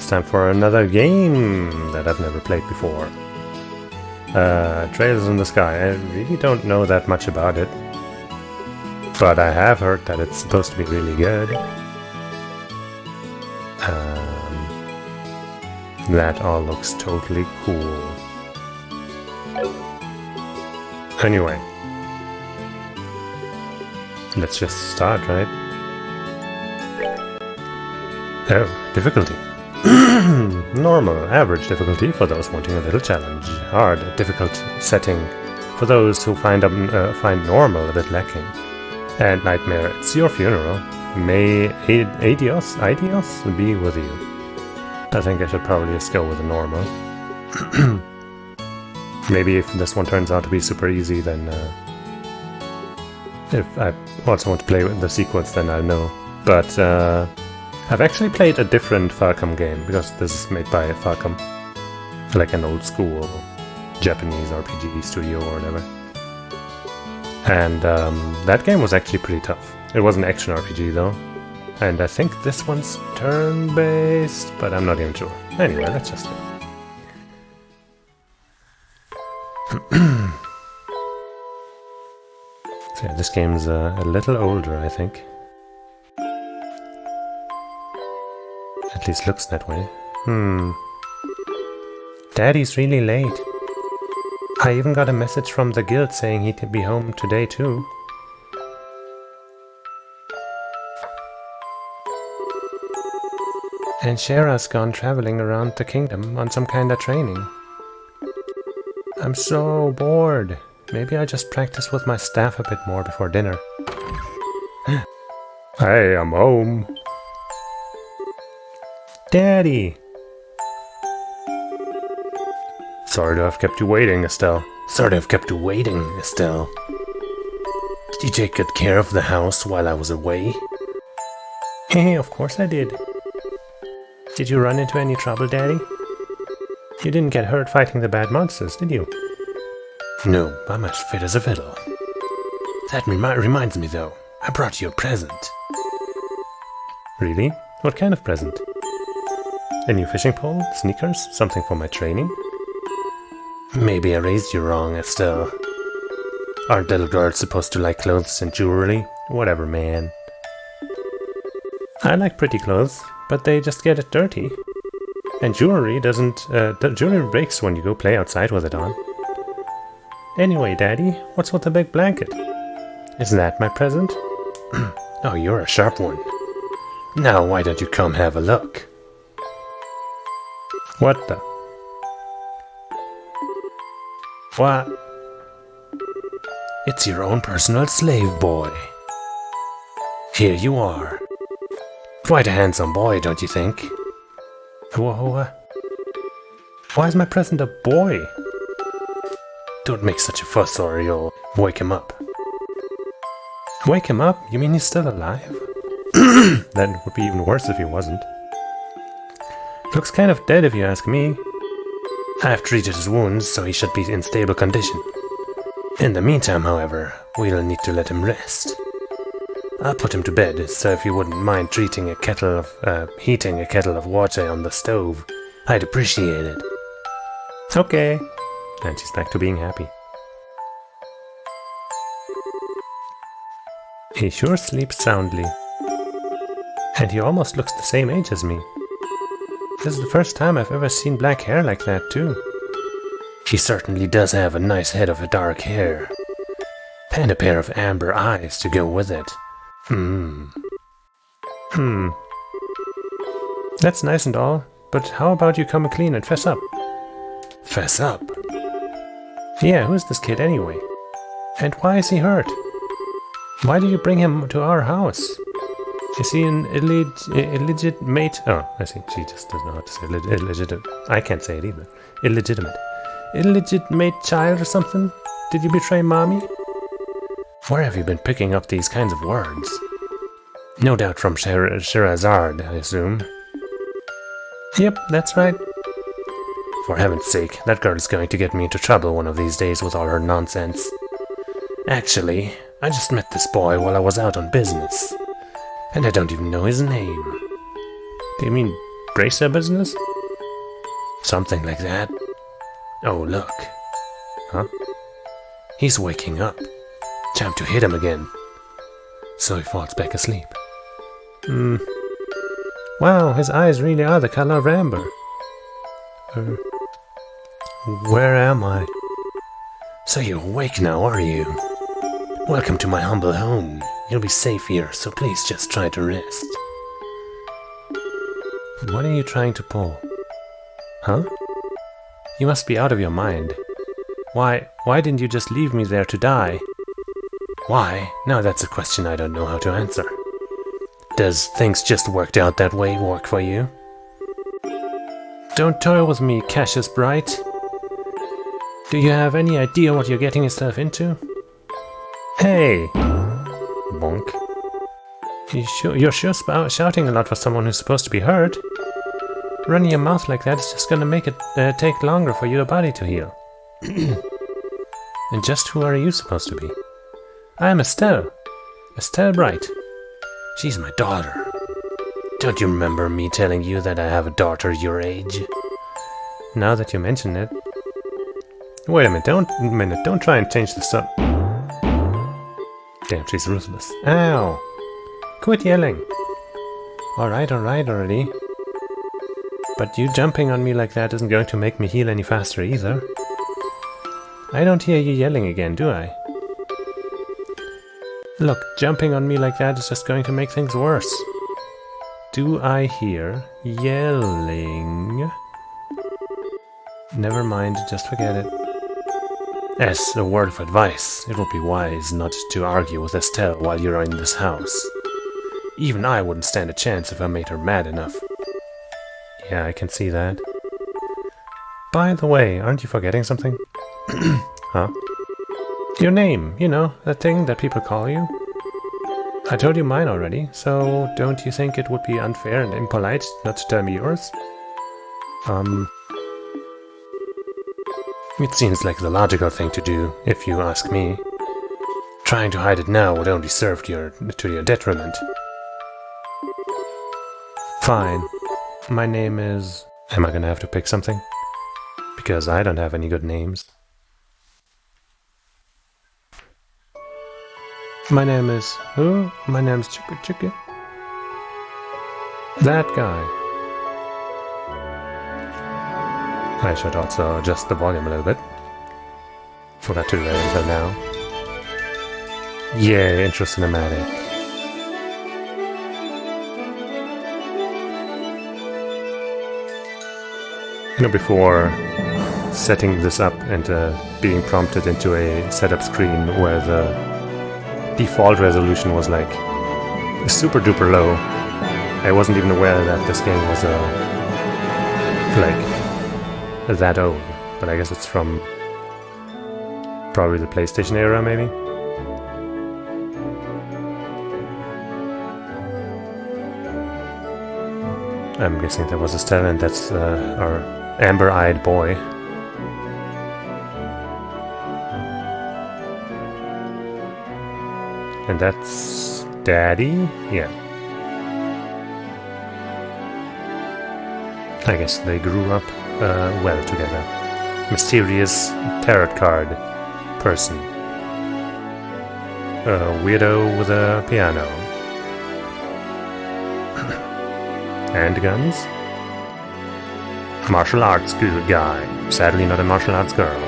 time for another game that I've never played before. Trails in the Sky. I really don't know that much about it, but I have heard that it's supposed to be really good. That all looks totally cool. Anyway, let's just start, right? Oh, difficulty. Normal, average difficulty for those wanting a little challenge. Hard, difficult setting for those who find normal a bit lacking. And nightmare, it's your funeral. May adios be with you. I think I should probably just go with the normal. Maybe if this one turns out to be super easy, then if I also want to play with the sequence, then I'll know. But I've actually played a different Falcom game, because this is made by Falcom, like an old school Japanese RPG studio or whatever. And that game was actually pretty tough. It was an action RPG though, and I think this one's turn-based, but I'm not even sure. Anyway, let's just go. So yeah, this game's a little older, I think. At least looks that way. Daddy's really late. I even got a message from the guild saying he'd be home today too. And Shara's gone traveling around the kingdom on some kind of training. I'm so bored. Maybe I just practice with my staff a bit more before dinner. Hey, I'm home. Daddy! Sorry to have kept you waiting, Estelle. Sorry to have kept you waiting, Estelle. Did you take good care of the house while I was away? Hey, of course I did. Did you run into any trouble, Daddy? You didn't get hurt fighting the bad monsters, did you? No, I'm as fit as a fiddle. That reminds me though, I brought you a present. Really? What kind of present? A new fishing pole? Sneakers? Something for my training? Maybe I raised you wrong, Estelle. Aren't little girls supposed to like clothes and jewelry? Whatever, man. I like pretty clothes, but they just get it dirty. And jewelry jewelry breaks when you go play outside with it on. Anyway, Daddy, what's with the big blanket? Is that my present? Oh, you're a sharp one. Now, why don't you come have a look? What the? What? It's your own personal slave boy. Here you are. Quite a handsome boy, don't you think? Whoa. Why is my present a boy? Don't make such a fuss or you'll wake him up. Wake him up? You mean he's still alive? That would be even worse if he wasn't. Looks kind of dead if you ask me. I've treated his wounds, so he should be in stable condition. In the meantime, however, we'll need to let him rest. I'll put him to bed, so if you wouldn't mind heating a kettle of water on the stove, I'd appreciate it. Okay. And she's back to being happy. He sure sleeps soundly. And he almost looks the same age as me. This is the first time I've ever seen black hair like that, too. He certainly does have a nice head of dark hair. And a pair of amber eyes to go with it. That's nice and all, but how about you come clean and fess up? Fess up? Yeah, who's this kid anyway? And why is he hurt? Why do you bring him to our house? Is he an illegitimate? Oh, I see. She just doesn't know how to say illegitimate. I can't say it either. Illegitimate. Illegitimate child or something? Did you betray mommy? Where have you been picking up these kinds of words? No doubt from Sherazade, I assume. Yep, that's right. For heaven's sake, that girl is going to get me into trouble one of these days with all her nonsense. Actually, I just met this boy while I was out on business. And I don't even know his name. Do you mean disgrace their business? Something like that. Oh, look. Huh? He's waking up. Time to hit him again. So he falls back asleep. Wow, his eyes really are the color of amber. Where am I? So you're awake now, are you? Welcome to my humble home. You'll be safe here, so please just try to rest. What are you trying to pull? Huh? You must be out of your mind. Why didn't you just leave me there to die? Why? Now that's a question I don't know how to answer. Does things just worked out that way work for you? Don't toy with me, Cassius Bright. Do you have any idea what you're getting yourself into? Hey! Bonk. You're sure shouting a lot for someone who's supposed to be hurt? Running your mouth like that is just gonna make it take longer for your body to heal. And just who are you supposed to be? I am Estelle. Estelle Bright. She's my daughter. Don't you remember me telling you that I have a daughter your age? Now that you mention it... Wait a minute, don't try and change this up. Damn, she's ruthless. Ow! Quit yelling! Alright already. But you jumping on me like that isn't going to make me heal any faster either. I don't hear you yelling again, do I? Look, jumping on me like that is just going to make things worse. Do I hear yelling? Never mind, just forget it. As a word of advice, it would be wise not to argue with Estelle while you're in this house. Even I wouldn't stand a chance if I made her mad enough. Yeah, I can see that. By the way, aren't you forgetting something? Huh? Your name, you know, that thing that people call you. I told you mine already, so don't you think it would be unfair and impolite not to tell me yours? It seems like the logical thing to do, if you ask me. Trying to hide it now would only serve to your detriment. Fine. My name is... Am I gonna have to pick something? Because I don't have any good names. My name is... Who? My name's Chicky. That guy. I should also adjust the volume a little bit. Forgot to do that until now. Yeah, intro cinematic. You know, before setting this up and being prompted into a setup screen where the default resolution was like super duper low, I wasn't even aware that this game was like that old, but I guess it's from probably the PlayStation era, maybe? I'm guessing that was Estelle, and that's our amber-eyed boy. And that's Daddy? Yeah. I guess they grew up well together. Mysterious tarot card person. A weirdo with a piano. Handguns. Martial arts good guy. Sadly not a martial arts girl.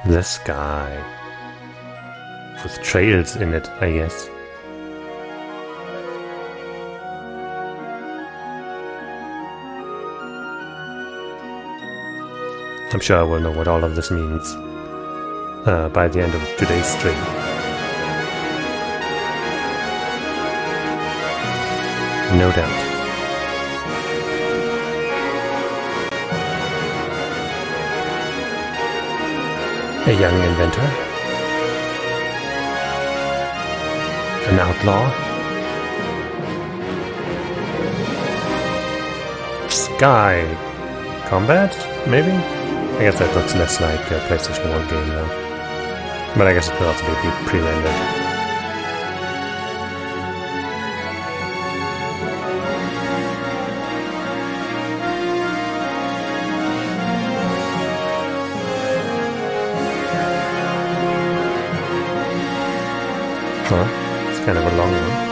The sky. With trails in it, I guess. I'm sure I will know what all of this means by the end of today's stream. No doubt. A young inventor. An outlaw. Sky Combat, maybe? I guess that looks less like a PlayStation 1 game though. But I guess it could also be pre-rendered. Well, it's kind of a long one.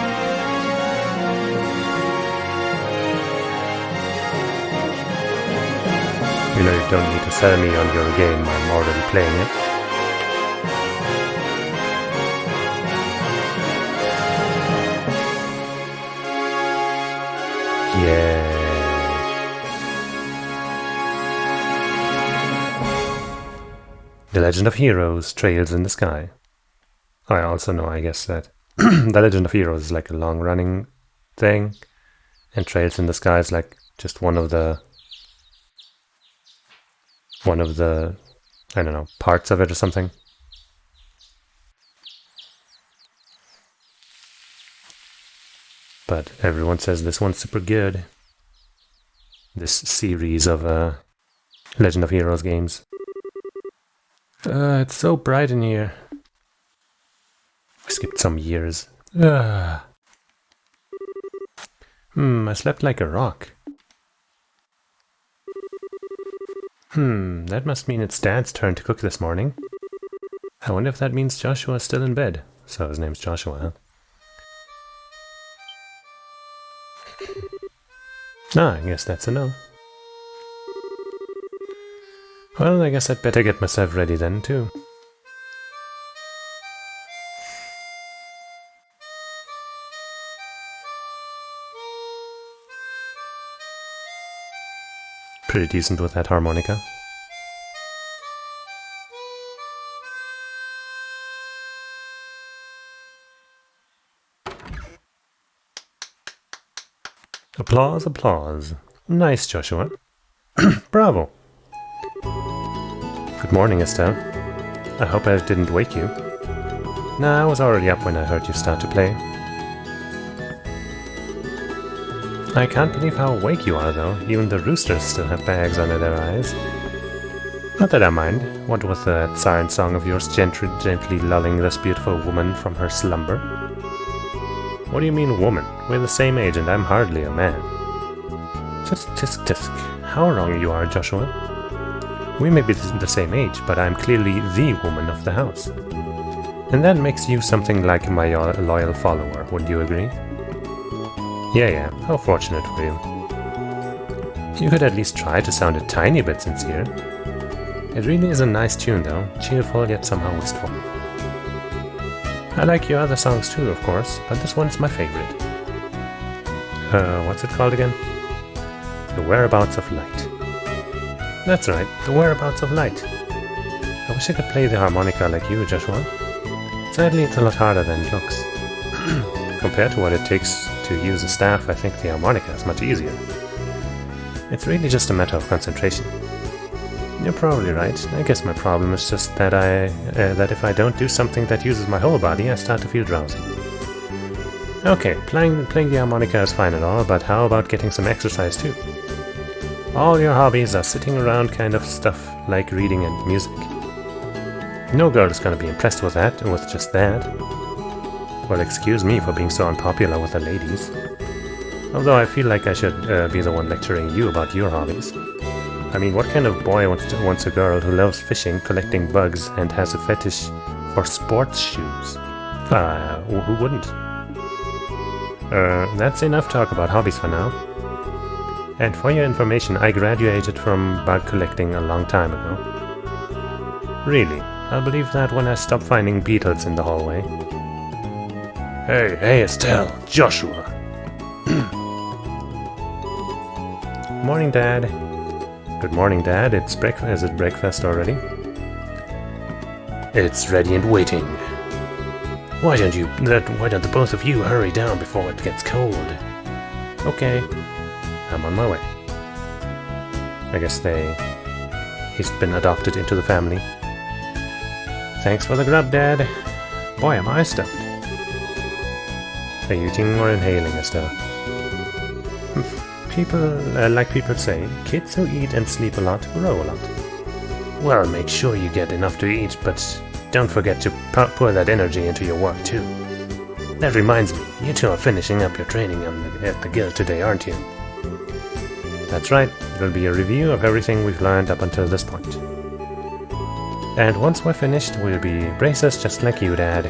You know, you don't need to sell me on your game, I'm already playing it. Yeah. The Legend of Heroes, Trails in the Sky. I also know, I guess, that The Legend of Heroes is like a long-running thing, and Trails in the Sky is like just one of the, I don't know, parts of it or something. But everyone says this one's super good. This series of Legend of Heroes games. It's so bright in here. We skipped some years. I slept like a rock. That must mean it's Dad's turn to cook this morning. I wonder if that means Joshua's still in bed. So his name's Joshua, huh? I guess that's a no. Well, I guess I'd better get myself ready then, too. Pretty decent with that harmonica. Applause, applause. Nice, Joshua. Bravo. Good morning, Estelle. I hope I didn't wake you. Nah, I was already up when I heard you start to play. I can't believe how awake you are, though. Even the roosters still have bags under their eyes. Not that I mind. What was that siren song of yours gently lulling this beautiful woman from her slumber? What do you mean, woman? We're the same age and I'm hardly a man. Tisk, tisk, tisk. How wrong you are, Joshua. We may be the same age, but I'm clearly the woman of the house. And that makes you something like my loyal follower, wouldn't you agree? Yeah, how fortunate for you. You could at least try to sound a tiny bit sincere. It really is a nice tune though, cheerful yet somehow wistful. I like your other songs too, of course, but this one's my favorite. What's it called again? The Whereabouts of Light. That's right, The Whereabouts of Light. I wish I could play the harmonica like you, Joshua. Sadly, it's a lot harder than it looks. Compared to what it takes to use a staff, I think the harmonica is much easier. It's really just a matter of concentration. You're probably right. I guess my problem is just that that if I don't do something that uses my whole body, I start to feel drowsy. Okay, playing the harmonica is fine and all, but how about getting some exercise too? All your hobbies are sitting around kind of stuff like reading and music. No girl is gonna be impressed with that, and with just that. Well, excuse me for being so unpopular with the ladies. Although I feel like I should be the one lecturing you about your hobbies. I mean, what kind of boy wants a girl who loves fishing, collecting bugs, and has a fetish for sports shoes? Who wouldn't? That's enough talk about hobbies for now. And for your information, I graduated from bug collecting a long time ago. Really, I'll believe that when I stop finding beetles in the hallway. Hey, Estelle, Joshua. Morning, Dad. Good morning, Dad. It's breakfast. Is it breakfast already? It's ready and waiting. Why don't the both of you hurry down before it gets cold? Okay, I'm on my way. I guess he's been adopted into the family. Thanks for the grub, Dad. Boy, am I stuffed. Are you eating or inhaling, Estelle? like people say, kids who eat and sleep a lot grow a lot. Well, make sure you get enough to eat, but don't forget to pour that energy into your work too. That reminds me, you two are finishing up your training at the guild today, aren't you? That's right, it'll be a review of everything we've learned up until this point. And once we're finished, we'll be bracers just like you, Dad.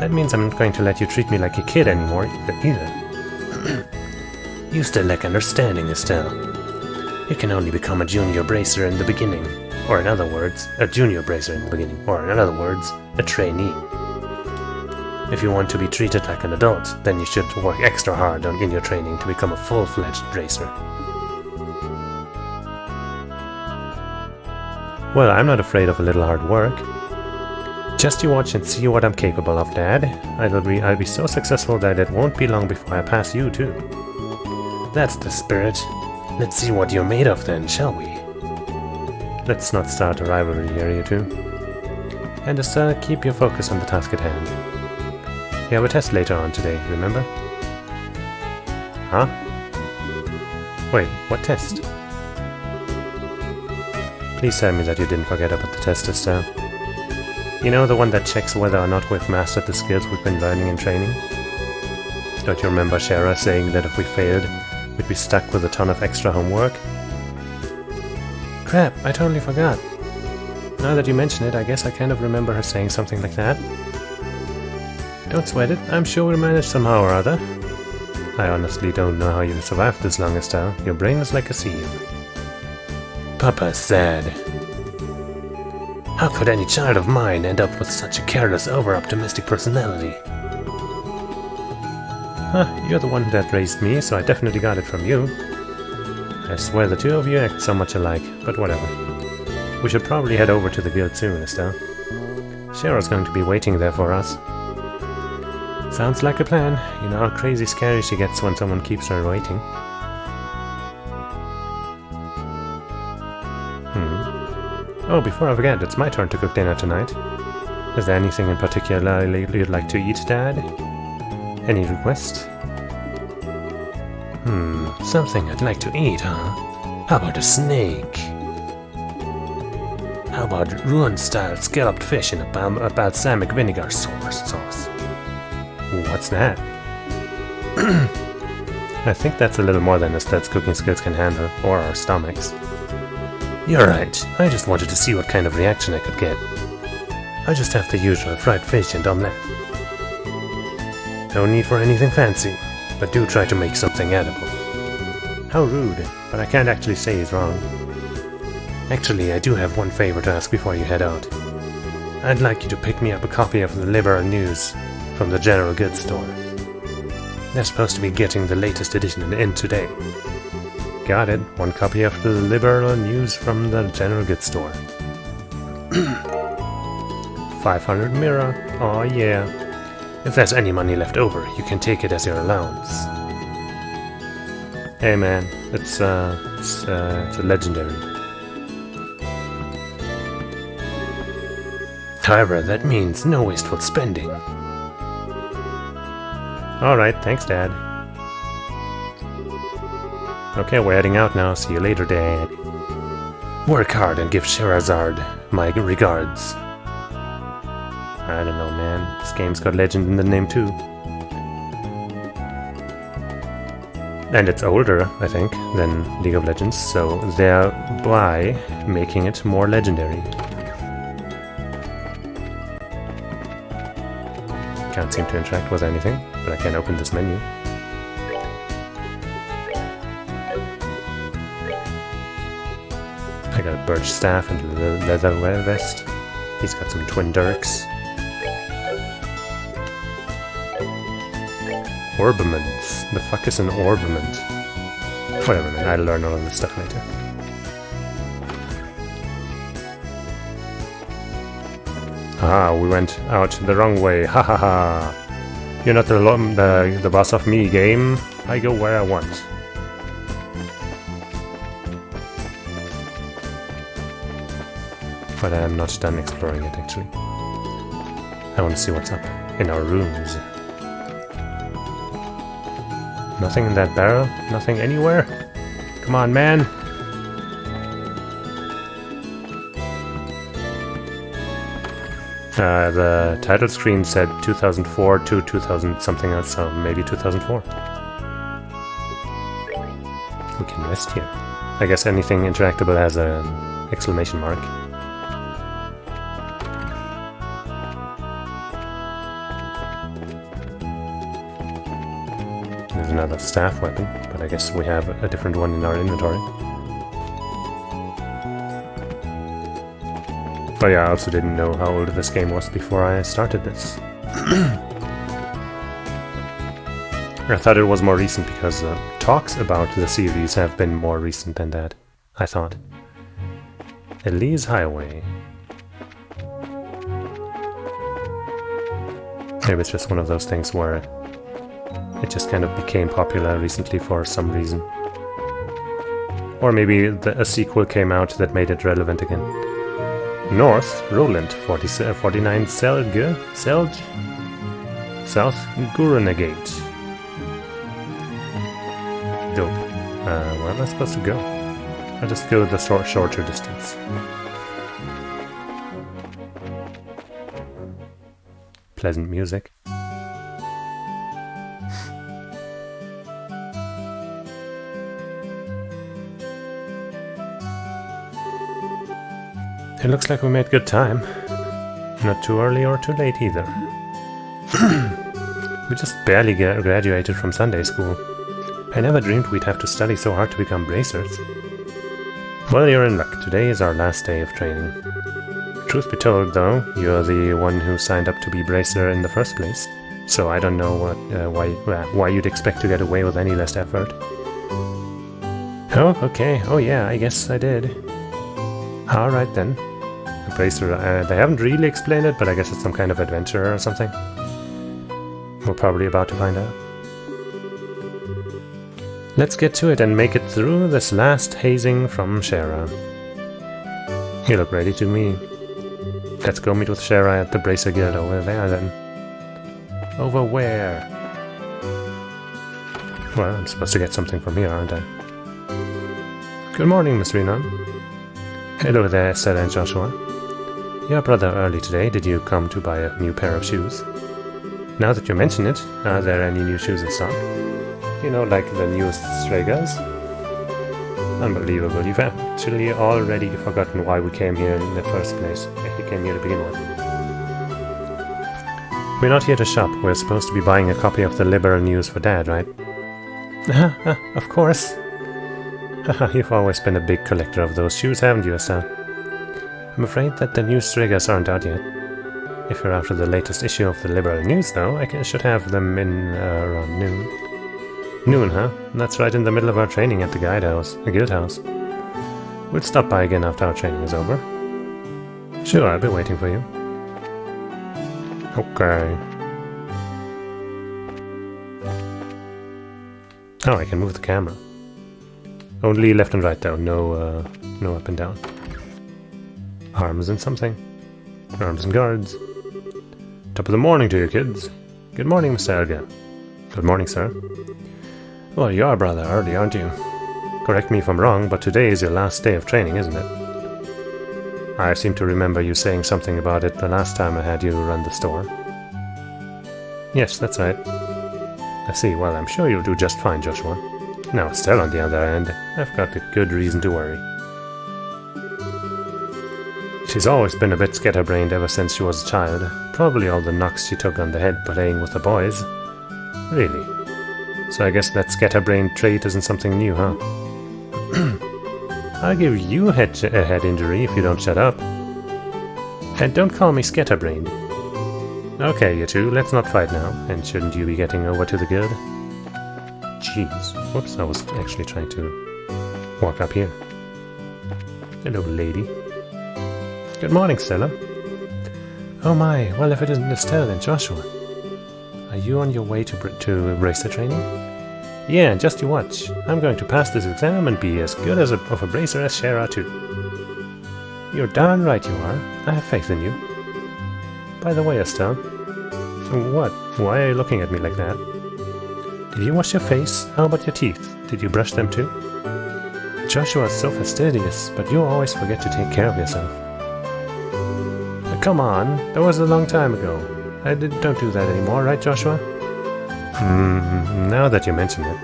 That means I'm not going to let you treat me like a kid anymore, either. You still lack understanding, Estelle. You can only become a junior bracer in the beginning. Or in other words, a junior bracer in the beginning. Or in other words, a trainee. If you want to be treated like an adult, then you should work extra hard in your training to become a full-fledged bracer. Well, I'm not afraid of a little hard work. Just you watch and see what I'm capable of, Dad. I'll be so successful that it won't be long before I pass you, too. That's the spirit. Let's see what you're made of then, shall we? Let's not start a rivalry here, you two. And Estelle, keep your focus on the task at hand. We have a test later on today, remember? Huh? Wait, what test? Please tell me that you didn't forget about the test, Estelle. You know, the one that checks whether or not we've mastered the skills we've been learning in training? Don't you remember Shara saying that if we failed, we'd be stuck with a ton of extra homework? Crap, I totally forgot. Now that you mention it, I guess I kind of remember her saying something like that. Don't sweat it, I'm sure we'll manage somehow or other. I honestly don't know how you survived this long, Estelle. Your brain is like a sieve. Papa's sad. How could any child of mine end up with such a careless, over-optimistic personality? Huh, you're the one that raised me, so I definitely got it from you. I swear the two of you act so much alike, but whatever. We should probably head over to the guild soon, Estelle. Cheryl's going to be waiting there for us. Sounds like a plan. You know how crazy scary she gets when someone keeps her waiting. Oh, before I forget, it's my turn to cook dinner tonight. Is there anything in particular you'd like to eat, Dad? Any request? Something I'd like to eat, huh? How about a snake? How about ruin-style scalloped fish in a balsamic vinegar sauce? What's that? I think that's a little more than Estelle's cooking skills can handle, or our stomachs. You're right, I just wanted to see what kind of reaction I could get. I just have the usual fried fish and omelette. No need for anything fancy, but do try to make something edible. How rude, but I can't actually say he's wrong. Actually, I do have one favor to ask before you head out. I'd like you to pick me up a copy of the Liberal News from the General Goods store. They're supposed to be getting the latest edition in today. Got it. One copy of the Liberal News from the General Goods store. 500 mirror. Oh yeah. If there's any money left over, you can take it as your allowance. Hey man, it's a legendary. However, that means no wasteful spending. Alright, thanks, Dad. Okay, we're heading out now. See you later, Dad. Work hard and give Sherazard my regards. I don't know, man. This game's got legend in the name, too. And it's older, I think, than League of Legends, so thereby making it more legendary. Can't seem to interact with anything, but I can open this menu. I got a birch staff and a leather vest. He's got some twin dirks. Orbaments. The fuck is an orbament? Whatever, man. I'll learn all of this stuff later. Ah, we went out the wrong way. Ha ha ha. You're not the boss of me, game. I go where I want. But I'm not done exploring it, actually. I want to see what's up in our rooms. Nothing in that barrel? Nothing anywhere? Come on, man! The title screen said 2004 to 2000 something else, so maybe 2004. We can rest here. I guess anything interactable has an exclamation mark. There's another staff weapon, but I guess we have a different one in our inventory. Oh yeah, I also didn't know how old this game was before I started this. I thought it was more recent because talks about the series have been more recent than that, I thought. Elise Highway. Maybe it's just one of those things where it just kind of became popular recently for some reason. Or maybe a sequel came out that made it relevant again. North, Roland, 49 Selge, South, Gurenegate. Dope. Where am I supposed to go? I'll just go the shorter distance. Pleasant music. It looks like we made good time. Not too early or too late either. We just barely graduated from Sunday school. I never dreamed we'd have to study so hard to become bracers. Well, you're in luck. Today is our last day of training. Truth be told, though, you're the one who signed up to be bracer in the first place, so I don't know why you'd expect to get away with any less effort. Oh, okay. Oh yeah, I guess I did. Alright then. The bracer, they haven't really explained it, but I guess it's some kind of adventure or something. We're probably about to find out. Let's get to it and make it through this last hazing from Shara. You look ready to me. Let's go meet with Shara at the Bracer Guild over there then. Over where? Well, I'm supposed to get something from here, aren't I? Good morning, Miss Renan. Hello there, Sarah and Joshua. You're rather early today. Did you come to buy a new pair of shoes? Now that you mention it, are there any new shoes in stock? You know, like the newest Stregas? Unbelievable, you've actually already forgotten why we came here in the first place. You came here to begin with. We're not here to shop. We're supposed to be buying a copy of the Liberal News for Dad, right? Of course. You've always been a big collector of those shoes, haven't you, Estelle? I'm afraid that the new Stregas aren't out yet. If you're after the latest issue of the Liberal News, though, I should have them in around noon. Noon, huh? That's right in the middle of our training at the guild house. We'll stop by again after our training is over. Sure, I'll be waiting for you. Okay. Oh, I can move the camera. Only left and right though, no up and down. Arms and something. Arms and guards. Top of the morning to you, kids. Good morning, Miss Elga. Good morning, sir. Well, you are rather early, aren't you? Correct me if I'm wrong, but today is your last day of training, isn't it? I seem to remember you saying something about it the last time I had you run the store. Yes, that's right. I see. Well, I'm sure you'll do just fine, Joshua. Now, Estelle, on the other hand, I've got a good reason to worry. She's always been a bit scatterbrained ever since she was a child. Probably all the knocks she took on the head playing with the boys. Really? So I guess that scatterbrained trait isn't something new, huh? I'll give you a head injury if you don't shut up. And don't call me scatterbrained. Okay, you two, let's not fight now. And shouldn't you be getting over to the guild? Jeez. Whoops, I was actually trying to walk up here. Hello, lady. Good morning, Stella. Oh my, well if it isn't Estelle and Joshua. Are you on your way to bracer training? Yeah, just you watch. I'm going to pass this exam and be as good of a bracer as Shara too. You're darn right you are. I have faith in you. By the way, Estelle. What? Why are you looking at me like that? Did you wash your face? How about your teeth? Did you brush them too? Joshua's so fastidious, but you always forget to take care of yourself. Come on, that was a long time ago. Don't do that anymore, right, Joshua? Now that you mention it.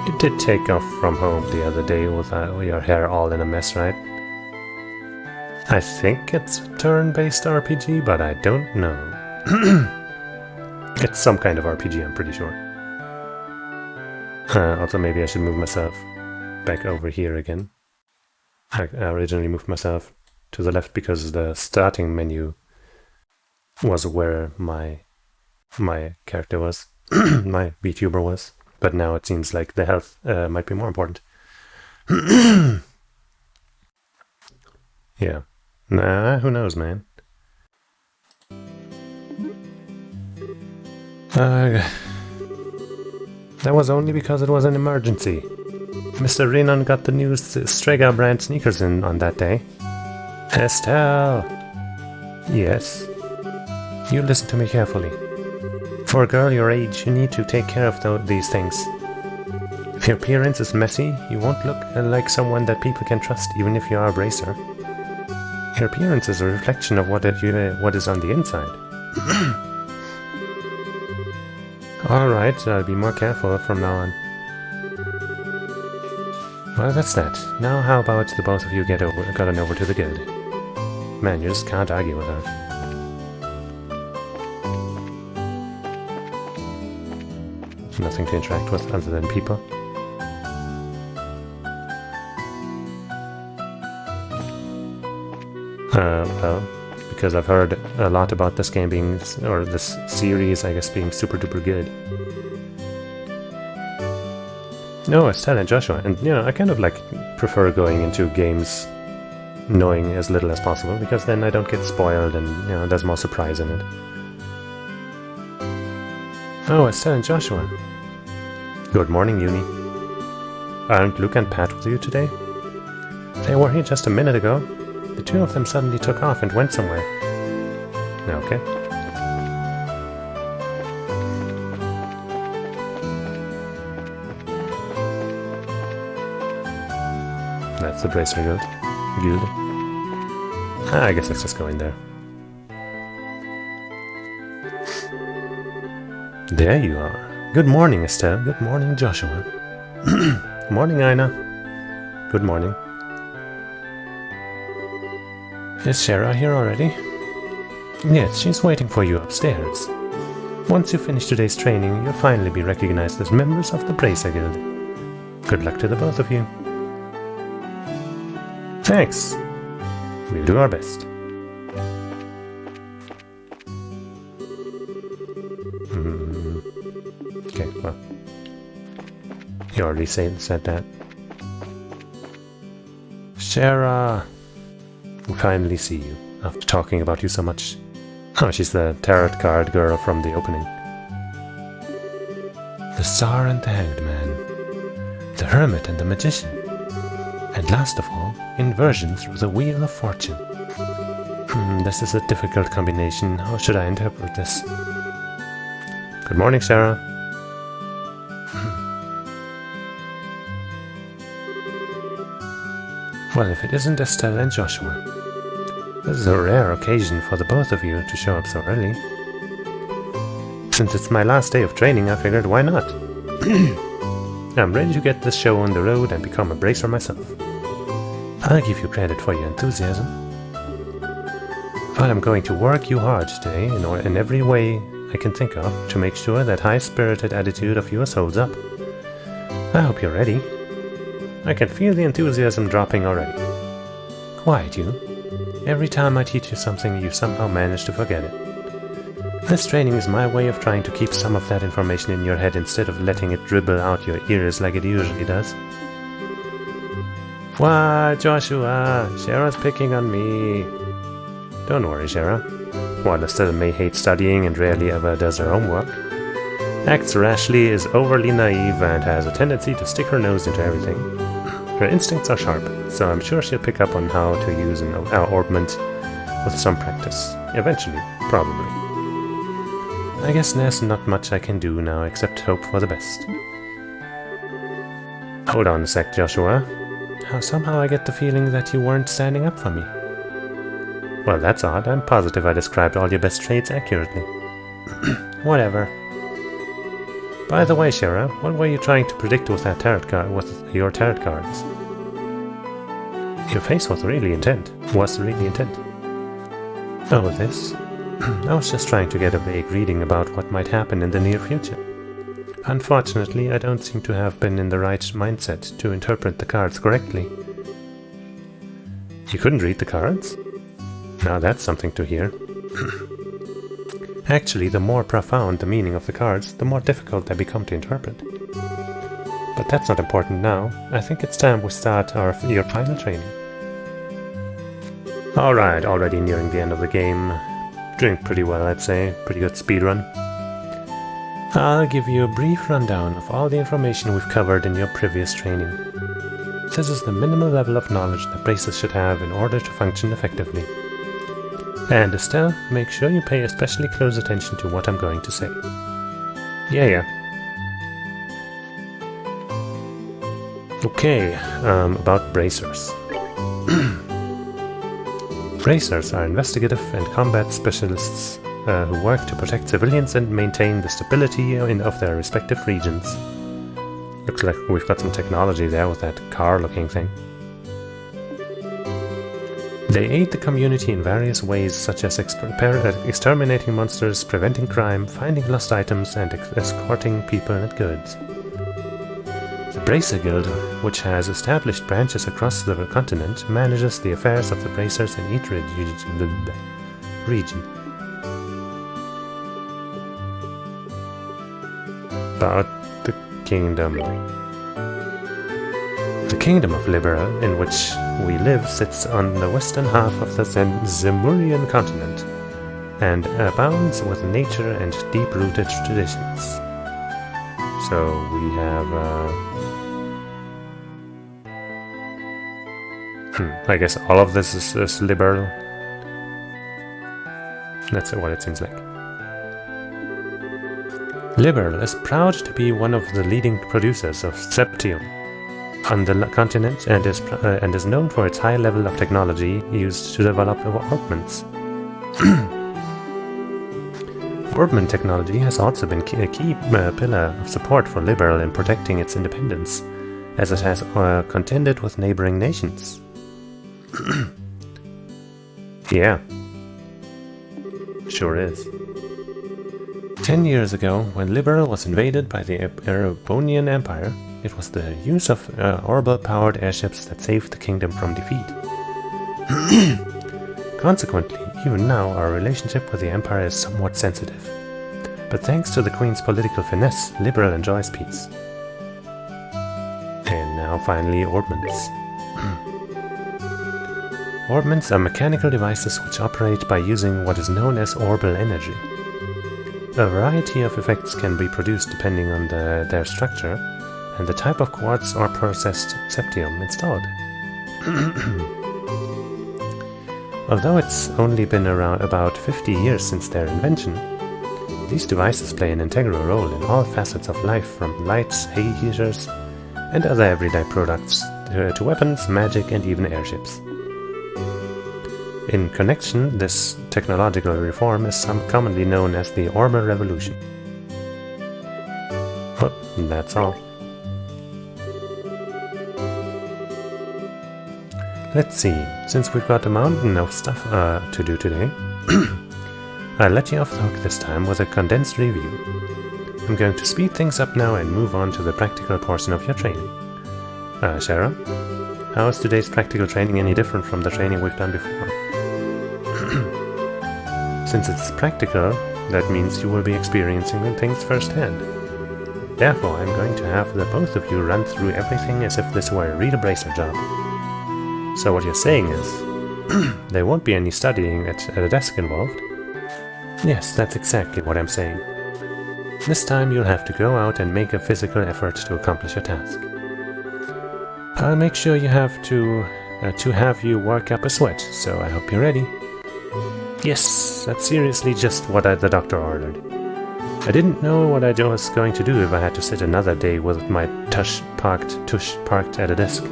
You did take off from home the other day with your hair all in a mess, right? I think it's a turn-based RPG, but I don't know. It's some kind of RPG, I'm pretty sure. Also, maybe I should move myself back over here again. I originally moved myself to the left because the starting menu was where my character was, my VTuber was. But now it seems like the health might be more important. Yeah. Nah, who knows, man. That was only because it was an emergency. Mr. Renan got the new Strega brand sneakers in on that day. Estelle! Yes? You listen to me carefully. For a girl your age, you need to take care of these things. If your appearance is messy, you won't look like someone that people can trust, even if you are a bracer. Your appearance is a reflection of what is on the inside. Alright, I'll be more careful from now on. Well, that's that. Now how about the both of you gotten over to the guild? Man, you just can't argue with her. Nothing to interact with other than people. Well, because I've heard a lot about this game being, or this series, I guess, being super duper good. No, Estelle and Joshua, and you know, I kind of prefer going into games knowing as little as possible, because then I don't get spoiled and, you know, there's more surprise in it. Oh, Estelle and Joshua. Good morning, Uni. Aren't Luke and Pat with you today? They were here just a minute ago. The two of them suddenly took off and went somewhere. Okay. That's the Bracer Guild. I guess let's just go in there. There you are. Good morning, Estelle. Good morning, Joshua. Morning, Aina. Good morning. Is Shara here already? Yes, she's waiting for you upstairs. Once you finish today's training, you'll finally be recognized as members of the Bracer Guild. Good luck to the both of you. Thanks. We'll do our best. Okay, well. You already said that. Shara! We finally see you, after talking about you so much. Oh, she's the tarot card girl from the opening. The Star and the Hanged Man. The Hermit and the Magician. And last of all, inversion through the Wheel of Fortune. This is a difficult combination. How should I interpret this? Good morning, Sarah. Well, if it isn't Estelle and Joshua. This is a rare occasion for the both of you to show up so early. Since it's my last day of training, I figured why not? I'm ready to get this show on the road and become a bracer myself. I'll give you credit for your enthusiasm. But I'm going to work you hard today in every way I can think of to make sure that high-spirited attitude of yours holds up. I hope you're ready. I can feel the enthusiasm dropping already. Quiet, you. Every time I teach you something, you somehow manage to forget it. This training is my way of trying to keep some of that information in your head instead of letting it dribble out your ears like it usually does. Why, Joshua? Shara's picking on me. Don't worry, Shara. While Estelle may hate studying and rarely ever does her homework, acts rashly, is overly naive, and has a tendency to stick her nose into everything. Her instincts are sharp, so I'm sure she'll pick up on how to use an ornament with some practice. Eventually, probably. I guess there's not much I can do now except hope for the best. Hold on a sec, Joshua. Somehow I get the feeling that you weren't standing up for me. Well, that's odd. I'm positive I described all your best traits accurately. Whatever. By the way, Shara, what were you trying to predict with that tarot card, with your tarot cards? Your face was really intent. Oh, this? I was just trying to get a vague reading about what might happen in the near future. Unfortunately, I don't seem to have been in the right mindset to interpret the cards correctly. You couldn't read the cards? Now that's something to hear. Actually, the more profound the meaning of the cards, the more difficult they become to interpret. But that's not important now. I think it's time we start your final training. Alright, already nearing the end of the game. Doing pretty well, I'd say. Pretty good speedrun. I'll give you a brief rundown of all the information we've covered in your previous training. This is the minimal level of knowledge that bracers should have in order to function effectively. And Estelle, make sure you pay especially close attention to what I'm going to say. Yeah. Okay, about bracers. Bracers are investigative and combat specialists who work to protect civilians and maintain the stability of their respective regions. Looks like we've got some technology there with that car-looking thing. They aid the community in various ways, such as exterminating monsters, preventing crime, finding lost items, and escorting people and goods. The Bracer Guild, which has established branches across the continent, manages the affairs of the bracers in each region. About the kingdom. The Kingdom of Liberal, in which we live, sits on the western half of the Zemurian continent, and abounds with nature and deep-rooted traditions. So we have, I guess all of this is liberal. That's what it seems like. Liberal is proud to be one of the leading producers of septium on the continent and is known for its high level of technology used to develop orbments. Orbment technology has also been a key pillar of support for Liberal in protecting its independence, as it has contended with neighboring nations. Yeah. Sure is. 10 years ago, when Liberal was invaded by the Erebonian Empire, it was the use of orbital-powered airships that saved the kingdom from defeat. Consequently, even now our relationship with the Empire is somewhat sensitive. But thanks to the Queen's political finesse, Liberal enjoys peace. And now finally, orbments. Orbments are mechanical devices which operate by using what is known as orbital energy. A variety of effects can be produced depending on their structure and the type of quartz or processed septium installed. Although it's only been around about 50 years since their invention, these devices play an integral role in all facets of life, from lights, hay heaters, and other everyday products to weapons, magic, and even airships. In connection, this technological reform is commonly known as the Orber Revolution. Well, that's all. Let's see, since we've got a mountain of stuff to do today, I'll let you off the hook this time with a condensed review. I'm going to speed things up now and move on to the practical portion of your training. Shara, how is today's practical training any different from the training we've done before? Since it's practical, that means you will be experiencing things firsthand. Therefore, I'm going to have the both of you run through everything as if this were a real bracer job. So what you're saying is, there won't be any studying at a desk involved? Yes, that's exactly what I'm saying. This time you'll have to go out and make a physical effort to accomplish your task. I'll make sure you have to have you work up a sweat, so I hope you're ready. Yes, that's seriously just what the doctor ordered. I didn't know what I was going to do if I had to sit another day with my tush parked at a desk.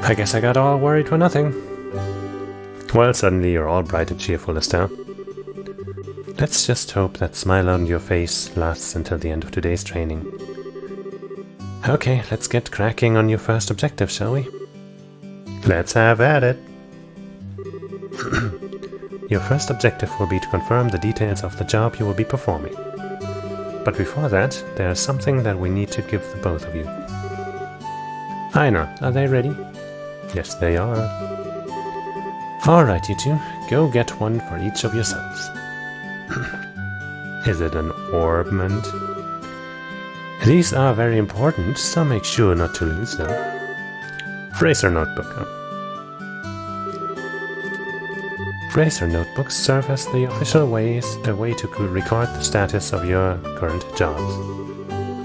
I guess I got all worried for nothing. Well, suddenly you're all bright and cheerful, Estelle. Let's just hope that smile on your face lasts until the end of today's training. Okay, let's get cracking on your first objective, shall we? Let's have at it! Your first objective will be to confirm the details of the job you will be performing. But before that, there is something that we need to give the both of you. Einar, are they ready? Yes, they are. Alright, you two, go get one for each of yourselves. Is it an orbment? These are very important, so make sure not to lose them. Bracer notebook. Bracer notebooks serve as the official way to record the status of your current jobs.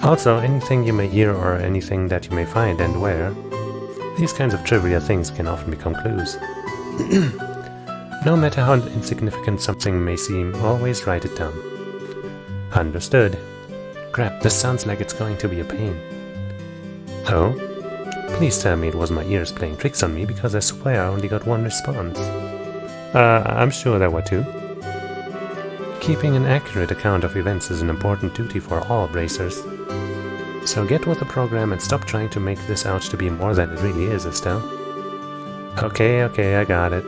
Also, anything you may hear or anything that you may find and where. These kinds of trivial things can often become clues. No matter how insignificant something may seem, always write it down. Understood. Crap, this sounds like it's going to be a pain. Oh? Please tell me it was my ears playing tricks on me, because I swear I only got one response. I'm sure there were two. Keeping an accurate account of events is an important duty for all bracers. So get with the program and stop trying to make this out to be more than it really is, Estelle. Okay, I got it.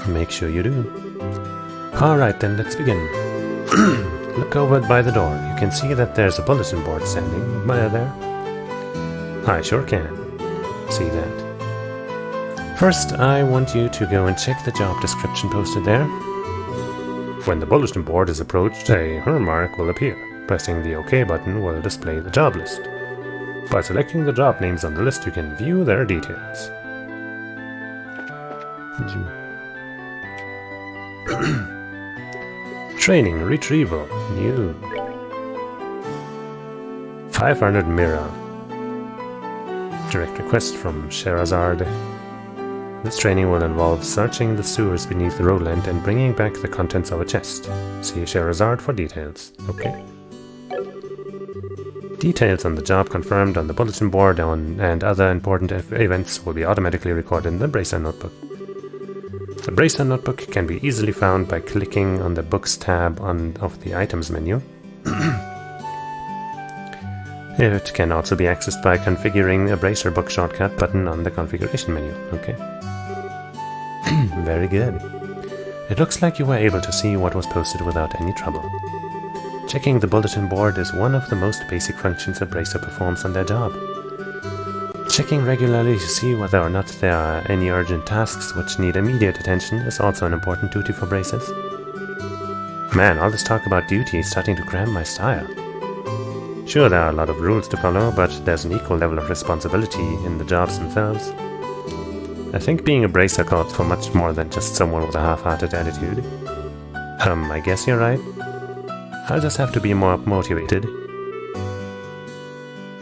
Make sure you do. Alright then, let's begin. Look over by the door. You can see that there's a bulletin board standing there. I sure can. See that. First, I want you to go and check the job description posted there. When the bulletin board is approached, a mark will appear. Pressing the OK button will display the job list. By selecting the job names on the list, you can view their details. Training Retrieval. New. 500 Mira. Direct request from Sherazard. This training will involve searching the sewers beneath Roland and bringing back the contents of a chest. See Sherazard for details. Okay. Details on the job confirmed on the bulletin board and other important events will be automatically recorded in the Bracer notebook. The Bracer notebook can be easily found by clicking on the Books tab of the Items menu. It can also be accessed by configuring a Bracer book shortcut button on the Configuration menu. Okay. Very good. It looks like you were able to see what was posted without any trouble. Checking the bulletin board is one of the most basic functions a bracer performs on their job. Checking regularly to see whether or not there are any urgent tasks which need immediate attention is also an important duty for bracers. Man, all this talk about duty is starting to cram my style. Sure, there are a lot of rules to follow, but there's an equal level of responsibility in the jobs themselves. I think being a bracer calls for much more than just someone with a half-hearted attitude. I guess you're right. I'll just have to be more motivated.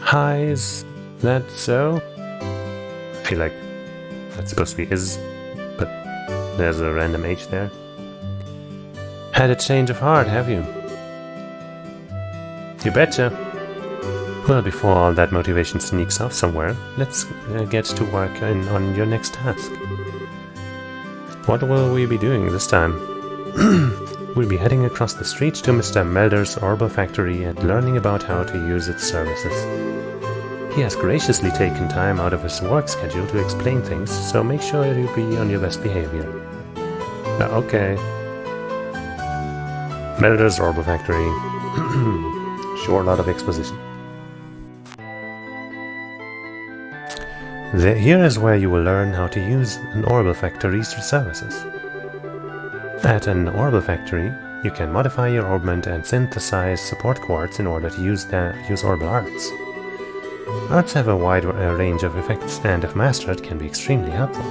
Hi, is that so? I feel like that's supposed to be is, but there's a random H there. Had a change of heart, have you? You betcha. Well, before all that motivation sneaks off somewhere, let's get to work on your next task. What will we be doing this time? We'll be heading across the street to Mr. Melder's Orbital Factory and learning about how to use its services. He has graciously taken time out of his work schedule to explain things, so make sure you be on your best behavior. Okay. Melder's Orbital Factory. Sure, a lot of exposition. Here is where you will learn how to use an Orbital Factory's services. At an Orbital Factory, you can modify your orbment and synthesize support quartz in order to use orbital arts. Arts have a wide range of effects, and if mastered, can be extremely helpful.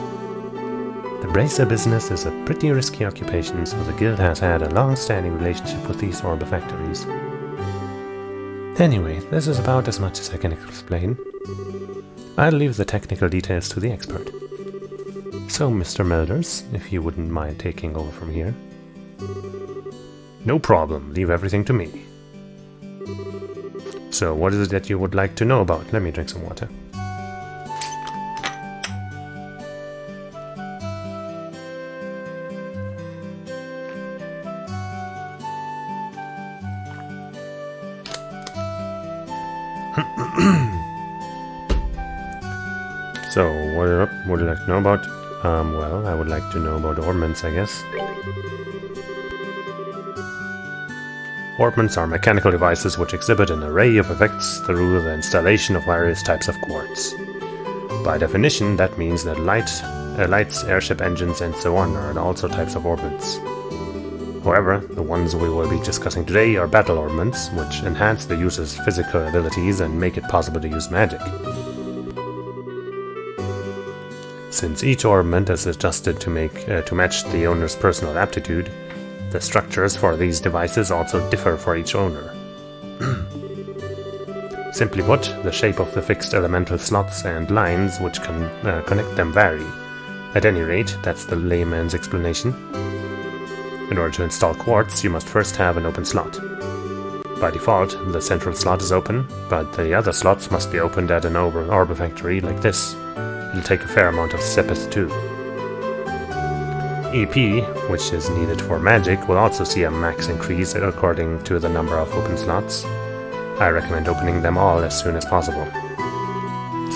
The bracer business is a pretty risky occupation, so the guild has had a long-standing relationship with these Orbital Factories. Anyway, this is about as much as I can explain. I'll leave the technical details to the expert. So, Mr. Melders, if you wouldn't mind taking over from here. No problem, leave everything to me. So, what is it that you would like to know about? Let me drink some water. So, what would you like to know about? Well, I would like to know about orbments, I guess. Orbments are mechanical devices which exhibit an array of effects through the installation of various types of quartz. By definition, that means that lights, airship engines, and so on are also types of orbments. However, the ones we will be discussing today are battle orbments, which enhance the user's physical abilities and make it possible to use magic. Since each orbment is adjusted to match the owner's personal aptitude, the structures for these devices also differ for each owner. Simply put, the shape of the fixed elemental slots and lines which can connect them vary. At any rate, that's the layman's explanation. In order to install quartz, you must first have an open slot. By default, the central slot is open, but the other slots must be opened at an orb factory like this. It'll take a fair amount of sepith too. EP, which is needed for magic, will also see a max increase according to the number of open slots. I recommend opening them all as soon as possible.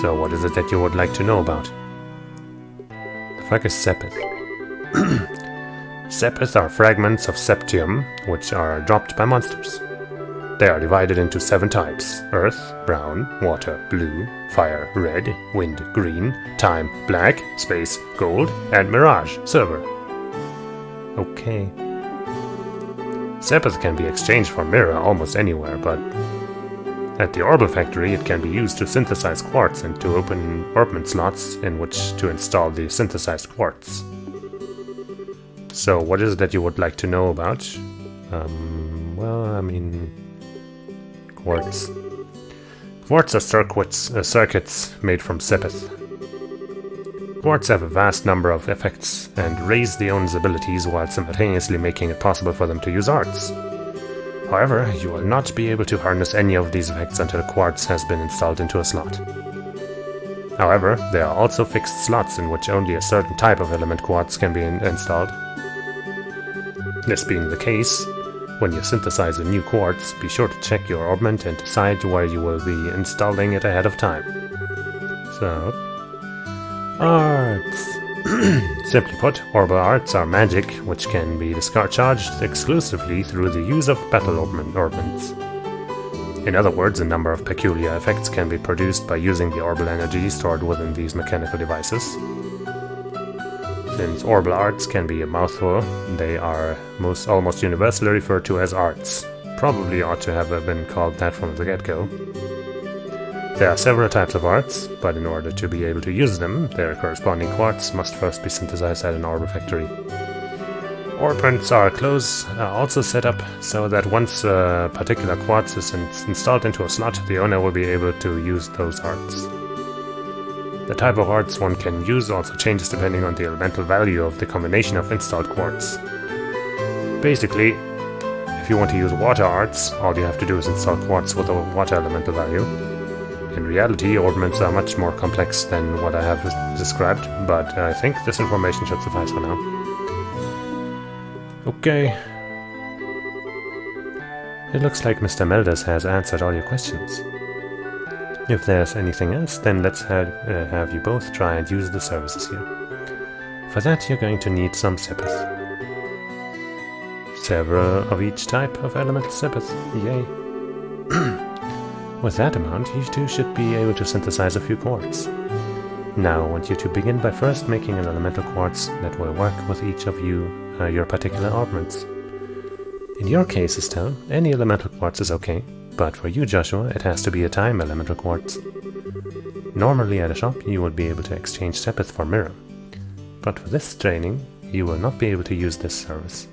So what is it that you would like to know about? The fuck is sepith? Sepith are fragments of septium, which are dropped by monsters. They are divided into 7 types: earth, brown, water, blue, fire, red, wind, green, time, black, space, gold, and mirage, silver. Okay. Sepith can be exchanged for mirror almost anywhere, but at the Orbital Factory it can be used to synthesize quartz and to open orbment slots in which to install the synthesized quartz. So what is it that you would like to know about? Quartz. Quartz are circuits made from sepith. Quartz have a vast number of effects and raise the owner's abilities while simultaneously making it possible for them to use arts. However, you will not be able to harness any of these effects until quartz has been installed into a slot. However, there are also fixed slots in which only a certain type of element quartz can be installed. This being the case, when you synthesize a new quartz, be sure to check your orbment and decide where you will be installing it ahead of time. So, arts. Simply put, orbital arts are magic which can be discharged exclusively through the use of battle orbments. In other words, a number of peculiar effects can be produced by using the orbital energy stored within these mechanical devices. Since orbital arts can be a mouthful, they are almost universally referred to as arts. Probably ought to have been called that from the get-go. There are several types of arts, but in order to be able to use them, their corresponding quartz must first be synthesized at an orbital factory. Orbments are also set up so that once a particular quartz is installed into a slot, the owner will be able to use those arts. The type of arts one can use also changes depending on the elemental value of the combination of installed quartz. Basically, if you want to use water arts, all you have to do is install quartz with a water elemental value. In reality, orbments are much more complex than what I have described, but I think this information should suffice for now. Okay. It looks like Mr. Melders has answered all your questions. If there's anything else, then let's have you both try and use the services here. For that, you're going to need some sepith. Several of each type of elemental sepith. Yay. With that amount, you two should be able to synthesize a few quartz. Now I want you to begin by first making an elemental quartz that will work with each of your particular orbments. In your case, Estelle, any elemental quartz is okay, but for you, Joshua, it has to be a time elemental quartz. Normally at a shop, you would be able to exchange sepith for mirror, but for this training, you will not be able to use this service.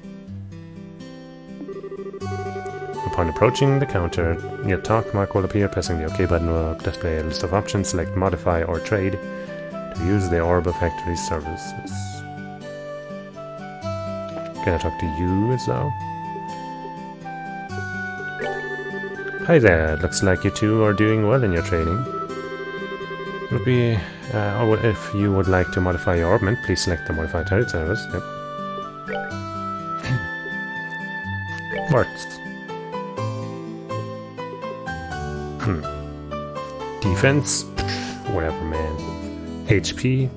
Upon approaching the counter, your talk mark will appear. Pressing the OK button will display a list of options. Select Modify or Trade to use the Orbital Factory services. Can I talk to you as well? Hi there, looks like you two are doing well in your training. Would be, if you would like to modify your orbment, please select the Modify Turret service. Yep. Works. Defense? Whatever, man. HP?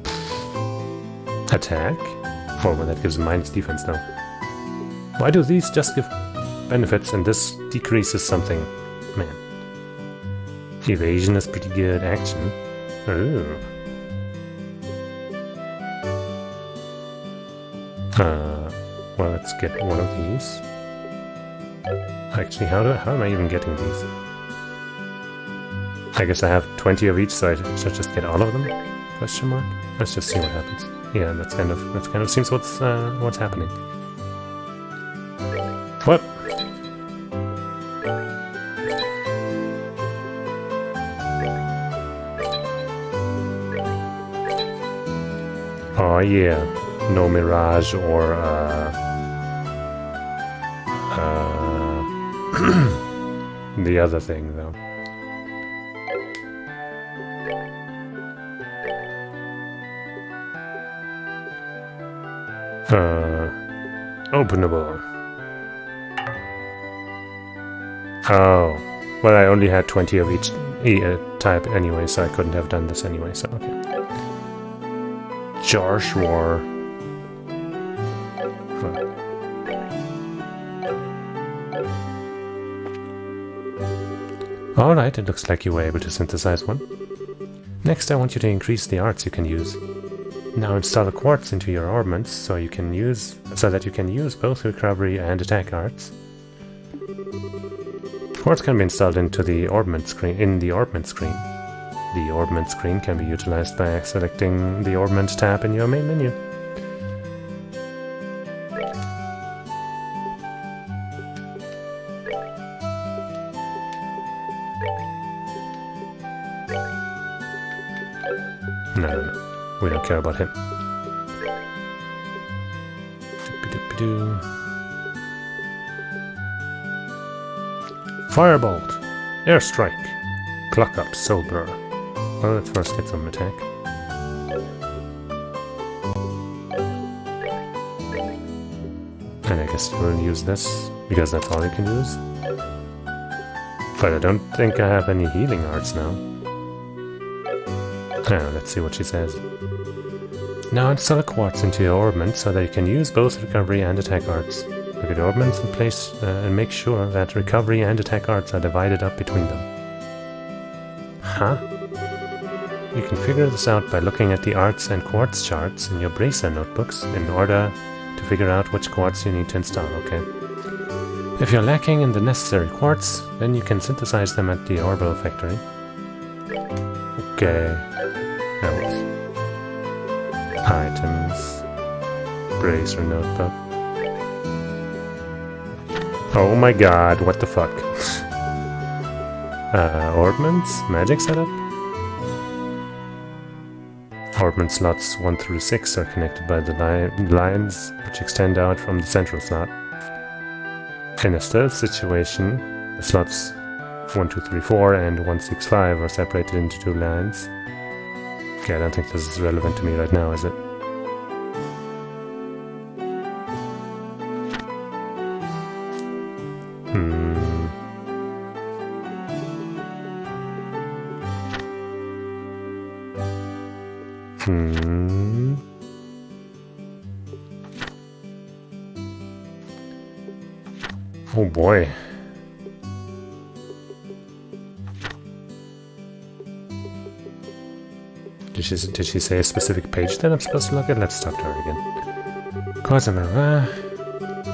Attack? Oh, well, that gives minus defense now. Why do these just give benefits and this decreases something? Man. Evasion is pretty good. Action. Ooh. Well, let's get one of these. Actually, how am I even getting these? I guess I have 20 of each, so I should just get all of them? Question mark. Let's just see what happens. Yeah, that's kind of seems what's happening. What? Oh yeah, no Mirage or the other thing though. Openable. Oh, well, I only had 20 of each type anyway, so I couldn't have done this anyway, so okay. Joshua. Alright, it looks like you were able to synthesize one. Next, I want you to increase the arts you can use. Now install a quartz into your orbments so that you can use both recovery and attack arts. Quartz can be installed into the orbment screen. The orbment screen can be utilized by selecting the orbment tab in your main menu. No. We don't care about him. Firebolt! Airstrike! Clock up, Soulbur. Well, let's first get some attack. And I guess we'll use this, because that's all you can use. But I don't think I have any healing arts now. Oh, let's see what she says. Now install a quartz into your orbment so that you can use both recovery and attack arts. Look at your orbments in place and make sure that recovery and attack arts are divided up between them. Huh? You can figure this out by looking at the arts and quartz charts in your bracer notebooks in order to figure out which quartz you need to install, okay? If you're lacking in the necessary quartz, then you can synthesize them at the Orbital Factory. Okay. Helps. Items. Bracer notebook. Oh my god, what the fuck? Orbments? Magic setup? Orbment slots 1 through 6 are connected by the lines which extend out from the central slot. In a stealth situation, the slots 1, 2, 3, 4 and 1, 6, 5 are separated into 2 lines. Okay, I don't think this is relevant to me right now, is it? Oh boy. Did she say a specific page that I'm supposed to look at? Let's talk to her again.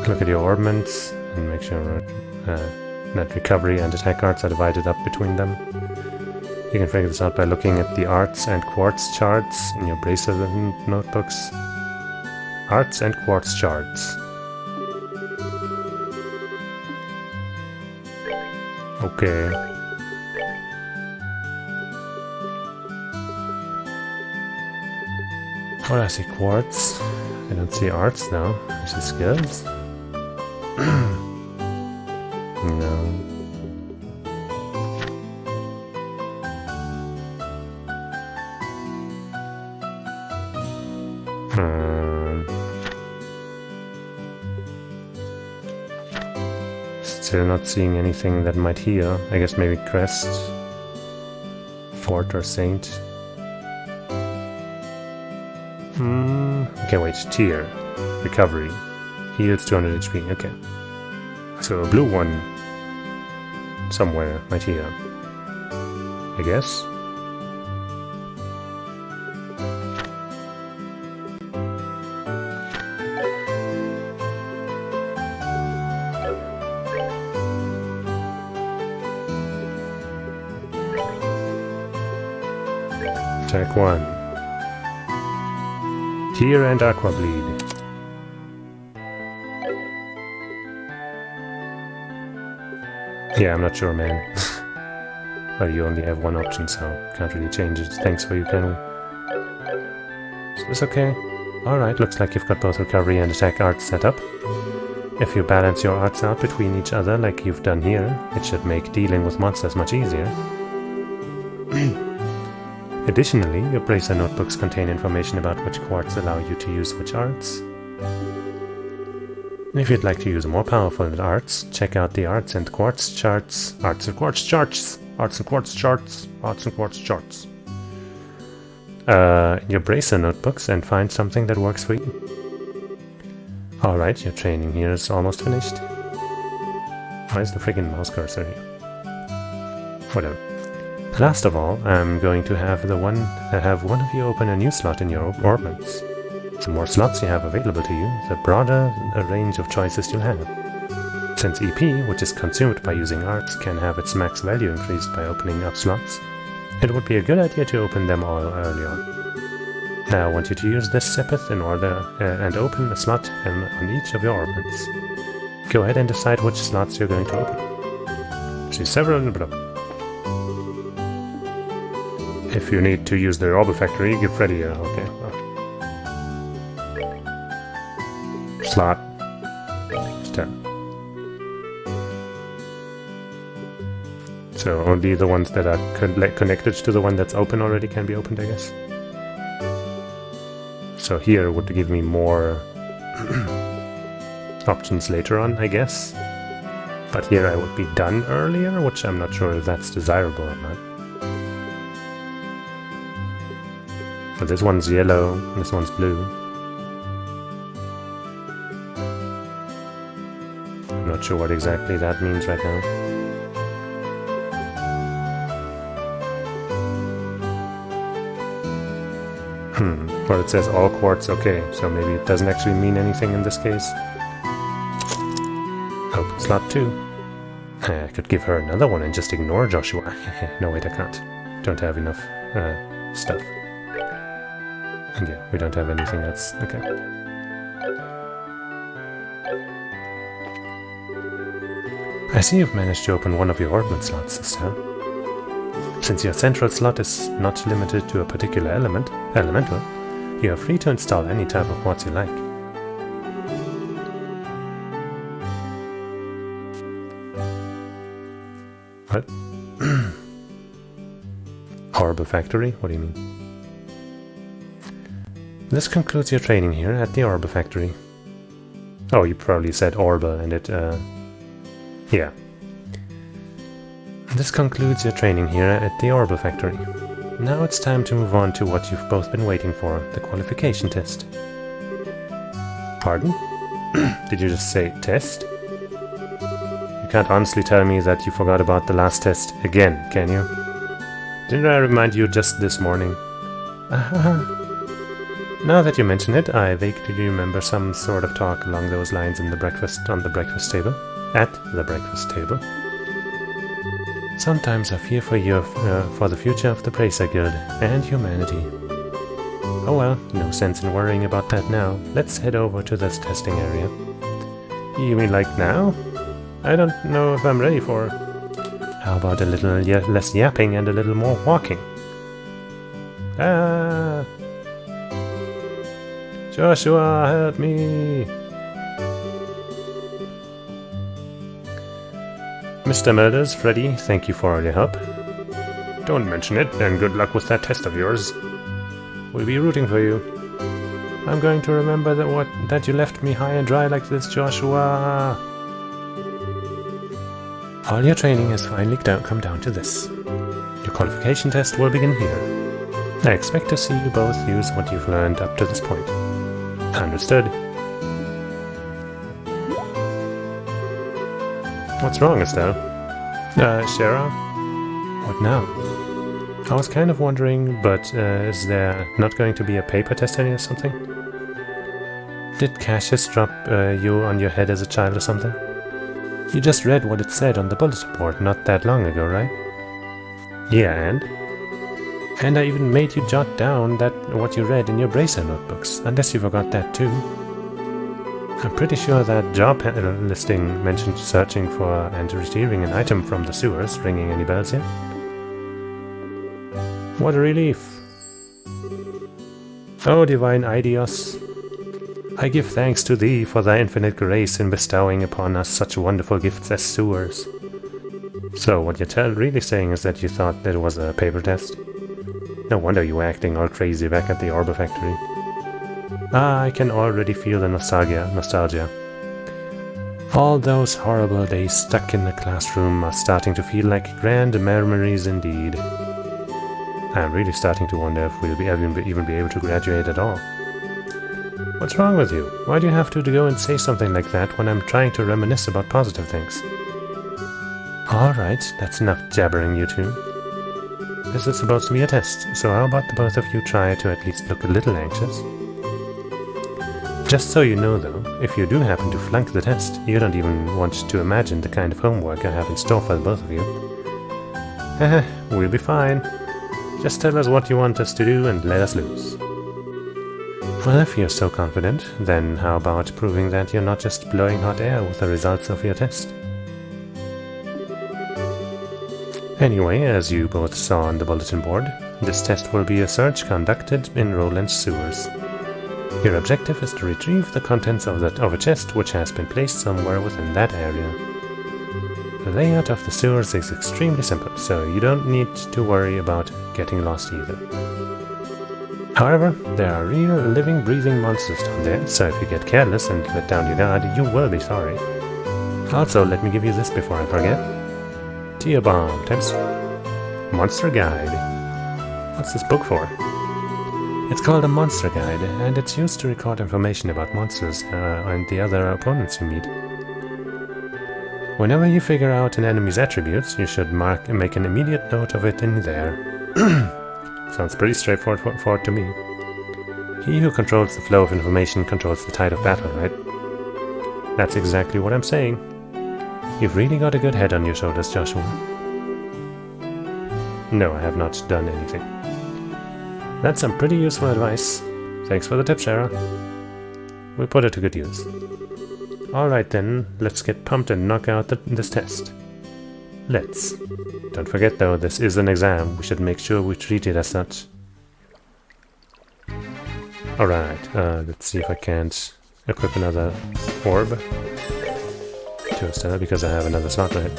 Look at your orbments and make sure that recovery and attack arts are divided up between them. You can figure this out by looking at the arts and quartz charts in your bracer notebooks. Arts and quartz charts. Okay. Well, I see quartz. I don't see arts now. I see skills. No. Still not seeing anything that might heal. I guess maybe Crest, Fort or Saint. Okay, wait, Tier. Recovery. Heals 200 HP, okay. So a blue one somewhere might heal. I guess. Attack 1. Tear and Aqua Bleed. Yeah, I'm not sure, man. Well, you only have one option, so can't really change it. Thanks for you, can we? Is this okay? Alright, looks like you've got both recovery and attack arts set up. If you balance your arts out between each other like you've done here, it should make dealing with monsters much easier. Additionally, your Bracer notebooks contain information about which quartz allow you to use which arts. If you'd like to use more powerful arts, check out the Arts and Quartz charts. Arts and Quartz charts! Arts and Quartz charts! Arts and Quartz charts. In your Bracer notebooks and find something that works for you. Alright, your training here is almost finished. Why is the friggin' mouse cursor here? Whatever. Last of all, I'm going to have one of you open a new slot in your orbits. The more slots you have available to you, the broader a range of choices you'll have. Since EP, which is consumed by using arts, can have its max value increased by opening up slots, it would be a good idea to open them all early on. Now I want you to use this Sepith in order and open a slot on each of your orbits. Go ahead and decide which slots you're going to open. See several in below. If you need to use the Orb Factory, give Freddy a... okay. Slot. Step. So only the ones that are connected to the one that's open already can be opened, I guess. So here would give me more options later on, I guess. But here I would be done earlier, which I'm not sure if that's desirable or not. But this one's yellow, this one's blue. I'm not sure what exactly that means right now. Well, it says all quartz, okay, so maybe it doesn't actually mean anything in this case. Open slot 2. I could give her another one and just ignore Joshua. No, wait, I can't. Don't have enough stuff. And yeah, we don't have anything else. Okay. I see you've managed to open one of your orbit slots, sister. Since your central slot is not limited to a particular elemental, you are free to install any type of quartz you like. What? Horrible factory? What do you mean? This concludes your training here at the Orb Factory. Oh, you probably said Orba and it, yeah. This concludes your training here at the Orb Factory. Now it's time to move on to what you've both been waiting for, the qualification test. Pardon? Did you just say test? You can't honestly tell me that you forgot about the last test again, can you? Didn't I remind you just this morning? Now that you mention it, I vaguely remember some sort of talk along those lines on the breakfast table. At the breakfast table. Sometimes I fear for you, for the future of the Bracer Guild and humanity. Oh well, no sense in worrying about that now. Let's head over to this testing area. You mean like now? I don't know if I'm ready for... How about a little less yapping and a little more walking? Ah! Joshua, help me! Mr. Melders, Freddy, thank you for all your help. Don't mention it, and good luck with that test of yours. We'll be rooting for you. I'm going to remember that you left me high and dry like this, Joshua. All your training has finally come down to this. Your qualification test will begin here. I expect to see you both use what you've learned up to this point. Understood. What's wrong, Estelle? Shara? What now? I was kind of wondering, but is there not going to be a paper test or something? Did Cassius drop you on your head as a child or something? You just read what it said on the bulletin board not that long ago, right? Yeah, and? And I even made you jot down what you read in your bracer notebooks, unless you forgot that too. I'm pretty sure that job listing mentioned searching for and retrieving an item from the sewers. Ringing any bells here? What a relief! O divine Aidios, I give thanks to thee for thy infinite grace in bestowing upon us such wonderful gifts as sewers. So, what you're really saying is that you thought that it was a paper test? No wonder you were acting all crazy back at the Orba factory. Ah, I can already feel the nostalgia. All those horrible days stuck in the classroom are starting to feel like grand memories indeed. I'm really starting to wonder if we'll even be able to graduate at all. What's wrong with you? Why do you have to go and say something like that when I'm trying to reminisce about positive things? Alright, that's enough jabbering, you two. This is supposed to be a test, so how about the both of you try to at least look a little anxious? Just so you know though, if you do happen to flunk the test, you don't even want to imagine the kind of homework I have in store for the both of you. Haha, we'll be fine. Just tell us what you want us to do and let us loose. Well, if you're so confident, then how about proving that you're not just blowing hot air with the results of your test? Anyway, as you both saw on the bulletin board, this test will be a search conducted in Roland's sewers. Your objective is to retrieve the contents of a chest which has been placed somewhere within that area. The layout of the sewers is extremely simple, so you don't need to worry about getting lost either. However, there are real living, breathing monsters down there, so if you get careless and let down your guard, you will be sorry. Also, let me give you this before I forget. Tear Bomb times Monster Guide. What's this book for? It's called a Monster Guide, and it's used to record information about monsters and the other opponents you meet. Whenever you figure out an enemy's attributes, you should make an immediate note of it in there. Sounds pretty straightforward to me. He who controls the flow of information controls the tide of battle, right? That's exactly what I'm saying. You've really got a good head on your shoulders, Joshua. No, I have not done anything. That's some pretty useful advice. Thanks for the tip, Shara. We'll put it to good use. Alright then, let's get pumped and knock out this test. Let's. Don't forget though, this is an exam. We should make sure we treat it as such. Alright, let's see if I can't equip another orb to Estella because I have another slot right.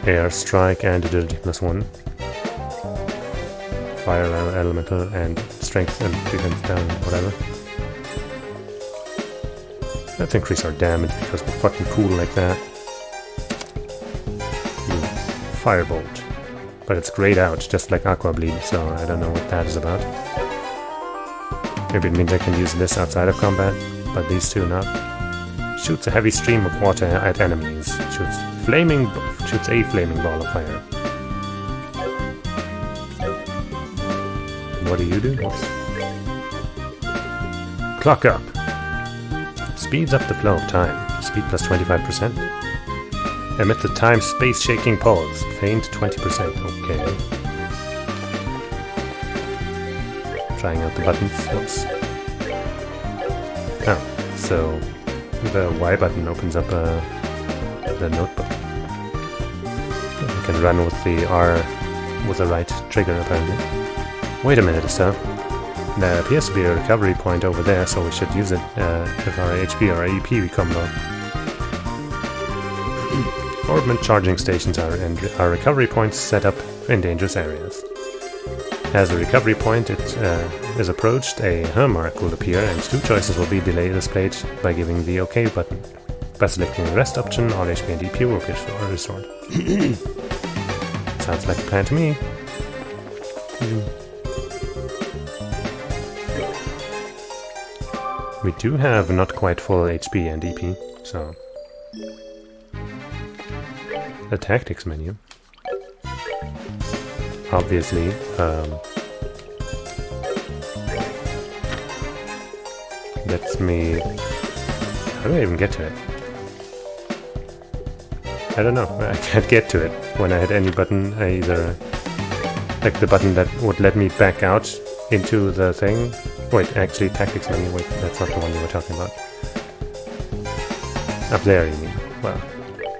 Air, strike, and agility +1. Fire, elemental, and strength and defense down, whatever. Let's increase our damage because we're fucking cool like that. Firebolt. But it's grayed out, just like Aqua Bleed, so I don't know what that is about. Maybe it means I can use this outside of combat, but these two not. Shoots a heavy stream of water at enemies. Shoots a flaming ball of fire. What do you do? Clock up. Speeds up the flow of time. Speed plus 25%. Emit the time space shaking pulse. Faint 20%. Okay. Trying out the buttons. Oops. Oh, so the Y button opens up the notebook. You can run with the R with the right trigger apparently. Wait a minute, Estelle. There appears to be a recovery point over there, so we should use it if our HP or AEP become low. Orbment charging stations are recovery points set up in dangerous areas. As a recovery point is approached, a mark will appear and two choices will be displayed by giving the OK button. By selecting the rest option, all HP and DP will be restored. Sounds like a plan to me. We do have not quite full HP and DP, so... The tactics menu. Obviously, lets me... How do I even get to it? I don't know, I can't get to it. When I hit any button, I either... Like the button that would let me back out into the thing. Wait, actually, tactics menu. Wait, that's not the one you were talking about. Up there, you mean? Well,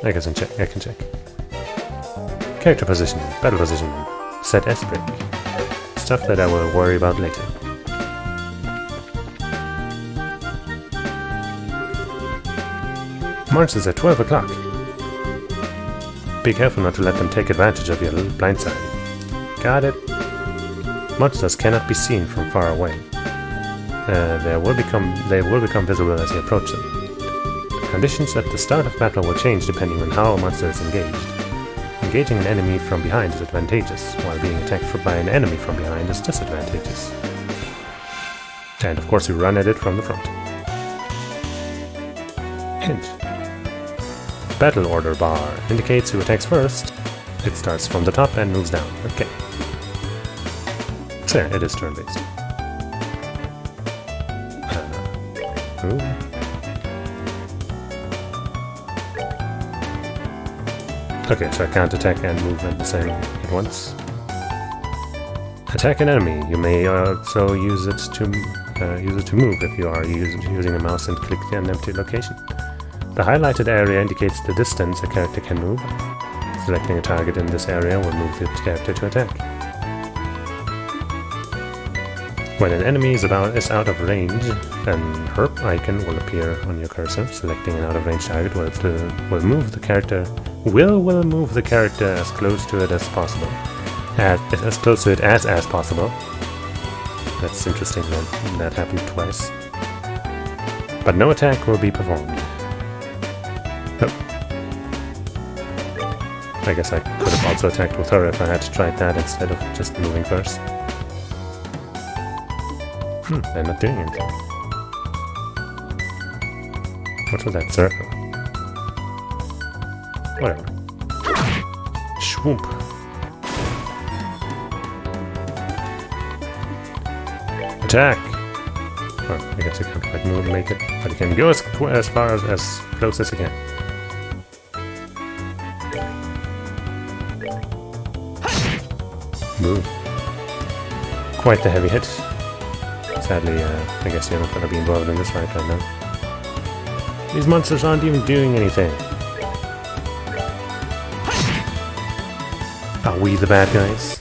I guess I can check. Character position, battle position, set S-break. Stuff that I will worry about later. March is at 12 o'clock. Be careful not to let them take advantage of your little blind side. Got it. Monsters cannot be seen from far away. They will become visible as you approach them. The conditions at the start of battle will change depending on how a monster is engaged. Engaging an enemy from behind is advantageous, while being attacked by an enemy from behind is disadvantageous. And of course you run at it from the front. Hint. Battle order bar indicates who attacks first. It starts from the top and moves down. Okay. So yeah, it is turn-based. Okay, so I can't attack and move at the same at once. Attack an enemy. You may also use it to move if you are using a mouse and click an empty location. The highlighted area indicates the distance a character can move. Selecting a target in this area will move the character to attack. When an enemy is out of range, an herp icon will appear on your cursor. Selecting an out-of-range target will move the character. Will move the character as close to it as possible. As close to it as possible. That's interesting that that happened twice. But no attack will be performed. Oh. I guess I could have also attacked with her if I had tried that instead of just moving first. They're not doing anything. What was that circle? Whatever. Swoop. Attack! Oh, I guess you can't quite move and make it, but you can go as far as close as you can. Move. Quite the heavy hit. Sadly, I guess you're not going to be involved in this fight right now. These monsters aren't even doing anything. Are we the bad guys?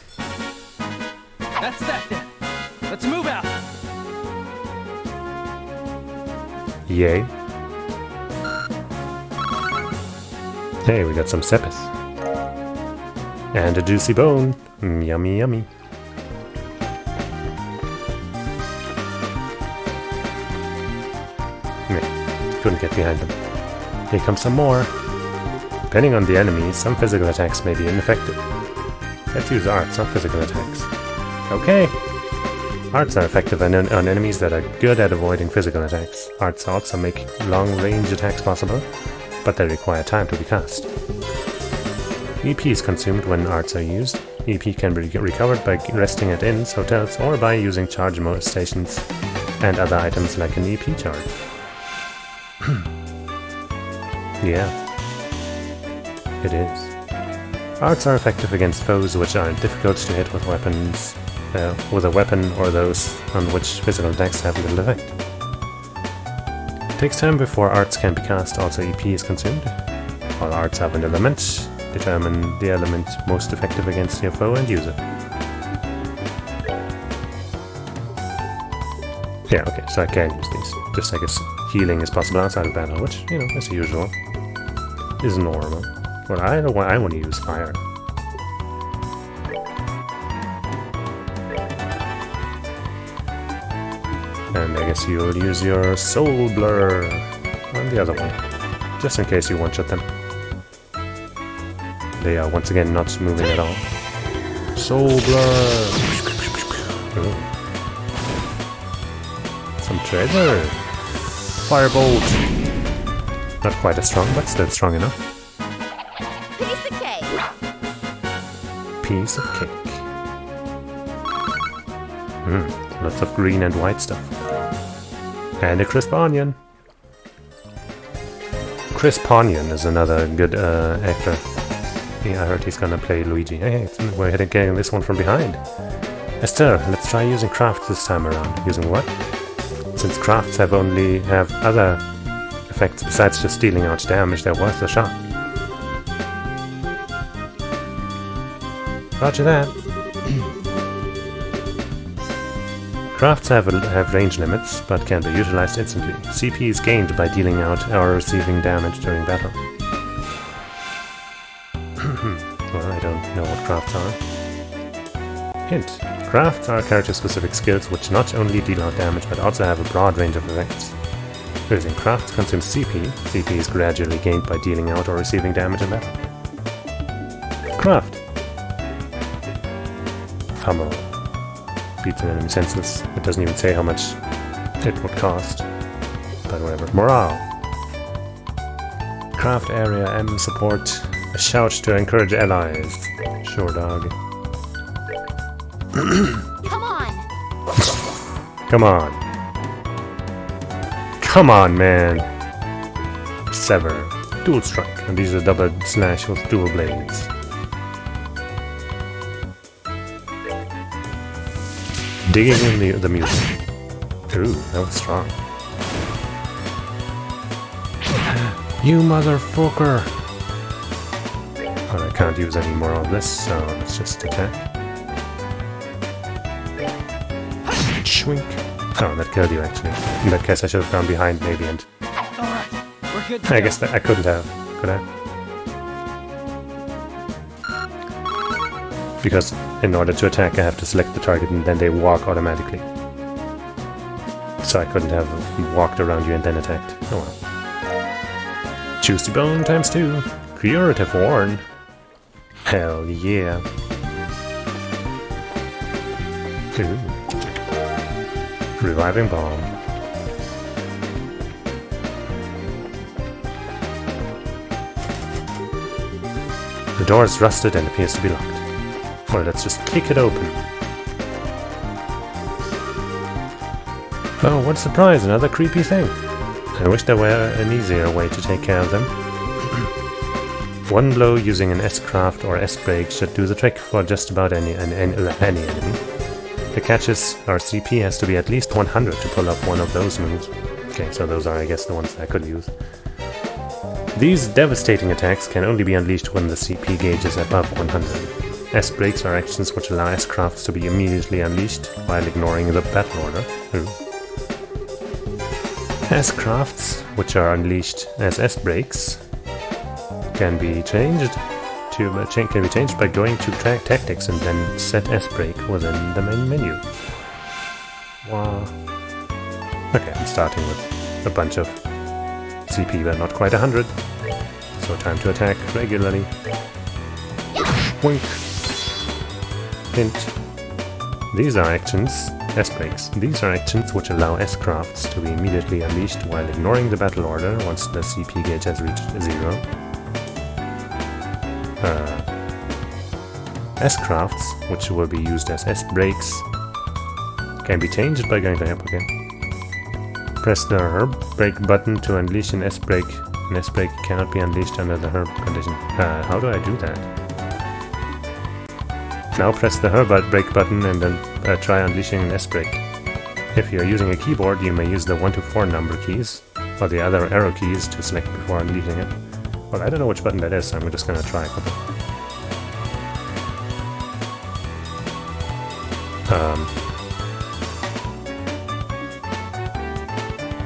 That's that then. Let's move out. Yay. Hey, we got some sepith. And a juicy bone. Yummy, yummy. Couldn't get behind them. Here comes some more. Depending on the enemy, some physical attacks may be ineffective. Let's use arts, not physical attacks. Okay! Arts are effective on enemies that are good at avoiding physical attacks. Arts also make long-range attacks possible, but they require time to be cast. EP is consumed when arts are used. EP can be recovered by resting at inns, hotels, or by using charge stations and other items like an EP charge. Yeah, it is. Arts are effective against foes which are difficult to hit with weapons, with a weapon or those on which physical attacks have little effect. It takes time before arts can be cast, also EP is consumed. All arts have an element. Determine the element most effective against your foe and use it. Yeah, okay, so I can use these. Just I guess healing is possible outside of battle, which, you know, as usual, is normal. But I want to use fire. And I guess you'll use your Soul Blur on the other one, just in case you one-shot them. They are once again not moving at all. Soul Blur! Ooh. Some treasure! Firebolt! Not quite as strong, but still strong enough. Piece of cake. Piece of cake. Lots of green and white stuff. And a crisp onion. Crisp Onion is another good actor. Yeah, I heard he's gonna play Luigi. Hey, we're getting this one from behind. Esther, let's try using crafts this time around. Using what? Since crafts have other effects besides just dealing out damage, they're worth a shot. Roger that. Crafts have range limits, but can be utilized instantly. CP is gained by dealing out or receiving damage during battle. Well, I don't know what crafts are. Hint. Crafts are character-specific skills which not only deal out damage, but also have a broad range of effects. Using crafts consumes CP. CP is gradually gained by dealing out or receiving damage in battle. Craft. Hammer. Beats an enemy senseless. It doesn't even say how much it would cost. But whatever. Morale. Craft area M support. A shout to encourage allies. Sure, dog. Come on. Come on. Come on, man. Sever. Dual strike. And these are double slash with dual blades. Digging in the music. Ooh, that was strong. You motherfucker! Well, I can't use any more of this, so let's just attack. Schwink. Oh, that killed you actually. In that case I should have gone behind maybe and... Alright, we're good to I go. guess that I couldn't have. Could I? Because in order to attack I have to select the target and then they walk automatically. So I couldn't have walked around you and then attacked. Oh well. Juicy Bone times 2. Curative Warn. Hell yeah. Ooh. Reviving Bomb. The door is rusted and appears to be locked. Well, let's just kick it open. Oh, what a surprise, another creepy thing. I wish there were an easier way to take care of them. One blow using an S-craft or S-break should do the trick for just about any enemy. The catch is our CP has to be at least 100 to pull up one of those moves. Okay, so those are I guess the ones I could use. These devastating attacks can only be unleashed when the CP gauge is above 100. S-breaks are actions which allow S-crafts to be immediately unleashed while ignoring the battle order. Ooh. S-crafts, which are unleashed as S-breaks, can be changed by going to tactics and then set S-break within the main menu. Wow. Okay, I'm starting with a bunch of CP, but not quite 100. So time to attack regularly. Wink. Hint. These are actions, S-breaks. These are actions which allow S-crafts to be immediately unleashed while ignoring the battle order once the CP gauge has reached 0. S-crafts, which will be used as S-breaks, can be changed by going to help again. Press the herb break button to unleash an S-break. An S-break cannot be unleashed under the herb condition. How do I do that? Now press the herb break button and then try unleashing an S-break. If you are using a keyboard, you may use the 1 to 4 number keys, or the other arrow keys to select before unleashing it. Well, I don't know which button that is, so I'm just gonna try a couple.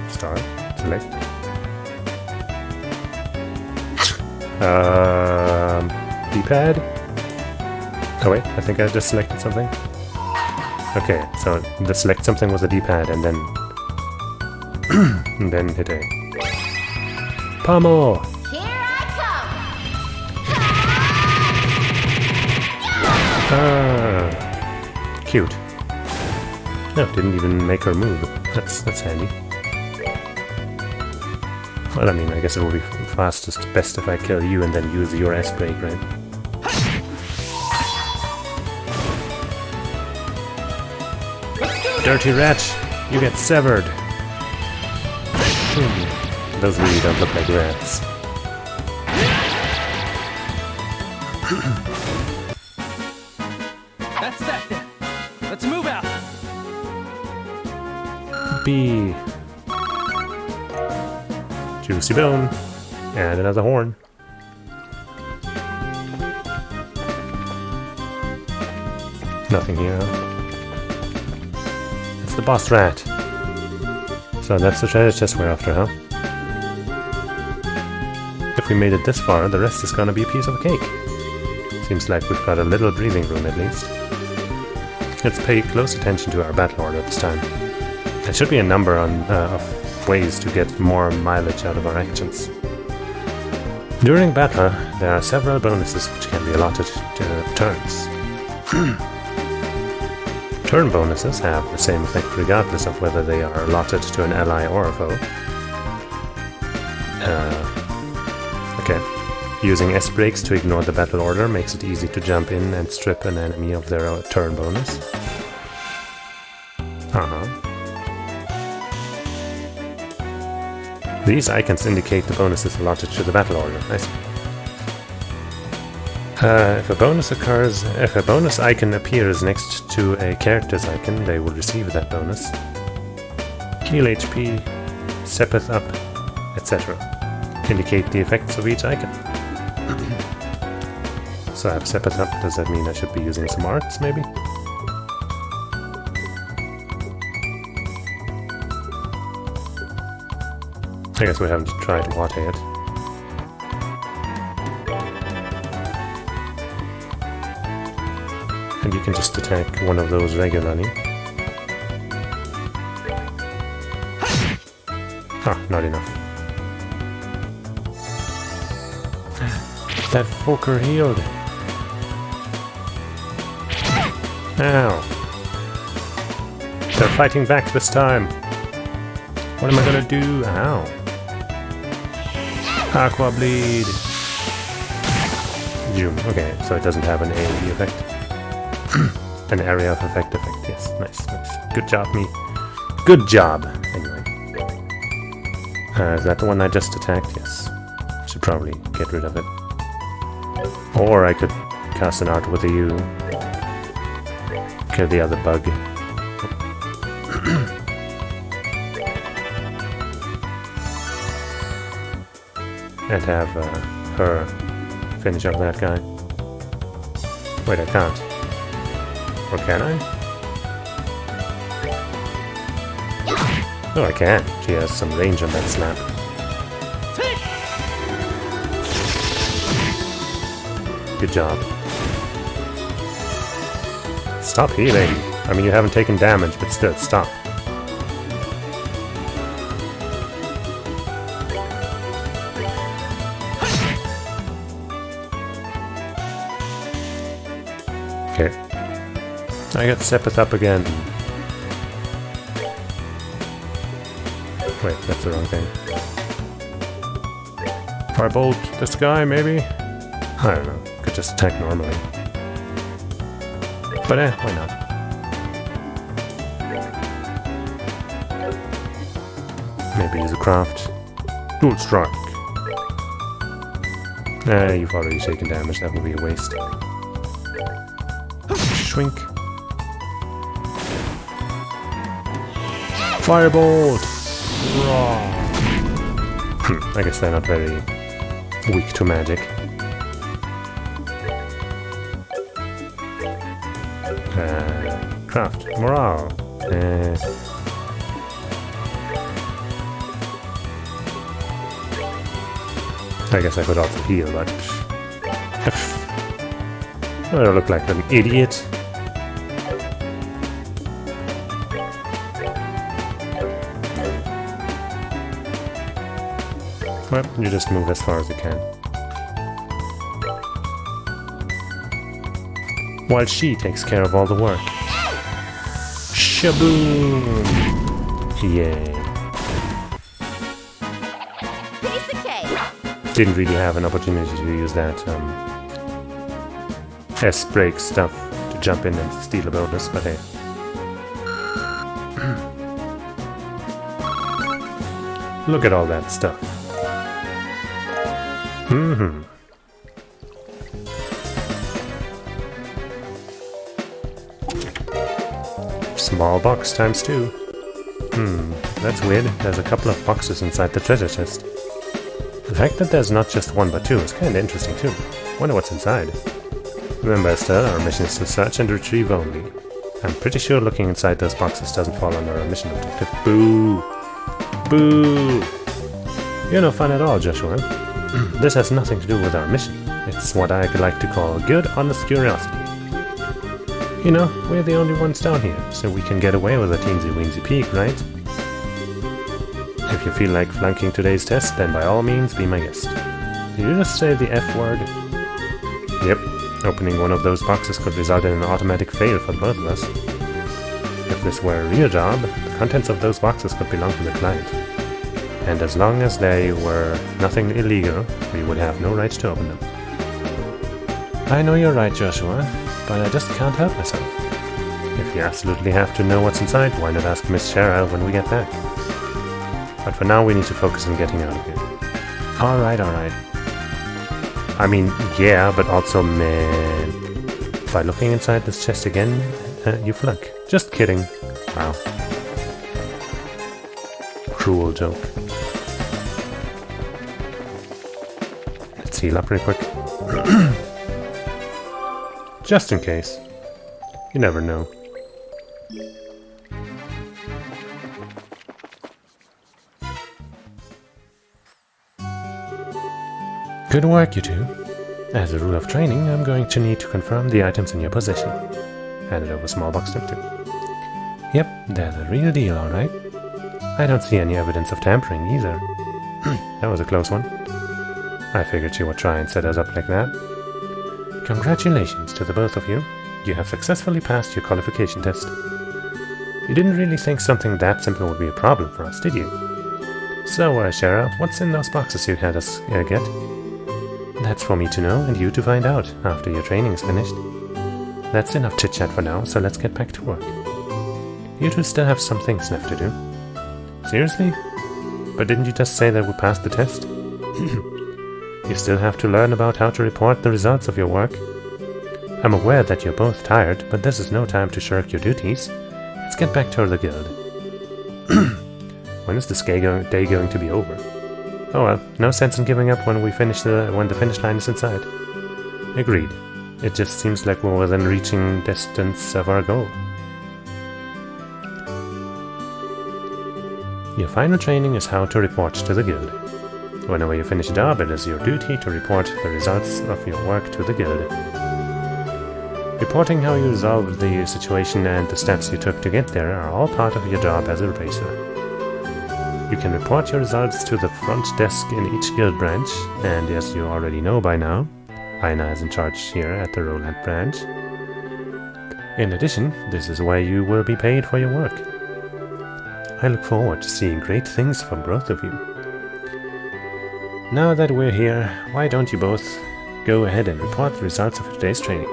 Start, select. D-pad? Oh wait, I think I just selected something. Okay, so the select something was a D-pad and then And then hit A. Pummel! Here I Ah, cute. No, didn't even make her move. That's handy. Well, I mean, I guess it would be fastest, best if I kill you and then use your S-break, right? Dirty rat, you get severed. Those really don't look like rats. That's that then. Let's move out. B. Juicy bone. And another horn. Nothing here, huh? It's the boss rat. So that's the treasure chest we're after, huh? If we made it this far, the rest is gonna be a piece of cake. Seems like we've got a little breathing room at least. Let's pay close attention to our battle order this time. There should be a number of ways to get more mileage out of our actions. During battle, there are several bonuses which can be allotted to turns. Turn bonuses have the same effect regardless of whether they are allotted to an ally or a foe. Okay. Using S-breaks to ignore the battle order makes it easy to jump in and strip an enemy of their turn bonus. These icons indicate the bonuses allotted to the battle order. I see. If a bonus icon appears next to a character's icon, they will receive that bonus. Heal HP, steppeth up, etc. indicate the effects of each icon. So I have steppeth up, does that mean I should be using some arts, maybe? I guess we haven't tried water yet. And you can just attack one of those regularly. Ah, not enough. That fucker healed. Ow. They're fighting back this time. What am I gonna do? Ow. Aqua bleed. Zoom. Okay, so it doesn't have an AoE effect. An area of effect, yes. Nice, nice. Good job, me. Good job! Anyway. Is that the one I just attacked? Yes. Should probably get rid of it. Or I could cast an art with a U. Kill the other bug. And have her finish off that guy. Wait, I can't. Or can I? Oh, I can. She has some range on that snap. Good job. Stop healing. I mean, you haven't taken damage, but still, stop. Okay. I got Sepith up again. Wait, that's the wrong thing. Firebolt this guy, maybe? I don't know. Could just attack normally. But why not? Maybe use a craft. Dual strike. You've already taken damage, that would be a waste. Shrink. Firebolt! I guess they're not very weak to magic. Craft. Morale. I guess I could also heal, but... I look like an idiot. Well, you just move as far as you can. While she takes care of all the work. Shaboom! Yay. Piece of cake. Didn't really have an opportunity to use that S-brake stuff to jump in and steal a bonus, but hey. Look at all that stuff. Small box times 2. That's weird. There's a couple of boxes inside the treasure chest. The fact that there's not just one but two is kinda interesting too. Wonder what's inside. Remember, Esther, our mission is to search and retrieve only. I'm pretty sure looking inside those boxes doesn't fall under our mission objective. Boo! Boo! You're no fun at all, Joshua. This has nothing to do with our mission. It's what I like to call good, honest curiosity. You know, we're the only ones down here, so we can get away with a teensy-weensy peek, right? If you feel like flunking today's test, then by all means be my guest. Did you just say the F word? Yep. Opening one of those boxes could result in an automatic fail for both of us. If this were a real job, the contents of those boxes could belong to the client. And as long as they were nothing illegal, we would have no right to open them. I know you're right, Joshua, but I just can't help myself. If you absolutely have to know what's inside, why not ask Miss Shara when we get back? But for now, we need to focus on getting out of here. Alright, alright. I mean, yeah, but also, man. By looking inside this chest again, you flunk. Just kidding. Wow. Cruel joke. Let's heal up real quick. Just in case. You never know. Good work, you two. As a rule of training, I'm going to need to confirm the items in your possession. Handed over small box number 2. Yep, they're the real deal, alright. I don't see any evidence of tampering either. That was a close one. I figured she would try and set us up like that. Congratulations to the both of you. You have successfully passed your qualification test. You didn't really think something that simple would be a problem for us, did you? So, Shara, what's in those boxes you had us get? That's for me to know and you to find out after your training is finished. That's enough chit-chat for now, so let's get back to work. You two still have some things left to do. Seriously? But didn't you just say that we passed the test? You still have to learn about how to report the results of your work. I'm aware that you're both tired, but this is no time to shirk your duties. Let's get back to the guild. When is this day going to be over? Oh well, no sense in giving up when the finish line is inside. Agreed. It just seems like we're within reaching distance of our goal. Your final training is how to report to the guild. Whenever you finish a job, it is your duty to report the results of your work to the guild. Reporting how you resolved the situation and the steps you took to get there are all part of your job as a racer. You can report your results to the front desk in each guild branch, and as you already know by now, Aina is in charge here at the Roland branch. In addition, this is where you will be paid for your work. I look forward to seeing great things from both of you. Now that we're here, why don't you both go ahead and report the results of today's training?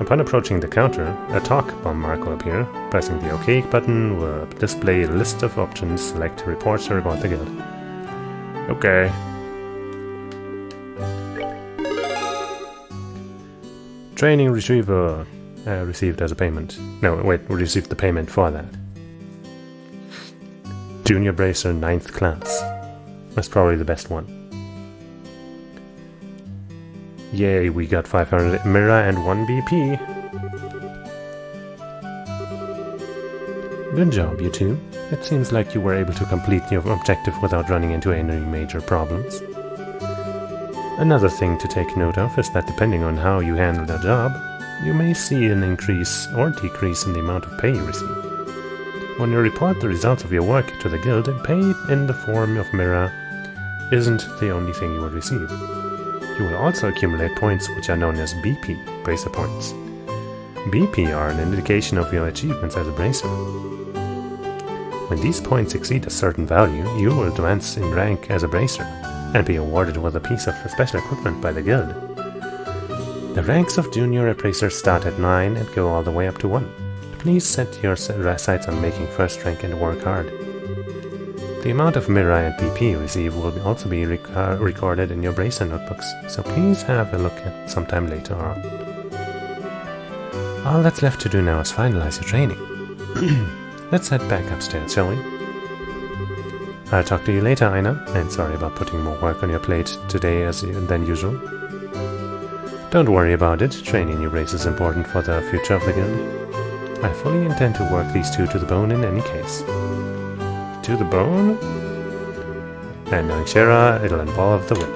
Upon approaching the counter, a talk bomb mark will appear. Pressing the OK button will display a list of options. Select report to report the guild. Okay. Training retriever received as a payment. No, wait, we received the payment for that. Junior Bracer 9th class. That's probably the best one. Yay, we got 500 Mira and 1 BP. Good job, you two. It seems like you were able to complete your objective without running into any major problems. Another thing to take note of is that depending on how you handle the job, you may see an increase or decrease in the amount of pay you receive. When you report the results of your work to the guild, pay in the form of Mira isn't the only thing you will receive. You will also accumulate points which are known as BP, bracer points. BP are an indication of your achievements as a bracer. When these points exceed a certain value, you will advance in rank as a bracer, and be awarded with a piece of special equipment by the guild. The ranks of junior bracers start at 9 and go all the way up to 1. Please set your sights on making first rank and work hard. The amount of Mirai and BP you receive will also be recorded in your bracer notebooks, so please have a look at sometime later on. All that's left to do now is finalize your training. Let's head back upstairs, shall we? I'll talk to you later, Aina, and sorry about putting more work on your plate today than usual. Don't worry about it, training new bracers is important for the future of the guild. I fully intend to work these two to the bone in any case. To the bone? And knowing Shera, it'll involve the whip.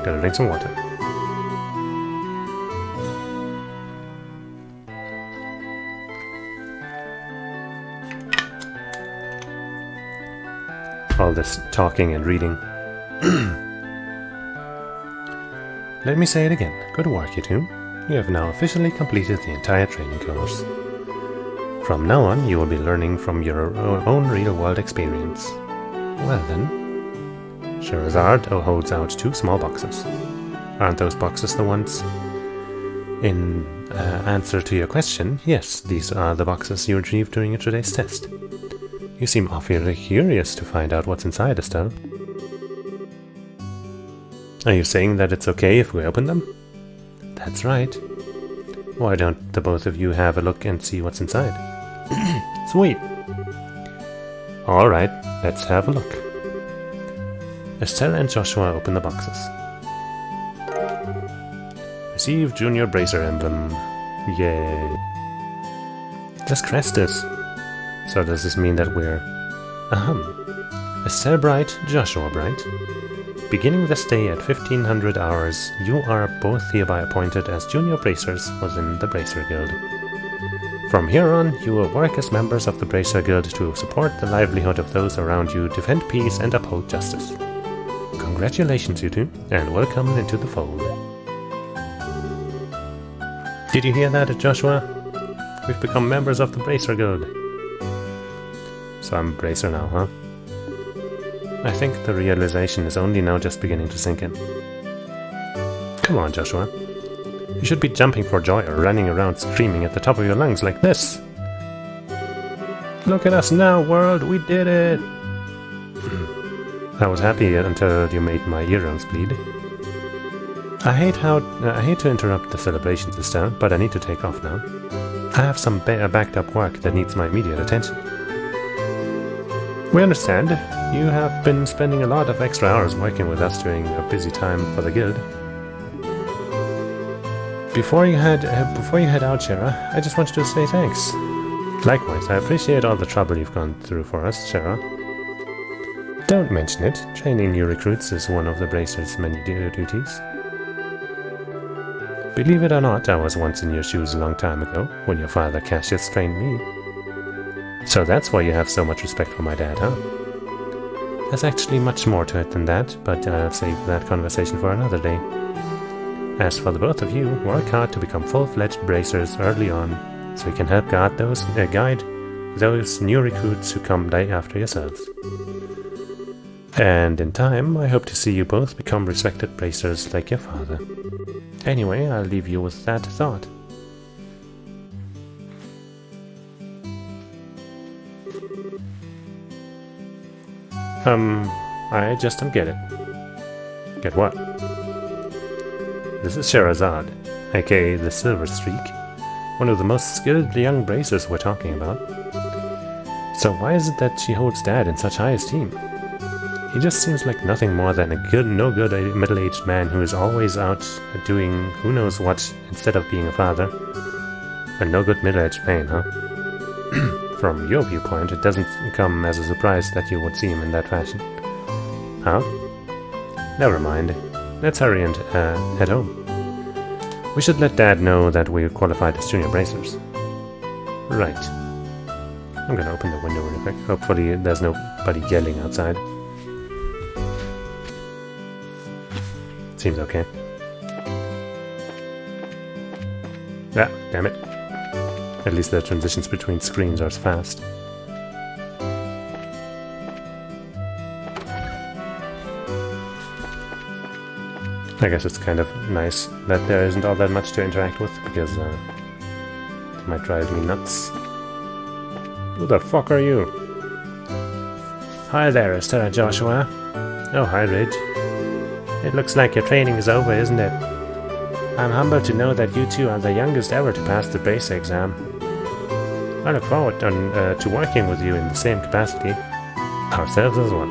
Gotta drink some water. All this talking and reading. Let me say it again. Good work, you two. You have now officially completed the entire training course. From now on, you will be learning from your own real-world experience. Well then. Sherazade holds out 2 small boxes. Aren't those boxes the ones? In answer to your question, yes, these are the boxes you retrieved during today's test. You seem awfully curious to find out what's inside, Estelle. Are you saying that it's okay if we open them? That's right. Why don't the both of you have a look and see what's inside? Sweet. Alright, let's have a look. Estelle and Joshua open the boxes. Receive Junior Bracer Emblem. Yay. Let's crest this. So does this mean that we're... Estelle Bright, Joshua Bright. Beginning this day at 1500 hours, you are both hereby appointed as junior bracers within the Bracer Guild. From here on, you will work as members of the Bracer Guild to support the livelihood of those around you, defend peace, and uphold justice. Congratulations, you two, and welcome into the fold. Did you hear that, Joshua? We've become members of the Bracer Guild. So I'm a bracer now, huh? I think the realization is only now just beginning to sink in. Come on, Joshua. You should be jumping for joy or running around screaming at the top of your lungs like this. Look at us now, world! We did it! I was happy until you made my eardrums bleed. I hate to interrupt the celebration, sister, but I need to take off now. I have some backed up work that needs my immediate attention. We understand. You have been spending a lot of extra hours working with us during a busy time for the guild. Before you head out, Shera, I just wanted to say thanks. Likewise, I appreciate all the trouble you've gone through for us, Shera. Don't mention it. Training new recruits is one of the Bracer's many duties. Believe it or not, I was once in your shoes a long time ago, when your father Cassius trained me. So that's why you have so much respect for my dad, huh? There's actually much more to it than that, but I'll save that conversation for another day. As for the both of you, work hard to become full-fledged bracers early on, so you can help guide those new recruits who come day after yourselves. And in time, I hope to see you both become respected bracers like your father. Anyway, I'll leave you with that thought. I just don't get it. Get what? This is Sherazade, aka the Silver Streak, one of the most skilled young bracers we're talking about. So why is it that she holds Dad in such high esteem? He just seems like nothing more than a no-good middle-aged man who is always out doing who knows what instead of being a father. A no-good middle-aged man, huh? From your viewpoint, it doesn't come as a surprise that you would see him in that fashion. Huh? Never mind. Let's hurry and head home. We should let Dad know that we're qualified as junior bracers. Right. I'm gonna open the window real quick. Hopefully there's nobody yelling outside. Seems okay. Ah, damn it. At least the transitions between screens are fast. I guess it's kind of nice that there isn't all that much to interact with, because it might drive me nuts. Who the fuck are you? Hi there, Esther Joshua. Oh, hi, Ridge. It looks like your training is over, isn't it? I'm humbled to know that you two are the youngest ever to pass the base exam. I look forward to working with you in the same capacity. Ourselves as well.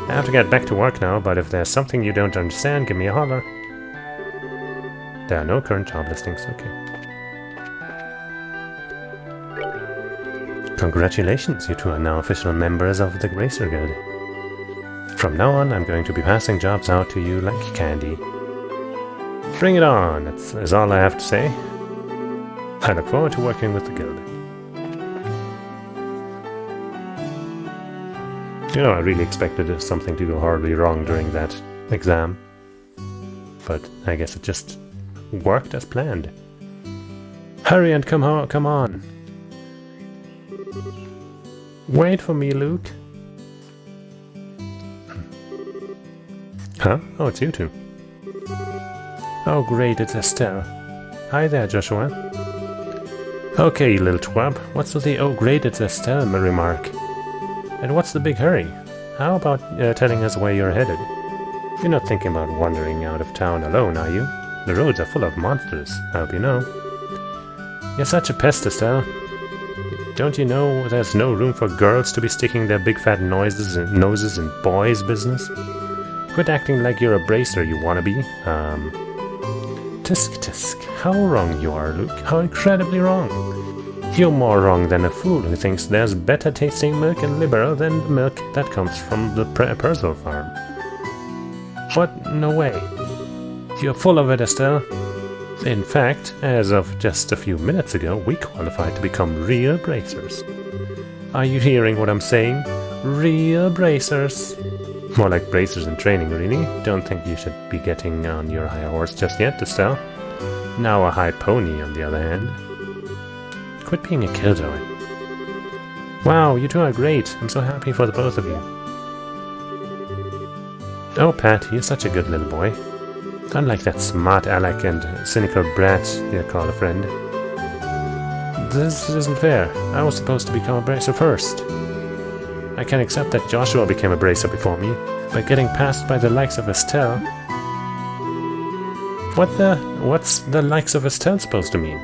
I have to get back to work now, but if there's something you don't understand, give me a holler. There are no current job listings, okay. Congratulations, you two are now official members of the Gracer Guild. From now on, I'm going to be passing jobs out to you like candy. Bring it on, that's all I have to say. I look forward to working with the guild. You know, I really expected something to go horribly wrong during that exam. But I guess it just worked as planned. Hurry and come on. Wait for me, Luke. Huh? Oh, it's you two. Oh great, it's Estelle. Hi there, Joshua. Okay, you little twab, what's with the "oh great, it's Estelle" remark? And what's the big hurry? How about telling us where you're headed? You're not thinking about wandering out of town alone, are you? The roads are full of monsters, I hope you know. You're such a pest, Estelle. Don't you know there's no room for girls to be sticking their big fat noses in boys' business? Quit acting like you're a bracer, you wannabe. Tisk, how wrong you are, Luke. How incredibly wrong. You're more wrong than a fool who thinks there's better tasting milk in Liberal than the milk that comes from the Purcell farm. What? No way. You're full of it, Estelle. In fact, as of just a few minutes ago, we qualified to become real bracers. Are you hearing what I'm saying? Real bracers. More like bracers in training, really. Don't think you should be getting on your high horse just yet, Estelle. Now a high pony, on the other hand. Quit being a killjoy. Wow, you two are great. I'm so happy for the both of you. Oh, Pat, you're such a good little boy. Unlike that smart aleck and cynical brat you call a friend. This isn't fair. I was supposed to become a bracer first. I can accept that Joshua became a bracer before me, but getting passed by the likes of Estelle... What's the likes of Estelle supposed to mean?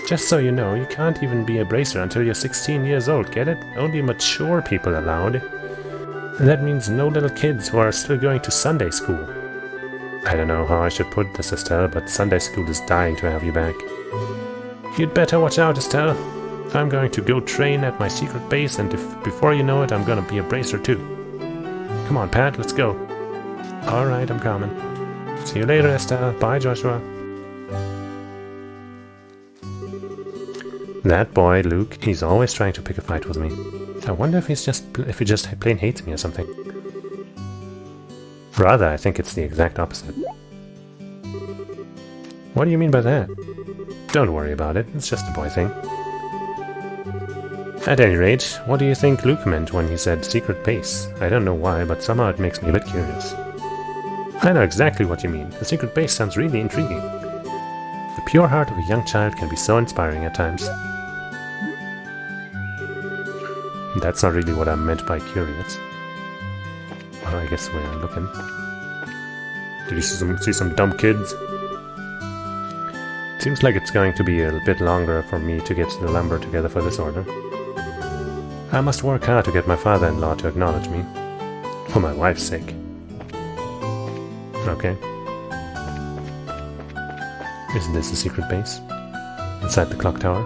Just so you know, you can't even be a bracer until you're 16 years old, get it? Only mature people allowed. And that means no little kids who are still going to Sunday school. I don't know how I should put this, Estelle, but Sunday school is dying to have you back. You'd better watch out, Estelle. I'm going to go train at my secret base, and before you know it, I'm gonna be a bracer too. Come on, Pat, let's go. Alright, I'm coming. See you later, Estelle. Bye, Joshua. That boy, Luke, he's always trying to pick a fight with me. I wonder if he just plain hates me or something. Rather, I think it's the exact opposite. What do you mean by that? Don't worry about it, it's just a boy thing. At any rate, what do you think Luke meant when he said secret base? I don't know why, but somehow it makes me a bit curious. I know exactly what you mean. The secret base sounds really intriguing. The pure heart of a young child can be so inspiring at times. That's not really what I meant by curious. Well, I guess we're looking. Did you see some dumb kids? Seems like it's going to be a bit longer for me to get the lumber together for this order. I must work hard to get my father-in-law to acknowledge me. For my wife's sake. Okay. Isn't this a secret base? Inside the clock tower?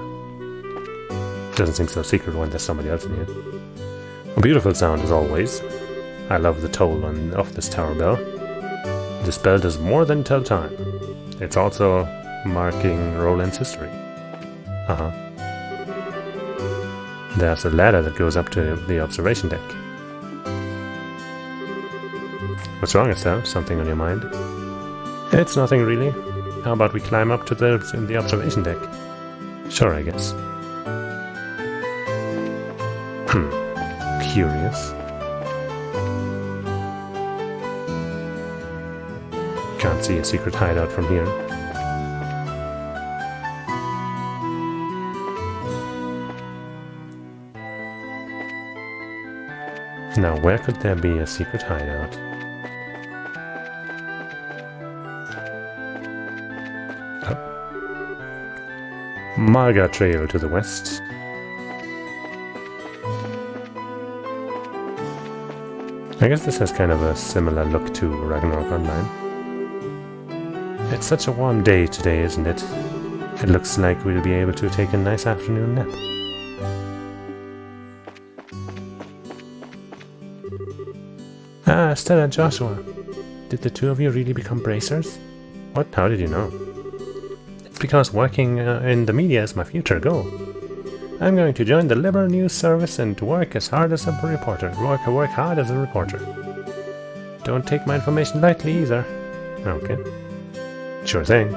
Doesn't seem so secret when there's somebody else in here. A beautiful sound as always. I love the toll of this tower bell. This bell does more than tell time. It's also marking Roland's history. There's a ladder that goes up to the observation deck. What's wrong, Estelle? Something on your mind? It's nothing really. How about we climb up to the observation deck? Sure, I guess. Curious. Can't see a secret hideout from here. Now, where could there be a secret hideout? Marga Trail to the west. I guess this has kind of a similar look to Ragnarok Online. It's such a warm day today, isn't it? It looks like we'll be able to take a nice afternoon nap. Ah, Stella and Joshua. Did the two of you really become bracers? What? How did you know? It's because working in the media is my future goal. I'm going to join the Liberal News Service and work as hard as a reporter. Work hard as a reporter. Don't take my information lightly either. Okay. Sure thing.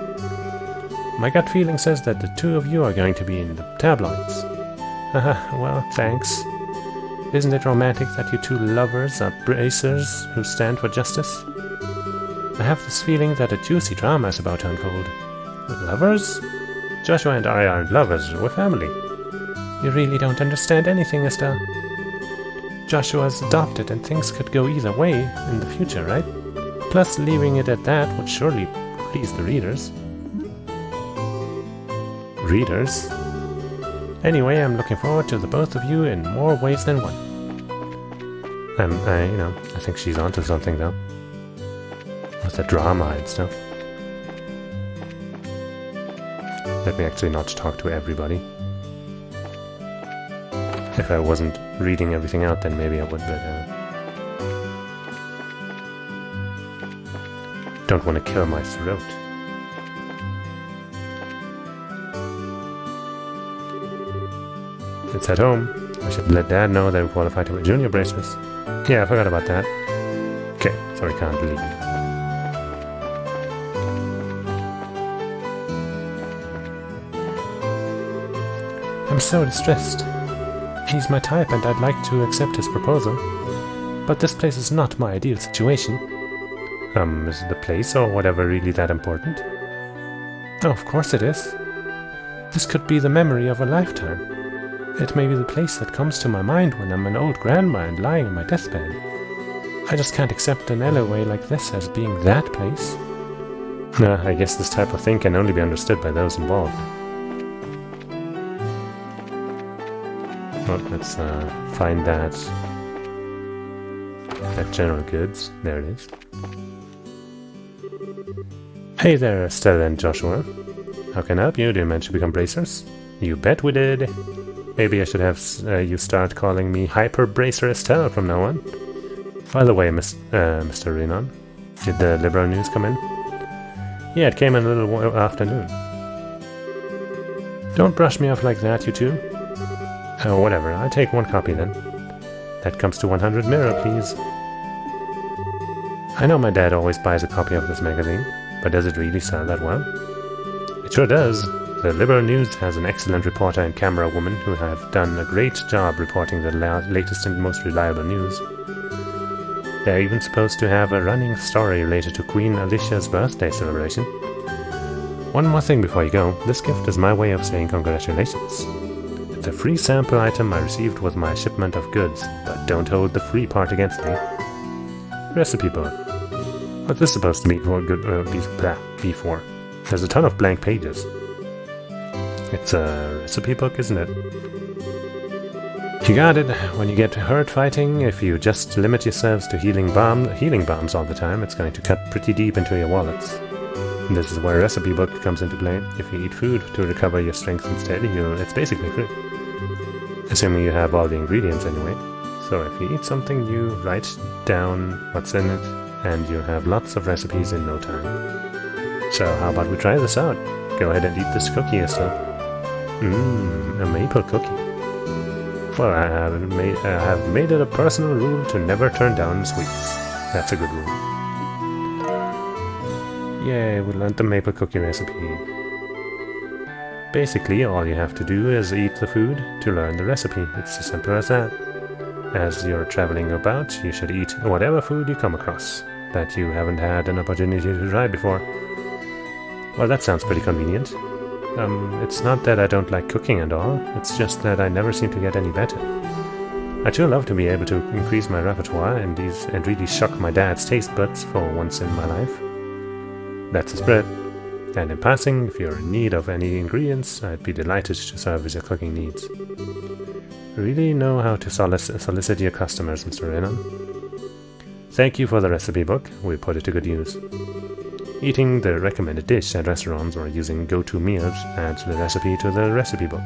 My gut feeling says that the two of you are going to be in the tabloids. Haha, well, thanks. Isn't it romantic that you two lovers are bracers who stand for justice? I have this feeling that a juicy drama is about to unfold. Lovers? Joshua and I aren't lovers, we're family. You really don't understand anything, Estelle. Joshua's adopted and things could go either way in the future, right? Plus, leaving it at that would surely please the readers. Readers? Anyway, I'm looking forward to the both of you in more ways than one. I think she's onto something though. With the drama and stuff. Let me actually not talk to everybody. If I wasn't reading everything out, then maybe I would, but don't want to kill my throat. Let's head home. I should let Dad know that we qualified to wear junior bracelets. Yeah, I forgot about that. Okay, so we can't leave. I'm so distressed. He's my type and I'd like to accept his proposal. But this place is not my ideal situation. Is the place or whatever really that important? Oh, of course it is. This could be the memory of a lifetime. It may be the place that comes to my mind when I'm an old grandma and lying on my deathbed. I just can't accept an alleyway like this as being that place. I guess this type of thing can only be understood by those involved. Well, let's find that general goods. There it is. Hey there, Stella and Joshua. How can I help you? Did you manage to become bracers? You bet we did. Maybe I should have you start calling me Hyper Bracer Estelle from now on. By the way, Mr. Renan, did the Liberal News come in? Yeah, it came in a little afternoon. Don't brush me off like that, you two. Oh, whatever. I'll take one copy then. That comes to 100 mirror, please. I know my dad always buys a copy of this magazine, but does it really sell that well? It sure does. The Liberal News has an excellent reporter and camera woman who have done a great job reporting the latest and most reliable news. They're even supposed to have a running story related to Queen Alicia's birthday celebration. One more thing before you go. This gift is my way of saying congratulations. It's a free sample item I received with my shipment of goods, but don't hold the free part against me. Recipe book. What's this supposed to be for? Be for? There's a ton of blank pages. It's a recipe book, isn't it? You got it. When you get hurt fighting, if you just limit yourselves to healing bombs all the time, it's going to cut pretty deep into your wallets. And this is where a recipe book comes into play. If you eat food to recover your strength instead, it's basically free. Assuming you have all the ingredients anyway. So if you eat something, you write down what's in it, and you'll have lots of recipes in no time. So how about we try this out? Go ahead and eat this cookie yourself. A maple cookie. Well, I have made it a personal rule to never turn down sweets. That's a good rule. Yay, we learned the maple cookie recipe. Basically, all you have to do is eat the food to learn the recipe. It's as simple as that. As you're traveling about, you should eat whatever food you come across that you haven't had an opportunity to try before. Well, that sounds pretty convenient. It's not that I don't like cooking and all, it's just that I never seem to get any better. I'd sure love to be able to increase my repertoire and really shock my dad's taste buds for once in my life. That's the spirit. And in passing, if you're in need of any ingredients, I'd be delighted to service your cooking needs. Really know how to solicit your customers, Mr. Renan. Thank you for the recipe book, we put it to good use. Eating the recommended dish at restaurants or using go-to meals adds the recipe to the recipe book.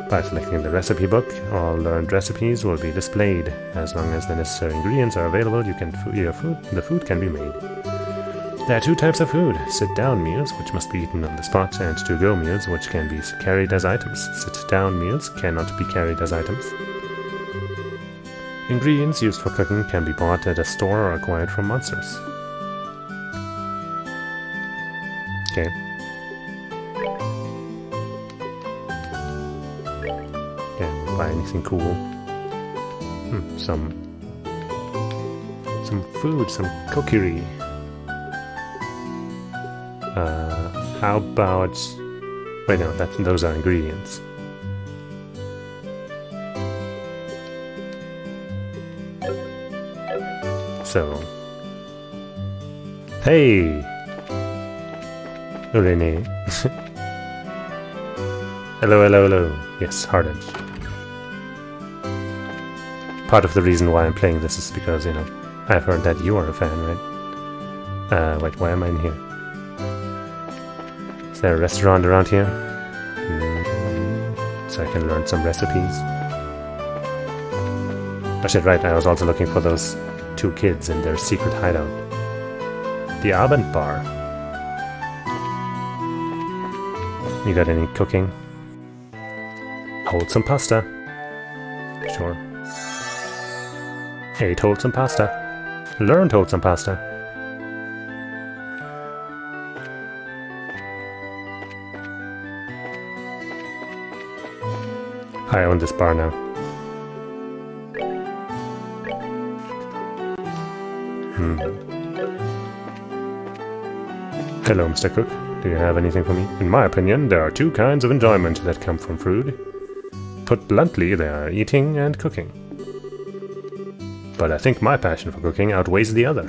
By selecting the recipe book, all learned recipes will be displayed. As long as the necessary ingredients are available, the food can be made. There are two types of food: sit-down meals, which must be eaten on the spot, and to-go meals, which can be carried as items. Sit-down meals cannot be carried as items. Ingredients used for cooking can be bought at a store or acquired from monsters. Okay. Can buy anything cool? Some food, some cookery. How about... Wait, no, those are ingredients. So... Hey! Renee. Hello, hello, hello. Yes, Hardage. Part of the reason why I'm playing this is because, you know, I've heard that you are a fan, right? Wait, why am I in here? Is there a restaurant around here? So I can learn some recipes. Oh shit, right, I was also looking for those two kids in their secret hideout. The Abend Bar. You got any cooking? Wholesome pasta. Sure. Ate wholesome pasta. Learned wholesome pasta. I own this bar now. Hello, Mr. Cook. Do you have anything for me? In my opinion, there are two kinds of enjoyment that come from food. Put bluntly, they are eating and cooking. But I think my passion for cooking outweighs the other.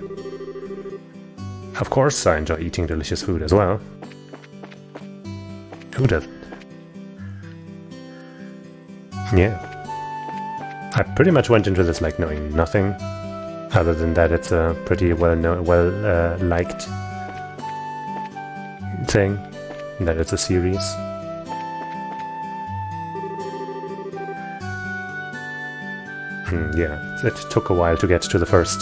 Of course, I enjoy eating delicious food as well. Who doesn't? Yeah. I pretty much went into this like knowing nothing, other than that it's a pretty liked thing, and that it's a series. Yeah, it took a while to get to the first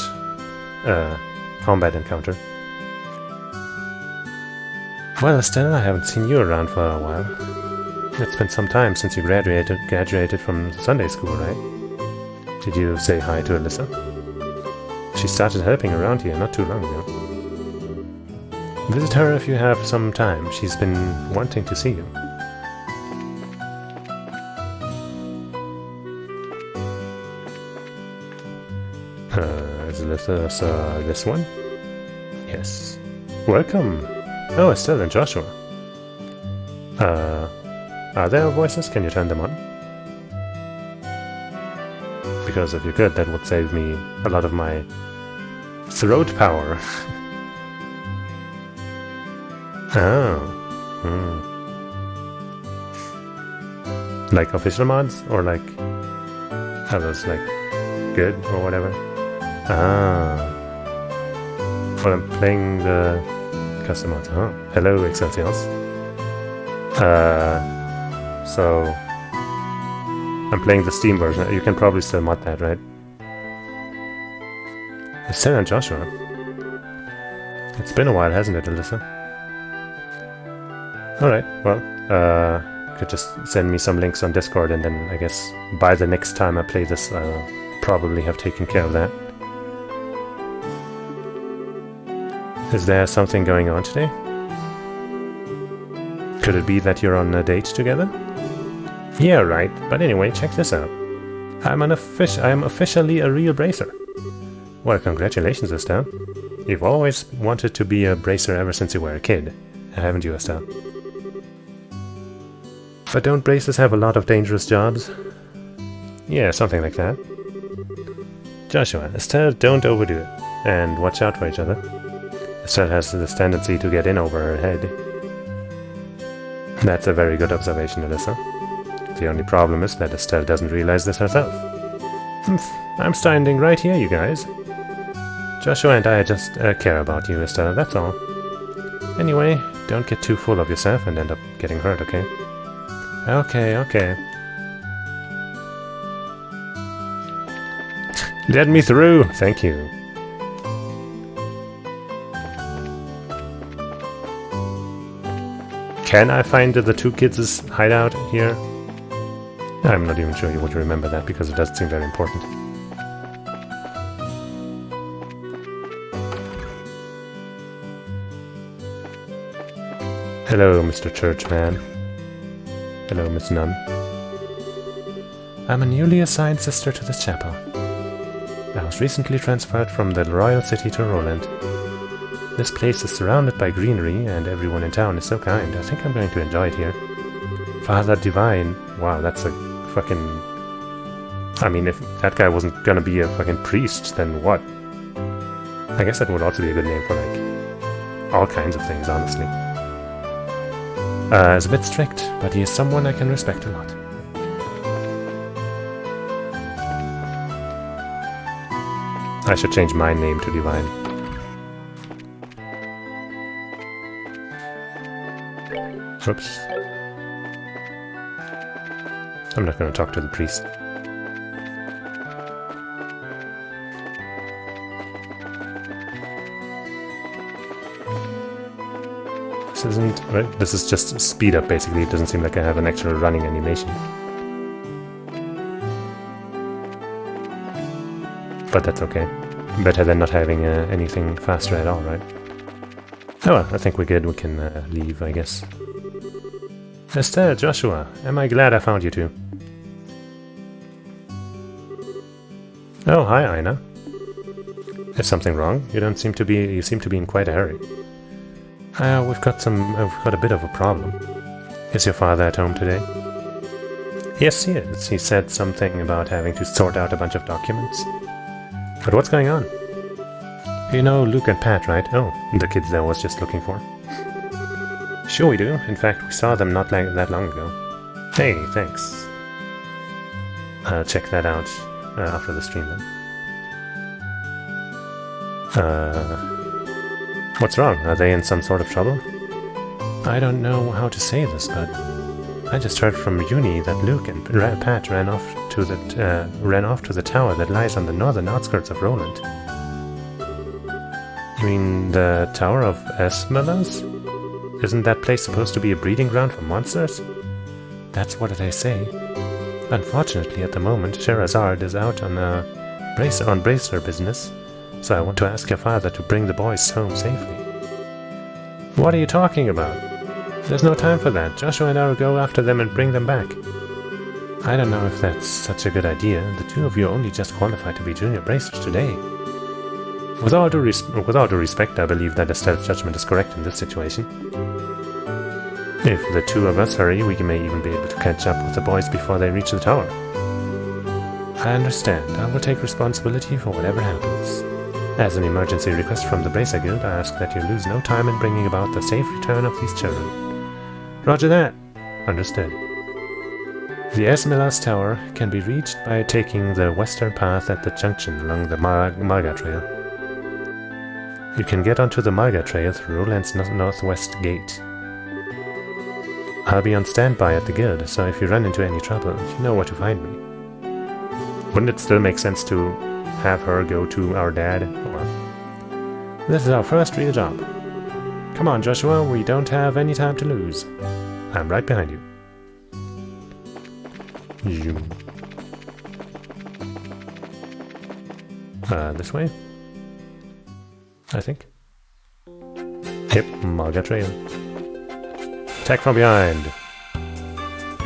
combat encounter. Well, Estelle, I haven't seen you around for a while. It's been some time since you graduated from Sunday school, right? Did you say hi to Alyssa? She started helping around here not too long ago. Visit her if you have some time. She's been wanting to see you. Is Alyssa this one? Yes. Welcome! Oh, Estelle and Joshua. Are there voices? Can you turn them on? Because if you could, that would save me a lot of my throat power. Oh. Like official mods? Or like... Are those like good or whatever? Ah. Well, I'm playing the custom mods. Oh. Hello, Excelsiors. So I'm playing the Steam version. You can probably still mod that, right? Sarah and Joshua. It's been a while, hasn't it, Alyssa? Alright, well, could just send me some links on Discord, and then I guess by the next time I play this, I'll probably have taken care of that. Is there something going on today? Could it be that you're on a date together? Yeah, right. But anyway, check this out. I am officially a real bracer. Well, congratulations, Estelle. You've always wanted to be a bracer ever since you were a kid, haven't you, Estelle? But don't bracers have a lot of dangerous jobs? Yeah, something like that. Joshua, Estelle, don't overdo it. And watch out for each other. Estelle has this tendency to get in over her head. That's a very good observation, Alyssa. The only problem is that Estelle doesn't realize this herself. I'm standing right here, you guys. Joshua and I just care about you, Estelle, that's all. Anyway, don't get too full of yourself and end up getting hurt, okay? Okay. Let me through! Thank you. Can I find the two kids' hideout here? I'm not even sure you would remember that because it doesn't seem very important. Hello, Mr. Churchman. Hello, Miss Nunn. I'm a newly assigned sister to this chapel. I was recently transferred from the royal city to Roland. This place is surrounded by greenery, and everyone in town is so kind. I think I'm going to enjoy it here. Father Divine. Wow, that's a fucking... I mean, if that guy wasn't gonna be a fucking priest, then what? I guess that would also be a good name for, like, all kinds of things, honestly. He's a bit strict, but he is someone I can respect a lot. I should change my name to Divine. Oops. I'm not going to talk to the priest. This isn't... Right? This is just speed up, basically. It doesn't seem like I have an actual running animation. But that's okay. Better than not having anything faster at all, right? Oh well, I think we're good. We can leave, I guess. Estelle, Joshua, am I glad I found you two? Oh, hi, Ina. Is something wrong? You seem to be in quite a hurry. We've got a bit of a problem. Is your father at home today? Yes, he is. He said something about having to sort out a bunch of documents. But what's going on? You know Luke and Pat, right? Oh, the kids I was just looking for. Sure we do. In fact, we saw them not that long ago. Hey, thanks. I'll check that out after the stream then. What's wrong? Are they in some sort of trouble? I don't know how to say this, but I just heard from Uni that Luke and Pat ran off to the tower that lies on the northern outskirts of Roland. You mean the Tower of Esmeraldas? Isn't that place supposed to be a breeding ground for monsters? That's what they say. Unfortunately, at the moment, Sherazard is out on bracer business, so I want to ask your father to bring the boys home safely. What are you talking about? There's no time for that. Joshua and I will go after them and bring them back. I don't know if that's such a good idea. The two of you only just qualified to be junior bracers today. With all due respect, I believe that Estelle's judgment is correct in this situation. If the two of us hurry, we may even be able to catch up with the boys before they reach the tower. I understand. I will take responsibility for whatever happens. As an emergency request from the Bracer Guild, I ask that you lose no time in bringing about the safe return of these children. Roger that. Understood. The Esmeraldas Tower can be reached by taking the western path at the junction along the Malga Trail. You can get onto the Malga Trail through Roland's northwest gate. I'll be on standby at the guild, so if you run into any trouble, you know where to find me. Wouldn't it still make sense to have her go to our dad? Or... This is our first real job. Come on, Joshua, we don't have any time to lose. I'm right behind you. This way? I think. Yep, I'll get trail. Attack from behind.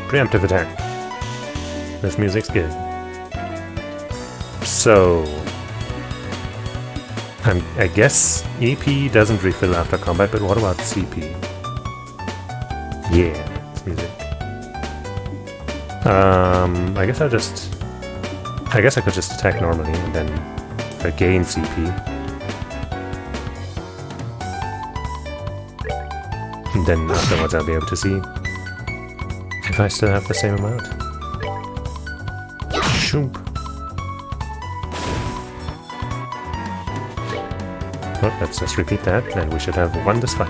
Preemptive attack. This music's good. So... I guess EP doesn't refill after combat, but what about CP? Yeah, it's music. I guess I could just attack normally and then gain CP. And then afterwards I'll be able to see if I still have the same amount. Shoop. Well, let's just repeat that, and we should have won this fight.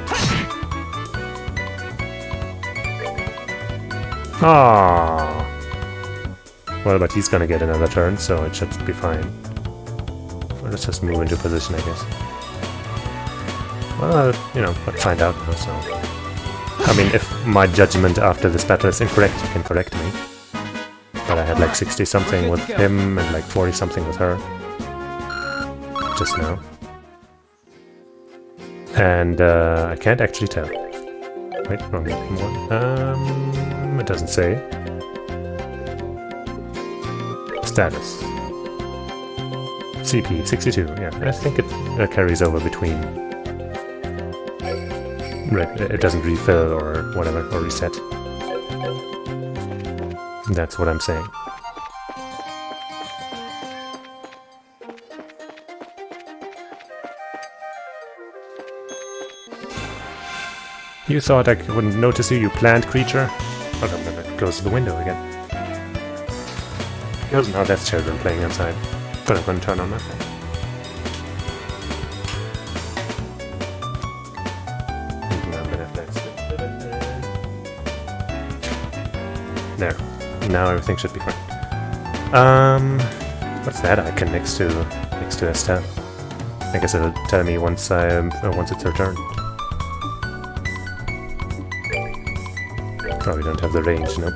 Ah. Well, but he's gonna get another turn, so it should be fine. Well, let's just move into position, I guess. Well, you know, we'll find out now, so... I mean, if my judgment after this battle is incorrect, you can correct me. But I had like 60-something with him, and like 40-something with her. Just now. And I can't actually tell. Wait, wrong one. It doesn't say. Status. CP 62. Yeah, I think it carries over between. It doesn't refill or whatever, or reset. That's what I'm saying. You thought I wouldn't notice you, you plant creature? Oh, I'm gonna close the window again. Now that's children playing outside. But I'm gonna turn on my fan. There. Now everything should be fine. What's that icon next to Estelle? I guess it'll tell me once it's her turn. Probably don't have the range, nope.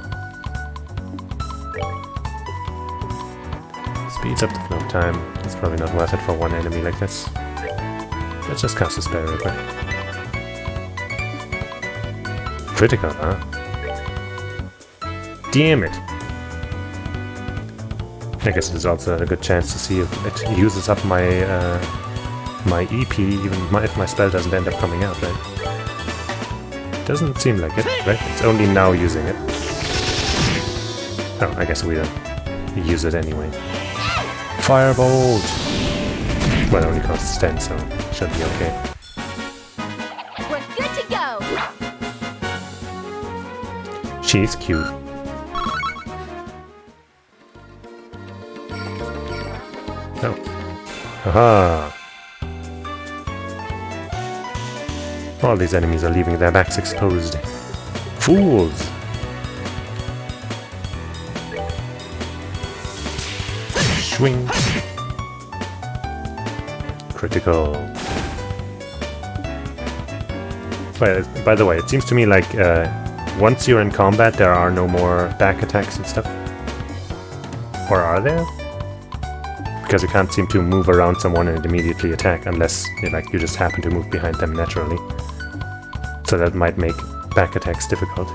Speeds up the flow time. It's probably not worth it for one enemy like this. Let's just cast a spell real quick. Critical, huh? Damn it! I guess it is also a good chance to see if it uses up my my EP, even if my spell doesn't end up coming out, right? Doesn't seem like it, right? It's only now using it. Oh, I guess we'll use it anyway. Firebolt! Well, it only costs 10, so it should be okay. We're good to go. She's cute. Oh. Aha! All these enemies are leaving their backs exposed. Fools! Swing! Critical. By the way, it seems to me like once you're in combat there are no more back attacks and stuff. Or are there? Because you can't seem to move around someone and immediately attack unless you just happen to move behind them naturally. So that might make back attacks difficult,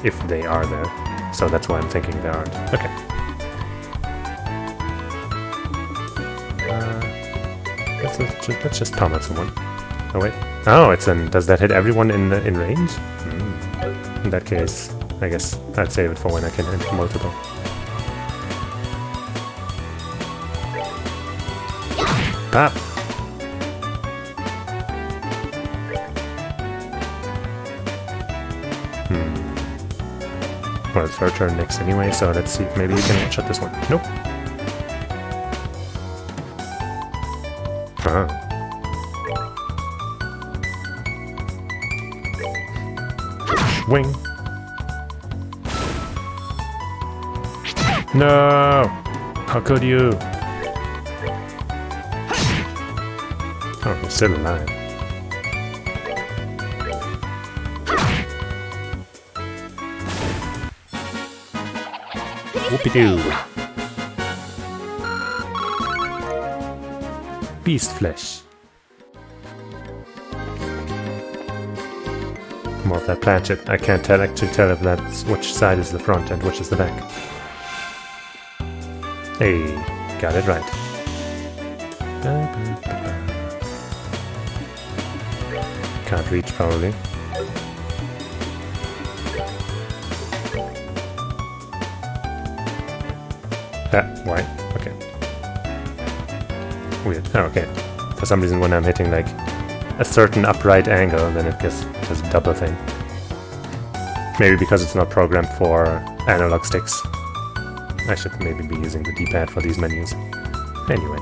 if they are there. So that's why I'm thinking there aren't. Okay. Let's just palm at someone. Oh wait. Oh, does that hit everyone in range? In that case, I guess I'd save it for when I can hit multiple. Pop! Well, it's her turn next anyway, so let's see if maybe we can one-shot this one. Nope. Ah. Swing. No! How could you? Oh, he's still alive. Whoopie-doo! Beast flesh. more of that plant shit. I can't actually tell if that's which side is the front and which is the back. Hey, got it right. Can't reach, probably. Why? Okay. Weird. Oh, okay. For some reason when I'm hitting like a certain upright angle, then it does a double thing. Maybe because it's not programmed for analog sticks. I should maybe be using the D-pad for these menus. Anyway.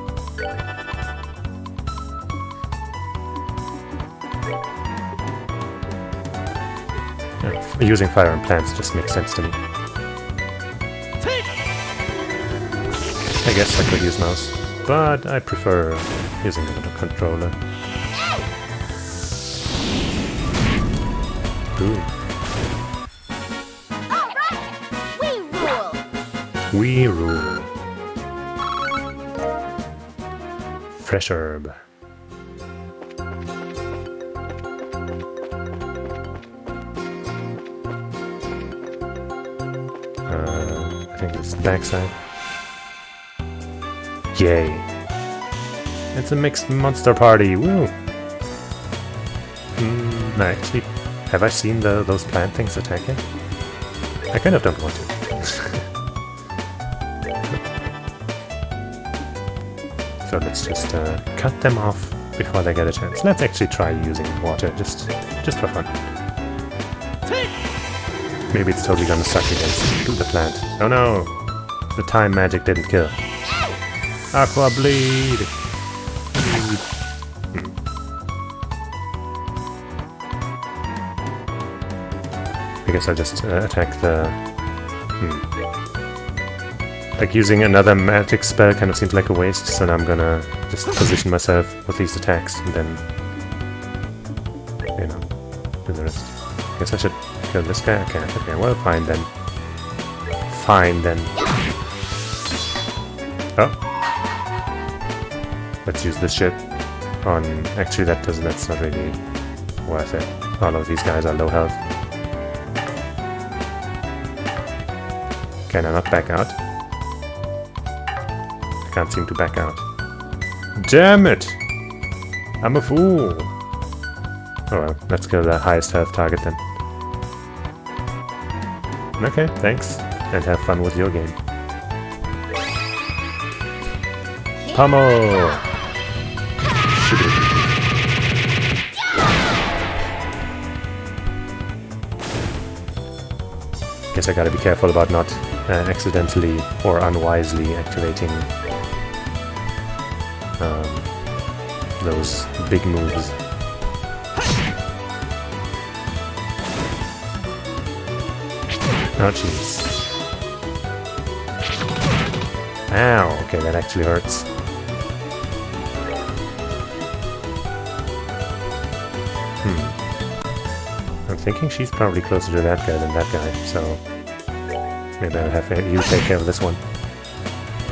Using fire and plants just makes sense to me. I guess I could use mouse, but I prefer using the controller. Ooh. Alright! We rule! We rule. Fresh herb. I think it's the backside. Yay. It's a mixed monster party, woo! Actually, have I seen those plant things attacking? I kind of don't want to. So let's just cut them off before they get a chance. Let's actually try using water, just for fun. Maybe it's totally gonna suck against the plant. Oh no! The time magic didn't kill. Aqua bleed! I guess I'll just attack the... Like using another magic spell kind of seems like a waste, so now I'm gonna just position myself with these attacks and then... You know, do the rest. I guess I should kill this guy? I can't. Okay, well, fine then. Fine then. Oh! Let's use this ship on... Actually, that's not really worth it. All of these guys are low health. Can I not back out? I can't seem to back out. Damn it! I'm a fool! Oh well, let's kill the highest health target then. Okay, thanks. And have fun with your game. Pummel! Guess I gotta be careful about not accidentally or unwisely activating those big moves. Oh jeez. Ow, okay, that actually hurts. I'm thinking she's probably closer to that guy than that guy, so maybe I'll have you take care of this one.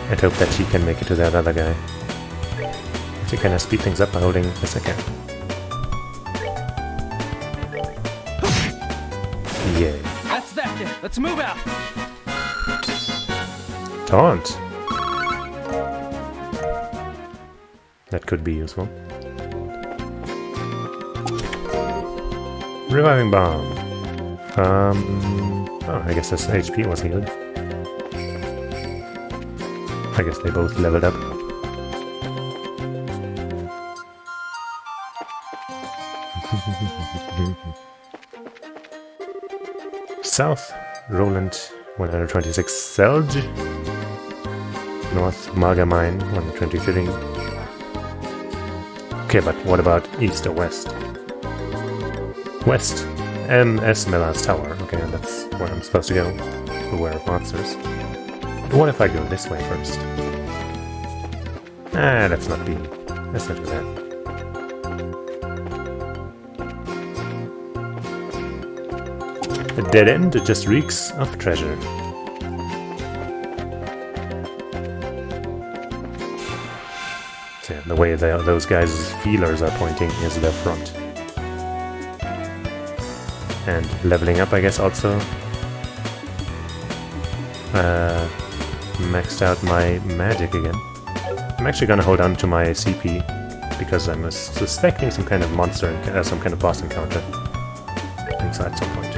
And hope that she can make it to that other guy. Actually, can I speed things up by holding a second? Yay. That's that then. Let's move out. Taunt! That could be useful. Reviving Bomb. Oh, I guess this HP was healed. I guess they both leveled up. South, Roland, 126 Selge. North, Margamine, 123. Okay, but what about east or west? West, M.S. Millar's Tower. Okay, that's where I'm supposed to go. Beware of monsters. But what if I go this way first? Ah, let's not do that. A dead end just reeks of treasure. So yeah, the way those guys' feelers are pointing is their front. And leveling up, I guess, also. Maxed out my magic again. I'm actually gonna hold on to my CP because I'm suspecting some kind of monster, some kind of boss encounter inside some point.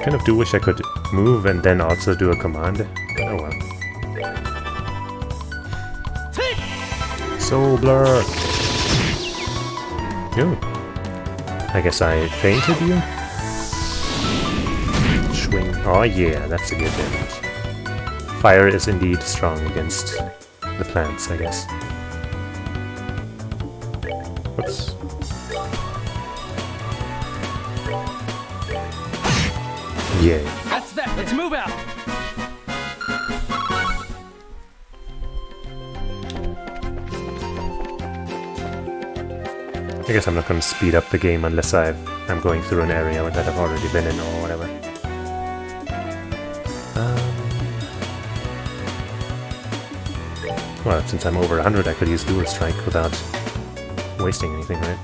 Kind of do wish I could move and then also do a command. Oh well. Soul Blur! Ooh. I guess I fainted you? Swing. Oh yeah, that's a good damage. Fire is indeed strong against the plants, I guess. Whoops. Yay. That's that. Let's move out. I guess I'm not going to speed up the game unless I'm going through an area that I've already been in or whatever. Well, since I'm over 100, I could use Dual Strike without wasting anything, right?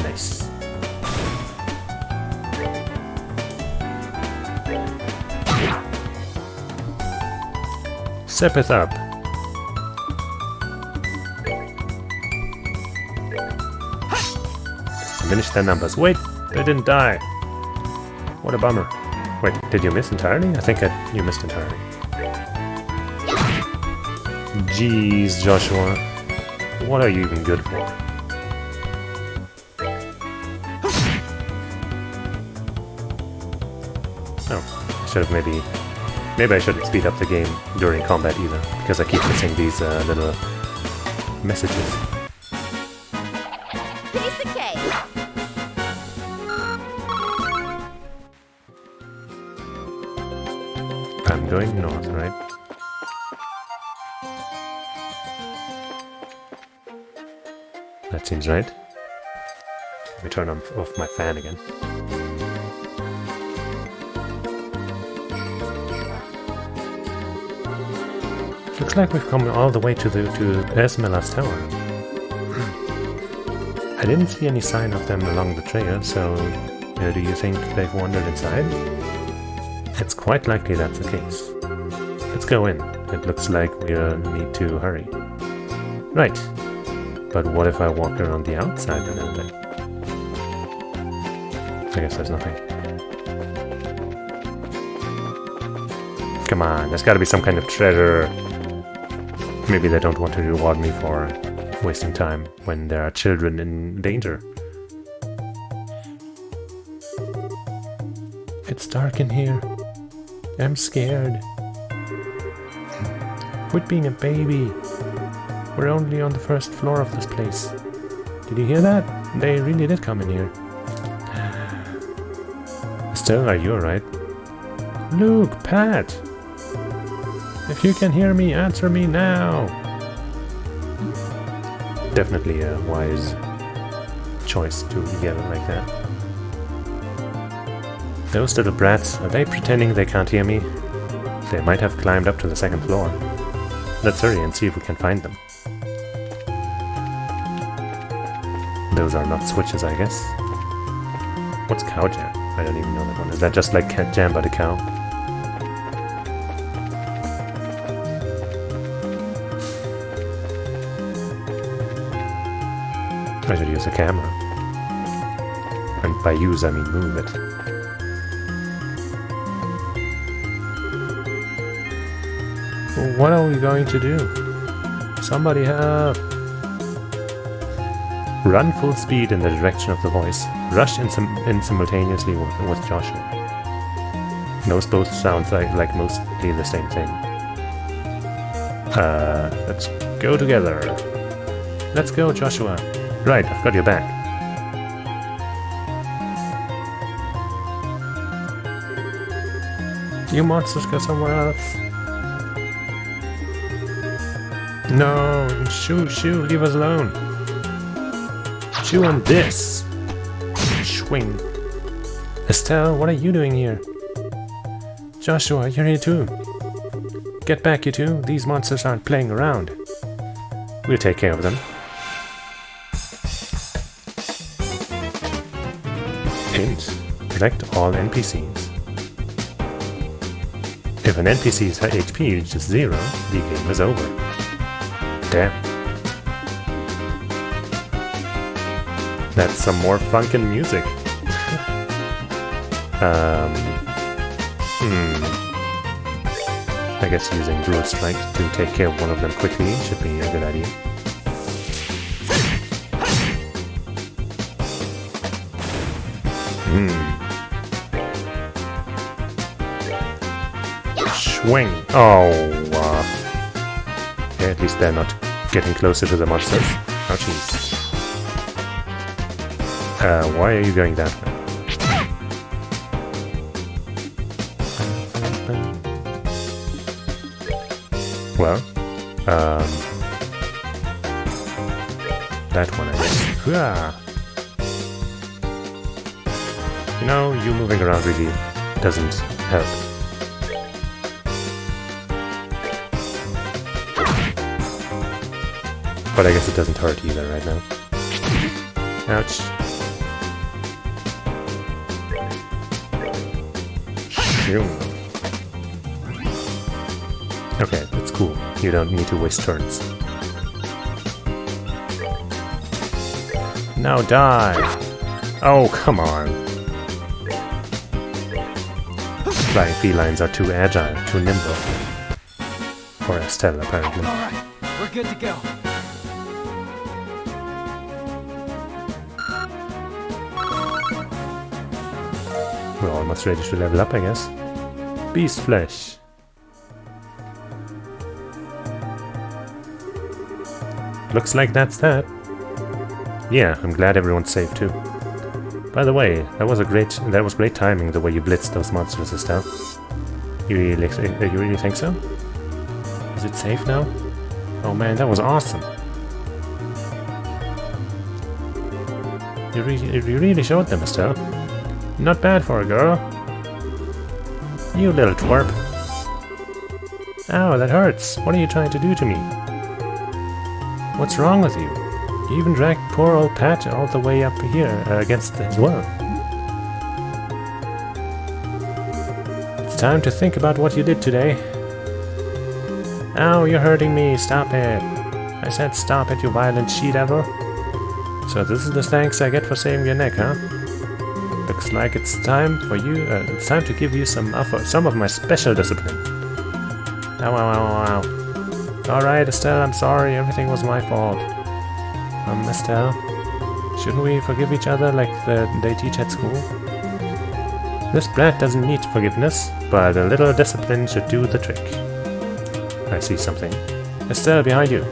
Nice. Step it up. Diminish their numbers. Wait, they didn't die. What a bummer. Wait, did you miss entirely? I think you missed entirely. Jeez, Joshua. What are you even good for? Oh, I should have maybe I shouldn't speed up the game during combat either, because I keep missing these little messages. Piece of cake. I'm going north, right? That seems right. Let me turn off my fan again. Looks like we've come all the way to Esmela's tower. I didn't see any sign of them along the trail, so do you think they've wandered inside? It's quite likely that's the case. Let's go in. It looks like we need to hurry. Right. But what if I walk around the outside a little bit? I guess there's nothing. Come on, there's gotta be some kind of treasure. Maybe they don't want to reward me for wasting time when there are children in danger. It's dark in here. I'm scared. Quit being a baby. We're only on the first floor of this place. Did you hear that? They really did come in here. Still, are you alright? Luke, Pat! If you can hear me, answer me now! Definitely a wise choice to yell like that. Those little brats, are they pretending they can't hear me? They might have climbed up to the second floor. Let's hurry and see if we can find them. Those are not switches, I guess. What's cow jam? I don't even know that one. Is that just like cat jam but a cow? I should use a camera. And by use, I mean move it. What are we going to do? Somebody help! Run full speed in the direction of the voice. Rush in simultaneously with Joshua. Those both sound like mostly the same thing. Let's go together. Let's go, Joshua. Right, I've got your back. You monsters go somewhere else. No, shoo, leave us alone. Chew on this. Swing. Estelle, what are you doing here? Joshua, you're here too. Get back, you two. These monsters aren't playing around. We'll take care of them. Hint. Protect all NPCs. If an NPC's HP reaches 0, the game is over. Damn. That's some more funkin' music. I guess using Dual Strike to take care of one of them quickly should be a good idea. Swing! Oh, okay, at least they're not getting closer to the monsters. Oh, jeez. Why are you going that way? Well, that one, I guess. Hooah! You know, you moving around really doesn't help. But I guess it doesn't hurt either right now. Ouch. Okay, that's cool. You don't need to waste turns. Now die! Oh, come on. Flying felines are too agile, too nimble. For Estelle, apparently. Alright, we're good to go. We're almost ready to level up, I guess. Beast flesh. Looks like that's that. Yeah, I'm glad everyone's safe too. By the way, that was great timing the way you blitzed those monsters, Estelle. You really think so? Is it safe now? Oh man, that was awesome. You really showed them, Estelle. Not bad for a girl. You little twerp. Ow, that hurts. What are you trying to do to me? What's wrong with you? You even dragged poor old Pat all the way up here against his will. It's time to think about what you did today. Ow, you're hurting me. Stop it. I said stop it, you violent she-devil. So this is the thanks I get for saving your neck, huh? Looks like it's time for you. It's time to give you some of my special discipline. Ow, ow, ow, ow. Alright, Estelle, I'm sorry. Everything was my fault. Estelle, shouldn't we forgive each other like they teach at school? This brat doesn't need forgiveness, but a little discipline should do the trick. I see something. Estelle, behind you.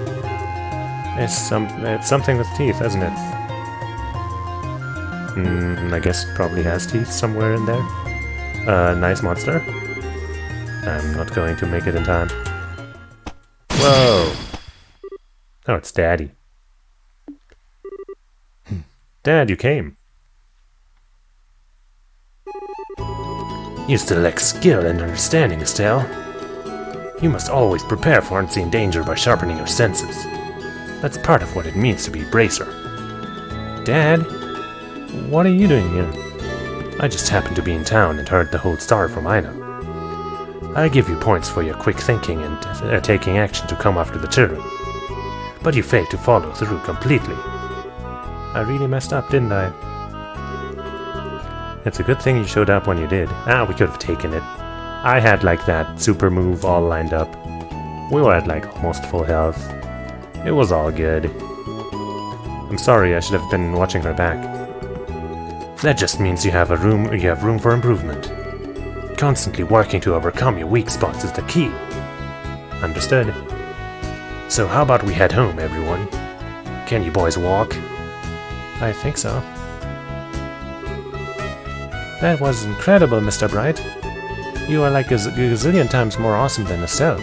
It's something with teeth, isn't it? I guess it probably has teeth somewhere in there. Nice monster. I'm not going to make it in time. Whoa! Oh, it's Daddy. Dad, you came. You still lack skill and understanding, Estelle. You must always prepare for unseen danger by sharpening your senses. That's part of what it means to be a bracer. Dad? What are you doing here? I just happened to be in town and heard the whole story from Ina. I give you points for your quick thinking and taking action to come after the children. But you failed to follow through completely. I really messed up, didn't I? It's a good thing you showed up when you did. We could have taken it. I had like that super move all lined up. We were at like almost full health. It was all good. I'm sorry, I should have been watching her back. That just means you have room for improvement. Constantly working to overcome your weak spots is the key. Understood. So how about we head home, everyone? Can you boys walk? I think so. That was incredible, Mr. Bright. You are like a gazillion times more awesome than Estelle.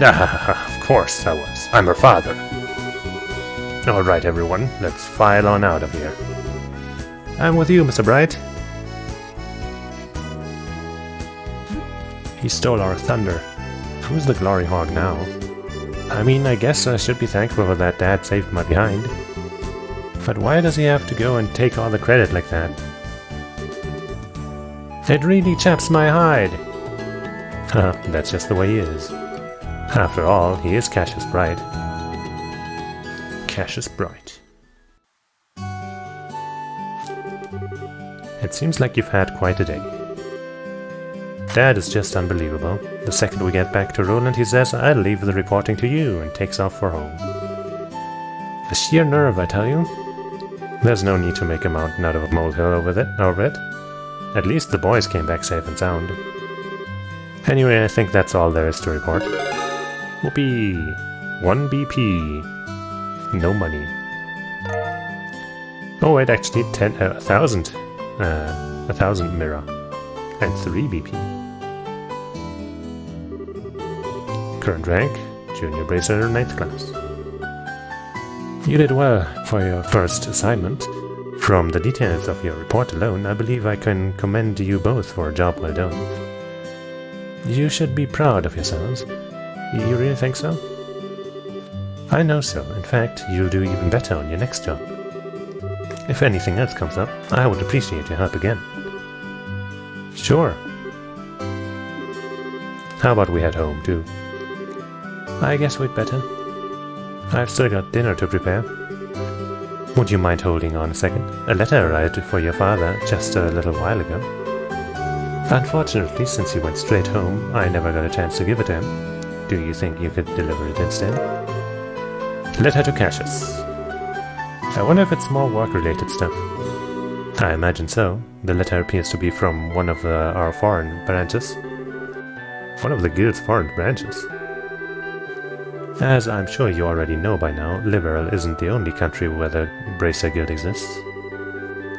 Of course I was. I'm her father. Alright, everyone, let's file on out of here. I'm with you, Mr. Bright. He stole our thunder. who's the glory hog now? I mean, I guess I should be thankful that Dad saved my behind. But why does he have to go and take all the credit like that? It really chaps my hide! Haha, that's just the way he is. After all, he is Cassius Bright. Cassius Bright. It seems like you've had quite a day. That is just unbelievable. The second we get back to Roland, he says, I'll leave the reporting to you, and takes off for home. The sheer nerve, I tell you. There's no need to make a mountain out of a molehill over it. At least the boys came back safe and sound. Anyway, I think that's all there is to report. Whoopee! 1 BP. No money. Oh wait, actually 1,000. 1,000 mirror. And 3 BP. Current rank, Junior Bracer, 9th class. You did well for your first assignment. From the details of your report alone, I believe I can commend you both for a job well done. You should be proud of yourselves. You really think so? I know so. In fact, you'll do even better on your next job. If anything else comes up, I would appreciate your help again. Sure. How about we head home, too? I guess we'd better. I've still got dinner to prepare. Would you mind holding on a second? A letter arrived for your father just a little while ago. Unfortunately, since he went straight home, I never got a chance to give it to him. Do you think you could deliver it instead? Letter to Cassius. I wonder if it's more work-related stuff. I imagine so. The letter appears to be from one of our foreign branches. One of the guild's foreign branches. As I'm sure you already know by now, Liberal isn't the only country where the Bracer Guild exists.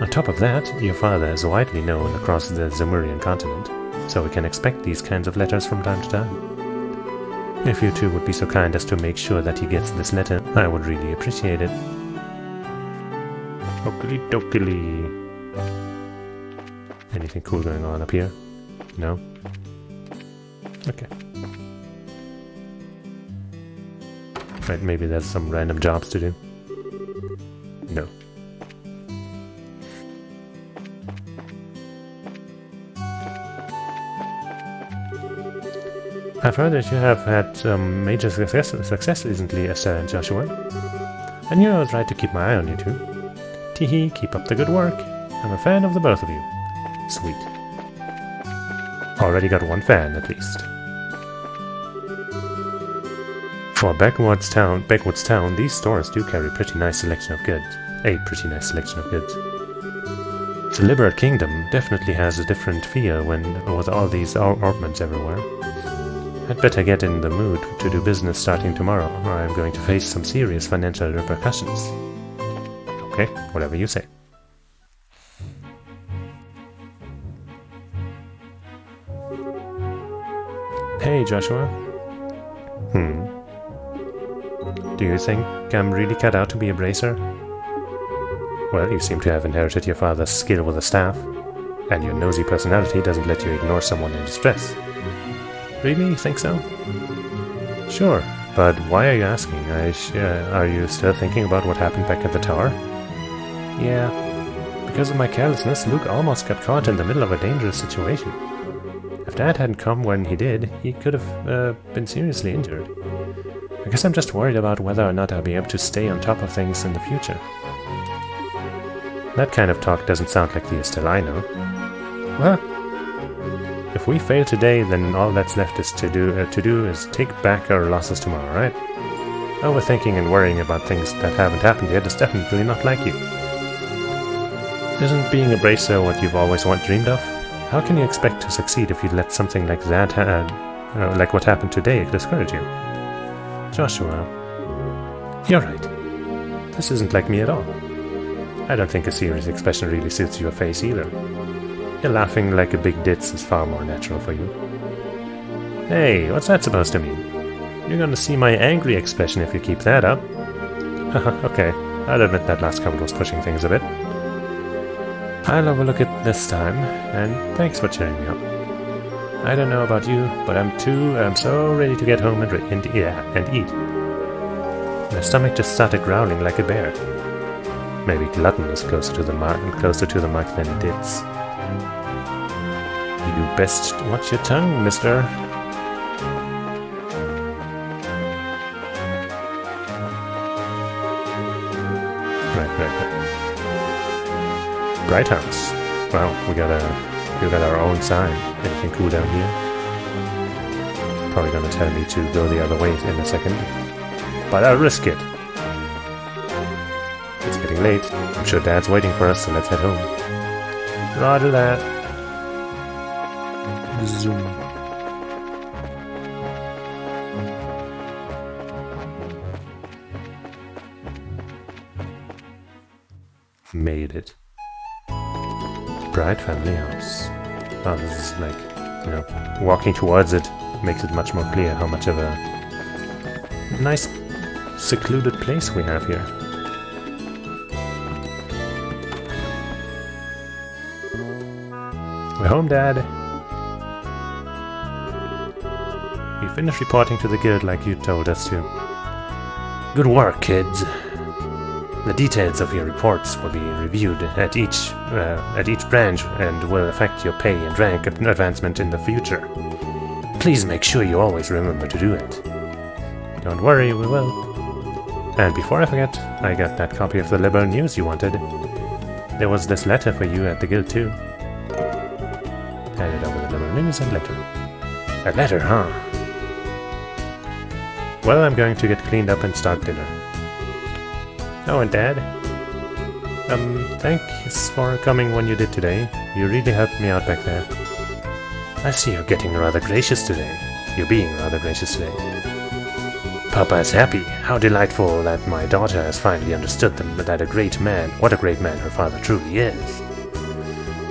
On top of that, your father is widely known across the Zemurian continent, so we can expect these kinds of letters from time to time. If you two would be so kind as to make sure that he gets this letter, I would really appreciate it. Oakley dokley. Anything cool going on up here? No? Okay. Right, maybe there's some random jobs to do. No. I've heard that you have had some major success recently, Esther and Joshua. I knew I was right to keep my eye on you two. Teehee, keep up the good work. I'm a fan of the both of you. Sweet. Already got one fan, at least. For Backwoods Town, these stores do carry a pretty nice selection of goods. The Liberate Kingdom definitely has a different feel with all these ornaments everywhere. I'd better get in the mood to do business starting tomorrow, or I'm going to face some serious financial repercussions. Okay, whatever you say. Hey, Joshua. Do you think I'm really cut out to be a bracer? Well, you seem to have inherited your father's skill with a staff, and your nosy personality doesn't let you ignore someone in distress. Really? You think so? Sure, but why are you asking? Are you still thinking about what happened back at the tower? Yeah. Because of my carelessness, Luke almost got caught in the middle of a dangerous situation. If Dad hadn't come when he did, he could have been seriously injured. I guess I'm just worried about whether or not I'll be able to stay on top of things in the future. That kind of talk doesn't sound like the Estelle I know. Well, if we fail today, then all that's left is to do is take back our losses tomorrow, right? Overthinking and worrying about things that haven't happened yet is definitely not like you. Isn't being a bracer what you've always dreamed of? How can you expect to succeed if you let something like that, like what happened today, discourage you? Joshua, you're right. This isn't like me at all. I don't think a serious expression really suits your face either. You're laughing like a big ditz is far more natural for you. Hey, what's that supposed to mean? You're gonna see my angry expression if you keep that up. Okay, I'll admit that last comment was pushing things a bit. I'll overlook it this time, and thanks for cheering me up. I don't know about you, but I'm so ready to get home and eat. My stomach just started growling like a bear. Maybe glutton is closer to the mark than it is. You best watch your tongue, mister. Right. Bright House. Well, we got our own sign. Anything cool down here? Probably gonna tell me to go the other way in a second. But I'll risk it. It's getting late. I'm sure Dad's waiting for us, so let's head home. Roger that. Zoom. Made it. Bright family house. Oh, this is like, walking towards it makes it much more clear how much of a nice secluded place we have here. We're home, Dad. We finished reporting to the guild like you told us to. Good work, kids. The details of your reports will be reviewed at each branch and will affect your pay and rank advancement in the future. Please make sure you always remember to do it. Don't worry, we will. And before I forget, I got that copy of the Liberal News you wanted. There was this letter for you at the guild too. Handed over the Liberal News and letter. A letter, huh? Well, I'm going to get cleaned up and start dinner. Oh, and Dad? Thanks for coming when you did today. You really helped me out back there. I see you're getting rather gracious today. You're being rather gracious today. Papa is happy. How delightful that my daughter has finally understood what a great man her father truly is.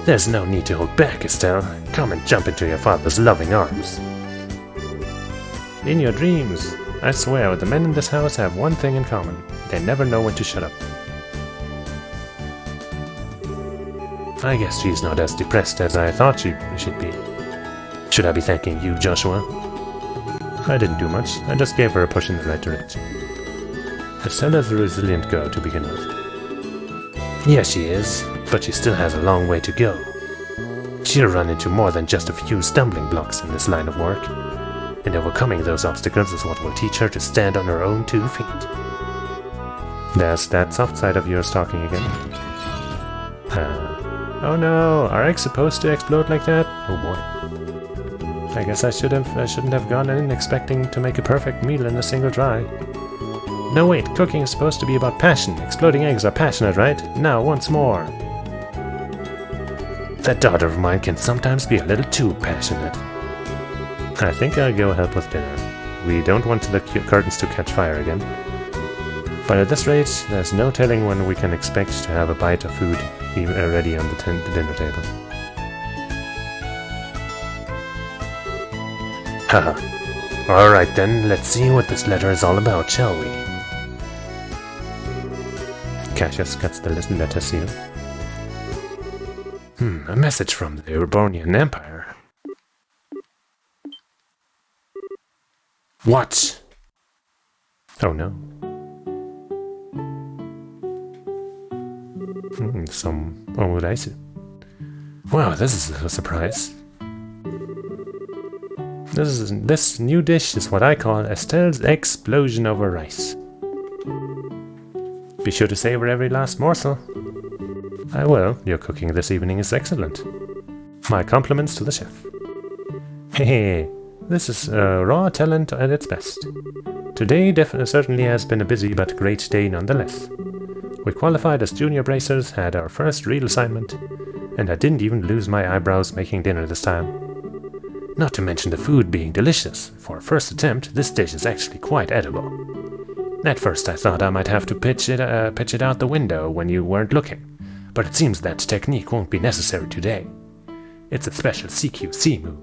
There's no need to hold back, Estelle. Come and jump into your father's loving arms. In your dreams. I swear, the men in this house have one thing in common. They never know when to shut up. I guess she's not as depressed as I thought she should be. Should I be thanking you, Joshua? I didn't do much. I just gave her a push in the right direction. Estella's a resilient girl to begin with. Yes, she is, but she still has a long way to go. She'll run into more than just a few stumbling blocks in this line of work. And overcoming those obstacles is what will teach her to stand on her own 2 feet. There's that soft side of yours talking again. Oh no, are eggs supposed to explode like that? Oh boy. I guess I shouldn't have gone in expecting to make a perfect meal in a single try. No wait, cooking is supposed to be about passion. Exploding eggs are passionate, right? Now, once more. That daughter of mine can sometimes be a little too passionate. I think I'll go help with dinner. We don't want the curtains to catch fire again. But at this rate, there's no telling when we can expect to have a bite of food ready on the dinner table. Haha. Alright then, let's see what this letter is all about, shall we? Cassius cuts the letter seal. A message from the Urbonian Empire. What? Oh no. Oh, I see. Wow, this is a surprise. This new dish is what I call Estelle's explosion over rice. Be sure to savor every last morsel. I will. Your cooking this evening is excellent. My compliments to the chef. Hey. This is raw talent at its best. Today certainly has been a busy but great day nonetheless. We qualified as junior bracers, had our first real assignment, and I didn't even lose my eyebrows making dinner this time. Not to mention the food being delicious. For a first attempt, this dish is actually quite edible. At first I thought I might have to pitch it out the window when you weren't looking, but it seems that technique won't be necessary today. It's a special CQC move.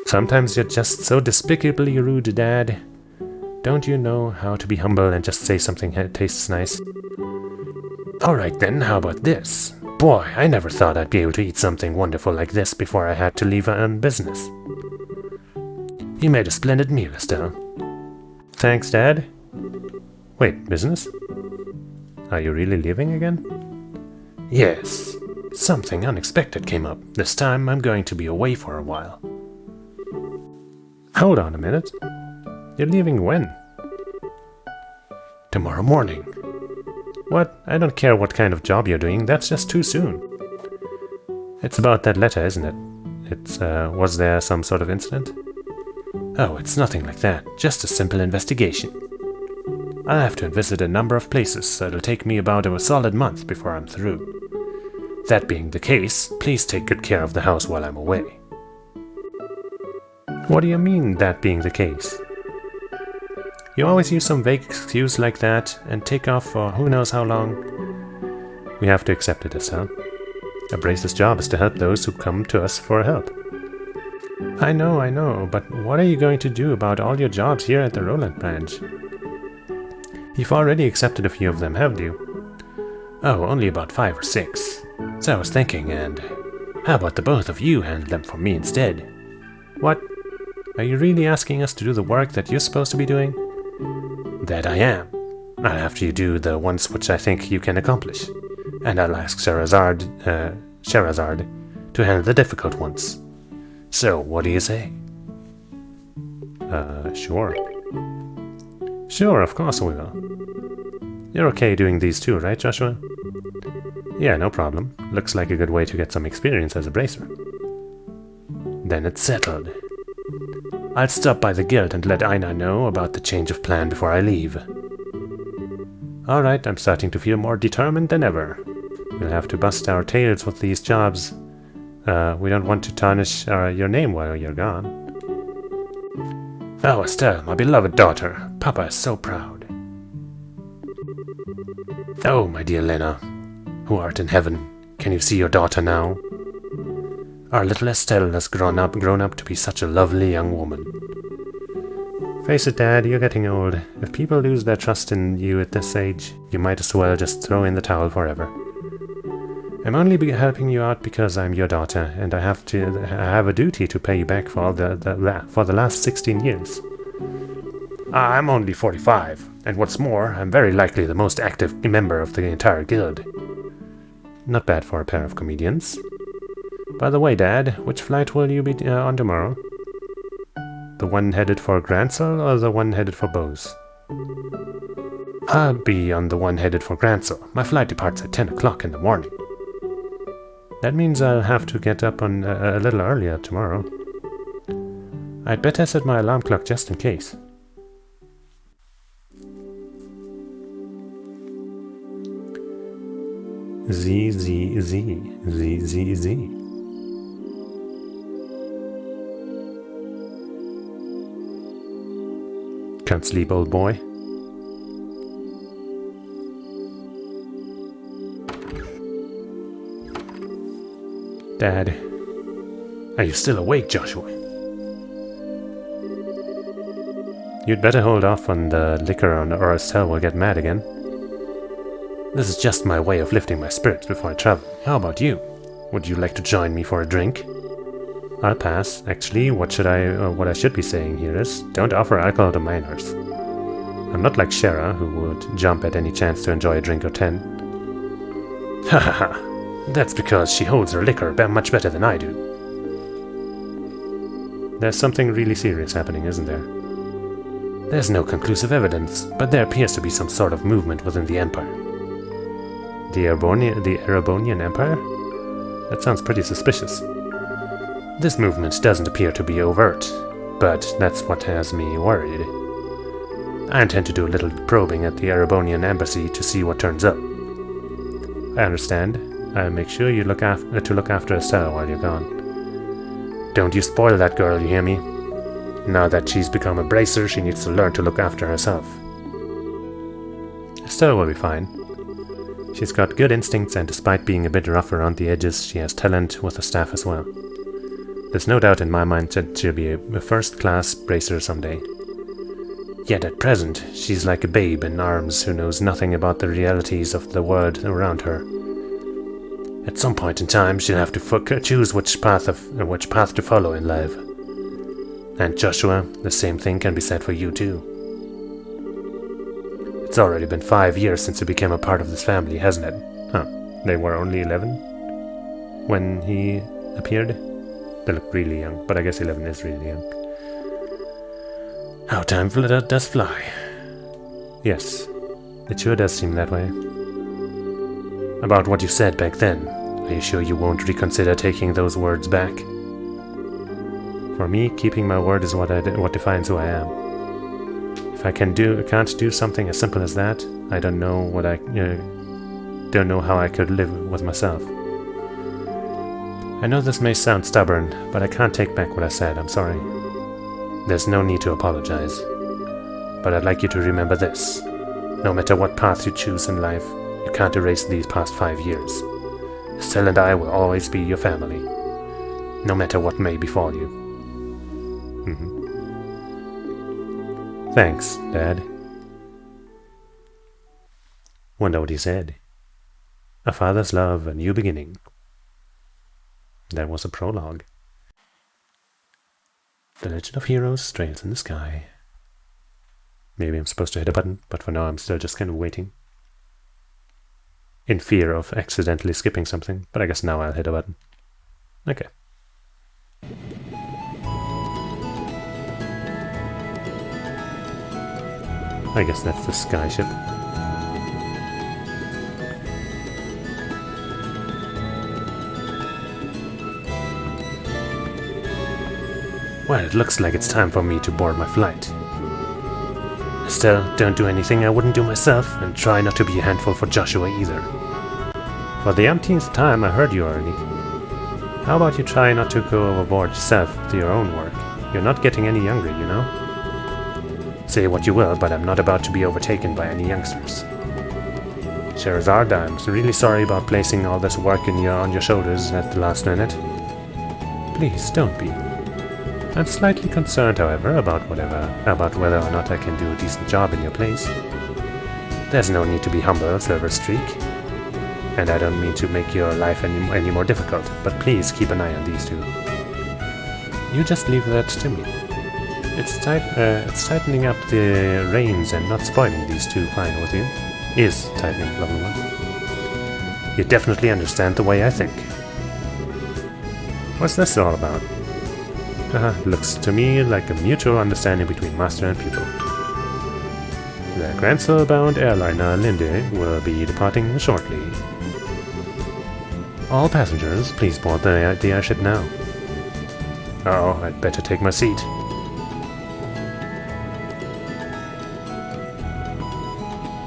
Sometimes you're just so despicably rude, Dad. Don't you know how to be humble and just say something tastes nice? Alright then, how about this? Boy, I never thought I'd be able to eat something wonderful like this before I had to leave on business. You made a splendid meal, Estelle. Thanks, Dad. Wait, business? Are you really leaving again? Yes. Something unexpected came up. This time I'm going to be away for a while. Hold on a minute. You're leaving when? Tomorrow morning. What? I don't care what kind of job you're doing, that's just too soon. It's about that letter, isn't it? Was there some sort of incident? Oh, it's nothing like that, just a simple investigation. I'll have to visit a number of places, so it'll take me about a solid month before I'm through. That being the case, please take good care of the house while I'm away. What do you mean, that being the case? You always use some vague excuse like that and take off for who knows how long. We have to accept it, Estelle. A bracer's job is to help those who come to us for help. I know, but what are you going to do about all your jobs here at the Roland branch? You've already accepted a few of them, haven't you? Oh, only about 5 or 6. So I was thinking, and how about the both of you handle them for me instead? What? Are you really asking us to do the work that you're supposed to be doing? That I am. After you do the ones which I think you can accomplish. And I'll ask Sherazard to handle the difficult ones. So, what do you say? Sure. Sure, of course we will. You're okay doing these too, right, Joshua? Yeah, no problem. Looks like a good way to get some experience as a bracer. Then it's settled. I'll stop by the guild and let Einar know about the change of plan before I leave. Alright, I'm starting to feel more determined than ever. We'll have to bust our tails with these jobs. We don't want to tarnish your name while you're gone. Oh, Estelle, my beloved daughter. Papa is so proud. Oh, my dear Lena, who art in heaven, can you see your daughter now? Our little Estelle has grown up to be such a lovely young woman. Face it, Dad, you're getting old. If people lose their trust in you at this age, you might as well just throw in the towel forever. I'm only helping you out because I'm your daughter, and I have a duty to pay you back for the last 16 years. I'm only 45, and what's more, I'm very likely the most active member of the entire guild. Not bad for a pair of comedians. By the way, Dad, which flight will you be on tomorrow? The one headed for Gransel or the one headed for Bose? I'll be on the one headed for Gransel. My flight departs at 10 o'clock in the morning. That means I'll have to get up on a little earlier tomorrow. I'd better set my alarm clock just in case. Z. Can't sleep, old boy. Dad, are you still awake, Joshua? You'd better hold off on the liquor or Estelle will get mad again. This is just my way of lifting my spirits before I travel. How about you? Would you like to join me for a drink? I'll pass. Actually, what I should be saying here is, don't offer alcohol to minors. I'm not like Shara, who would jump at any chance to enjoy a drink or 10. Ha ha ha. That's because she holds her liquor much better than I do. There's something really serious happening, isn't there? There's no conclusive evidence, but there appears to be some sort of movement within the Empire. The Erebonian Empire? That sounds pretty suspicious. This movement doesn't appear to be overt, but that's what has me worried. I intend to do a little probing at the Erebonian Embassy to see what turns up. I understand. I'll make sure you look after Estelle while you're gone. Don't you spoil that girl, you hear me? Now that she's become a bracer, she needs to learn to look after herself. Estelle will be fine. She's got good instincts, and despite being a bit rough around the edges, she has talent with the staff as well. There's no doubt in my mind that she'll be a first-class bracer someday. Yet at present, she's like a babe in arms who knows nothing about the realities of the world around her. At some point in time, she'll have to choose which path to follow in life. And Joshua, the same thing can be said for you too. It's already been 5 years since you became a part of this family, hasn't it? Huh, they were only 11 when he appeared? They look really young, but I guess 11 is really young. How time does fly. Yes, it sure does seem that way. About what you said back then, are you sure you won't reconsider taking those words back? For me, keeping my word is what defines who I am. If I can't do something as simple as that, I don't know how I could live with myself. I know this may sound stubborn, but I can't take back what I said. I'm sorry. There's no need to apologize. But I'd like you to remember this. No matter what path you choose in life, you can't erase these past 5 years. Estelle and I will always be your family, no matter what may befall you. Thanks, Dad. Wonder what he said. A father's love, a new beginning. That was a prologue. The Legend of Heroes trails in the sky. Maybe I'm supposed to hit a button, but for now I'm still just kind of waiting. In fear of accidentally skipping something, but I guess now I'll hit a button. Okay. I guess that's the skyship. Well, it looks like it's time for me to board my flight. Estelle, don't do anything I wouldn't do myself, and try not to be a handful for Joshua either. For the umpteenth time I heard you early. How about you try not to go overboard yourself with your own work? You're not getting any younger, you know? Say what you will, but I'm not about to be overtaken by any youngsters. Sherazard, I'm really sorry about placing all this work on your shoulders at the last minute. Please, don't be. I'm slightly concerned, however, about whether or not I can do a decent job in your place. There's no need to be humble, Silver Streak. And I don't mean to make your life any more difficult, but please keep an eye on these two. You just leave that to me. It's tightening up the reins and not spoiling these two fine with you. Is tightening, level 1. You definitely understand the way I think. What's this all about? Looks to me like a mutual understanding between master and pupil. The Gransel-bound airliner Linde will be departing shortly. All passengers, please board the airship now. Oh, I'd better take my seat.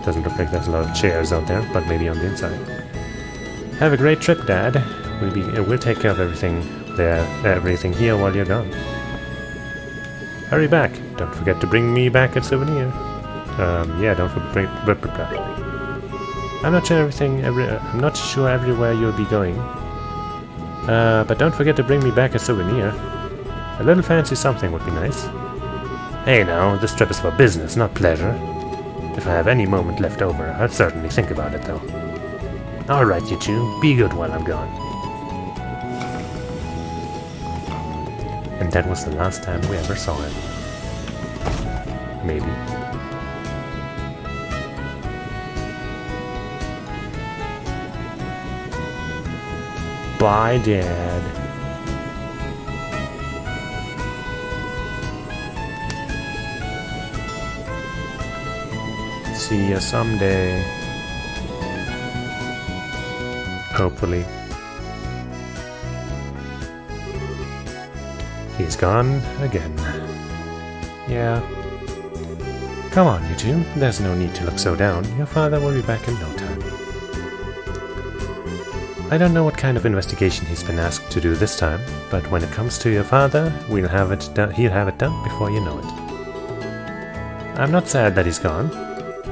Doesn't look like there's a lot of chairs out there, but maybe on the inside. Have a great trip, Dad. We'll take care of everything here while you're gone. Hurry back. Don't forget to bring me back a souvenir. Yeah, don't forget. I'm not sure everywhere you'll be going. But don't forget to bring me back a souvenir. A little fancy something would be nice. Hey now, this trip is for business, not pleasure. If I have any moment left over, I'll certainly think about it though. Alright, you two, be good while I'm gone. And that was the last time we ever saw him. Maybe. Bye, Dad. See you someday. Hopefully. He's gone again. Yeah. Come on, you two. There's no need to look so down. Your father will be back in no time. I don't know what kind of investigation he's been asked to do this time, but when it comes to your father, he'll have it done before you know it. I'm not sad that he's gone.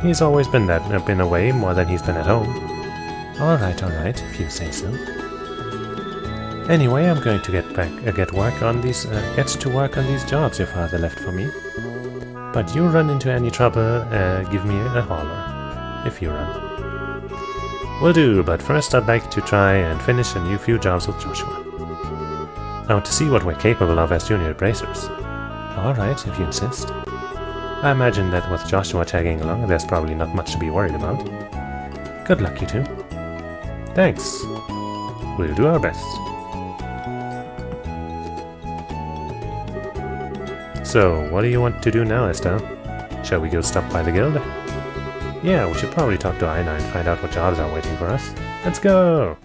He's always been away more than he's been at home. Alright, if you say so. Anyway, I'm going to get to work on these jobs your father left for me. But you run into any trouble, give me a holler, if you run. Will do, but first I'd like to try and finish a new few jobs with Joshua. I want to see what we're capable of as junior bracers. Alright, if you insist. I imagine that with Joshua tagging along, there's probably not much to be worried about. Good luck, you two. Thanks. We'll do our best. So, what do you want to do now, Estelle? Shall we go stop by the guild? Yeah, we should probably talk to Aina and find out what jobs are waiting for us. Let's go!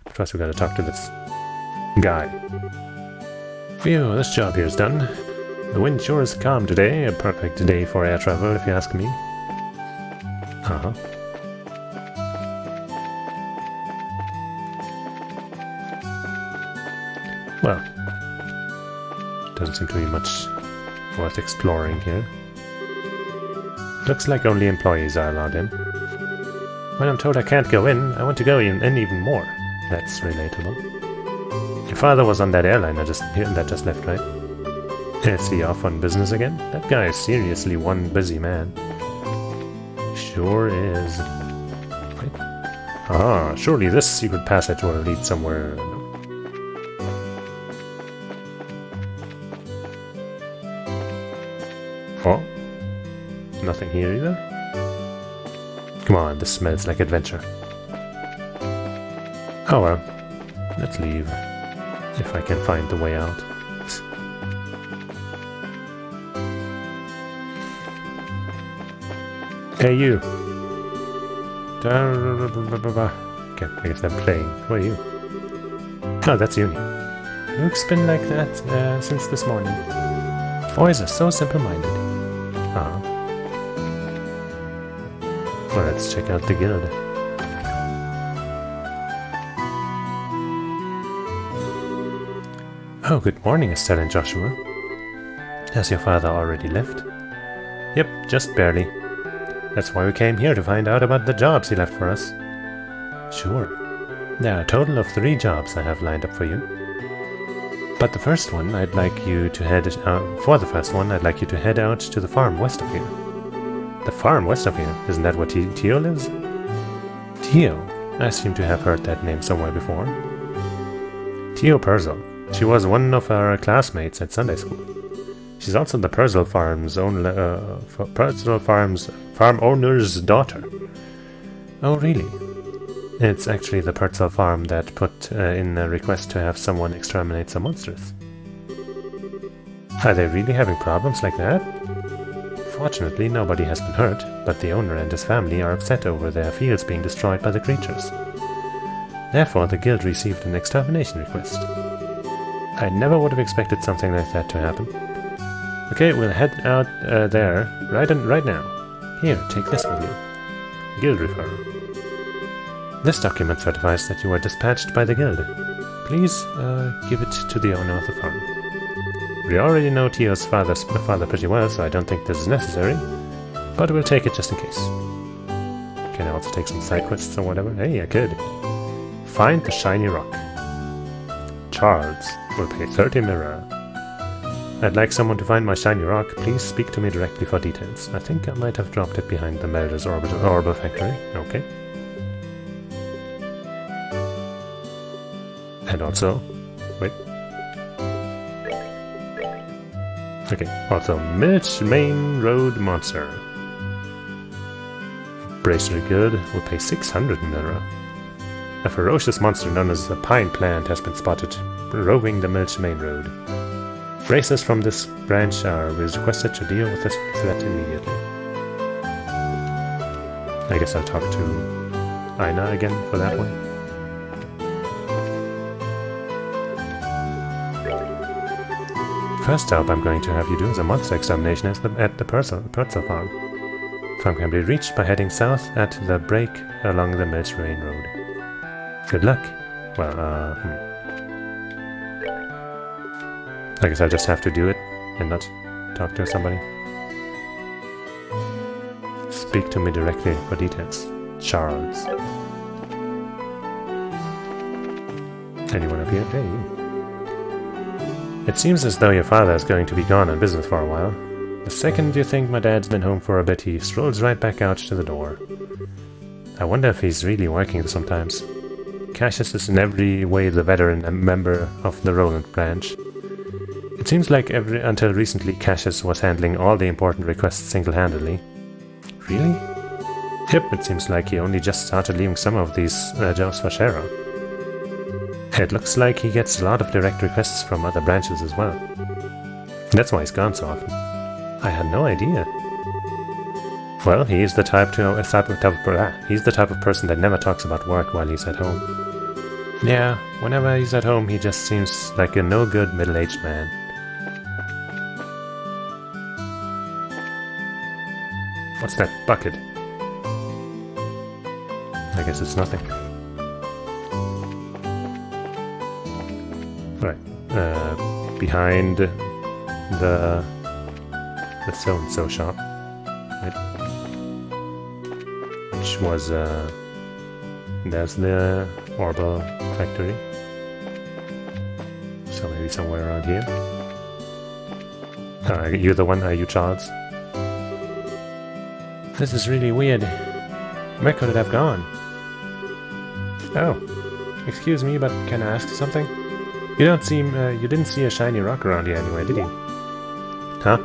First we gotta talk to this guy. Phew, this job here's done. The wind sure is calm today, a perfect day for air travel if you ask me. Uh-huh. Well, doesn't seem to be much worth exploring here. Looks like only employees are allowed in. When I'm told I can't go in, I want to go in and even more. That's relatable. Your father was on that airliner that just left, right? Is he off on business again? That guy is seriously one busy man. Sure is. Wait. Ah, surely this secret passage will lead somewhere. Oh? Nothing here either? Come on, this smells like adventure. Oh well. Let's leave. If I can find the way out. Hey you! Okay, I guess I'm playing. Who are you? Oh, that's Uni. Luke's been like that since this morning. Boys are so simple-minded. Ah. Well, let's check out the guild. Oh, good morning, Estelle and Joshua. Has your father already left? Yep, just barely. That's why we came here, to find out about the jobs he left for us. Sure. There are a total of 3 jobs I have lined up for you. But the first one, I'd like you to head out to the farm west of here. The farm west of here? Isn't that where Tio lives? Tio? I seem to have heard that name somewhere before. Tio Purzel. She was one of our classmates at Sunday school. She's also the Purzel farm owner's daughter. Oh, really? It's actually the Purzel farm that put in a request to have someone exterminate some monsters. Are they really having problems like that? Fortunately, nobody has been hurt, but the owner and his family are upset over their fields being destroyed by the creatures. Therefore, the guild received an extermination request. I never would have expected something like that to happen. Okay, we'll head out there right now. Here, take this with you. Guild referral. This document certifies that you were dispatched by the guild. Please give it to the owner of the farm. We already know Tio's father pretty well, so I don't think this is necessary, but we'll take it just in case. Can I also take some side quests or whatever? Hey, I could. Find the shiny rock. Charles will pay 30 mirror. I'd like someone to find my shiny rock. Please speak to me directly for details. I think I might have dropped it behind the Melder's orbital factory. Okay. And also... wait. Okay, also Milch Main Road Monster. Bracery Guild will pay 600 mirror. A ferocious monster known as the Pine Plant has been spotted roving the Milch Main Road. Racers from this branch are requested to deal with this threat immediately. I guess I'll talk to Aina again for that one. First job I'm going to have you do is a monster extermination at the Purzel farm. Farm can be reached by heading south at the break along the Milch Main Road. Good luck. Well, I guess I'll just have to do it and not talk to somebody. Speak to me directly for details. Charles. Anyone up here? Hey, you. It seems as though your father is going to be gone on business for a while. The second you think my dad's been home for a bit, he strolls right back out to the door. I wonder if he's really working sometimes. Cassius is in every way the veteran and member of the Roland branch. It seems like until recently Cassius was handling all the important requests single-handedly. Really? Yep, it seems like he only just started leaving some of these jobs for Shara. It looks like he gets a lot of direct requests from other branches as well. That's why he's gone so often. I had no idea. Well, he's the type of person that never talks about work while he's at home. Yeah, whenever he's at home, he just seems like a no-good middle-aged man. What's that bucket? I guess it's nothing. Right, behind the so-and-so shop, right? Which was, there's the Orbital factory. So maybe somewhere around here. You're the one, are you Charles? This is really weird. Where could it have gone? Oh, excuse me, but can I ask something? You didn't see a shiny rock around here anyway, did you? Huh?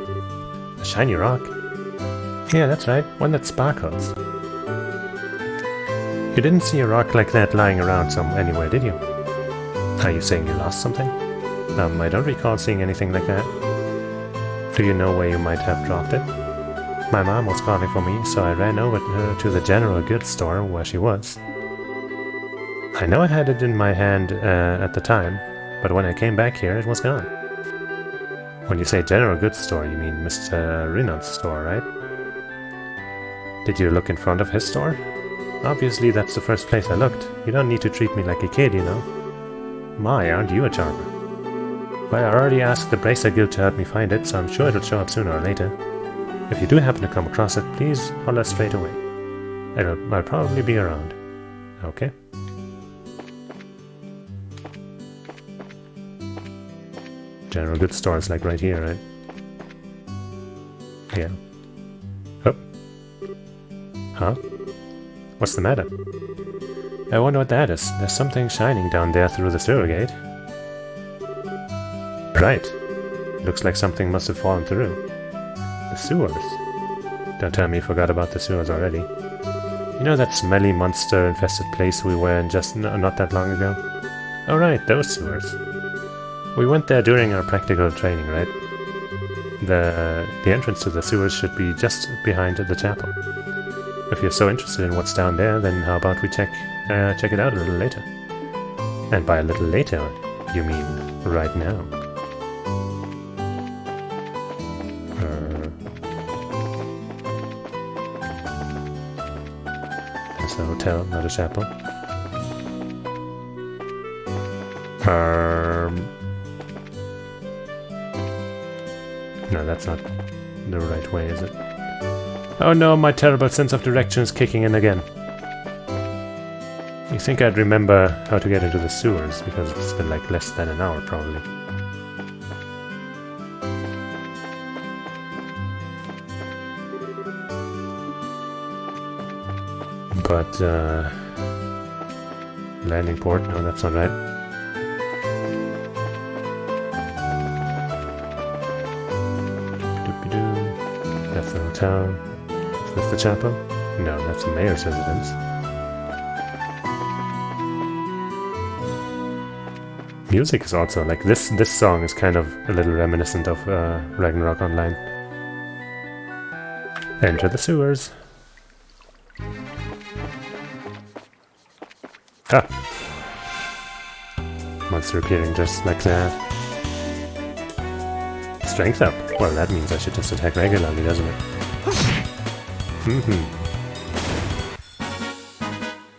A shiny rock? Yeah, that's right, one that sparkles. You didn't see a rock like that lying around anywhere, did you? Are you saying you lost something? I don't recall seeing anything like that. Do you know where you might have dropped it? My mom was calling for me, so I ran over to the general goods store where she was. I know I had it in my hand at the time, but when I came back here, it was gone. When you say general goods store, you mean Mr. Renaud's store, right? Did you look in front of his store? Obviously, that's the first place I looked. You don't need to treat me like a kid, you know. My, aren't you a charmer? Well, I already asked the Bracer Guild to help me find it, so I'm sure it'll show up sooner or later. If you do happen to come across it, please holler straight away. I'll probably be around. Okay? General goods store is like right here, right? Yeah. Oh. Huh? What's the matter? I wonder what that is. There's something shining down there through the sewer gate. Right. Looks like something must have fallen through. The sewers. Don't tell me you forgot about the sewers already. You know that smelly monster-infested place we were in just not that long ago? Oh right, those sewers. We went there during our practical training, right? The entrance to the sewers should be just behind the chapel. If you're so interested in what's down there, then how about we check it out a little later? And by a little later, you mean right now. That's a hotel, not a chapel. No, that's not the right way, is it? Oh no, my terrible sense of direction is kicking in again. You think I'd remember how to get into the sewers, because it's been like less than an hour, probably. But, landing port? No, that's not right. Doopy-doo. That's the hotel. Is this the chapel? No, that's the mayor's residence. Music is also, like, this song is kind of a little reminiscent of Ragnarok Online. Enter the sewers. Ah! Monster appearing just like that. Strength up. Well, that means I should just attack regularly, doesn't it?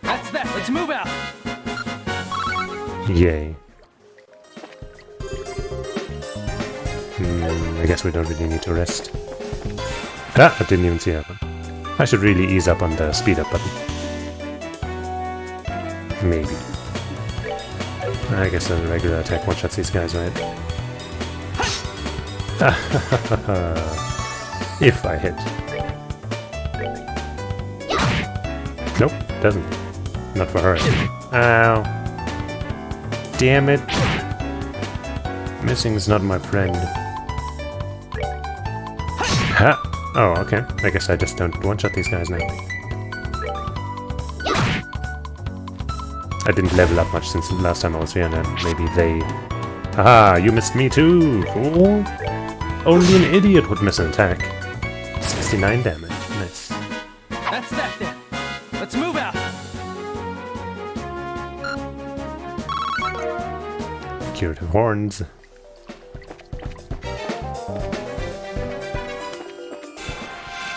That's that. Let's move out. Yay. I guess we don't really need to rest. Ah! I didn't even see that one. I should really ease up on the speed up button. Maybe. I guess a regular attack one-shots these guys, right? If I hit. Nope, doesn't. Not for her. Ow. Damn it. Missing's not my friend. Ha! Oh, okay. I guess I just don't one-shot these guys now. I didn't level up much since the last time I was here, and then maybe they... Haha, you missed me too, fool! Only an idiot would miss an attack. 69 damage. Nice. That's that then. Let's move out. Curative horns.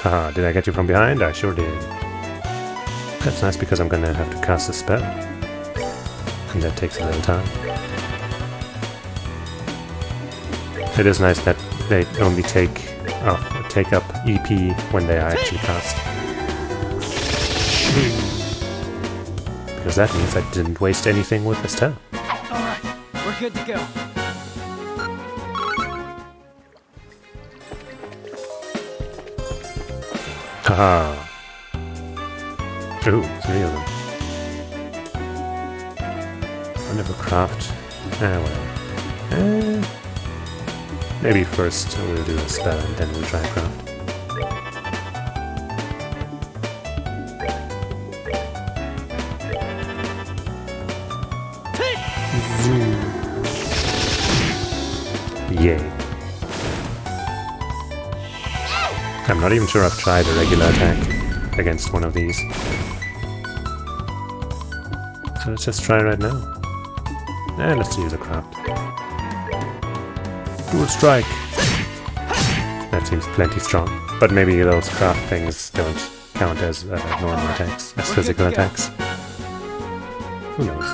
Haha, did I get you from behind? I sure did. That's nice because I'm gonna have to cast a spell. And that takes a little time. It is nice that they only take up EP when they are actually cast. Because that means I didn't waste anything with this spell. Alright, we're good to go. Haha. Ooh, 3 of them. I'll never craft. Well. Maybe first we'll do a spell and then we'll try and craft. Yay. I'm not even sure I've tried a regular attack against one of these. So let's just try right now. Let's use a craft. Dual strike! That seems plenty strong. But maybe those craft things don't count as normal attacks, as physical attacks. Who knows?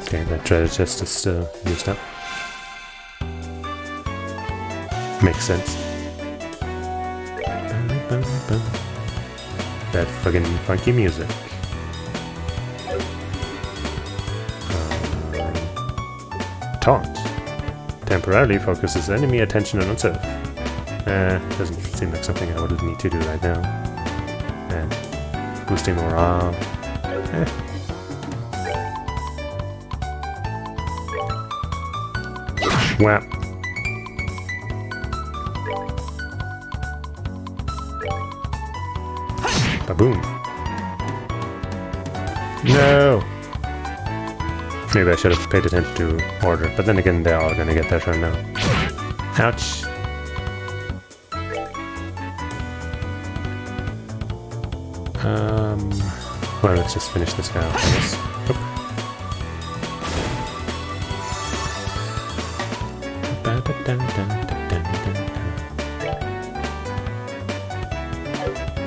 Okay, that treasure chest is still used up. Makes sense. That fucking funky music. Taunt. Temporarily focuses enemy attention on itself. Doesn't seem like something I would need to do right now. Boosting morale. Whap. Ba-boom. No! Maybe I should have paid attention to order, but then again, they're all gonna get their turn now. Ouch! Well, let's just finish this guy off, I guess.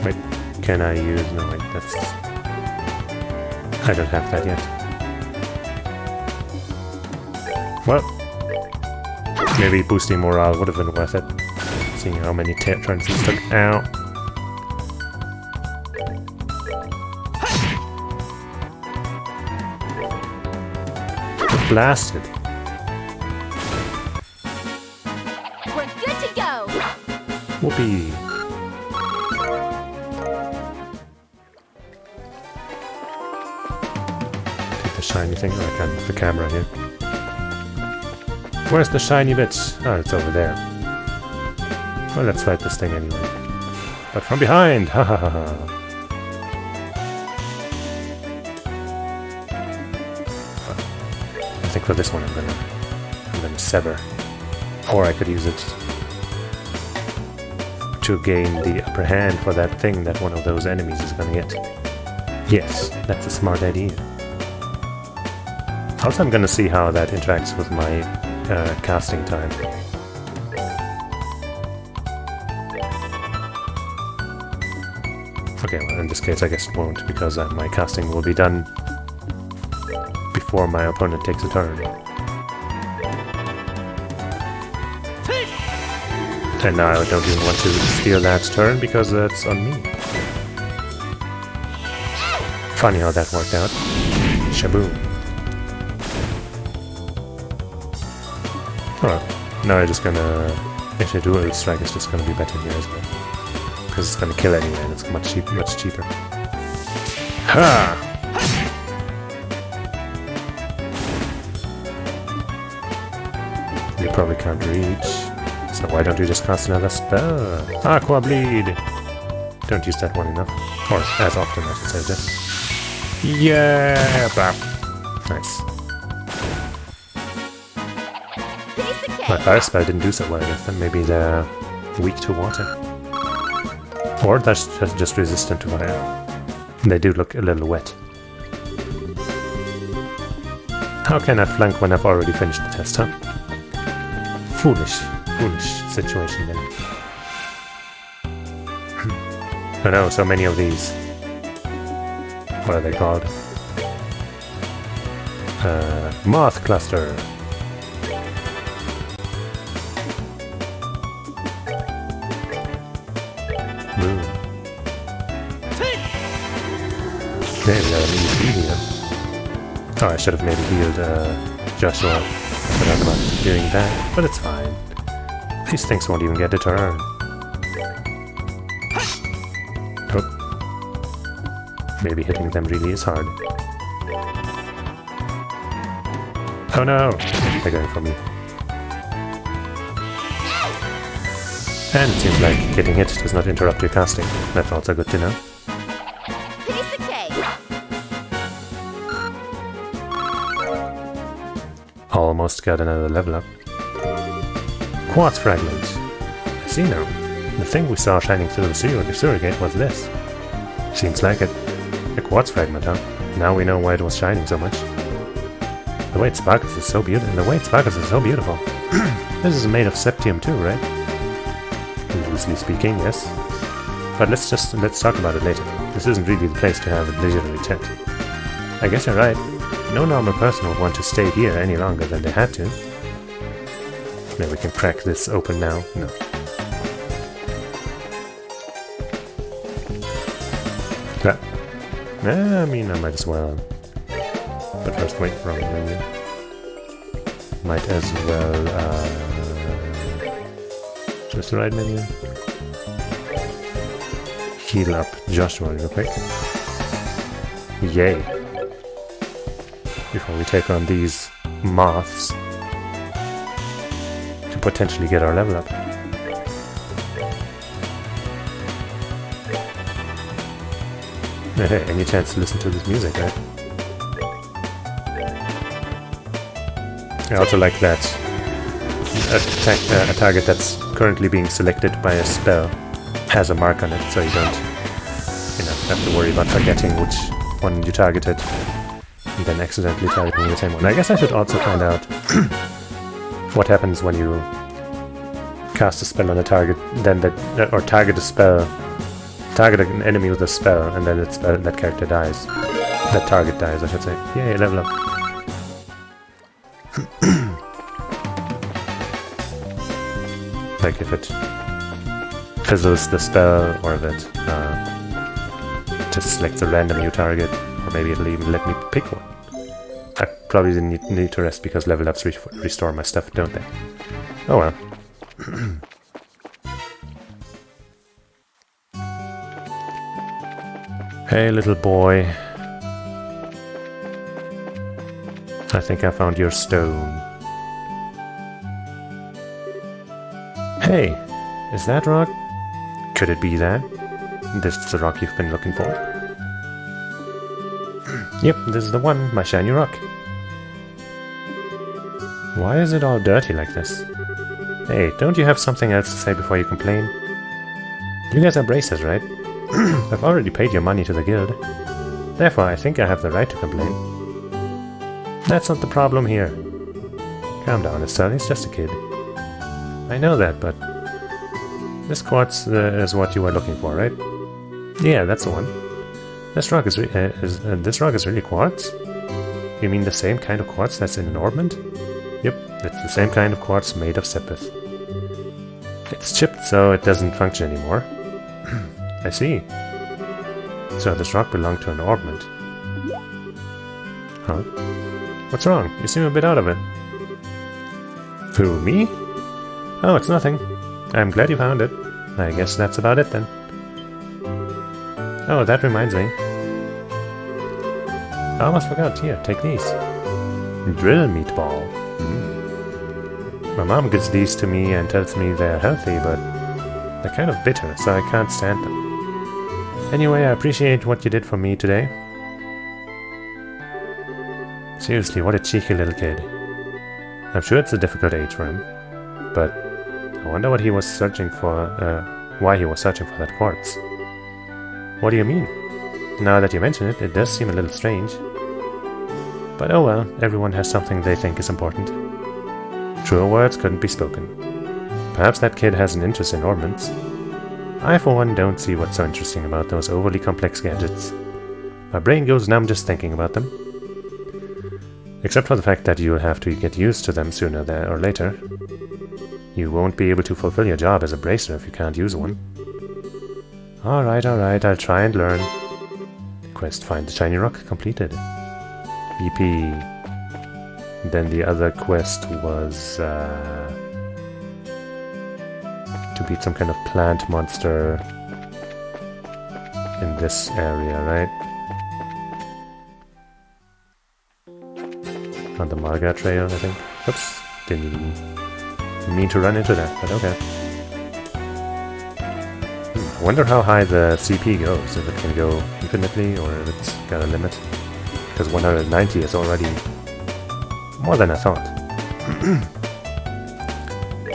Wait, can I use... No, wait, that's... I don't have that yet. Well, maybe boosting morale would have been worth it, seeing how many turns it took. Ow! Blasted! We're good to go. Whoopee! Take the shiny thing. Oh, I can't move the camera here. Where's the shiny bit? Oh, it's over there. Well, let's fight this thing anyway. But from behind! Ha ha ha ha! I think for this one I'm gonna sever. Or I could use it to gain the upper hand for that thing that one of those enemies is gonna get. Yes, that's a smart idea. Also, I'm gonna see how that interacts with my casting time. Okay, well in this case I guess it won't, because my casting will be done before my opponent takes a turn. And now I don't even want to steal that turn because that's on me. Funny how that worked out. Shaboom. Alright, now I'm just gonna Actually, dual strike is just gonna be better here, isn't it? Because it's gonna kill anyway, and it's much cheaper. Ha! You probably can't reach, so why don't you just cast another spell? Aqua Bleed! Don't use that one enough. Or as often, I should say, just. Yeah! Bam! Nice. My fire spell didn't do so well against them. Maybe they're weak to water. Or they're just resistant to fire. They do look a little wet. How can I flank when I've already finished the test, huh? Foolish situation then. Oh no, so many of these. What are they called? Moth Cluster. Boom. Okay, we got an EV here. Oh, I should have maybe healed Joshua. I forgot about doing that, but it's fine. These things won't even get a turn. Oh. Maybe hitting them really is hard. Oh no! They're going for me. And it seems like getting hit does not interrupt your casting. That's also good to know. Piece of cake. Almost got another level up. Quartz Fragment. I see now. The thing we saw shining through the sewer gate was this. Seems like it. A quartz fragment, huh? Now we know why it was shining so much. The way it sparkles is so beautiful. This is made of septium too, right? Loosely speaking, yes. But let's talk about it later. This isn't really the place to have a leisurely chat. I guess you're right. No normal person would want to stay here any longer than they had to. Maybe we can crack this open now. No. I mean, I might as well. But first, wait, wrong menu. Might as well, just the right menu. Heal up Joshua real quick. Yay! Before we take on these moths. To potentially get our level up. Hey, any chance to listen to this music, right? I also like that a target that's currently being selected by a spell has a mark on it, so you don't, have to worry about forgetting which one you targeted and then accidentally targeting the same one. I guess I should also find out what happens when you cast a spell on a target, then or target a spell. Target an enemy with a spell, and then that character dies. That target dies, I should say. Yay, level up. Like if it fizzles the spell, or if it just selects a random new target, or maybe it'll even let me pick one. I probably need to rest because level ups restore my stuff, don't they? Oh well. Hey, little boy. I think I found your stone. Hey, is that rock? Could it be that? This is the rock you've been looking for? Yep, this is the one, my shiny rock. Why is it all dirty like this? Hey, don't you have something else to say before you complain? You guys are bracers, right? I've already paid your money to the guild. Therefore, I think I have the right to complain. That's not the problem here. Calm down, Estelle, he's just a kid. I know that, but... This quartz is what you were looking for, right? Yeah, that's the one. This rock is really quartz? You mean the same kind of quartz that's in an orbment? Yep, it's the same kind of quartz made of sepith. It's chipped, so it doesn't function anymore. I see. So this rock belonged to an orbment. Huh? What's wrong? You seem a bit out of it. Who, me? Oh, it's nothing. I'm glad you found it. I guess that's about it then. Oh, that reminds me. I almost forgot. Here, take these. Drill meatball. My mom gives these to me and tells me they're healthy, but they're kind of bitter, so I can't stand them. Anyway, I appreciate what you did for me today. Seriously, what a cheeky little kid. I'm sure it's a difficult age for him, but I wonder what he was searching for, why he was searching for that quartz. What do you mean? Now that you mention it, it does seem a little strange. But oh well, everyone has something they think is important. Truer words couldn't be spoken. Perhaps that kid has an interest in ornaments. I for one don't see what's so interesting about those overly complex gadgets. My brain goes numb just thinking about them. Except for the fact that you'll have to get used to them sooner or later. You won't be able to fulfill your job as a bracer if you can't use one. Alright, I'll try and learn. Quest Find the Shiny Rock completed. EP. Then the other quest was to beat some kind of plant monster in this area, right? On the Marga Trail, I think. Oops, didn't even mean to run into that, but okay. I wonder how high the CP goes, if it can go infinitely or if it's got a limit. Because 190 is already more than I thought.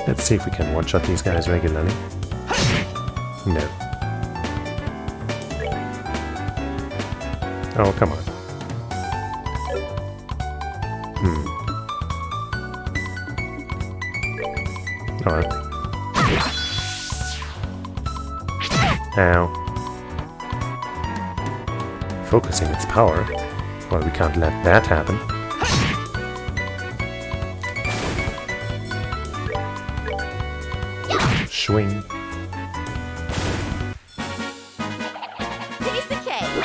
Let's see if we can one-shot these guys regularly. No. Oh, come on. Alright. Ow. Focusing its power. Well, we can't let that happen. Swing. Piece of cake.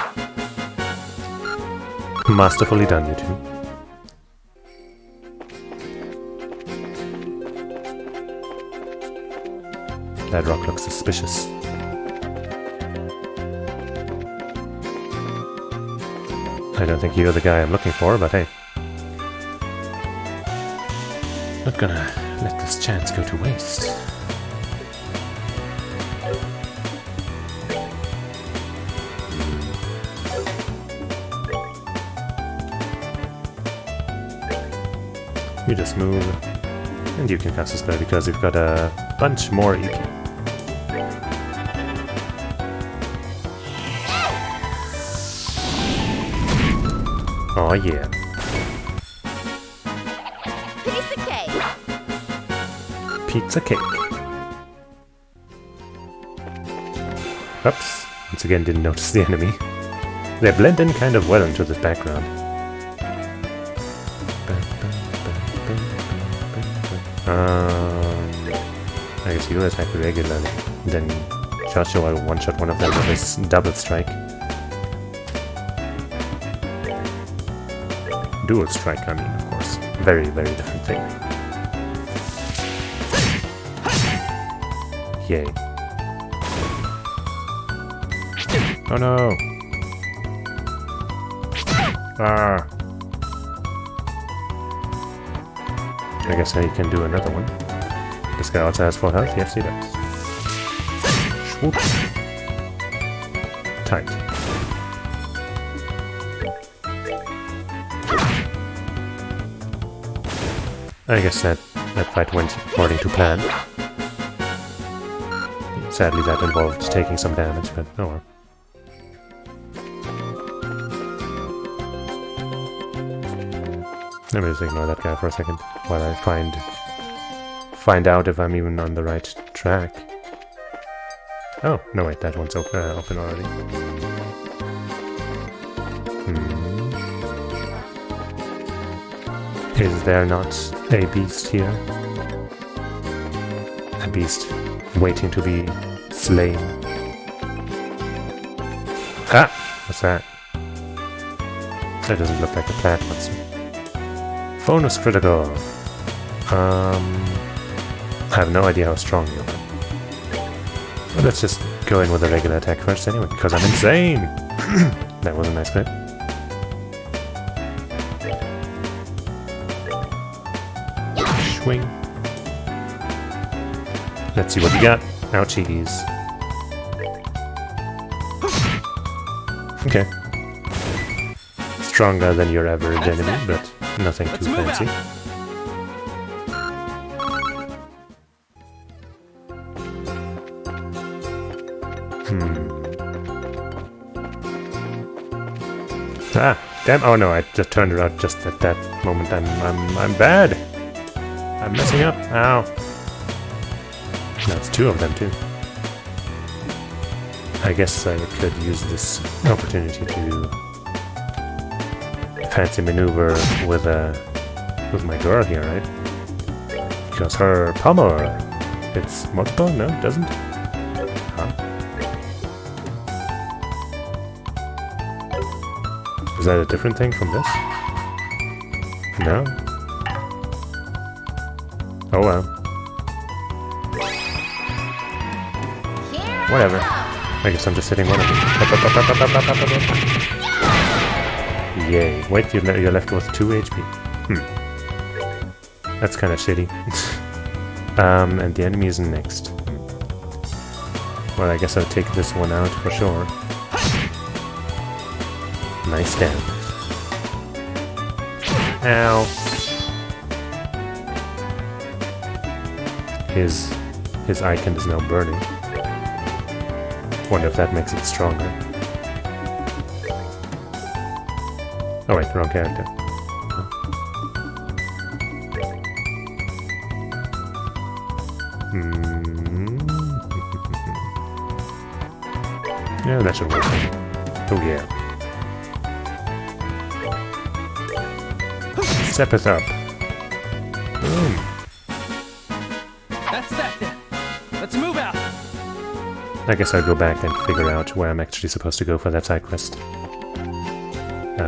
Masterfully done, you two. That rock looks suspicious. I don't think you're the guy I'm looking for, but hey. Not gonna let this chance go to waste. You just move, and you can cast a spell because you've got a bunch more EP. Oh yeah. Piece of cake. Pizza cake. Oops. Once again didn't notice the enemy. They blend in kind of well into the background. I guess you'll attack regularly. Then Joshua will one-shot one of them with his double strike. Dual strike, I mean, of course. Very, very different thing. Yay. Oh no! Ah! I guess now you can do another one. This guy also has full health? Yes, he does. Swoop. Tight. I guess that fight went according to plan. Sadly, that involved taking some damage, but oh well. Let me just ignore that guy for a second while I find out if I'm even on the right track. Oh, no wait, that one's open already. Is there not a beast here? A beast waiting to be slain? Ah! What's that? That doesn't look like a plant monster. Bonus critical. I have no idea how strong you are. Well, let's just go in with a regular attack first anyway, because I'm insane! That was a nice clip. Swing. Let's see what you got. Ouchies. Okay. Stronger than your average enemy, but nothing too fancy. Ah, damn! Oh no, I just turned around just at that moment. I'm bad. I'm messing up. Ow! That's two of them too. I guess I could use this opportunity to fancy maneuver with my girl here, right? Because her pommel, it's multiple? No, it doesn't? Huh? Is that a different thing from this? No? Oh well. Whatever. I guess I'm just hitting one of them. Yay. Wait, you're left with 2 HP. That's kind of shitty. And the enemy is next. Well, I guess I'll take this one out for sure. Nice damage. Ow. His icon is now burning. Wonder if that makes it stronger. Oh wait, wrong character. Yeah, that should work. Oh yeah. Step us up. Boom. That's that then. Let's move out. I guess I'll go back and figure out where I'm actually supposed to go for that side quest.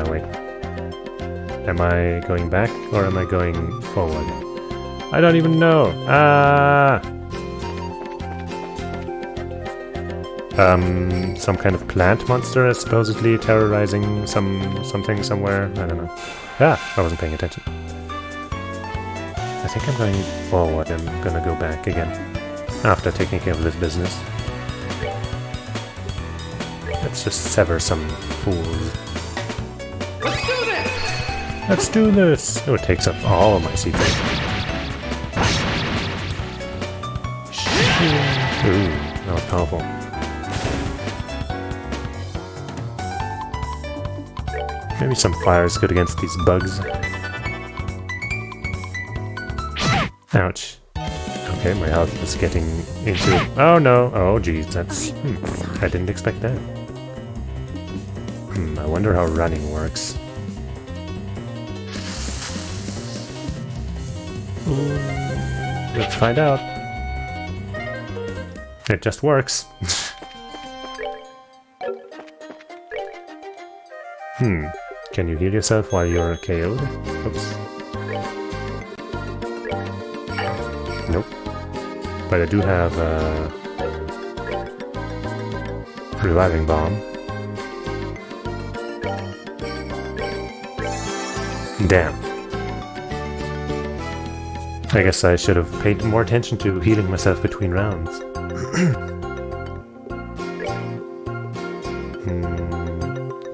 Wait. Am I going back or am I going forward? I don't even know. Some kind of plant monster is supposedly terrorizing something somewhere. I don't know. I wasn't paying attention. I think I'm going forward. I'm gonna go back again after taking care of this business. Let's just sever some fools. Let's do this! Let's do this! Oh, it takes up all of my CP. Ooh, that was powerful. Maybe some fire is good against these bugs. Ouch. Okay, my health is getting into... Oh no! Oh geez, that's... I didn't expect that. I wonder how running works. Let's find out. It just works. Can you heal yourself while you're KO'd? Oops. Nope. But I do have a reviving bomb. Damn. I guess I should have paid more attention to healing myself between rounds.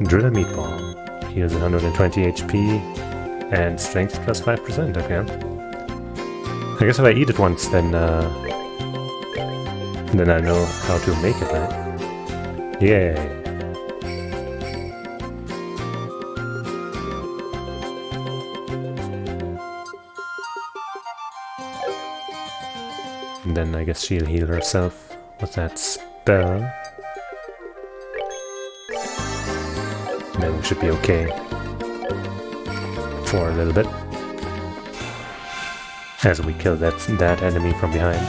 Drill a meatball. Heals 120 HP and strength plus 5%, okay. I guess if I eat it once, then I know how to make it, right? Yay! And then I guess she'll heal herself with that spell. Then we should be okay for a little bit as we kill that enemy from behind.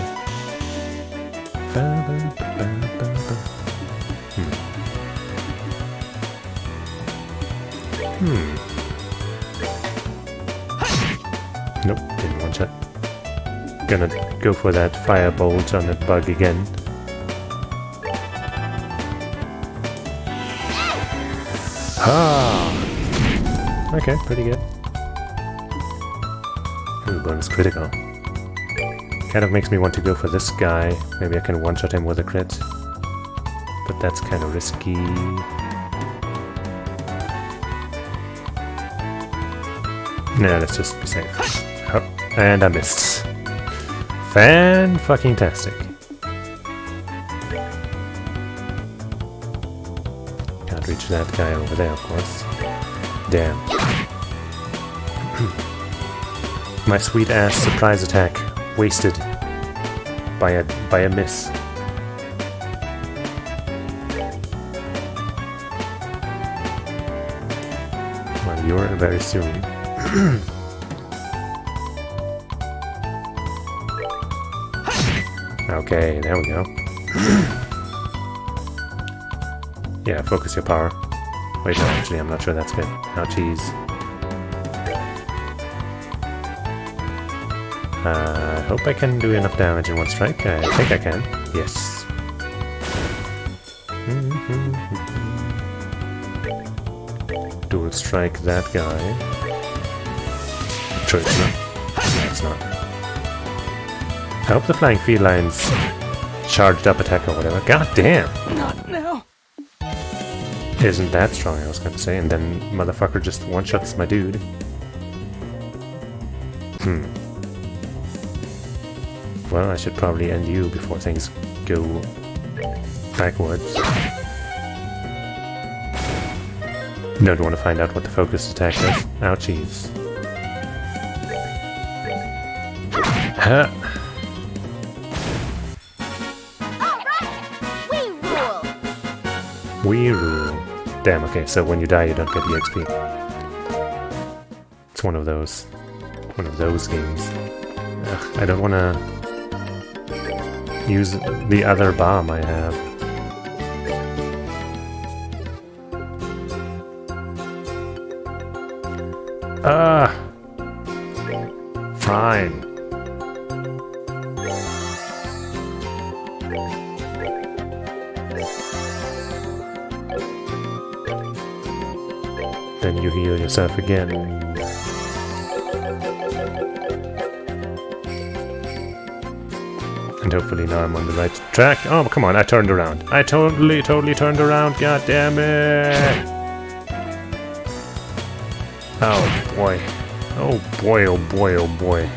Nope, didn't one shot. Gonna go for that firebolt on that bug again. Ah! Okay, pretty good. Ooh, bonus critical. Kind of makes me want to go for this guy. Maybe I can one-shot him with a crit. But that's kind of risky. Nah, let's just be safe. Oh, and I missed. Fan-fucking-tastic. Can't reach that guy over there, of course. Damn. My sweet-ass surprise attack wasted by a miss. Well, you're very soon. Okay, there we go. Yeah, focus your power. Wait, no, actually, I'm not sure that's good. Oh, jeez. I hope I can do enough damage in one strike. I think I can. Yes. Dual strike that guy. Sure it's not. No, it's not. I hope the flying felines charged up attack or whatever. God damn! Not now. Isn't that strong, I was gonna say, and then motherfucker just one-shots my dude. Well, I should probably end you before things go backwards. Don't want to find out what the focused attack does. Ouchies. Huh. We rule. Damn, okay, so when you die you don't get the XP. It's one of those games. Ugh, I don't want to use the other bomb I have. Fine. Then you heal yourself again. And hopefully now I'm on the right track. Oh, come on, I turned around. I totally turned around, god damn it! Oh boy. Oh boy, oh boy, oh boy.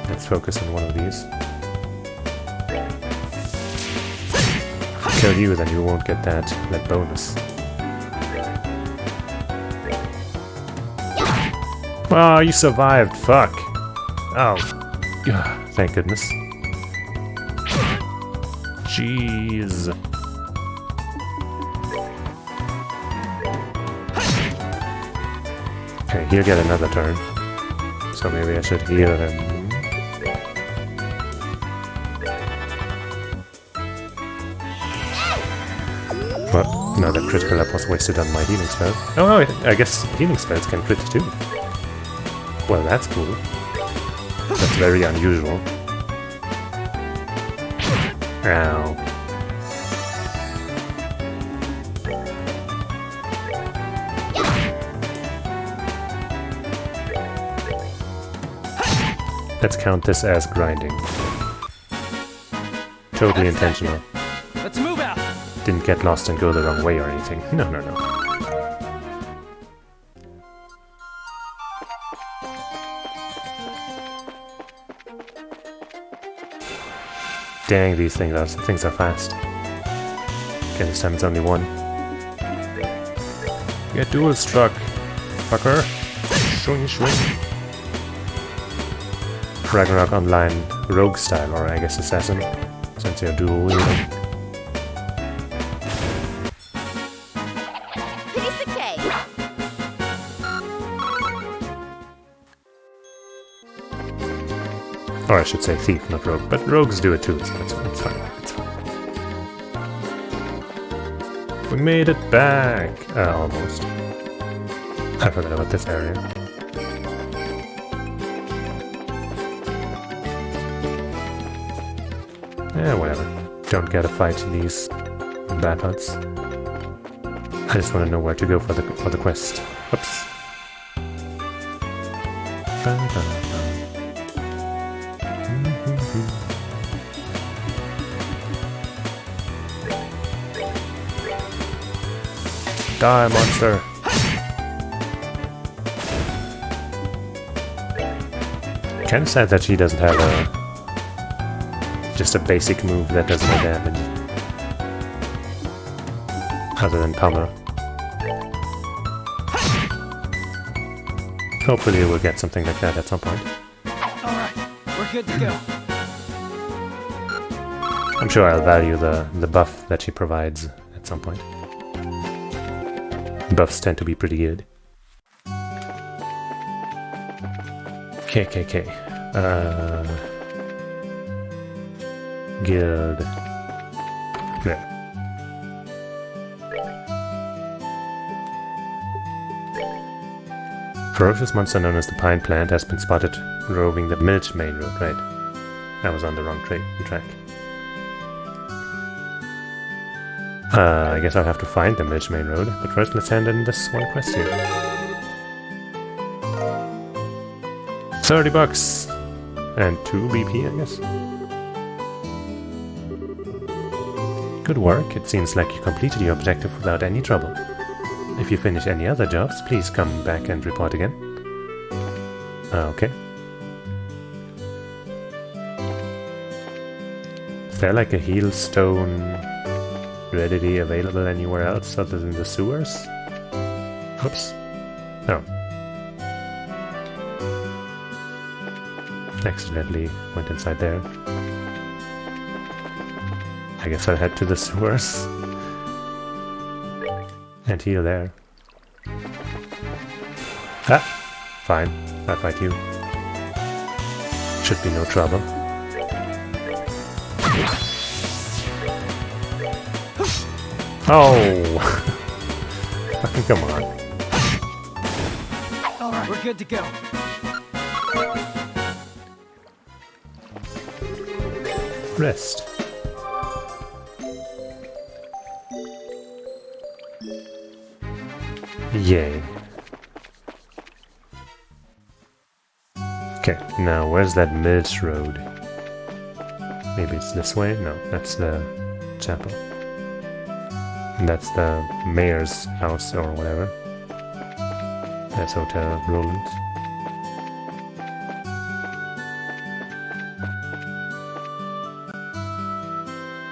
Let's focus on one of these. Kill you, then you won't get that bonus. Oh, you survived, fuck. Oh. Thank goodness. Jeez. Okay, he'll get another turn. So maybe I should heal him. Well, no, the critical up was wasted on my healing spell. Oh no, I guess healing spells can crit too. Well, that's cool. That's very unusual. Ow. Let's count this as grinding. Totally intentional. Let's move out. Didn't get lost and go the wrong way or anything. No, no, no. Dang, these things are fast. Okay, this time it's only one. Get dual struck, fucker. Swing, swing. Ragnarok Online rogue style, or I guess assassin, since you're dual wielding. Piece of cake. Or I should say thief, not rogue, but rogues do it too, so it's fine, it's fine. We made it back! Almost. I forgot about this area. Yeah, whatever. don't gotta fight these battles. I just want to know where to go for the quest. Oops. Die, monster! Kinda sad that she doesn't have just a basic move that does no damage. Other than Pummel. Hopefully we'll get something like that at some point. Alright, we're good to go. I'm sure I'll value the buff that she provides at some point. Buffs tend to be pretty good. KKK. Guild. There. Ferocious monster known as the Pine Plant has been spotted roving the Milch Main Road. Right. I was on the wrong track. I guess I'll have to find the Milch Main Road, but first let's hand in this one quest here. 30 bucks! And 2 BP, I guess. Good work, it seems like you completed your objective without any trouble. If you finish any other jobs, please come back and report again. Okay. Is there like a heal stone readily available anywhere else other than the sewers? Oops. No. Accidentally went inside there. I guess I'll head to the sewers. And heal there. Ah! Fine. I'll fight you. Should be no trouble. Oh! Fucking come on. Alright, we're good to go. Rest. Yay. Okay, now where's that Milch Road? Maybe it's this way? No, that's the chapel. And that's the mayor's house or whatever. That's Hotel Roland.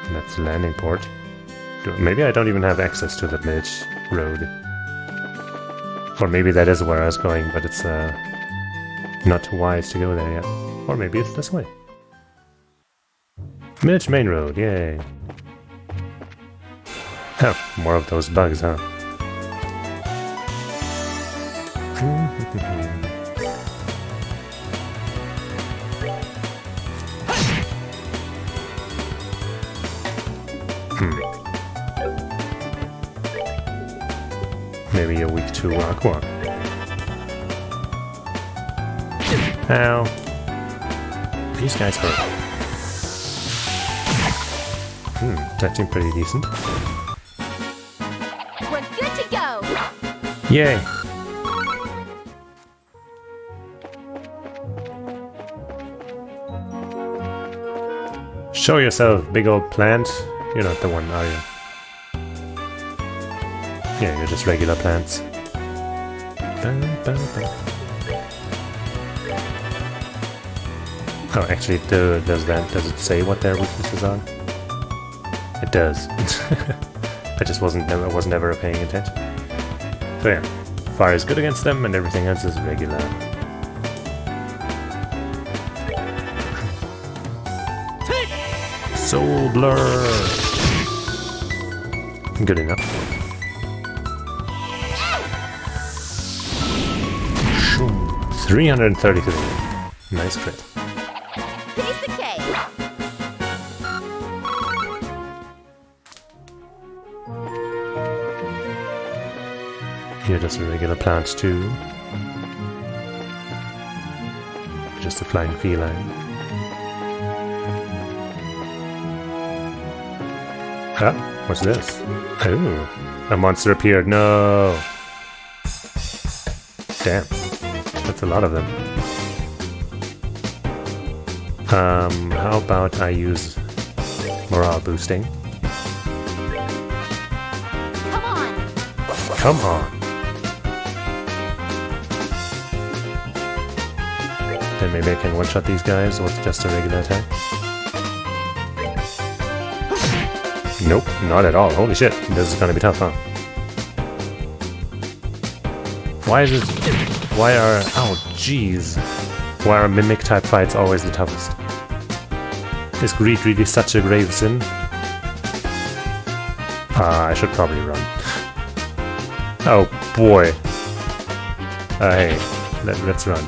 And that's the landing port. Maybe I don't even have access to the Milch Road. Or maybe that is where I was going, but it's not wise to go there yet. Or maybe it's this way. Milch Main Road, yay! Oh, more of those bugs, huh? Maybe you're weak to Aqua. Ow. These guys hurt. That seemed pretty decent. We're good to go. Yay! Show yourself, big old plant. You're not the one, are you? Yeah, you're just regular plants. Oh, actually, does it say what their weaknesses are? It does. I wasn't ever paying attention. So yeah, fire is good against them, and everything else is regular. Soul Blur! Good enough. 333. Nice crit. Piece of cake. You're just a regular plant too. Just a flying feline. Huh? What's this? Ooh, a monster appeared. No! Damn. That's a lot of them. How about I use morale boosting? Come on. Come on! Then maybe I can one-shot these guys with just a regular attack. Nope, not at all. Holy shit, this is gonna be tough, huh? Why is it... Why are... Oh, jeez. Why are mimic type fights always the toughest? Is greed really such a grave sin? I should probably run. Oh boy. Hey, let's run.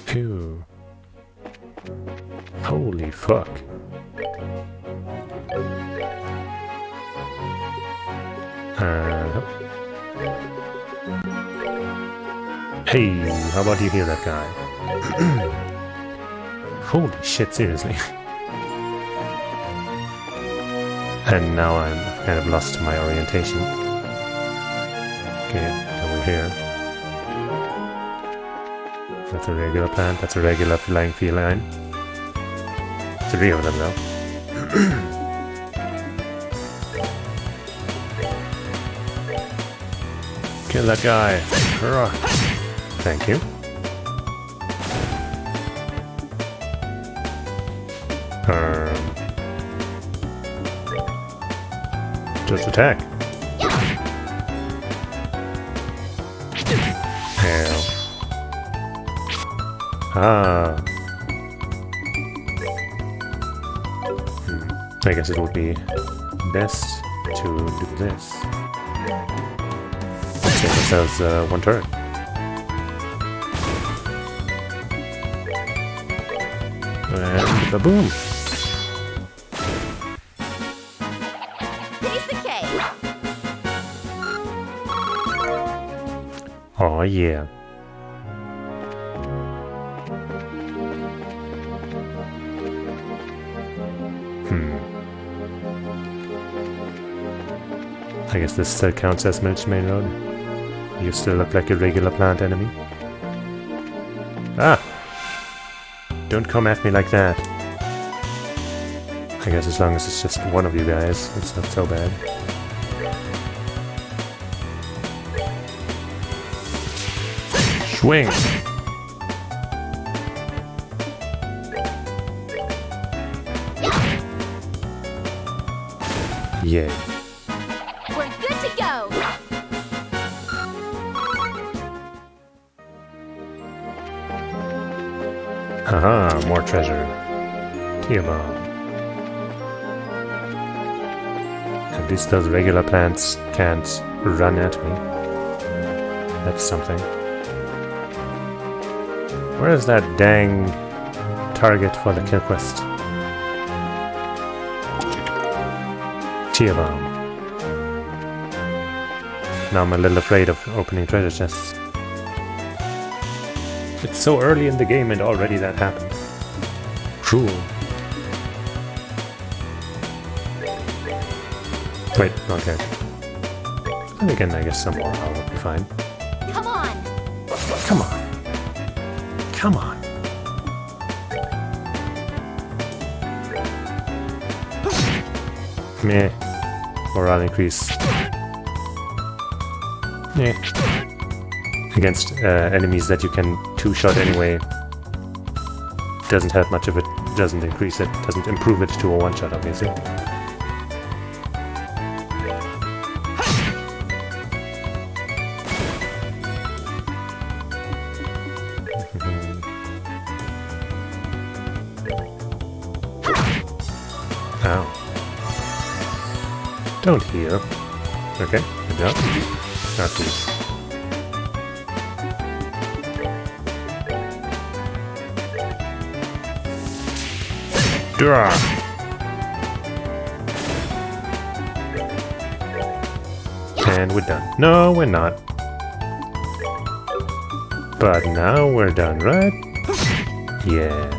Phew. Holy fuck. Hey, how about you heal that guy? Holy shit, seriously. And now I'm kind of lost my orientation. Okay, over here. That's a regular plant, that's a regular flying feline. 3 of them though. Kill that guy. Hurrah. Thank you. Just attack. Hell. Ah. I guess it would be best to do this. Save ourselves one turn. And ba-boom! Piece of cake. Oh yeah. I guess this still counts as Milch Main Road. You still look like a regular plant enemy. Ah! Don't come at me like that. I guess as long as it's just one of you guys, it's not so bad. Swing! Yay. We're good to go. Haha, more treasure. Tear bomb. At least those regular plants can't run at me. That's something. Where is that dang target for the kill quest? Tear bomb. Now I'm a little afraid of opening treasure chests. It's so early in the game and already that happened. Cruel. Wait, okay. And again, I guess some more will be fine. Come on. Come on. Come on. Meh. Morale increase. Meh. Against enemies that you can two-shot anyway. Doesn't have much of it, doesn't increase it, doesn't improve it to a one-shot, obviously. Ow. Don't heal. Okay, good job. Not please. Draw. And we're done. No, we're not. But now we're done, right? Yeah.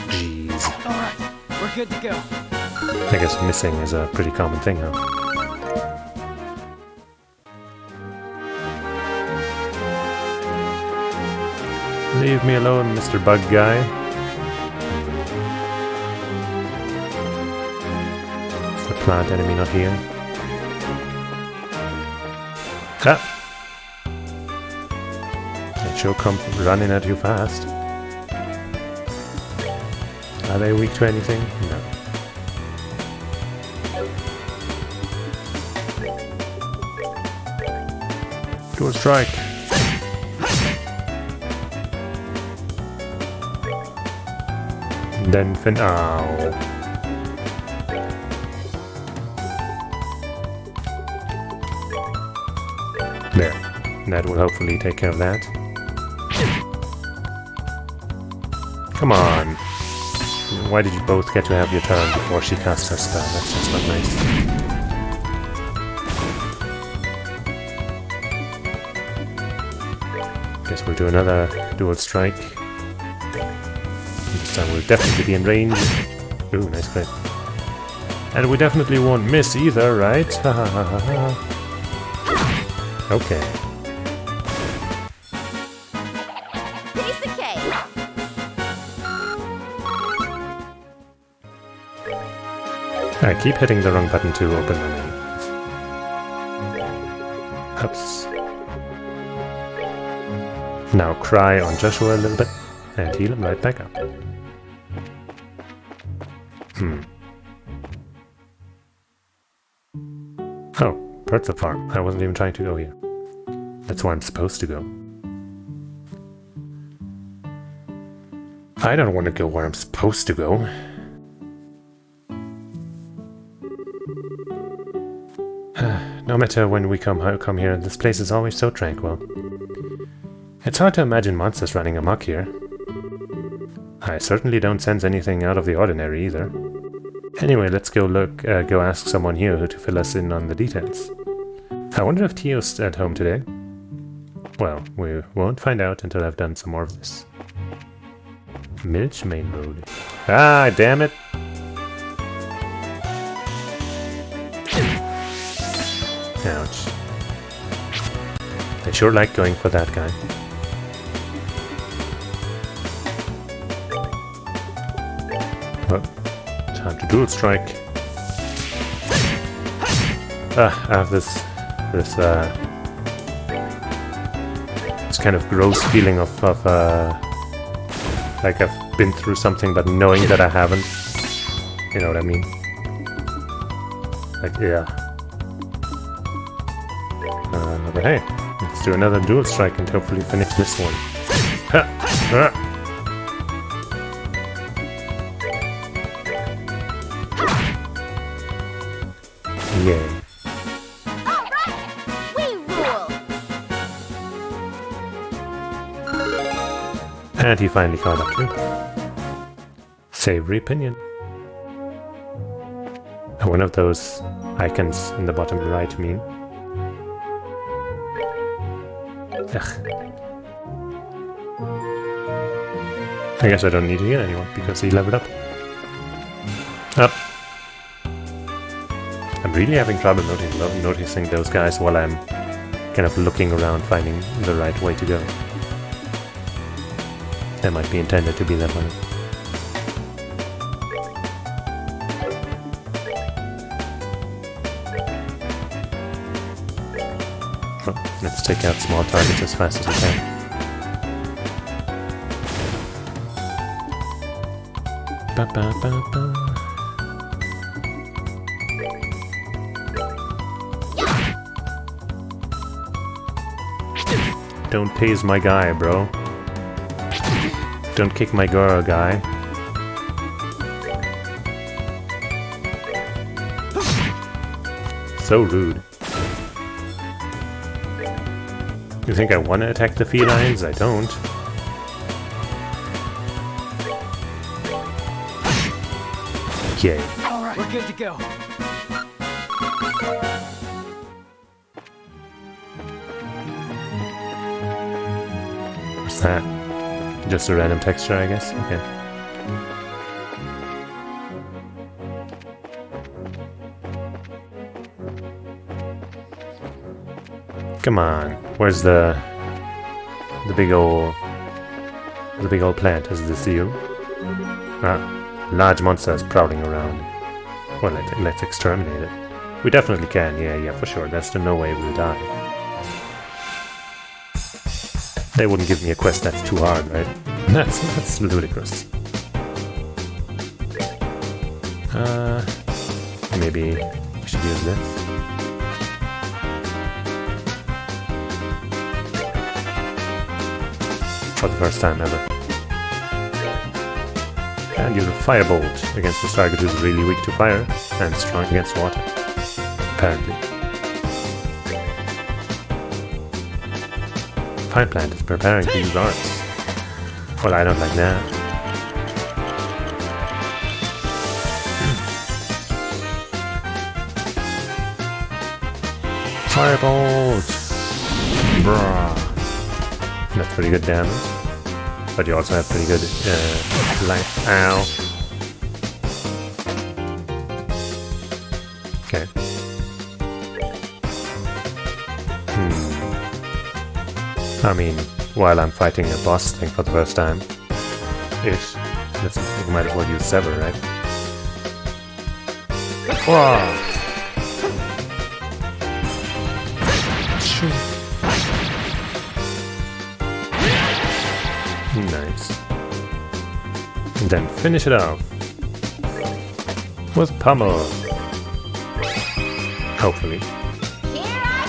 Jeez. Alright, we're We're good to go. I guess missing is a pretty common thing, huh? Leave me alone, Mr. Bug Guy. Is the plant enemy not here? Ah! They sure come running at you fast. Are they weak to anything? No. Dual strike! Then ow. There. That will hopefully take care of that. Come on. Why did you both get to have your turn before she cast her spell? That's just not nice. Guess we'll do another dual strike. This time we'll definitely be in range. Ooh, nice crit. And we definitely won't miss either, right? Ha ha ha ha ha. Okay. Piece of cake. I keep hitting the wrong button to open the menu. Oops. Now cry on Joshua a little bit and heal him right back up. Oh, Birds of Farm. I wasn't even trying to go here. That's where I'm supposed to go. I don't want to go where I'm supposed to go. No matter when we come here, this place is always so tranquil. It's hard to imagine monsters running amok here. I certainly don't sense anything out of the ordinary either. Anyway, let's go go ask someone here to fill us in on the details. I wonder if Tio's at home today. Well, we won't find out until I've done some more of this. Milch Main Road. Ah, damn it! Ouch. I sure like going for that guy. Oh, time to dual strike. I have this kind of gross feeling of like I've been through something but knowing that I haven't. You know what I mean? Like, yeah. But hey, let's do another dual strike and hopefully finish this one. Yay. Alright! We rule! And he finally caught up too. Savory Pinion. One of those icons in the bottom right mean. Ugh. I guess I don't need to heal anyone because he leveled up. Up. I'm really having trouble noticing those guys while I'm kind of looking around, finding the right way to go. That might be intended to be that one. Well, let's take out small targets as fast as we can. Ba ba ba ba. Don't tase my guy, bro. Don't kick my girl, guy. So rude. You think I want to attack the felines? I don't. Okay. All right, we're good to go. What's that? Just a random texture, I guess? Okay. Come on, where's the big old plant? Is this you? Ah, large monsters prowling around. Well, let's exterminate it. We definitely can. Yeah, for sure. There's no way we'll die. They wouldn't give me a quest that's too hard, right? That's ludicrous. Maybe we should use this. For the first time ever. And use a firebolt against this target who's really weak to fire and strong against water. Apparently. Pine Plant is preparing to use arts. Well, I don't like that. Firebolt! Bruh. That's pretty good damage. But you also have pretty good life. Ow. Okay. I mean, while I'm fighting a boss thing for the first time, we might as well use Sever, right? Whoa! Nice. And then finish it off with Pummel. Hopefully. Here I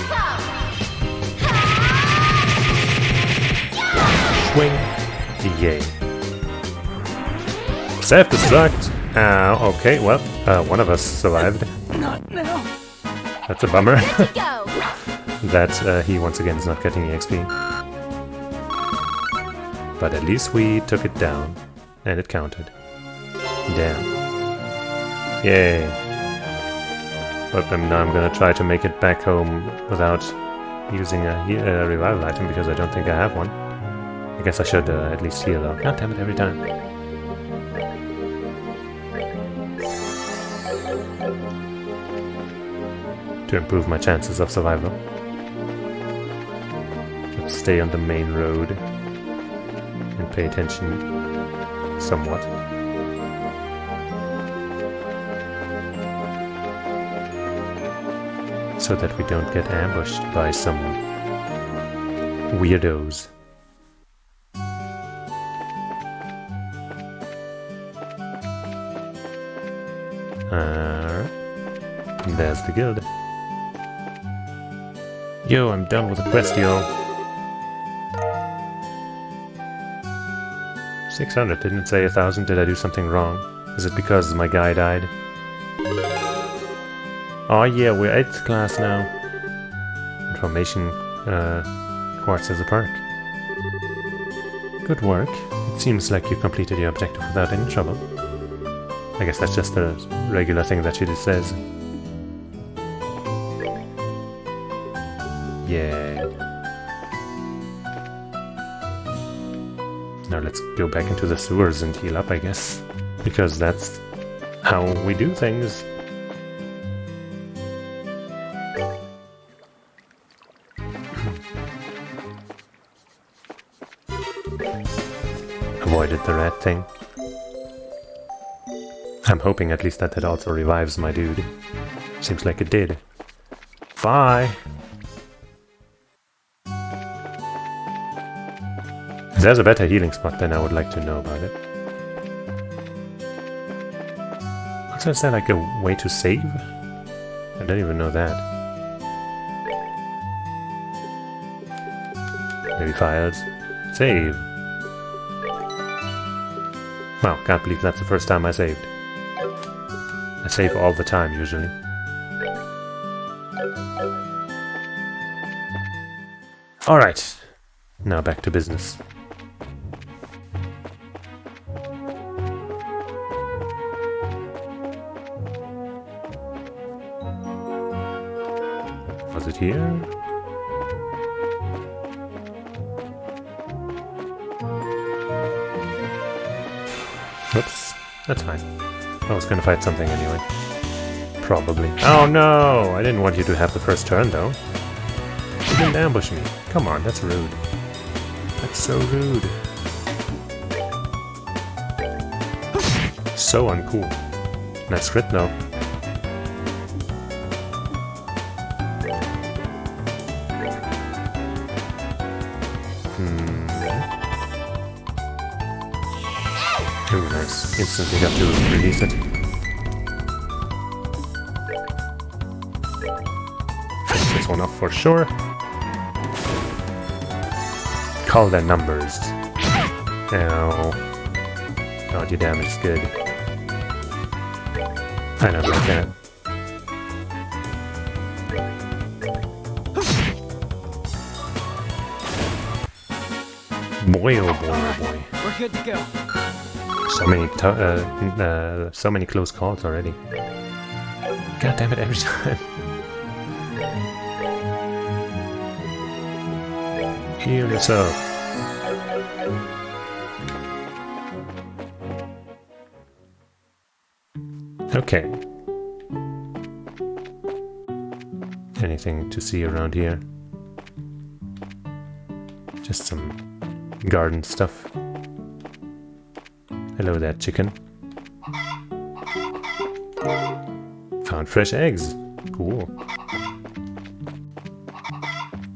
Swing. Yay. Self-destruct. Okay, well, one of us survived. Not now. That's a bummer. come! Ready to go! That he once again is not getting EXP. But at least we took it down, and it counted. Damn. Yay. But now I'm gonna try to make it back home without using a revival item, because I don't think I have one. I guess I should at least heal though. God damn it, every time. To improve my chances of survival. Let's stay on the main road. And pay attention somewhat. So that we don't get ambushed by some weirdos. There's the guild. Yo, I'm done with the quest, yo. 600, didn't it say 1,000? Did I do something wrong? Is it because my guy died? Oh yeah, we're 8th class now. Information quartz as a perk. Good work. It seems like you completed your objective without any trouble. I guess that's just a regular thing that she just says. Yeah. Now let's go back into the sewers and heal up, I guess. Because that's how we do things. Avoided the rat thing. I'm hoping at least that it also revives my dude. Seems like it did. Bye! If there's a better healing spot, then I would like to know about it. Also, is there like a way to save? I don't even know that. Maybe files. Save. Wow, can't believe that's the first time I saved. I save all the time, usually. Alright, now back to business. Was it here? Oops, that's fine. I was gonna fight something anyway. Probably. Oh no! I didn't want you to have the first turn though. didn't ambush me. Come on, that's rude. That's so rude. So uncool. Nice crit though. Ooh, nice. Instantly got to release it. Finish this one off for sure. Call their numbers. Ow. Oh, your damage is good. I know like that. Boy, oh boy, oh boy. We're good to go. So many close calls already. God damn it, every time. Heal yourself. Okay. Anything to see around here? Just some garden stuff. Hello there, chicken. Found fresh eggs. Cool.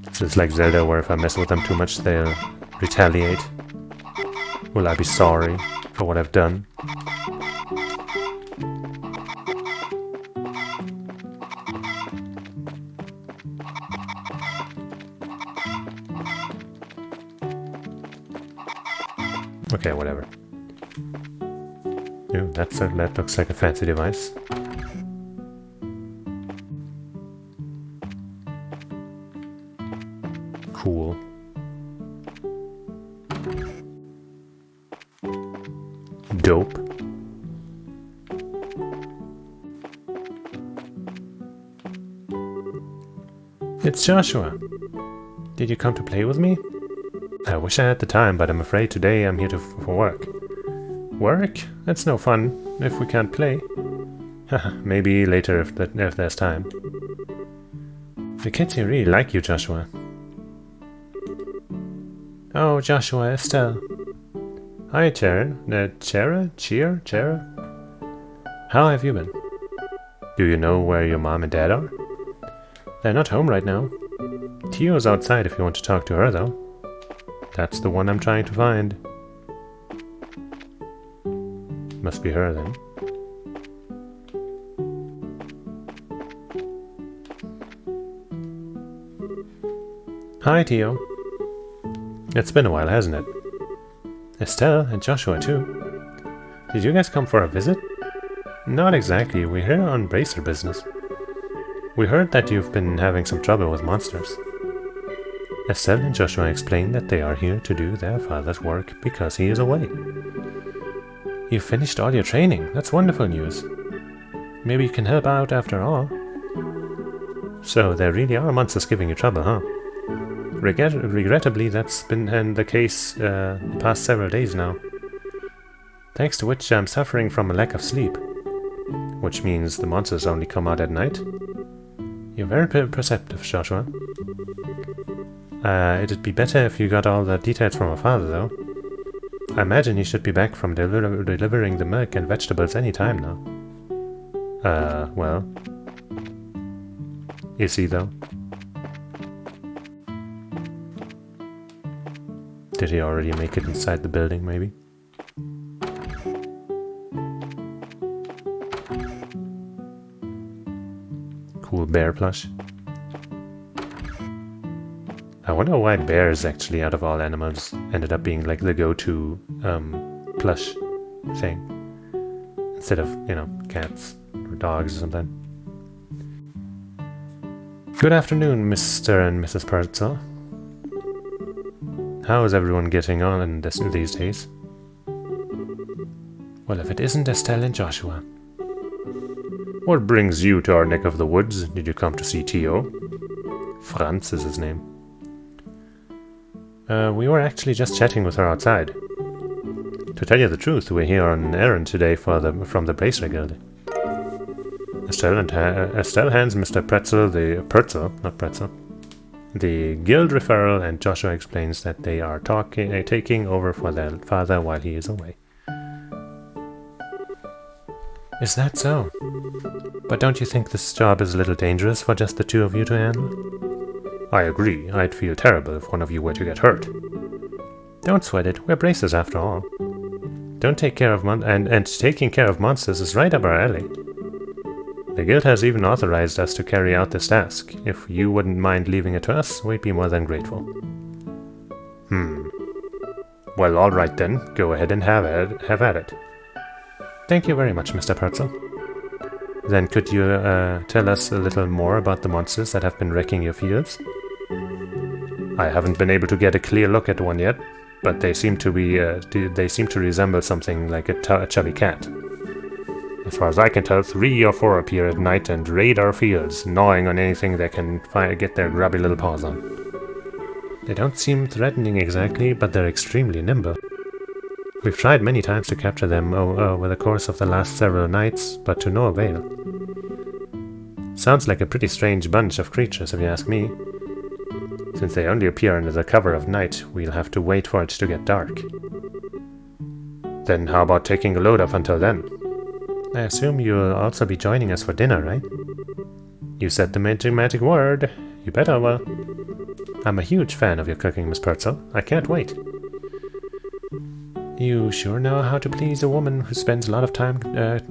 This is like Zelda, where if I mess with them too much, they'll retaliate. Will I be sorry for what I've done? Okay, whatever. Ooh, that looks like a fancy device. Cool. Dope. It's Joshua. Did you come to play with me? I wish I had the time, but I'm afraid today I'm here for work. Work? That's no fun if we can't play. Maybe later if there's time. The kids here really like you, Joshua. Oh, Joshua, Estelle. Hi, Chera. Chera? How have you been? Do you know where your mom and dad are? They're not home right now. Tio's outside if you want to talk to her, though. That's the one I'm trying to find. Must be her, then. Hi, Tio. It's been a while, hasn't it? Estelle and Joshua, too. Did you guys come for a visit? Not exactly. We're here on bracer business. We heard that you've been having some trouble with monsters. Estelle and Joshua explained that they are here to do their father's work because he is away. You finished all your training. That's wonderful news. Maybe you can help out after all. So there really are monsters giving you trouble, huh? Regrettably, that's been the case the past several days now. Thanks to which I'm suffering from a lack of sleep. Which means the monsters only come out at night. You're very perceptive, Joshua. It'd be better if you got all the details from our father, though. I imagine he should be back from delivering the milk and vegetables any time now. Well. Is he, though? Did he already make it inside the building, maybe? Cool bear plush. I wonder why bears, actually, out of all animals, ended up being like the go-to plush thing. Instead of, you know, cats or dogs or something. Good afternoon, Mr. and Mrs. Purcell. How is everyone getting on in these days? Well, if it isn't Estelle and Joshua. What brings you to our neck of the woods? Did you come to see Tio? Franz is his name. We were actually just chatting with her outside. To tell you the truth, we're here on an errand today from the Bracer Guild. Estelle hands Mr. Pretzel not Pretzel, the guild referral, and Joshua explains that they are taking over for their father while he is away. Is that so? But don't you think this job is a little dangerous for just the two of you to handle? I agree. I'd feel terrible if one of you were to get hurt. Don't sweat it. We're bracers after all. Don't take care of and taking care of monsters is right up our alley. The guild has even authorized us to carry out this task. If you wouldn't mind leaving it to us, we'd be more than grateful. Well, alright then. Go ahead and have at it. Thank you very much, Mr. Purcell. Then could you tell us a little more about the monsters that have been wrecking your fields? I haven't been able to get a clear look at one yet, but they seem to resemble something like a chubby cat. As far as I can tell, 3 or 4 appear at night and raid our fields, gnawing on anything they can get their grubby little paws on. They don't seem threatening exactly, but they're extremely nimble. We've tried many times to capture them over the course of the last several nights, but to no avail. Sounds like a pretty strange bunch of creatures, if you ask me. Since they only appear under the cover of night, we'll have to wait for it to get dark. Then how about taking a load off until then? I assume you'll also be joining us for dinner, right? You said the magic word. You better, well. I'm a huge fan of your cooking, Miss Purcell. I can't wait. You sure know how to please a woman who spends a lot of time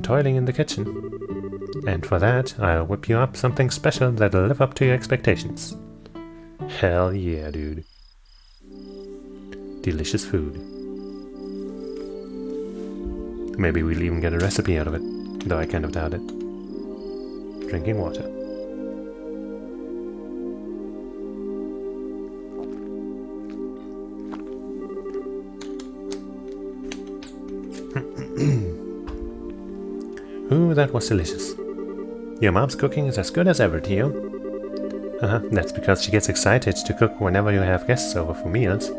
toiling in the kitchen. And for that, I'll whip you up something special that'll live up to your expectations. Hell yeah, dude. Delicious food. Maybe we'll even get a recipe out of it, though I kind of doubt it. Drinking water. Ooh, that was delicious. Your mom's cooking is as good as ever, Tio. That's because she gets excited to cook whenever you have guests over for meals.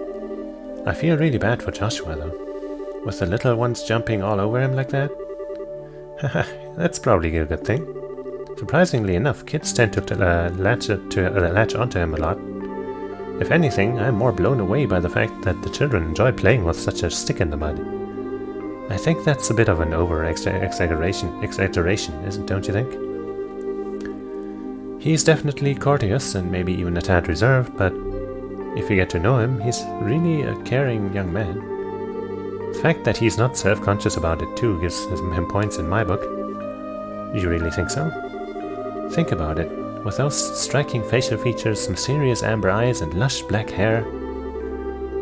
I feel really bad for Joshua, though. With the little ones jumping all over him like that. That's probably a good thing. Surprisingly enough, kids tend to latch onto him a lot. If anything, I'm more blown away by the fact that the children enjoy playing with such a stick in the mud. I think that's a bit of an exaggeration, don't you think? He's definitely courteous and maybe even a tad reserved, but if you get to know him, he's really a caring young man. The fact that he's not self-conscious about it too gives him points in my book. You really think so? Think about it. With those striking facial features, mysterious amber eyes, and lush black hair,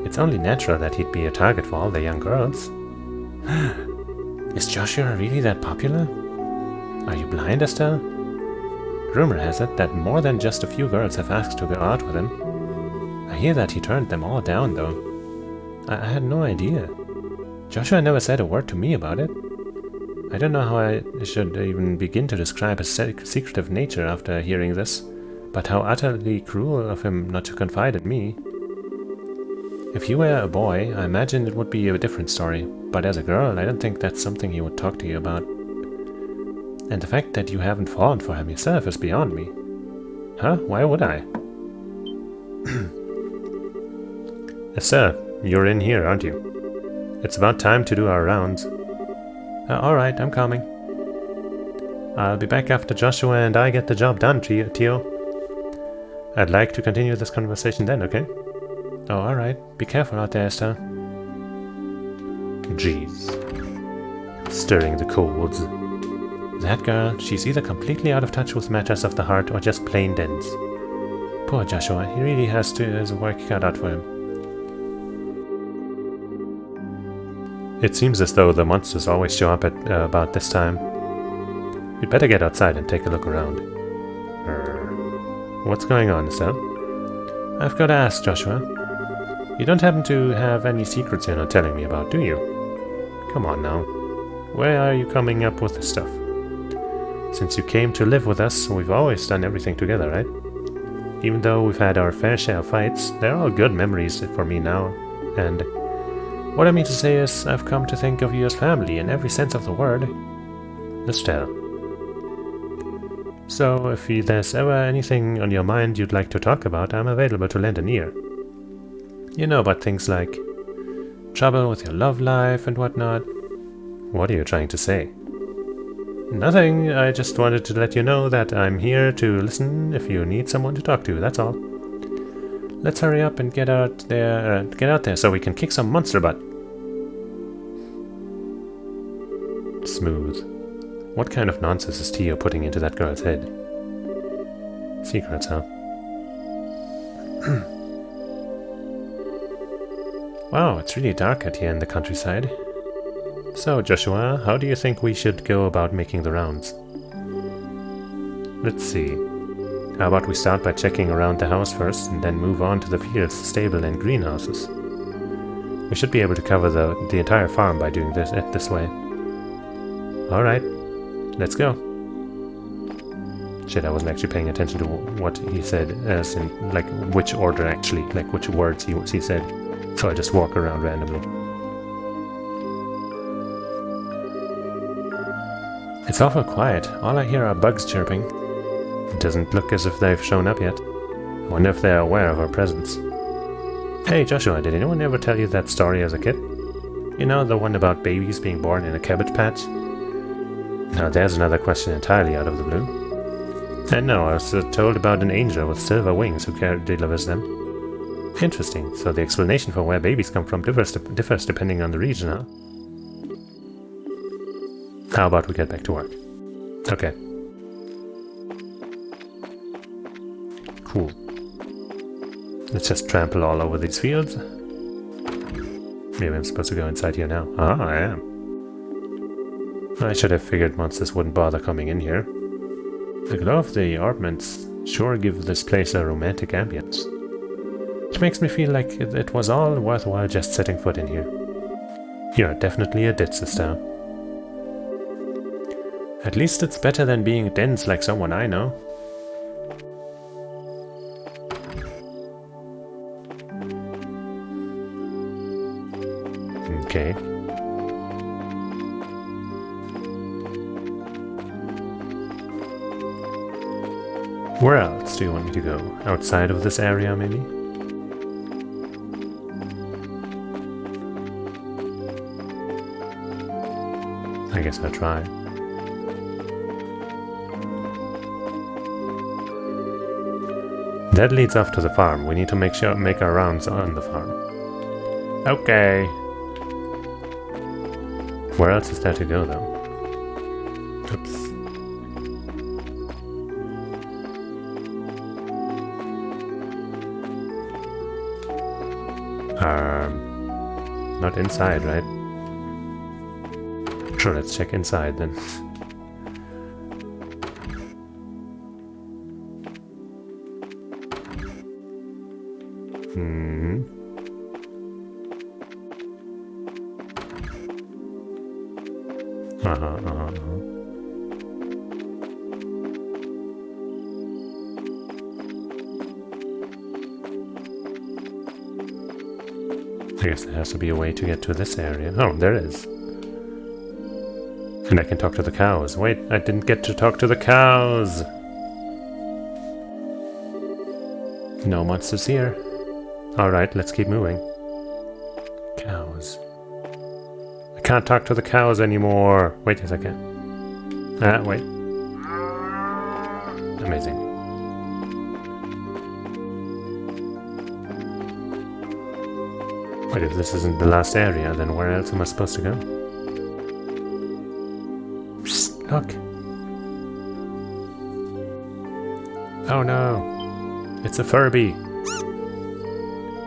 it's only natural that he'd be a target for all the young girls. Is Joshua really that popular? Are you blind, Estelle? Rumor has it that more than just a few girls have asked to go out with him. I hear that he turned them all down, though. I had no idea. Joshua never said a word to me about it. I don't know how I should even begin to describe his secretive nature after hearing this, but how utterly cruel of him not to confide in me. If you were a boy, I imagine it would be a different story, but as a girl, I don't think that's something he would talk to you about. And the fact that you haven't fallen for him yourself is beyond me. Huh? Why would I? Sir, you're in here, aren't you? It's about time to do our rounds. Alright, I'm coming. I'll be back after Joshua and I get the job done, Tio. I'd like to continue this conversation then, okay? Oh, alright. Be careful out there, Estelle. Jeez. Stirring the coals. That girl, she's either completely out of touch with matters of the heart or just plain dense. Poor Joshua, he really has his work cut out for him. It seems as though the monsters always show up at about this time. You'd better get outside and take a look around. What's going on, Estelle? I've got to ask, Joshua. You don't happen to have any secrets you're not telling me about, do you? Come on now. Where are you coming up with this stuff? Since you came to live with us, we've always done everything together, right? Even though we've had our fair share of fights, they're all good memories for me now, and what I mean to say is, I've come to think of you as family in every sense of the word. Estelle. So if there's ever anything on your mind you'd like to talk about, I'm available to lend an ear. You know about things like trouble with your love life and whatnot. What are you trying to say? Nothing, I just wanted to let you know that I'm here to listen if you need someone to talk to, that's all. Let's hurry up and get out there so we can kick some monster butt. Smooth. What kind of nonsense is Tio putting into that girl's head? Secrets, huh? Wow, it's really dark out here in the countryside. So, Joshua, how do you think we should go about making the rounds? Let's see. How about we start by checking around the house first, and then move on to the fields, stable, and greenhouses. We should be able to cover the entire farm by doing this way. Alright, let's go. Shit, I wasn't actually paying attention to what he said, as in, like, which order actually, like, which words he said. So I just walk around randomly. It's awful quiet. All I hear are bugs chirping. It doesn't look as if they've shown up yet. I wonder if they're aware of our presence. Hey Joshua, did anyone ever tell you that story as a kid? You know, the one about babies being born in a cabbage patch? Now there's another question entirely out of the blue. And no, I was told about an angel with silver wings who delivers them. Interesting, so the explanation for where babies come from differs depending on the region, huh? How about we get back to work? Okay. Cool. Let's just trample all over these fields. Maybe I'm supposed to go inside here now. Ah, I am. I should have figured monsters wouldn't bother coming in here. The glow of the ornaments sure give this place a romantic ambience. It makes me feel like it was all worthwhile just setting foot in here. You're definitely a dit, sister. At least it's better than being dense like someone I know. Okay. Where else do you want me to go? Outside of this area, maybe? I guess I'll try. That leads off to the farm. We need to make our rounds on the farm. Okay. Where else is there to go, though? Oops. Not inside, right? Sure, let's check inside then. I guess there has to be a way to get to this area. Oh, there is. And I can talk to the cows. Wait, I didn't get to talk to the cows! No monsters here. Alright, let's keep moving. Cows. I can't talk to the cows anymore! Wait, yes I can. Ah, wait. Amazing. Wait, if this isn't the last area, then where else am I supposed to go? Psst, look! Oh no! It's a Furby!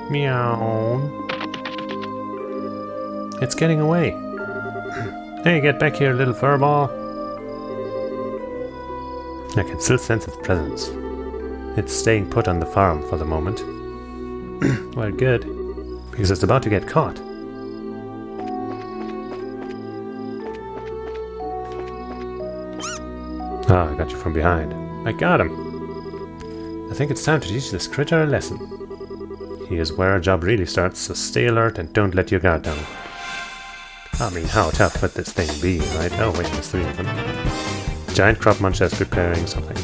Meow! It's getting away! Hey, get back here, little furball! I can still sense its presence. It's staying put on the farm for the moment. Well, good. Because it's about to get caught. Ah, I got you from behind. I got him! I think it's time to teach this critter a lesson. He is where our job really starts, so stay alert and don't let your guard down. I mean, how tough could this thing be, right? Oh wait, there's 3 of them. giant crop muncher is preparing something.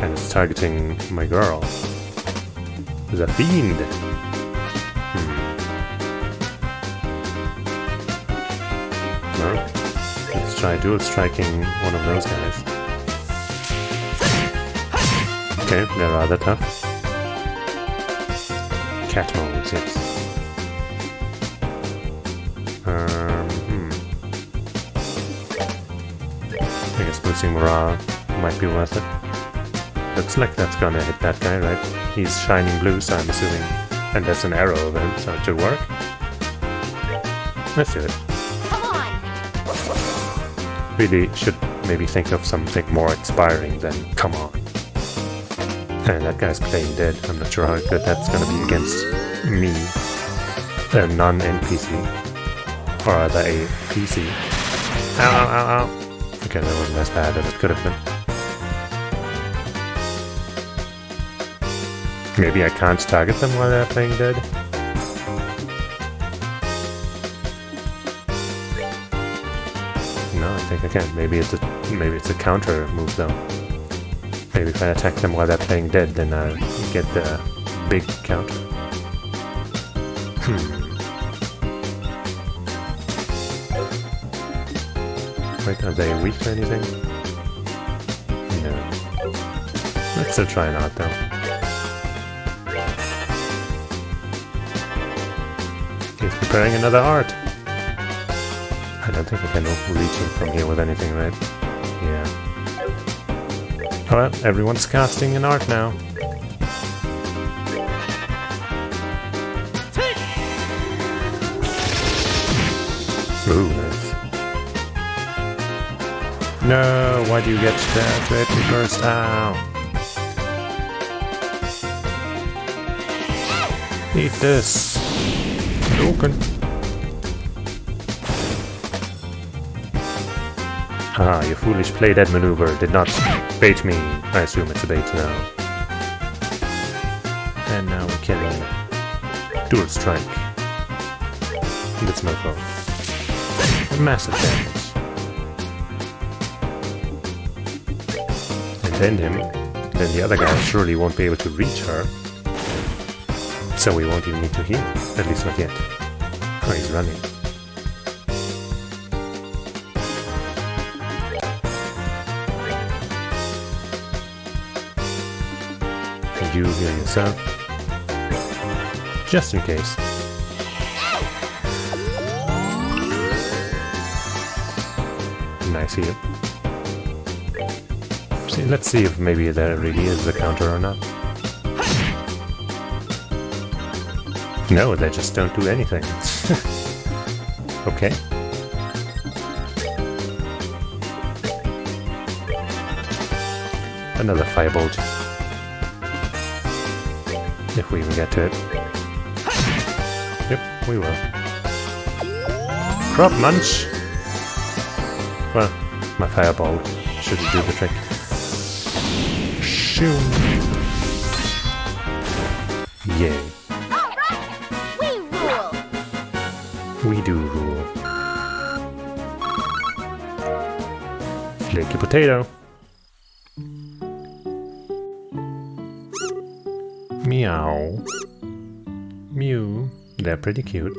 And it's targeting my girl. Who's a fiend. Well, let's try dual striking one of those guys. Okay, they're rather tough. Cat modes, yes. I guess boosting morale might be worth it. Looks like that's gonna hit that guy, right? He's shining blue, so I'm assuming... And that's an arrow event, so it should work. Let's do it. Come on. Really should maybe think of something more inspiring than come on. And that guy's playing dead. I'm not sure how good that's gonna be against me. A non-NPC. Or rather a PC. Ow, ow, ow, ow. Okay, that wasn't as bad as it could have been. Maybe I can't target them while they're playing dead? No, I think I can. Maybe it's a counter move though. Maybe if I attack them while they're playing dead, then I'll get the big counter. Wait, are they weak or anything? No. Let's still try an art though. He's preparing another art. I don't think I can reach him from here with anything, right? Yeah. Alright, everyone's casting an art now. Ooh, nice. No, why do you get that? Let me first. Ow. Eat this. Open. Ah, your foolish play dead maneuver did not bait me. I assume it's a bait now. And now we're killing dual strike. This mofo. Massive damage. And then then the other guy surely won't be able to reach her. So we won't even need to heal. At least not yet. Oh, he's running. And you heal yourself. Just in case. Nice heal. See, let's see if maybe there really is a counter or not. No, they just don't do anything. Okay. Another firebolt. If we even get to it. Yep, we will. Crop munch! Well, my firebolt shouldn't do the trick. Shoo! Yay. We do rule. Flaky potato. Meow. Mew. They're pretty cute.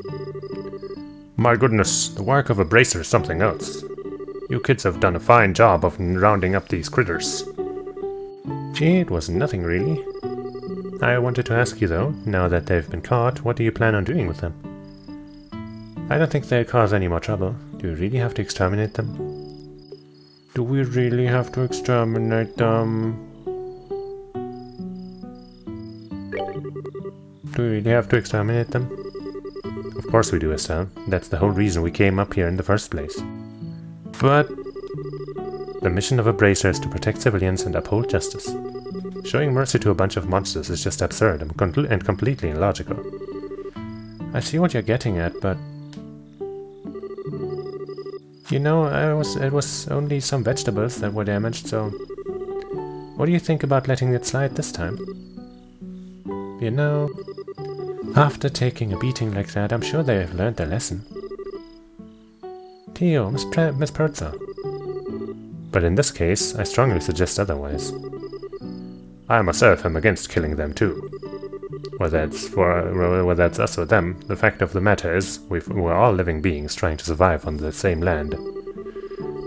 My goodness, the work of a bracer is something else. You kids have done a fine job of rounding up these critters. Gee, it was nothing really. I wanted to ask you though, now that they've been caught, what do you plan on doing with them? I don't think they'll cause any more trouble. Do we really have to exterminate them? Do we really have to exterminate them? Do we really have to exterminate them? Of course we do, Estelle. That's the whole reason we came up here in the first place. But the mission of a bracer is to protect civilians and uphold justice. Showing mercy to a bunch of monsters is just absurd and completely illogical. I see what you're getting at, but... You know, it was only some vegetables that were damaged, so... What do you think about letting it slide this time? You know... After taking a beating like that, I'm sure they have learned their lesson. Theo, Miss Perza. But in this case, I strongly suggest otherwise. I myself am against killing them too. Whether that's us or them, the fact of the matter is, we're all living beings trying to survive on the same land.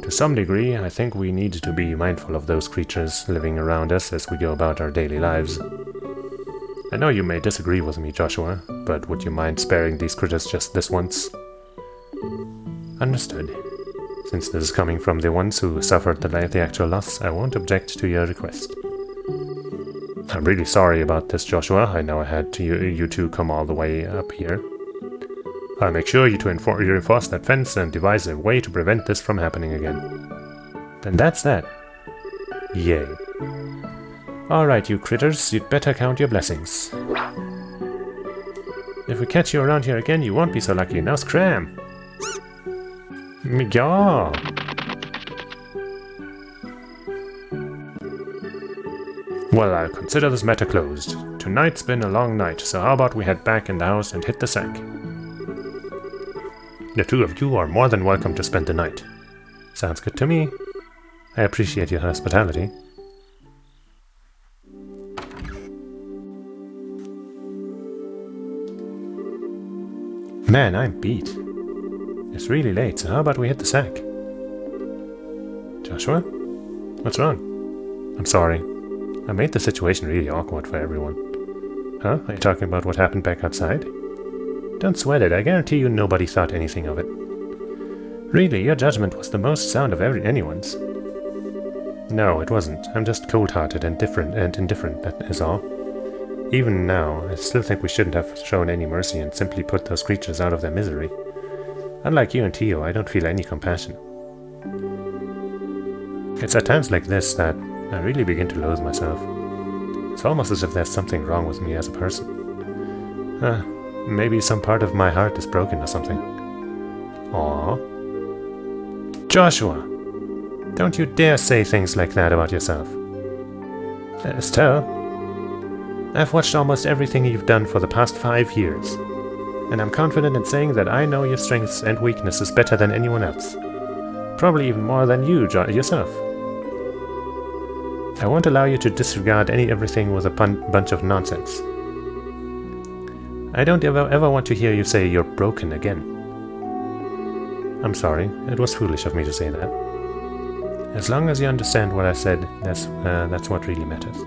To some degree, I think we need to be mindful of those creatures living around us as we go about our daily lives. I know you may disagree with me, Joshua, but would you mind sparing these critters just this once? Understood. Since this is coming from the ones who suffered the actual loss, I won't object to your request. I'm really sorry about this, Joshua. I know I had you two come all the way up here. I'll make sure you to reinforce that fence and devise a way to prevent this from happening again. Then that's that. Yay. Alright, you critters, you'd better count your blessings. If we catch you around here again, you won't be so lucky. Now scram! Yeah! Well, I'll consider this matter closed. Tonight's been a long night, so how about we head back in the house and hit the sack? The two of you are more than welcome to spend the night. Sounds good to me. I appreciate your hospitality. Man, I'm beat. It's really late, so how about we hit the sack? Joshua? What's wrong? I'm sorry. I made the situation really awkward for everyone. Huh? Are you talking about what happened back outside? Don't sweat it, I guarantee you nobody thought anything of it. Really, your judgment was the most sound of anyone's. No, it wasn't. I'm just cold-hearted and indifferent, that is all. Even now, I still think we shouldn't have shown any mercy and simply put those creatures out of their misery. Unlike you and Tio, I don't feel any compassion. It's at times like this that I really begin to loathe myself. It's almost as if there's something wrong with me as a person. Maybe some part of my heart is broken or something. Aww. Joshua! Don't you dare say things like that about yourself. Estelle, I've watched almost everything you've done for the past 5 years, and I'm confident in saying that I know your strengths and weaknesses better than anyone else. Probably even more than you yourself. I won't allow you to disregard everything with a bunch of nonsense. I don't ever want to hear you say you're broken again. I'm sorry, it was foolish of me to say that. As long as you understand what I said, that's what really matters.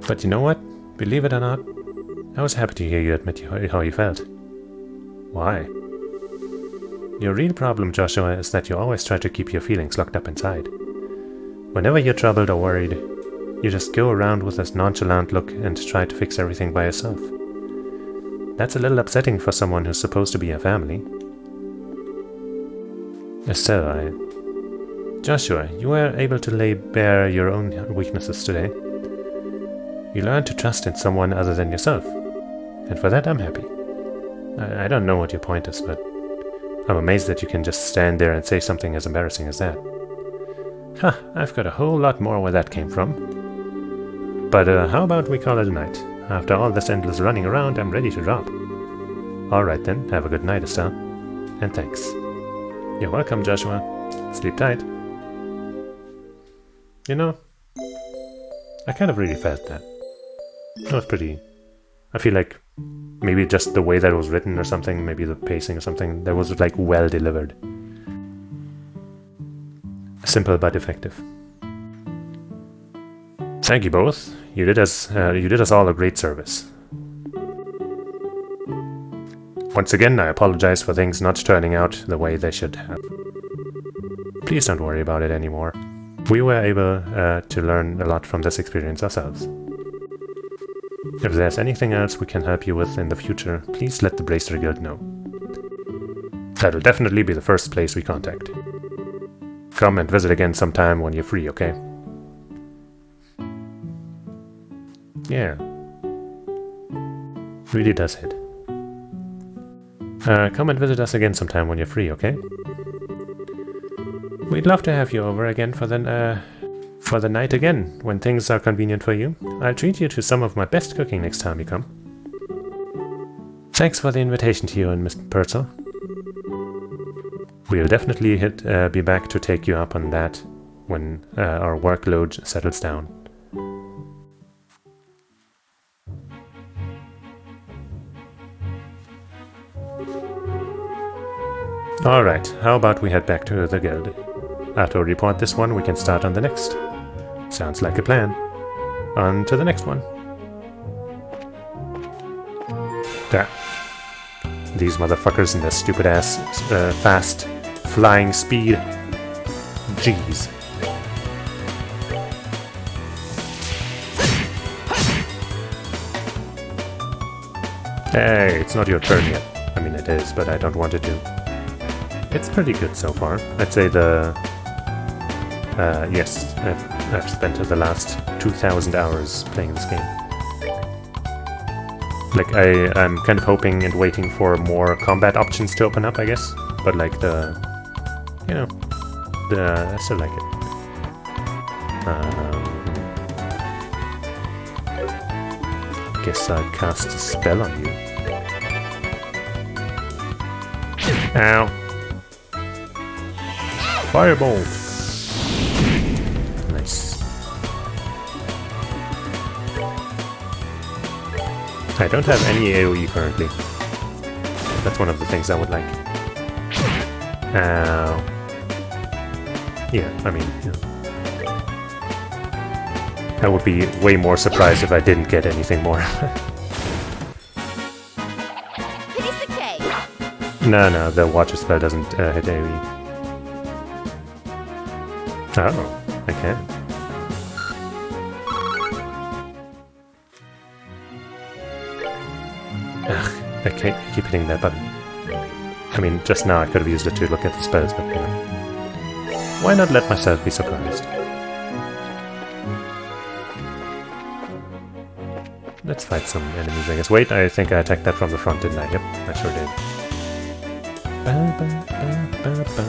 But you know what? Believe it or not, I was happy to hear you admit how you felt. Why? Your real problem, Joshua, is that you always try to keep your feelings locked up inside. Whenever you're troubled or worried, you just go around with this nonchalant look and try to fix everything by yourself. That's a little upsetting for someone who's supposed to be a family. Estelle, Joshua, you were able to lay bare your own weaknesses today. You learned to trust in someone other than yourself, and for that I'm happy. I don't know what your point is, but I'm amazed that you can just stand there and say something as embarrassing as that. Huh, I've got a whole lot more where that came from. But how about we call it a night? After all this endless running around, I'm ready to drop. Alright then, have a good night, Estelle. And thanks. You're welcome, Joshua. Sleep tight. You know, I kind of really felt that. It was pretty... I feel like maybe just the way that it was written or something, maybe the pacing or something, that was like well delivered. Simple but effective. Thank you both. You did us all a great service. Once again, I apologize for things not turning out the way they should have. Please don't worry about it anymore. We were able to learn a lot from this experience ourselves. If there's anything else we can help you with in the future, please let the Bracer Guild know. That'll definitely be the first place we contact. Come and visit again sometime when you're free, okay? Yeah. Really does hit. Come and visit us again sometime when you're free, okay? We'd love to have you over again for the night again, when things are convenient for you. I'll treat you to some of my best cooking next time you come. Thanks for the invitation to you and Mr. Purcell. We'll definitely be back to take you up on that when our workload settles down. Alright, how about we head back to the guild? After we report this one, we can start on the next. Sounds like a plan. On to the next one. There. These motherfuckers and their stupid ass fast flying speed. Jeez. Hey, it's not your turn yet. I mean, it is, but I don't want it to. It's pretty good so far. I'd say the... yes, I've spent the last 2,000 hours playing this game. Like, I'm kind of hoping and waiting for more combat options to open up, I guess. But like the... you know, I still like it. Guess I'd cast a spell on you. Ow. Fireball! Nice. I don't have any AoE currently. That's one of the things I would like. Ow. Yeah, I mean, you know. I would be way more surprised if I didn't get anything more. Piece of cake. No, the Watcher spell doesn't hit AoE. Oh, I can. Ugh, I can't keep hitting that button. I mean, just now I could have used it to look at the spells, but you know. Why not let myself be surprised? Let's fight some enemies, I guess. Wait, I think I attacked that from the front, didn't I? Yep, I sure did. Ba, ba, ba, ba, ba.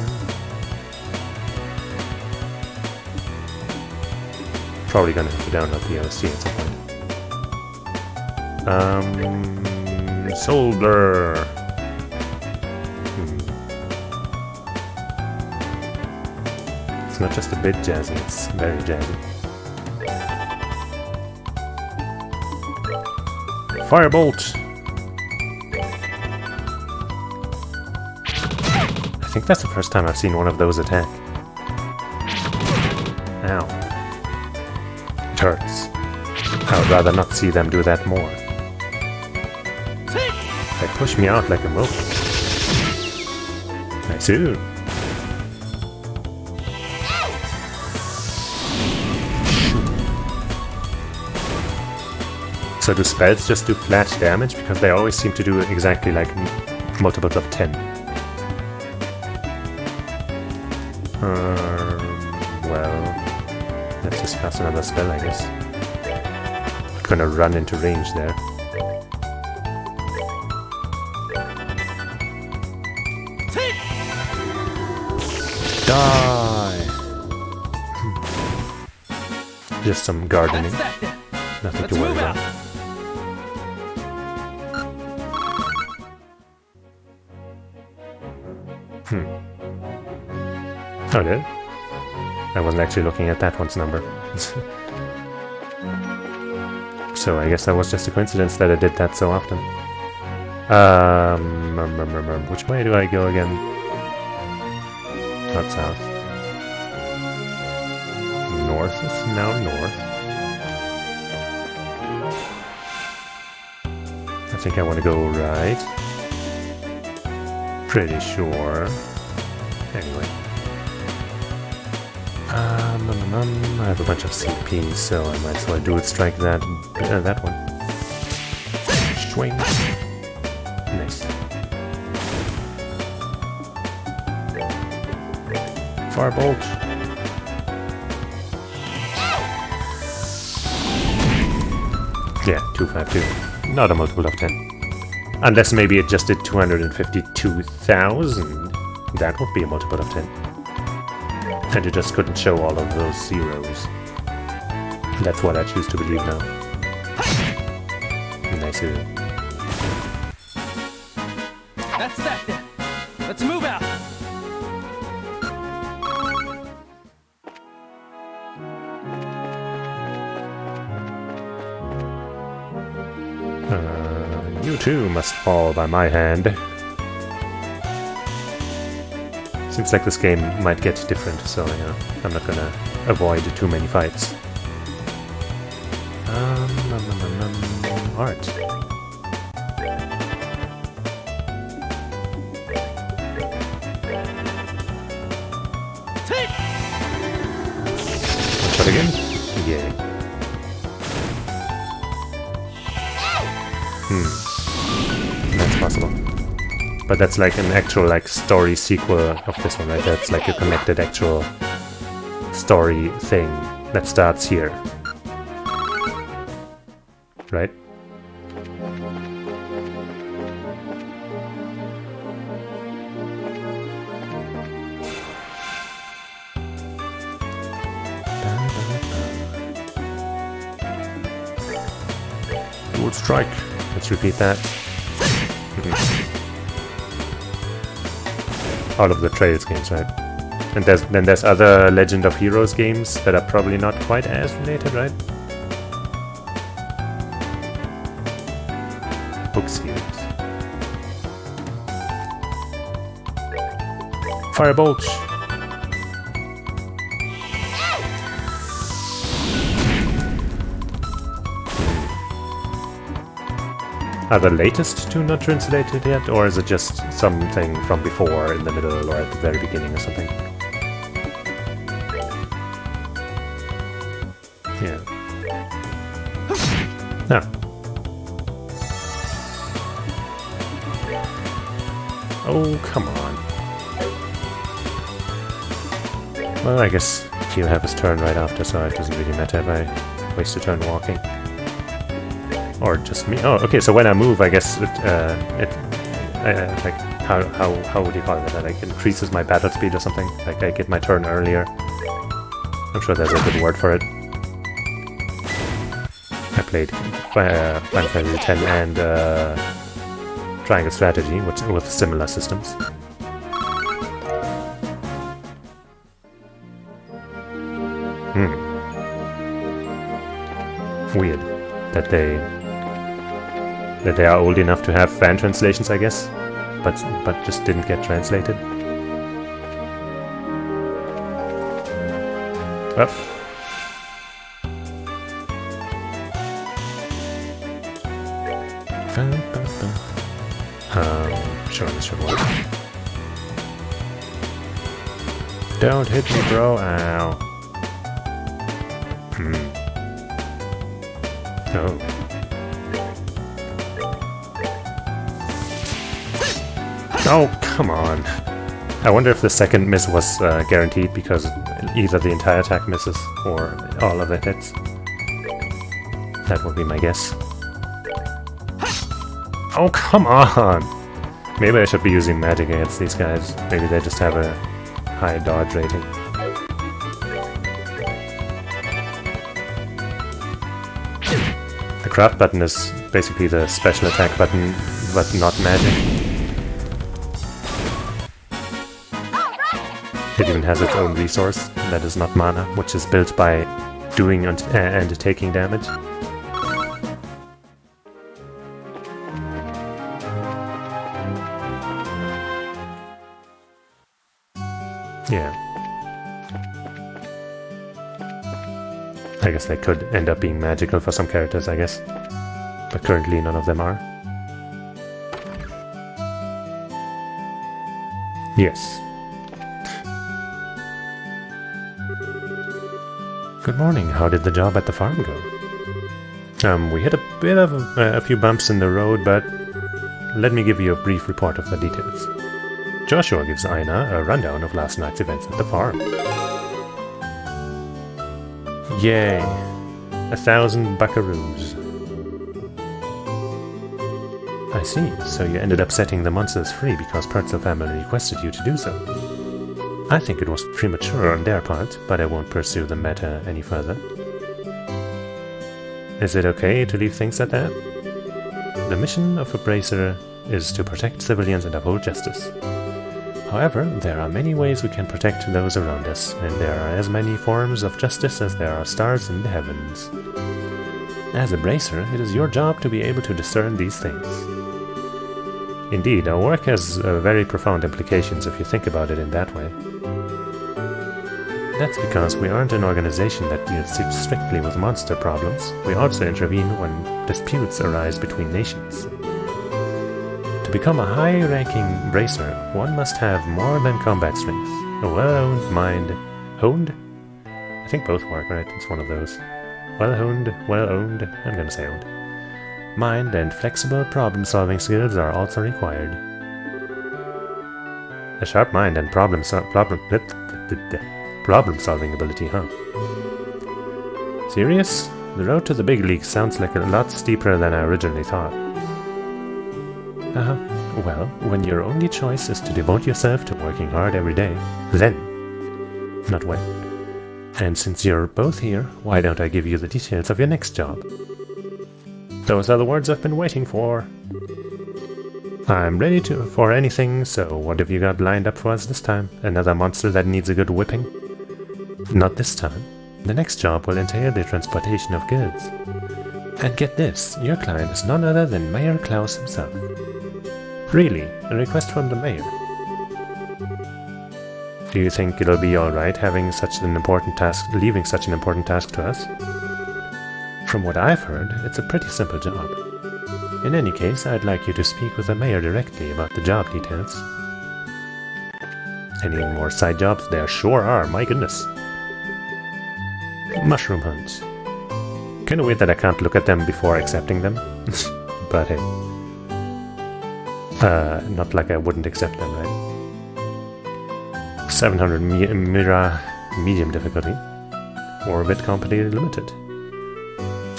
Probably gonna have to download the OST at some point. Soldier! It's not just a bit jazzy, it's very jazzy. Firebolt! I think that's the first time I've seen one of those attack. Ow. Hurts. I would rather not see them do that more. They push me out like a mope. Nice. So do spells just do flat damage? Because they always seem to do exactly like multiples of 10. Well... let's just cast another spell, I guess. Gonna run into range there. Die! Just some gardening. Nothing to worry about. Oh, did? I wasn't actually looking at that one's number. So I guess that was just a coincidence that I did that so often. Which way do I go again? Not south. North is now north. I think I want to go right. Pretty sure. Anyway. I have a bunch of CP, so I might as well do it. Strike that that one. Swing. Nice. Firebolt. Yeah, 252. Not a multiple of 10. Unless maybe it just did 252,000. That would be a multiple of 10. And you just couldn't show all of those zeros. That's what I choose to believe now. Nice. That's that then. Let's move out. too must fall by my hand. Seems like this game might get different, so yeah, I'm not gonna avoid too many fights. Art. One shot again? Yeah. That's possible. But that's like an actual like story sequel of this one, right? That's like a connected actual story thing that starts here. Right? Dual strike. Let's repeat that. All of the Trails games, right? And then there's other Legend of Heroes games that are probably not quite as related, right? Book series. Firebolt! Are the latest two not translated yet, or is it just something from before, in the middle, or at the very beginning or something? Yeah. Ah. Oh, come on. Well, I guess he'll have his turn right after, so it doesn't really matter if I waste a turn walking. Or just me. Oh, okay. So when I move, I guess like how would you call it? That like increases my battle speed or something. Like I get my turn earlier. I'm sure there's a good word for it. I played Final Fantasy X and Triangle Strategy with similar systems. Weird that they are old enough to have fan translations, I guess, but just didn't get translated. Well. Sure, this should work. Don't hit me, bro. Ow. Oh. Oh, come on. I wonder if the second miss was guaranteed because either the entire attack misses or all of it hits. That would be my guess. Oh, come on! Maybe I should be using magic against these guys. Maybe they just have a high dodge rating. The craft button is basically the special attack button, but not magic. It even has its own resource, that is not mana, which is built by doing and taking damage. Yeah. I guess they could end up being magical for some characters, I guess. But currently none of them are. Yes. Good morning. How did the job at the farm go? We had a bit of a few bumps in the road, but let me give you a brief report of the details. Joshua gives Aina a rundown of last night's events at the farm. Yay! 1,000 buckaroos. I see, so you ended up setting the monsters free because Pertzel family requested you to do so. I think it was premature on their part, but I won't pursue the matter any further. Is it okay to leave things at that? The mission of a bracer is to protect civilians and uphold justice. However, there are many ways we can protect those around us, and there are as many forms of justice as there are stars in the heavens. As a bracer, it is your job to be able to discern these things. Indeed, our work has very profound implications if you think about it in that way. That's because we aren't an organization that deals strictly with monster problems. We also intervene when disputes arise between nations. To become a high-ranking bracer, one must have more than combat strength. A well-honed mind... Honed? I think both work, right? It's one of those. Well-honed, well-owned, I'm gonna say owned. Mind and flexible problem-solving skills are also required. A sharp mind and problem-solving ability, huh? Serious? The road to the big leagues sounds like a lot steeper than I originally thought. Well, when your only choice is to devote yourself to working hard every day, then. Not when. And since you're both here, why don't I give you the details of your next job? Those are the words I've been waiting for. I'm ready for anything, so what have you got lined up for us this time? Another monster that needs a good whipping? Not this time. The next job will entail the transportation of goods. And get this, your client is none other than Mayor Klaus himself. Really, a request from the mayor. Do you think it'll be alright leaving such an important task to us? From what I've heard, it's a pretty simple job. In any case, I'd like you to speak with the mayor directly about the job details. Any more side jobs? There sure are, my goodness. Mushroom hunt. Kinda weird that I can't look at them before accepting them. But hey. Not like I wouldn't accept them, right? 700 Mira medium difficulty. Orbit Company Limited.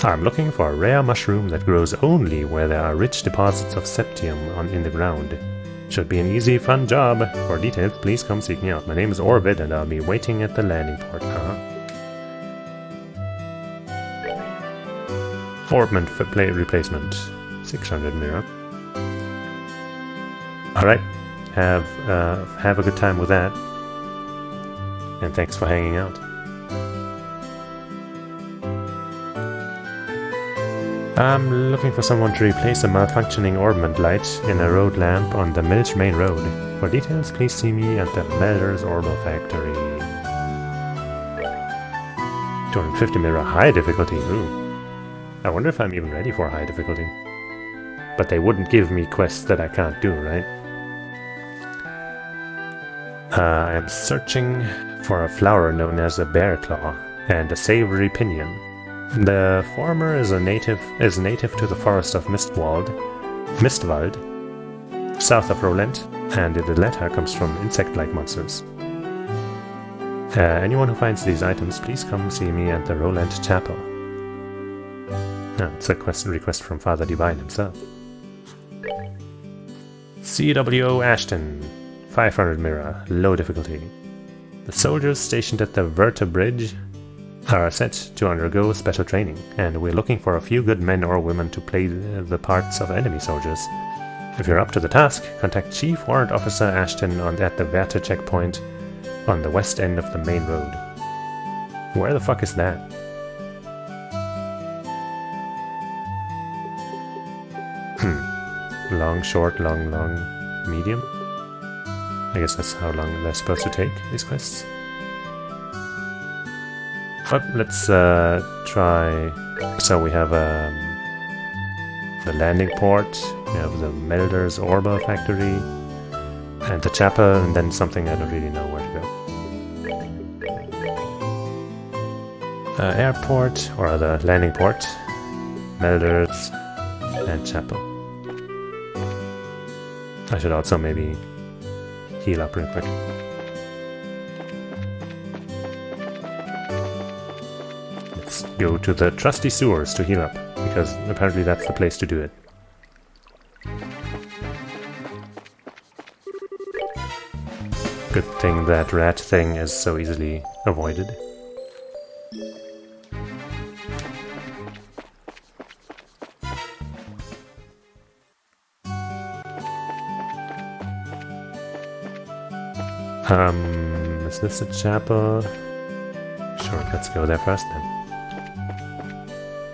I'm looking for a rare mushroom that grows only where there are rich deposits of septium in the ground. Should be an easy, fun job. For details, please come seek me out. My name is Orvid and I'll be waiting at the landing port. Orbment for plate replacement. 600 Mira. Alright, have a good time with that. And thanks for hanging out. I'm looking for someone to replace a malfunctioning orbment light in a road lamp on the Milch Main Road. For details, please see me at the Melder's Orbital Factory. 250 Mira high difficulty, ooh. I wonder if I'm even ready for high difficulty. But they wouldn't give me quests that I can't do, right? I am searching for a flower known as a bear claw and a savory pinion. The former is native to the forest of Mistwald, south of Rolent, and the latter comes from insect-like monsters. Anyone who finds these items, please come see me at the Rolent Chapel. It's a request from Father Divine himself. CWO Ashton, 500 Mira, low difficulty. The soldiers stationed at the Verta Bridge are set to undergo special training, and we're looking for a few good men or women to play the parts of enemy soldiers. If you're up to the task, contact Chief Warrant Officer Ashton at the Verta checkpoint on the west end of the main road. Where the fuck is that? Long, short, long, medium? I guess that's how long they're supposed to take, these quests. But let's try... So we have the landing port, we have the Melder's Orbital Factory, and the chapel, and then something I don't really know where to go. Airport, or the landing port, Melder's, and chapel. I should also maybe heal up real quick. Let's go to the trusty sewers to heal up, because apparently that's the place to do it. Good thing that rat thing is so easily avoided. Is this a chapel? Sure, let's go there first then.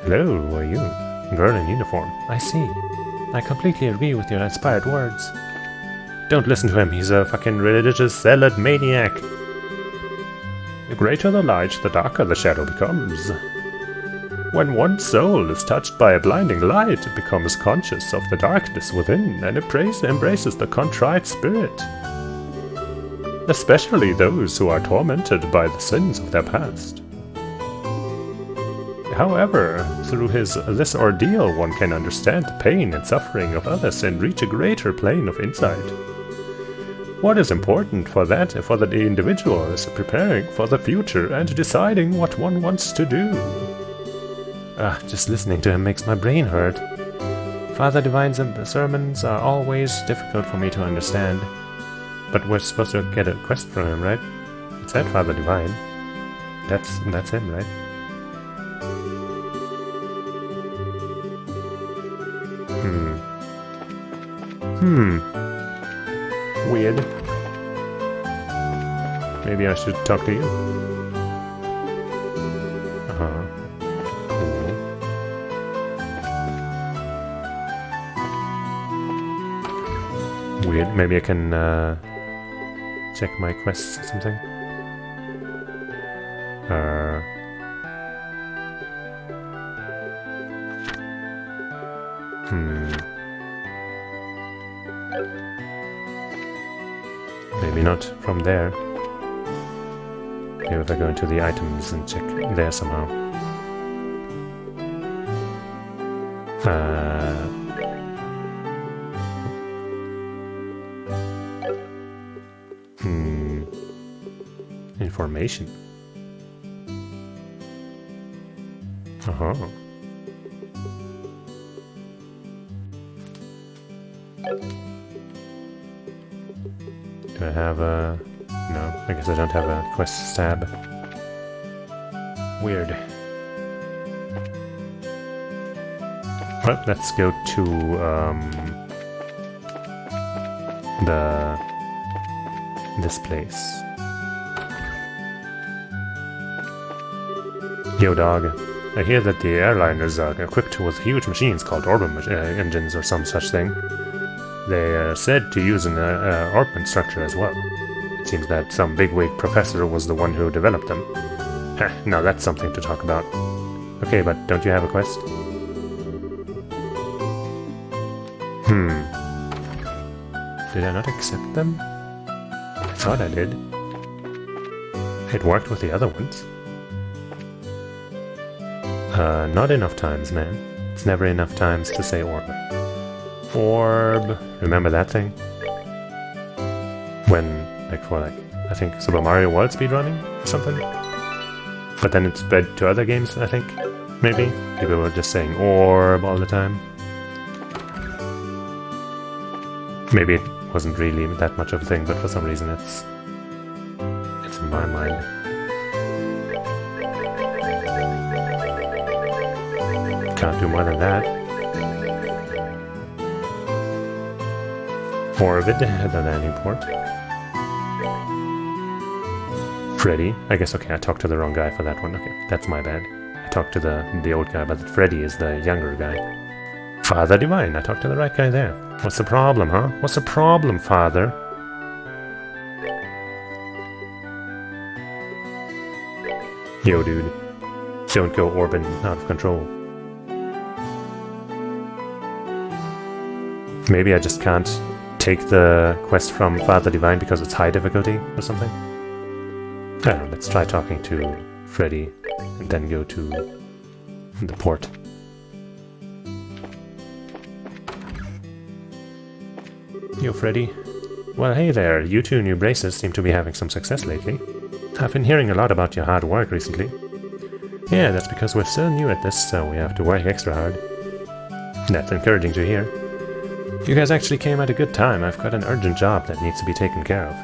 Hello, who are you? Girl in uniform, I see. I completely agree with your inspired words. Don't listen to him, he's a fucking religious zealot maniac. The greater the light, the darker the shadow becomes. When one soul is touched by a blinding light, it becomes conscious of the darkness within and embraces the contrite spirit. Especially those who are tormented by the sins of their past. However, through this ordeal one can understand the pain and suffering of others and reach a greater plane of insight. What is important for the individual is preparing for the future and deciding what one wants to do. Just listening to him makes my brain hurt. Father Divine's sermons are always difficult for me to understand. But we're supposed to get a quest from him, right? It said Father Divine. That's him, right? Weird. Maybe I should talk to you. Cool. Weird. Maybe I can check my quests or something. Maybe not from there. Maybe if I go into the items and check there somehow. Information. Do I have a... No, I guess I don't have a quest tab. Weird. Well, let's go to this place. Yo dog, I hear that the airliners are equipped with huge machines called Orban engines or some such thing. They are said to use an orbment structure as well. It seems that some bigwig professor was the one who developed them. Heh, now that's something to talk about. Okay, but don't you have a quest? Did I not accept them? I thought I did. It worked with the other ones. Not enough times, man. It's never enough times to say orb. Orb. Remember that thing? When, I think Super Mario World speedrunning or something? But then it spread to other games, I think? Maybe? People were just saying orb all the time. Maybe it wasn't really that much of a thing, but for some reason it's in my mind. Can't do more than that. Orvid, the landing port. Freddy. I guess, okay, I talked to the wrong guy for that one. Okay, that's my bad. I talked to the old guy, but Freddy is the younger guy. Father Divine, I talked to the right guy there. What's the problem, huh? What's the problem, Father? Yo, dude. Don't go Orban out of control. Maybe I just can't take the quest from Father Divine because it's high difficulty or something? I don't know, let's try talking to Freddy and then go to the port. Yo, Freddy. Well, hey there, you two new braces seem to be having some success lately. I've been hearing a lot about your hard work recently. Yeah, that's because we're so new at this, so we have to work extra hard. That's encouraging to hear. You guys actually came at a good time. I've got an urgent job that needs to be taken care of.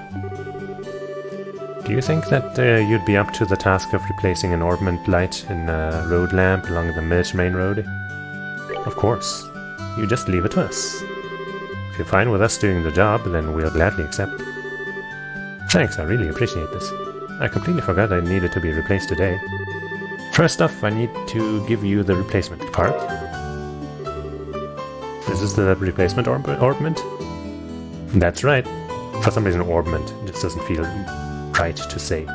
Do you think that you'd be up to the task of replacing an orbment light in a road lamp along the village main road? Of course. You just leave it to us. If you're fine with us doing the job, then we'll gladly accept. Thanks, I really appreciate this. I completely forgot I needed to be replaced today. First off, I need to give you the replacement part. This this the replacement orbment? That's right. For some reason, orbment just doesn't feel right to say.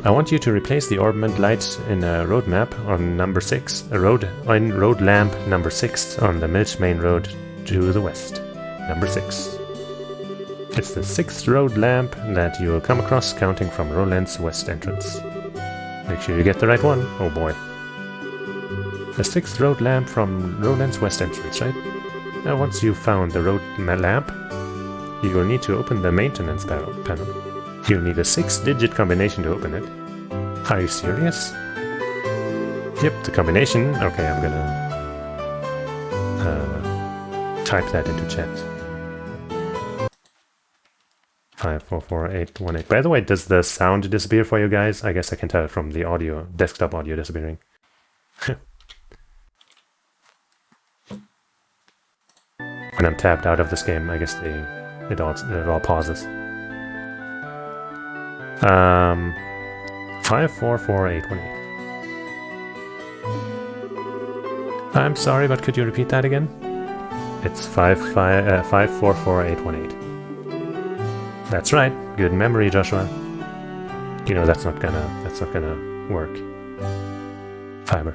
I want you to replace the orbment light in a road map on number 6, road lamp number 6 on the Milch Main Road to the west. Number 6. It's the 6th road lamp that you will come across counting from Roland's west entrance. Make sure you get the right one. Oh boy. The 6th road lamp from Roland's west entrance, right? Now once you've found the road lamp, you will need to open the maintenance panel. You'll need a 6-digit combination to open it. Are you serious? Yep, the combination. Okay, I'm gonna type that into chat. 544818. By the way, does the sound disappear for you guys? I guess I can tell it from the audio, desktop audio disappearing. When I'm tapped out of this game, I guess it all pauses. 544818. I'm sorry, but could you repeat that again? It's 544818. That's right. Good memory, Joshua. You know that's not gonna work. Fiber.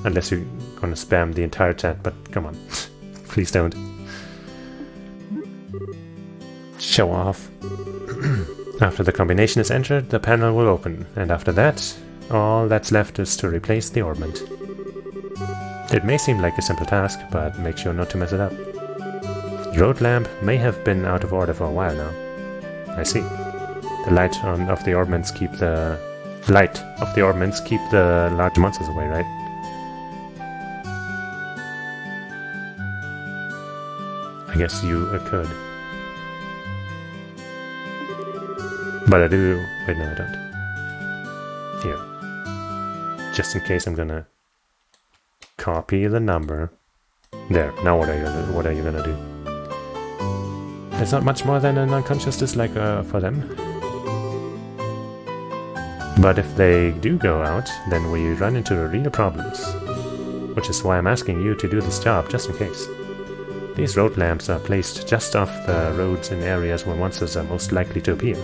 Unless you're gonna spam the entire chat, but come on. Please don't. Show off. After the combination is entered, the panel will open, and after that, all that's left is to replace the orbment. It may seem like a simple task, but make sure not to mess it up. The road lamp may have been out of order for a while now. I see. The light of the orbments keep the large monsters away, right? I guess you could. But I do... Wait, no, I don't. Here. Just in case, I'm gonna copy the number. There. Now what are you gonna do? It's not much more than an unconscious dislike for them. But if they do go out, then we run into real problems. Which is why I'm asking you to do this job, just in case. These road lamps are placed just off the roads in areas where monsters are most likely to appear.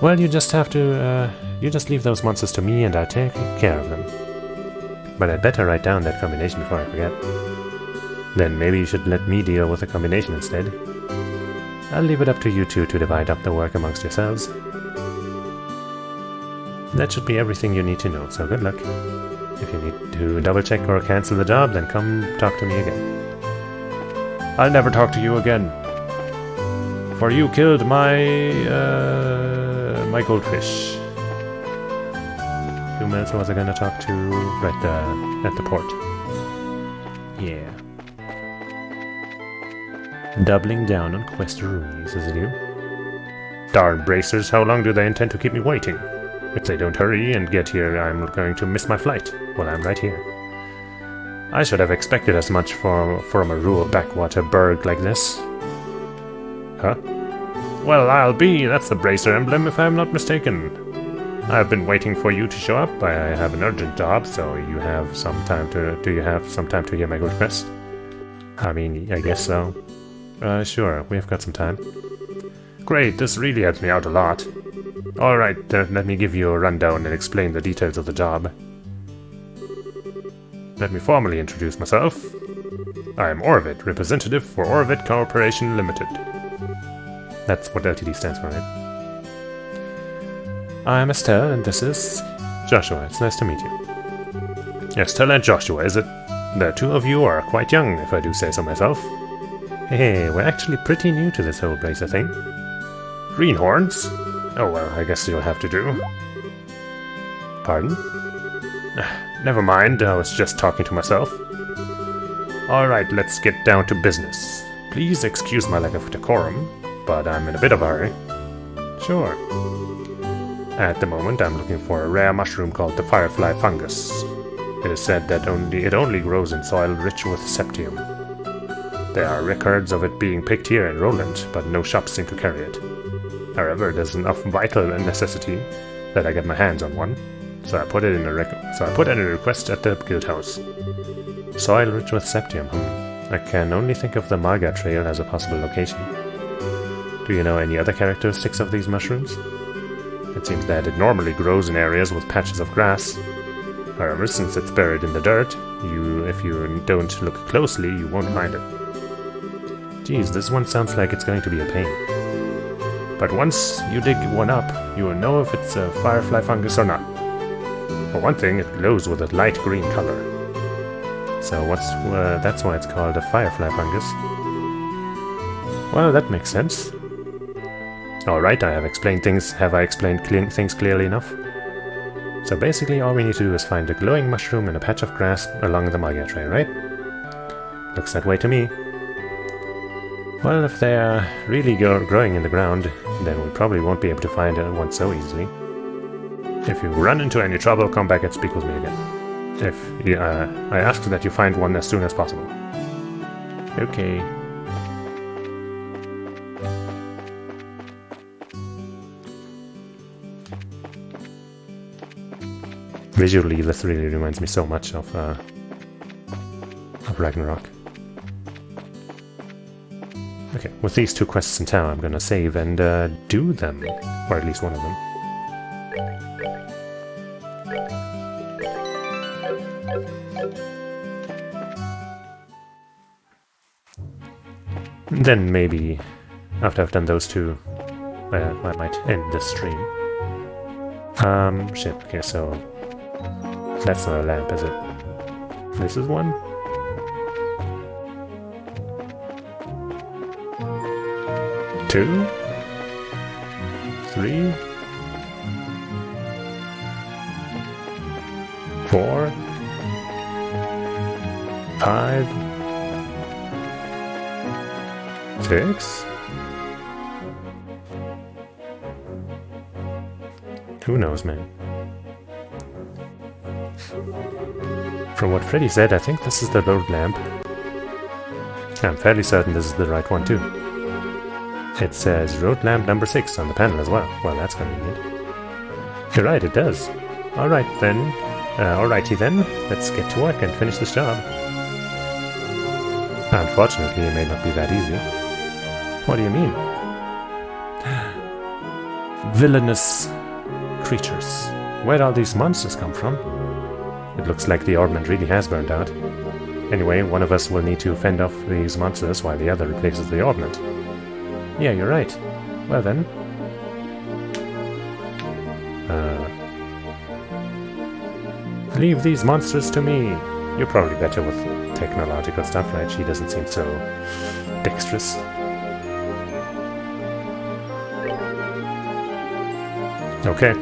Well, you just have to, you just leave those monsters to me and I'll take care of them. But I'd better write down that combination before I forget. Then maybe you should let me deal with the combination instead. I'll leave it up to you two to divide up the work amongst yourselves. That should be everything you need to know, so good luck. If you need to double check or cancel the job, then come talk to me again. I'll never talk to you again. For you killed my goldfish. Who else was I gonna talk to? Right at the port. Yeah. Doubling down on quest rules, is it you? Darn bracers, how long do they intend to keep me waiting? If they don't hurry and get here, I'm going to miss my flight. Well, I'm right here. I should have expected as much from a rural backwater burg like this. Huh? Well, I'll be. That's the bracer emblem, if I'm not mistaken. I've been waiting for you to show up. I have an urgent job, so you have some time to... Do you have some time to hear my good request? I mean, I guess so. Sure, we've got some time. Great, this really helps me out a lot. Alright, let me give you a rundown and explain the details of the job. Let me formally introduce myself. I am Orvid, representative for Orvid Corporation Limited. That's what LTD stands for, right? I'm Estelle, and this is Joshua. It's nice to meet you. Estelle and Joshua, is it? The two of you are quite young, if I do say so myself. Hey, we're actually pretty new to this whole bracer thing. Greenhorns? Oh well, I guess you'll have to do. Pardon? Never mind, I was just talking to myself. Alright, let's get down to business. Please excuse my lack of decorum, but I'm in a bit of a hurry. Sure. At the moment, I'm looking for a rare mushroom called the firefly fungus. It is said that it only grows in soil rich with septium. There are records of it being picked here in Roland, but no shops seem to carry it. However, there's enough vital necessity that I get my hands on one. So I put in a request at the guild house. Soil rich with septium. I can only think of the Marga Trail as a possible location. Do you know any other characteristics of these mushrooms? It seems that it normally grows in areas with patches of grass. However, since it's buried in the dirt, if you don't look closely, you won't find it. Geez, this one sounds like it's going to be a pain. But once you dig one up, you will know if it's a firefly fungus or not. For one thing, it glows with a light green color. So that's why it's called a firefly fungus. Well, that makes sense. Alright, have I explained things clearly enough? So basically all we need to do is find a glowing mushroom in a patch of grass along the Marga Trail, right? Looks that way to me. Well, if they are really growing in the ground, then we probably won't be able to find one so easily. If you run into any trouble, come back and speak with me again. I ask that you find one as soon as possible. Okay. Visually, this really reminds me so much of Ragnarok. Okay, with these 2 quests in town, I'm gonna save and do them. Or at least one of them. Then maybe, after I've done those 2, I might end the stream. Shit, okay, so... That's not a lamp, is it? This is one? Two? 3? 4? 5? 6? Who knows, man? From what Freddy said, I think this is the road lamp. I'm fairly certain this is the right one too. It says road lamp number 6 on the panel as well. Well, that's convenient. You're right, it does. Alright then. Alrighty then. Let's get to work and finish this job. Unfortunately, it may not be that easy. What do you mean? Villainous creatures. Where'd all these monsters come from? It looks like the orbment really has burned out. Anyway, one of us will need to fend off these monsters while the other replaces the orbment. Yeah, you're right. Well then. Leave these monsters to me. You're probably better with technological stuff, right? She doesn't seem so dexterous. Okay.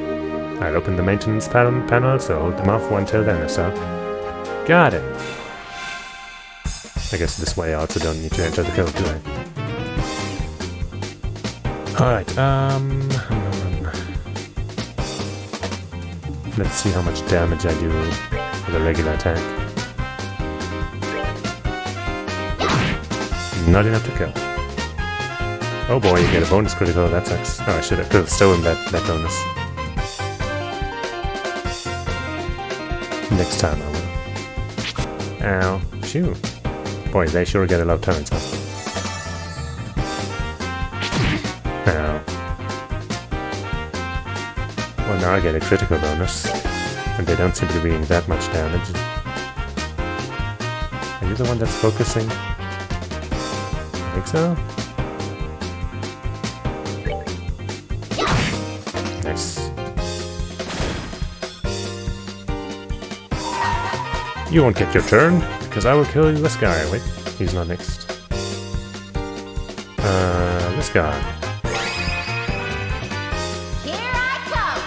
I'll open the maintenance panel, so hold them off until then or so. Got it! I guess this way I also don't need to enter the code, do I? Alright, let's see how much damage I do with a regular attack. Not enough to kill. Oh boy, you get a bonus critical, that sucks. Oh, I could have stolen that bonus. Next time I will. Ow. Phew. Boy, they sure get a lot of turns, huh? Ow. Well, now I get a critical bonus. And they don't seem to be doing that much damage. Are you the one that's focusing? I think so? Nice. You won't get your turn, because I will kill this guy. Wait, he's not next. This guy. Here I come!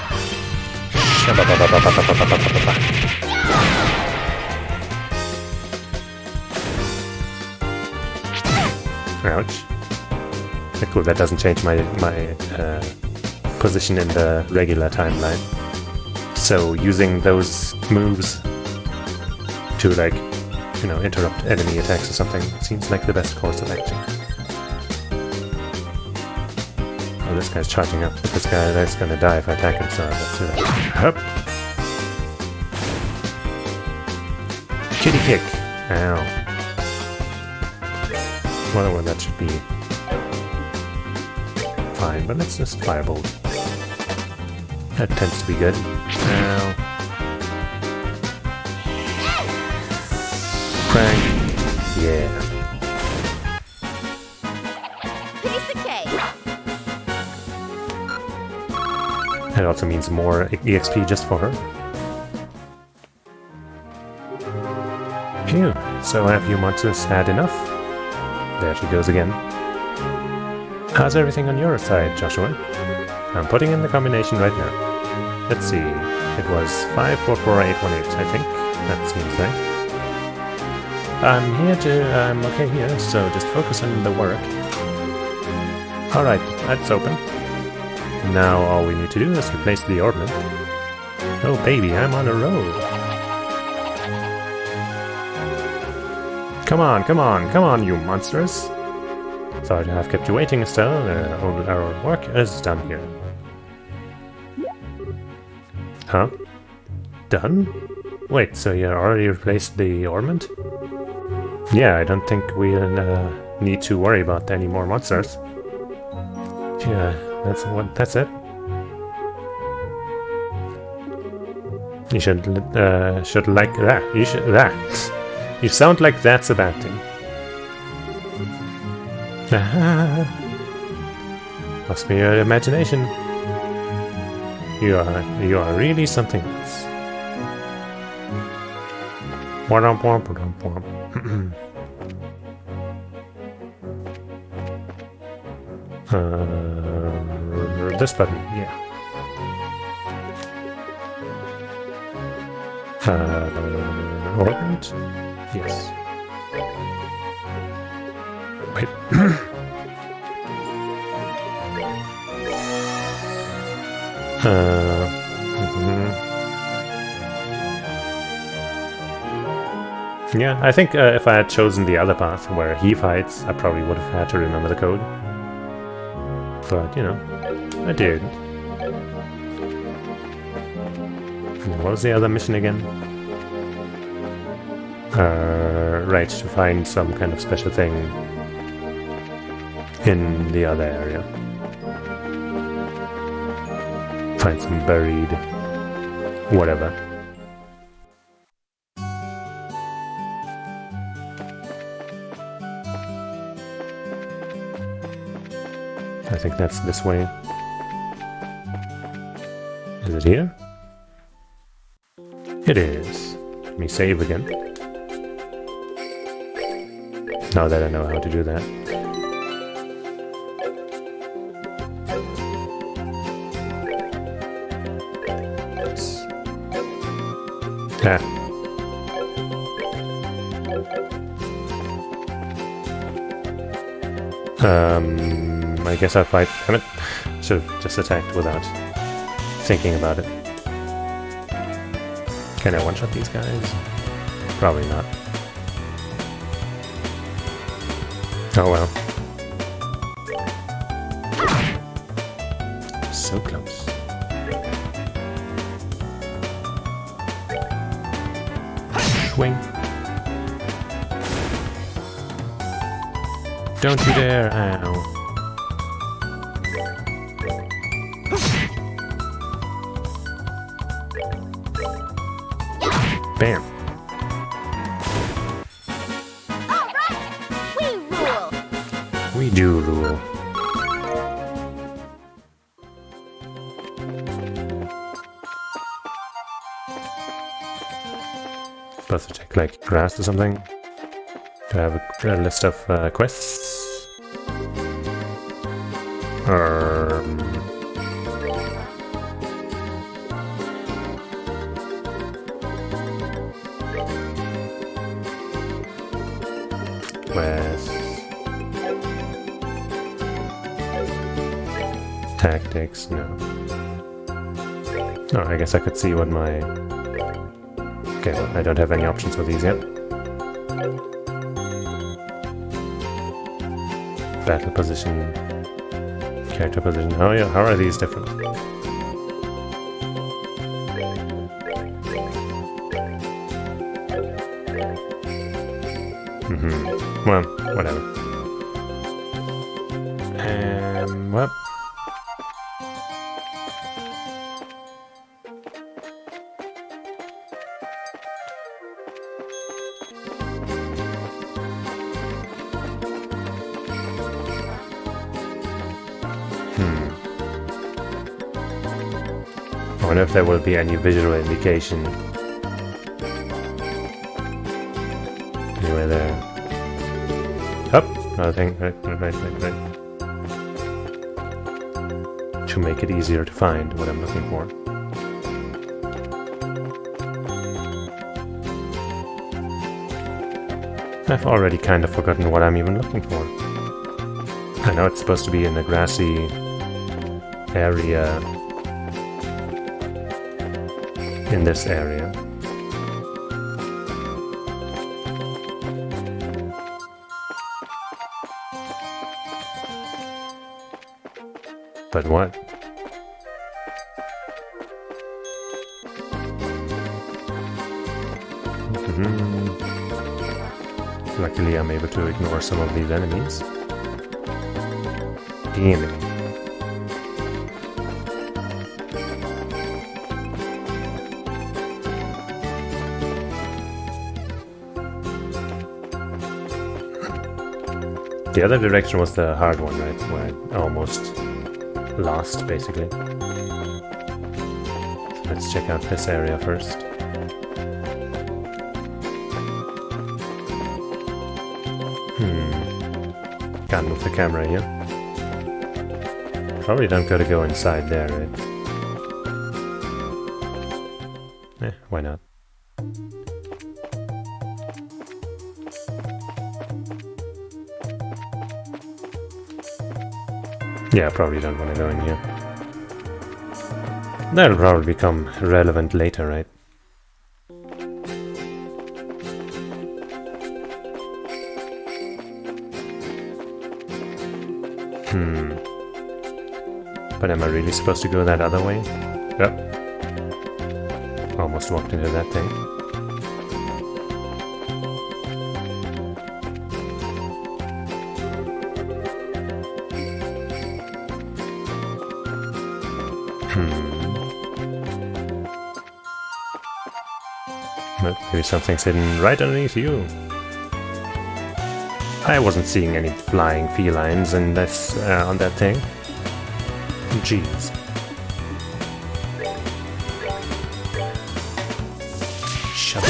Ouch. Cool, that doesn't change my position in the regular timeline. So using those moves to, like, you know, interrupt enemy attacks or something seems like the best course of action. Oh, this guy's charging up. This guy's gonna die if I attack him, so let's do that. Hup. kick. Ow. Well, that should be fine, but let's just firebolt. That tends to be good. Ow. Crank. Yeah. Piece of cake. That also means more EXP just for her. Phew. So have you monsters had enough? There she goes again. How's everything on your side, Joshua? I'm putting in the combination right now. Let's see. It was 544818, I think. That seems right. I'm okay here, so just focus on the work. Alright, that's open. Now all we need to do is replace the ornament. Oh baby, I'm on a roll. Come on, come on, come on, you monsters! Sorry to have kept you waiting, Estelle. Our work is done here. Huh? Done? Wait, so you already replaced the ornament? Yeah, I don't think we'll need to worry about any more monsters. Yeah, that's it. You should like that. You should that. You sound like that's a bad thing. Must be your imagination. You are really something else. This button, yeah. Ornament? Yes. Wait. Yeah, I think if I had chosen the other path where he fights, I probably would have had to remember the code. But, you know, I did. What was the other mission again? Right, to find some kind of special thing in the other area. Find some buried whatever. I think that's this way. Is it here? It is. Let me save again. Now that I know how to do that. Ah. I guess I'll fight. Damn it. Should have just attacked without thinking about it. Can I one-shot these guys? Probably not. Oh well. So close. Swing. Don't you dare! Ow. Bam. Alright! We rule! We do rule. Supposed to check like grass or something. Do I have a list of quests? Quest. Tactics, no. Oh, I guess I could see what my... Okay, well, I don't have any options for these yet. Battle position, character position. Oh yeah, how are these different? Well, whatever. Well. I wonder if there will be any visual indication. Anyway, there. Up! I think, right. To make it easier to find what I'm looking for. I've already kind of forgotten what I'm even looking for. I know it's supposed to be in a grassy area in this area. But what? Luckily I'm able to ignore some of these enemies. Damn it. The other direction was the hard one, right? Where I almost lost, basically. So let's check out this area first. Can't move the camera here. Probably don't gotta go inside there, right? Why not? Yeah, probably don't want to go in here. That'll probably become relevant later, right? But am I really supposed to go that other way? Yep. Almost walked into that thing. But maybe something's hidden right underneath you. I wasn't seeing any flying felines in this, on that thing. Jeez. Shut up.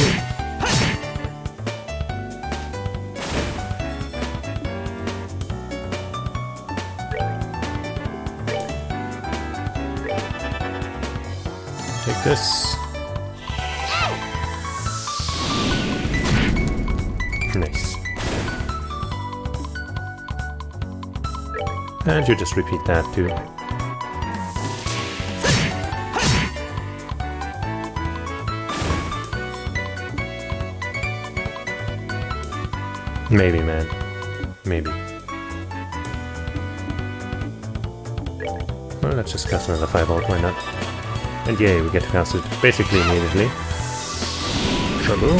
Take this. Nice. And you just repeat that too. Maybe, man. Maybe. Well, let's just cast another 5-volt, why not? And yay, we get to cast it basically immediately. Shaboom!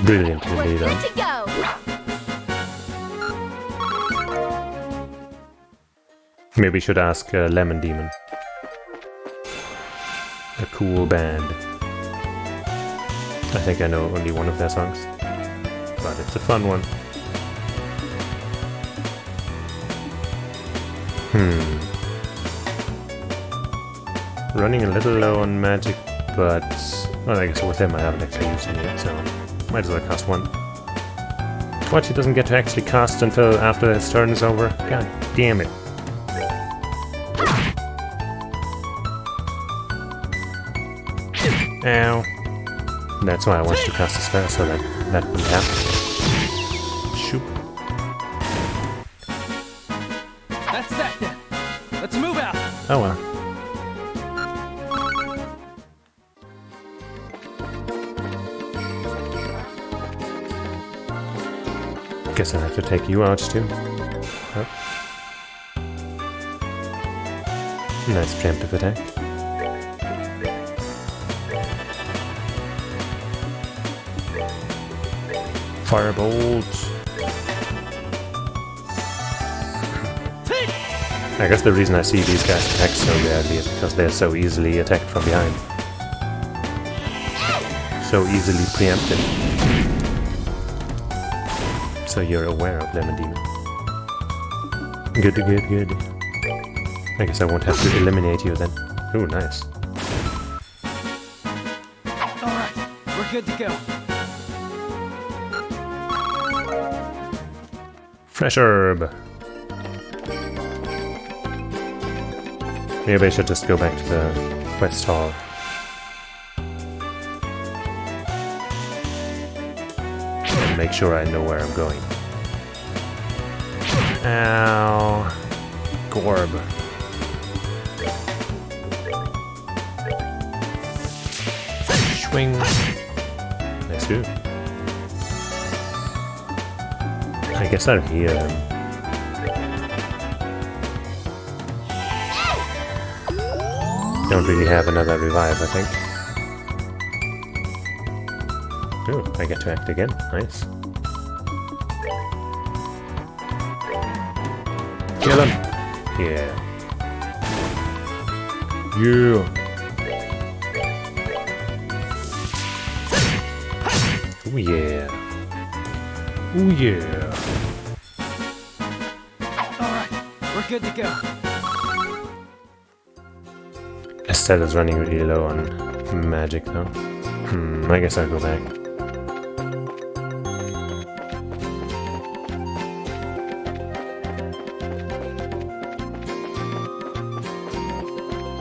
Brilliantly We're done. good to go. Maybe we should ask Lemon Demon. A cool band. I think I know only one of their songs, but it's a fun one. Running a little low on magic, but well, I guess with him I haven't actually used him yet, so might as well cast one. What, he doesn't get to actually cast until after his turn is over? God damn it. Ow. That's why I wanted to cast a spell, so that wouldn't happen. Shoop. That's that then. Let's move out. Oh well. Guess I'll have to take you out too. Oh. Nice preemptive attack. Firebolt. I guess the reason I see these guys attack so rarely is because they're so easily attacked from behind. So easily preempted. So you're aware of Lemon Demon. Good, good, good. I guess I won't have to eliminate you then. Ooh, nice. Alright, we're good to go. Fresh herb. Maybe I should just go back to the quest hall. And make sure I know where I'm going. Ow. Gorb. Swing. Nice dude. I guess I'll heal him. Don't really have another revive, I think. Ooh, I get to act again. Nice. Kill him! Yeah. Yeah! Ooh yeah! Ooh yeah! Alright, we're good to go. Estella's running really low on magic though. I guess I'll go back.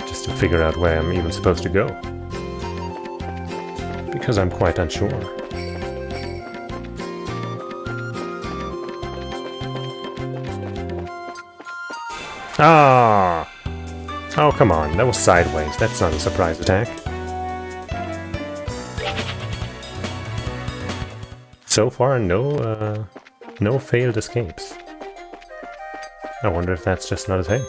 Just to figure out where I'm even supposed to go. Because I'm quite unsure. Ah! Oh, come on, that was sideways. That's not a surprise attack. So far, no failed escapes. I wonder if that's just not a thing.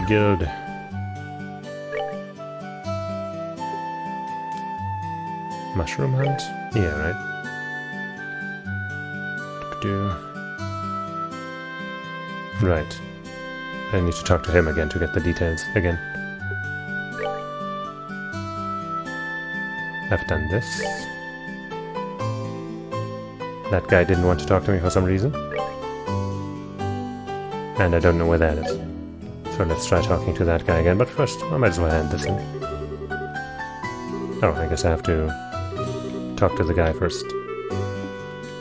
Guild. Mushroom hunt? Yeah, right. Right. I need to talk to him again to get the details again. I've done this. That guy didn't want to talk to me for some reason. And I don't know where that is. So let's try talking to that guy again, but first I might as well hand this in. Oh, I guess I have to talk to the guy first.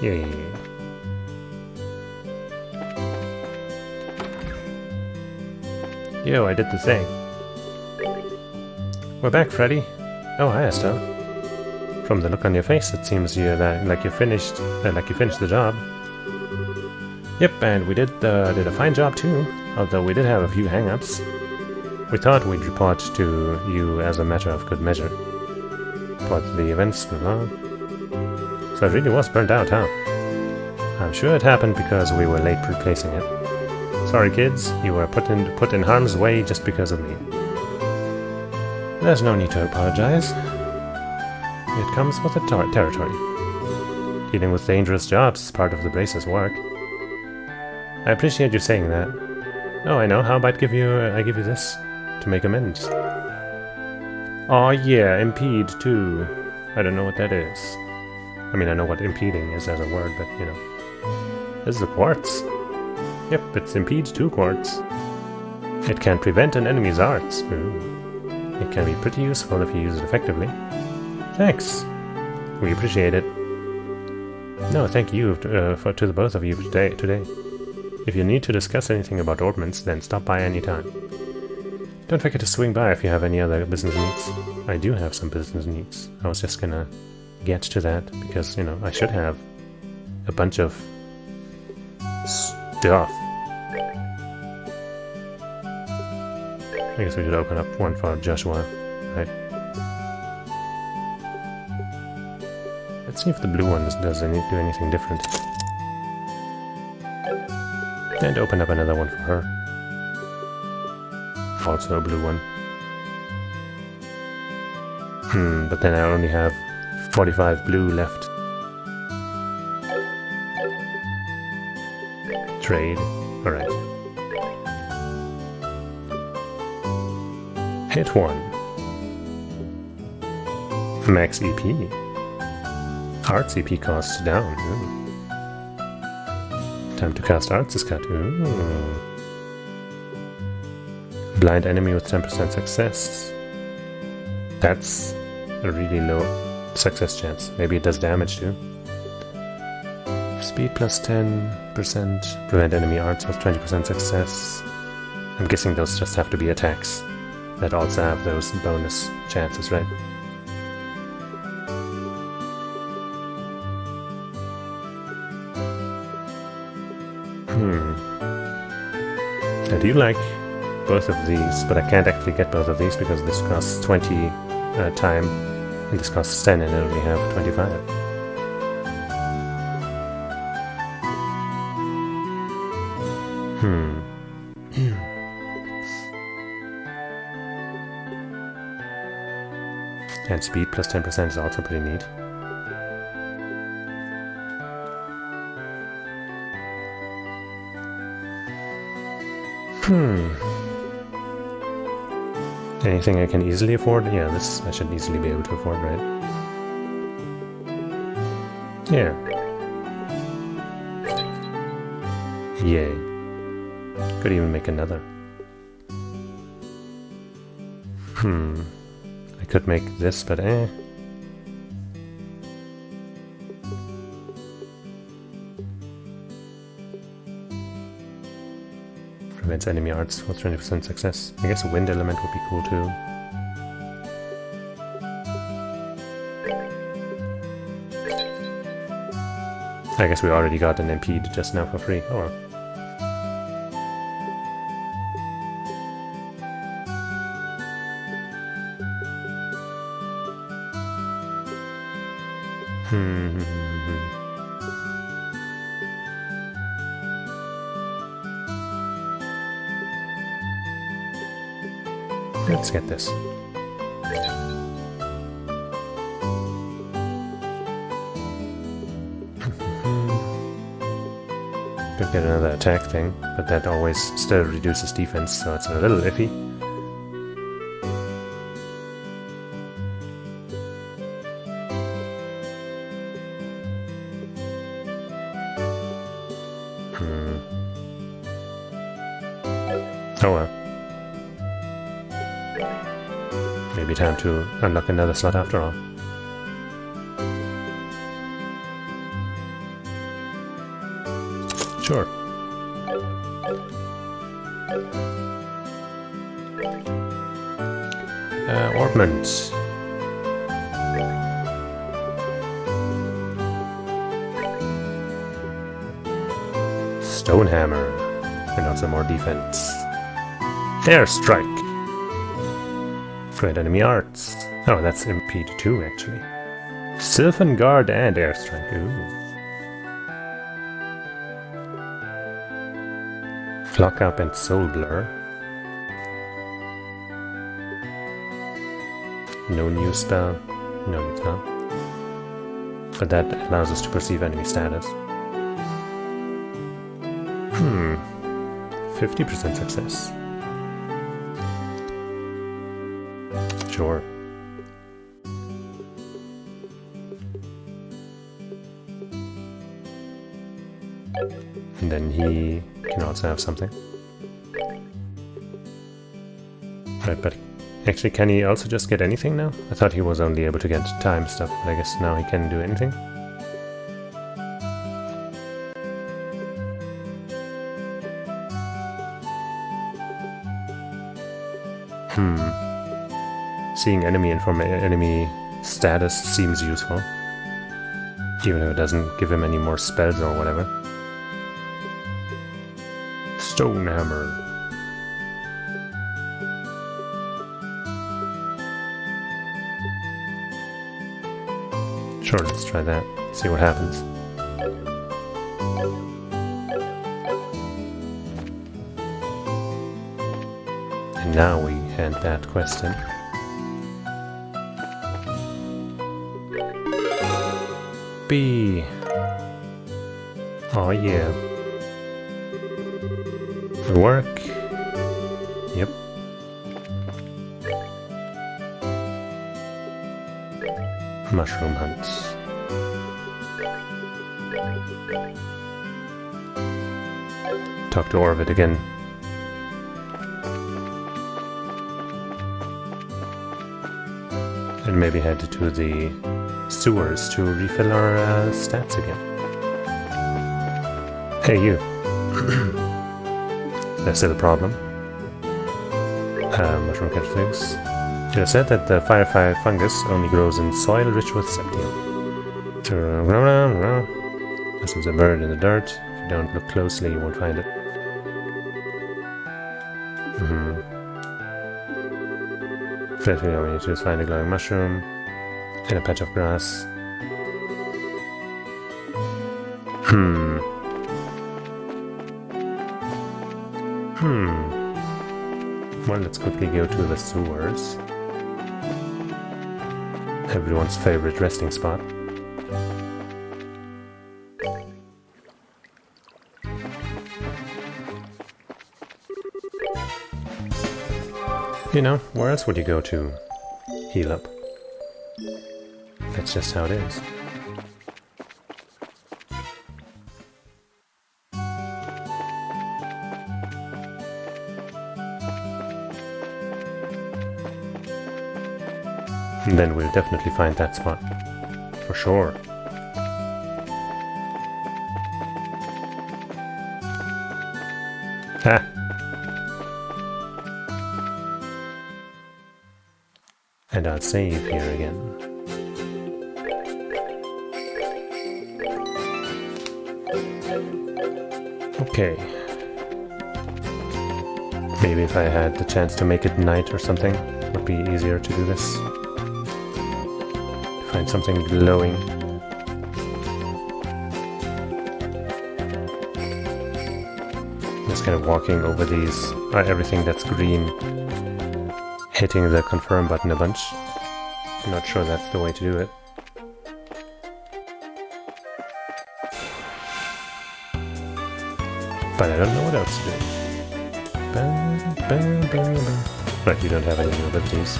Yeah. Yo, I did the thing. We're back, Freddy. Oh, hi, Estelle. From the look on your face, it seems like you finished the job. Yep, and we did a fine job too. Although we did have a few hang-ups. We thought we'd report to you as a matter of good measure. But the events went on. So it really was burnt out, huh? I'm sure it happened because we were late replacing it. Sorry kids, you were put in harm's way just because of me. There's no need to apologize. It comes with the territory. Dealing with dangerous jobs is part of the brace's work. I appreciate you saying that. Oh, I know. How about I give you this to make amends? Oh yeah, impede too. I don't know what that is. I mean, I know what impeding is as a word, but you know. This is a quartz. Yep, it's impedes 2 quartz. It can prevent an enemy's arts. Ooh. It can be pretty useful if you use it effectively. Thanks. We appreciate it. No, thank you to the both of you today. If you need to discuss anything about ornaments, then stop by any time. Don't forget to swing by if you have any other business needs. I do have some business needs. I was just gonna get to that because, you know, I should have a bunch of stuff. I guess we should open up one for Joshua, right? Let's see if the blue one do anything different. And open up another one for her. Also a blue one. But then I only have 45 blue left. Trade. Alright. Hit 1. Max EP. Arts EP cost down. Time to cast Arts is cut. Blind enemy with 10% success. That's a really low success chance. Maybe it does damage too. Speed plus 10%. Prevent enemy arts with 20% success. I'm guessing those just have to be attacks that also have those bonus chances, right? I do like both of these, but I can't actually get both of these because this costs 20 time and this costs 10 and I only have 25. And speed plus 10% is also pretty neat. Anything I can easily afford? Yeah, this I should easily be able to afford, right? Yeah. Yay. Could even make another. I could make this, but Prevents enemy arts with 20% success. I guess a wind element would be cool too. I guess we already got an impede just now for free. Oh well. Let's get this. Could get another attack thing, but that always still reduces defense, so it's a little iffy. Oh well. Maybe time to unlock another slot after all. Sure. Ornaments. Stone hammer. And also more defense. Airstrike. Prevent enemy arts. Oh, that's impede too, actually. Sylvan Guard and Airstrike. Ooh. Clock up and Soul Blur. No new spell. No new spell. But that allows us to perceive enemy status. 50% success. Sure. And then he can also have something. Right, but actually can he also just get anything now? I thought he was only able to get time stuff, but I guess now he can do anything. Seeing enemy enemy status seems useful. Even if it doesn't give him any more spells or whatever. Stone hammer. Sure, let's try that. See what happens. now we hand that quest in. B. Oh yeah. Work. Yep. Mushroom hunts. Talk to Orvid again. And maybe head to the sewers to refill our stats again. Hey, you. That's still a problem. Mushroom catch figs. It is said that the firefly fungus only grows in soil rich with septium. This is a bird in the dirt. If you don't look closely, you won't find it. Basically, all we need to do is find a glowing mushroom in a patch of grass. Well, let's quickly go to the sewers. Everyone's favorite resting spot. You know, where else would you go to heal up? That's just how it is. And then we'll definitely find that spot. For sure. Ha! And I'll save here again. Okay. Maybe if I had the chance to make it night or something, it would be easier to do this. Find something glowing. Just kind of walking over these, everything that's green, hitting the confirm button a bunch. I'm not sure that's the way to do it. But I don't know what else to do. Right, you don't have any abilities.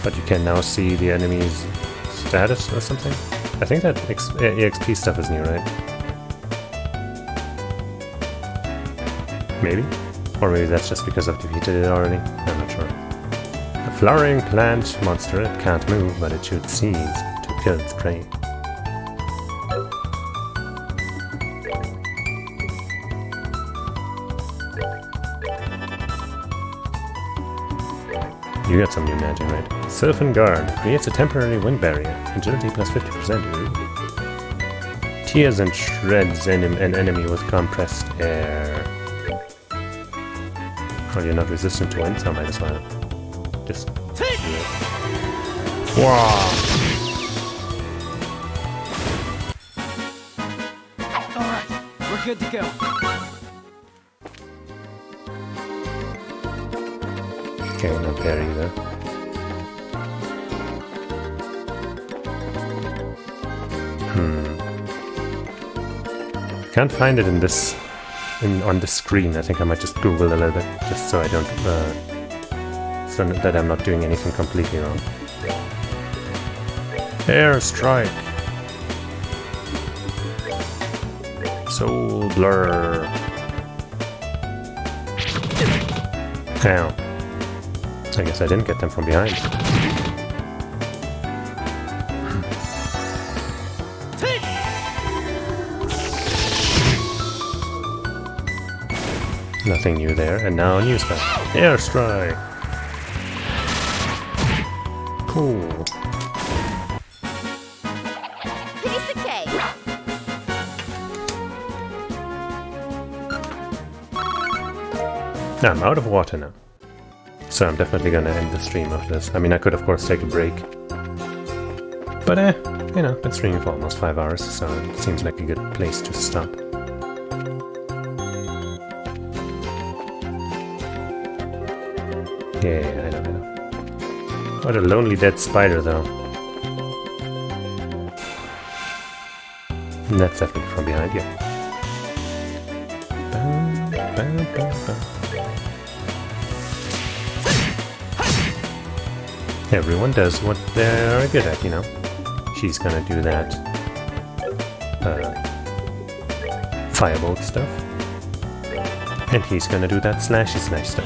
But you can now see the enemy's status or something? I think that EXP stuff is new, right? Maybe? Or maybe that's just because I've defeated it already? I'm not sure. A flowering plant monster, it can't move, but it shoots seeds to kill its prey. You got some new magic, right? Sylvan Guard creates a temporary wind barrier. Agility plus 50%. Tears and shreds an enemy with compressed air. Oh, you're not resistant to wind, so I might as well just... Wow! Alright, we're good to go. Okay, not there either. Can't find it in this on the screen. I think I might just Google a little bit, just so I don't so that I'm not doing anything completely wrong. Airstrike. Soul blur. Ow. I guess I didn't get them from behind. Nothing new there, and now a new spell. Airstrike! Cool. Piece of cake. I'm out of water now. So I'm definitely gonna end the stream after this. I mean, I could of course take a break. But you know, been streaming for almost 5 hours, so it seems like a good place to stop. Yeah, I know. What a lonely dead spider, though. And that's definitely from behind, yeah. Everyone does what they're good at, you know. She's gonna do that firebolt stuff. And he's gonna do that slashy slash stuff.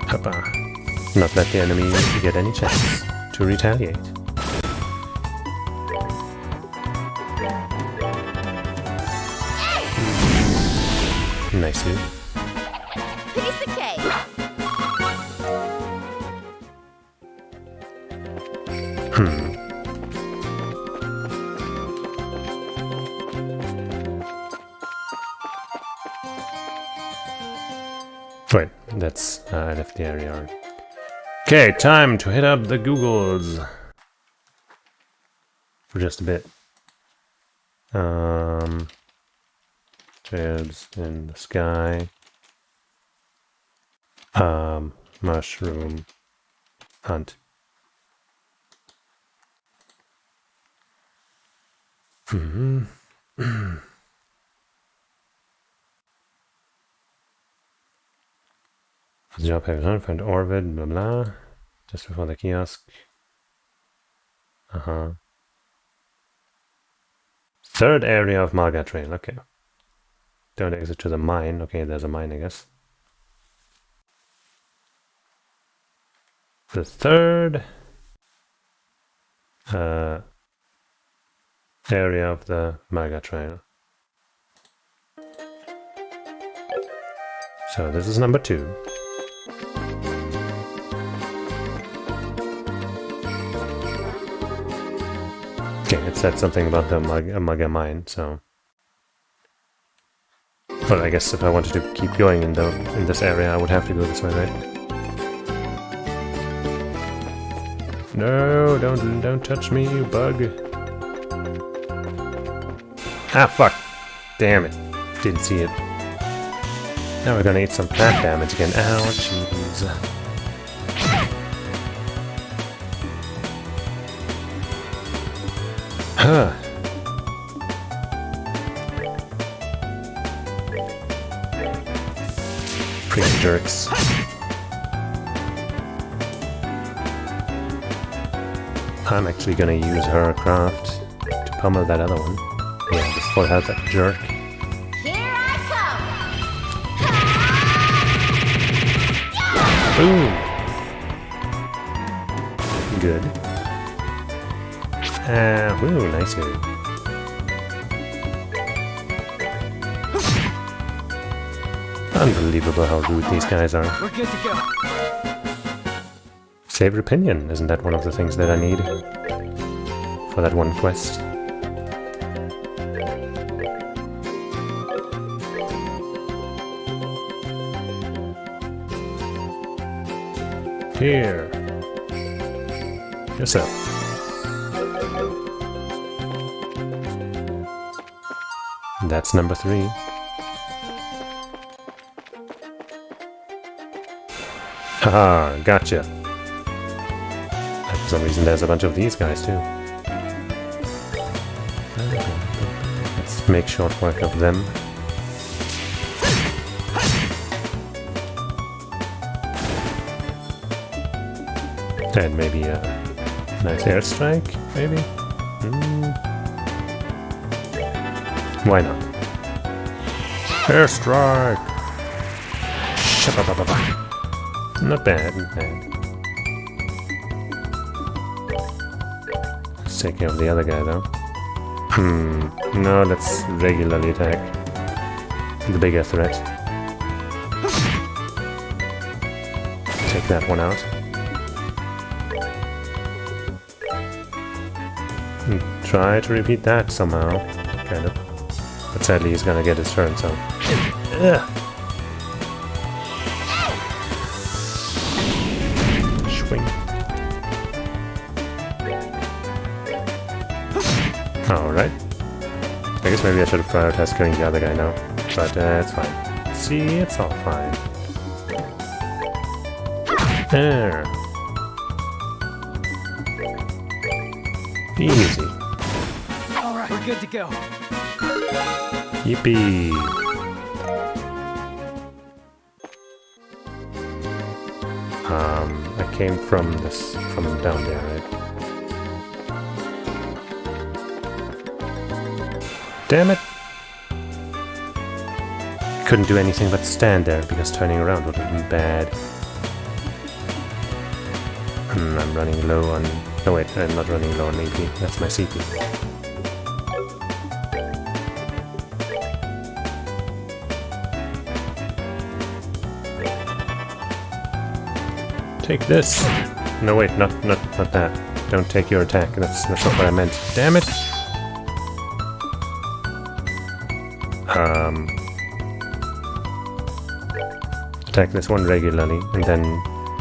Hoppa. Not let the enemy get any chance to retaliate. Nice dude. Piece of cake. Wait, that's I left the area. Okay, time to hit up the Googles for just a bit. Tabs in the sky. Mushroom hunt. The job have found Orvid, blah blah. Just before the kiosk. Third area of Malga Trail, okay. Don't exit to the mine. Okay, there's a mine, I guess. The third area of the Malga Trail. So this is number 2. Okay, it said something about the Maga mine, so... But I guess if I wanted to keep going in this area, I would have to go this way, right? No, don't touch me, you bug. Ah, fuck. Damn it. Didn't see it. Now we're gonna eat some plant damage again. Ow, jeez. Huh. Pretty jerks. I'm actually gonna use her craft to pummel that other one. Yeah, just full health, that jerk. Here I Boom! Good. Woo, nice move. Unbelievable how rude these guys are. We're good to go. Save your opinion, isn't that one of the things that I need for that one quest? Here. Yourself. That's number 3. Haha, gotcha. And for some reason there's a bunch of these guys too. Let's make short work of them. And maybe a nice airstrike, maybe? Why not? Airstrike! Shabba-ba-ba-ba. Not bad, not bad. Let's take care of the other guy though. No, let's regularly attack the bigger threat. Take that one out. And try to repeat that somehow, kind of. But sadly he's gonna get his turn, so... Ugh. Alright. I guess maybe I should have prioritized killing the other guy now. But it's fine. See, it's all fine. There. Easy. Alright, we're good to go. Yippee! I came from down there, right? Damn it! Couldn't do anything but stand there because turning around would have been bad. I'm running low on... No wait, I'm not running low on AP. That's my CP. Take this! No wait, not that. Don't take your attack. That's not what I meant. Damn it! Attack this one regularly, and then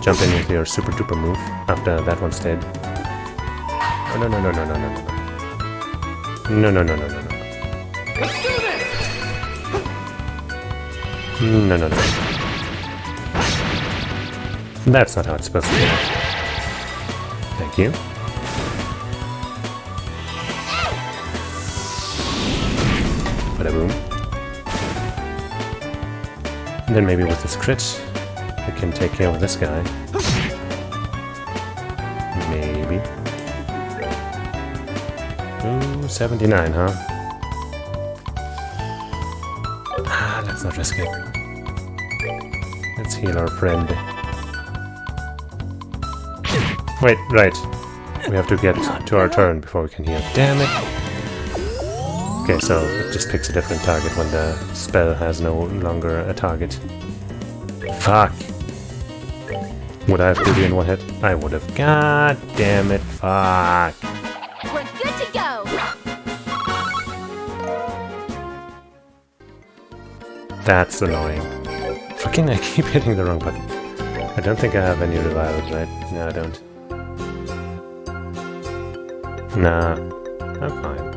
jump in with your super duper move after that one's dead. Oh, no. No. Let's do this! No. That's not how it's supposed to be. Thank you. Bada boom. And then maybe with this crit, we can take care of this guy. Maybe. Ooh, 79, huh? Let's not risk it. Let's heal our friend. Wait, right. We have to get to our turn before we can heal. Damn it! Okay, so it just picks a different target when the spell has no longer a target. Fuck! Would I have to be in one hit? I would have. God damn it, fuck! We're good to go. That's annoying. Fucking I keep hitting the wrong button. I don't think I have any revivals, right? No, I don't. Nah, I'm fine.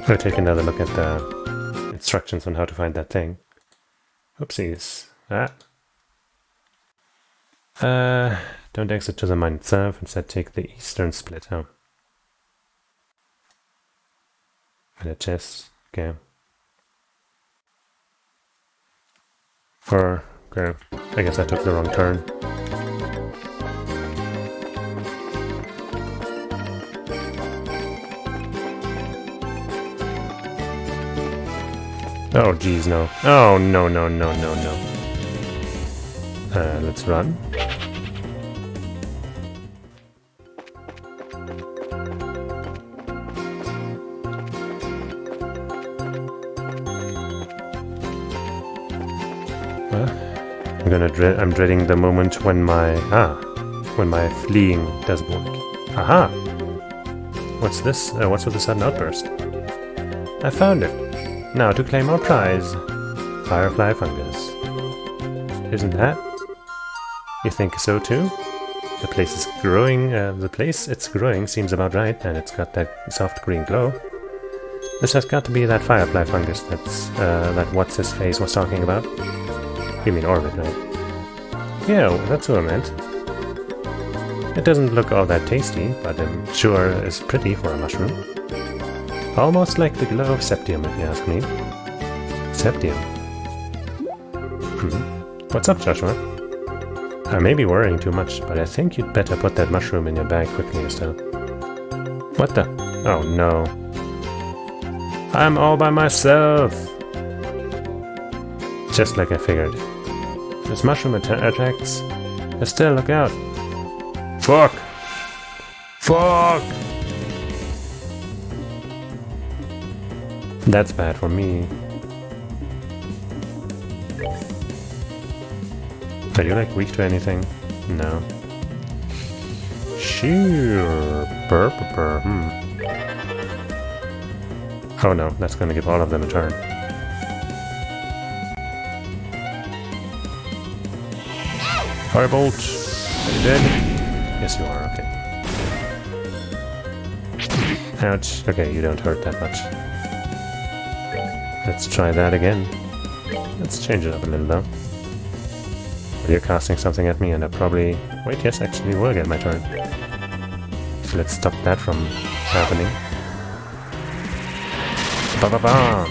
I'll take another look at the instructions on how to find that thing. Oopsies. Don't exit to the mine itself, instead take the eastern split, huh? And a chest, okay. Okay, I guess I took the wrong turn. Oh geez, no. Oh no. Let's run. I'm dreading the moment when my fleeing doesn't work. Aha! What's this? What's with the sudden outburst? I found it. Now to claim our prize. Firefly fungus. Isn't that? You think so too? The place is growing. The place it's growing seems about right, and it's got that soft green glow. This has got to be that firefly fungus that what's his face was talking about. You mean Orbit, right? Yeah, that's what I meant. It doesn't look all that tasty, but I'm sure is pretty for a mushroom. Almost like the glow of Septium, if you ask me. Septium? What's up, Joshua? I may be worrying too much, but I think you'd better put that mushroom in your bag quickly, Estelle. What the? Oh no. I'm all by myself! Just like I figured. This mushroom attracts... Estelle, look out! Fuck! Fuck! That's bad for me. Are you like weak to anything? No. Sure. Burr. Oh no, that's gonna give all of them a turn. Firebolt! Are you dead? Yes, you are, okay. Ouch. Okay, you don't hurt that much. Let's try that again. Let's change it up a little though. You're casting something at me and I probably... Wait, yes, actually will get my turn. So let's stop that from happening. Ba-ba-bam!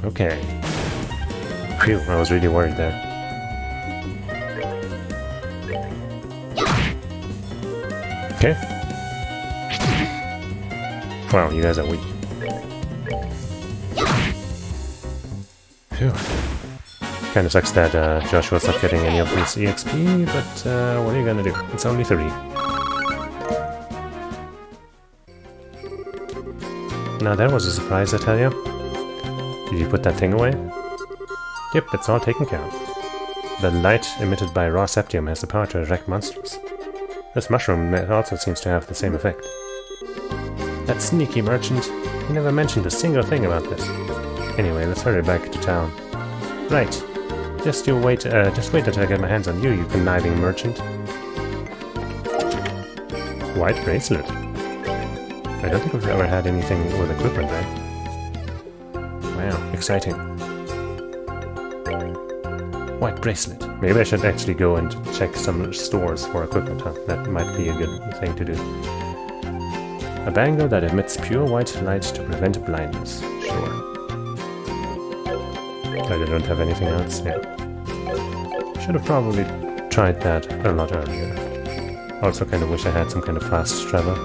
Okay. Phew, I was really worried there. Okay. Wow, you guys are weak. Phew. Kinda sucks that Joshua's not getting any of this EXP, but what are you gonna do? It's only 3. Now that was a surprise, I tell you. Did you put that thing away? Yep, it's all taken care of. The light emitted by raw septium has the power to attract monsters. This mushroom also seems to have the same effect. That sneaky merchant, he never mentioned a single thing about this. Anyway, let's hurry back to town. Right. Just wait until I get my hands on you, you conniving merchant. White bracelet. I don't think we've ever had anything with equipment, right? Wow, exciting. White bracelet. Maybe I should actually go and check some stores for equipment, huh? That might be a good thing to do. A bangle that emits pure white light to prevent blindness. Sure. I don't have anything else. Yeah. Should have probably tried that a lot earlier. Also kind of wish I had some kind of fast travel.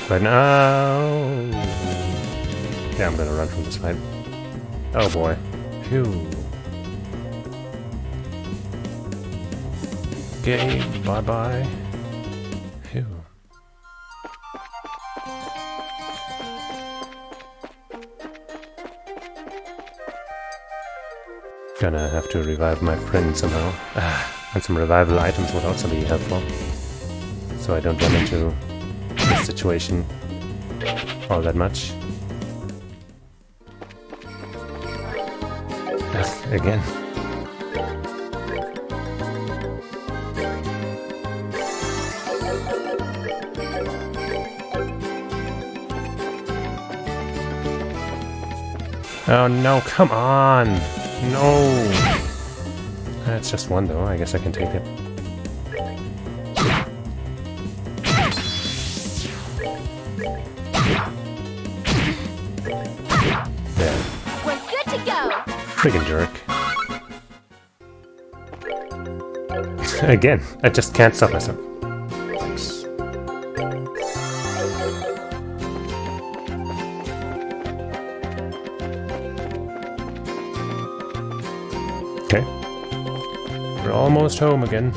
Right now... Yeah, I'm gonna run from this fight. Oh boy. Phew. Okay, bye-bye. Phew. Gonna have to revive my friend somehow. And some revival items would also be helpful. So I don't run into this situation all that much. Again. Oh no, come on! No! That's just one though, I guess I can take it. There. We're good to go! Friggin' jerk. Again, I just can't stop myself. Okay. We're almost home again.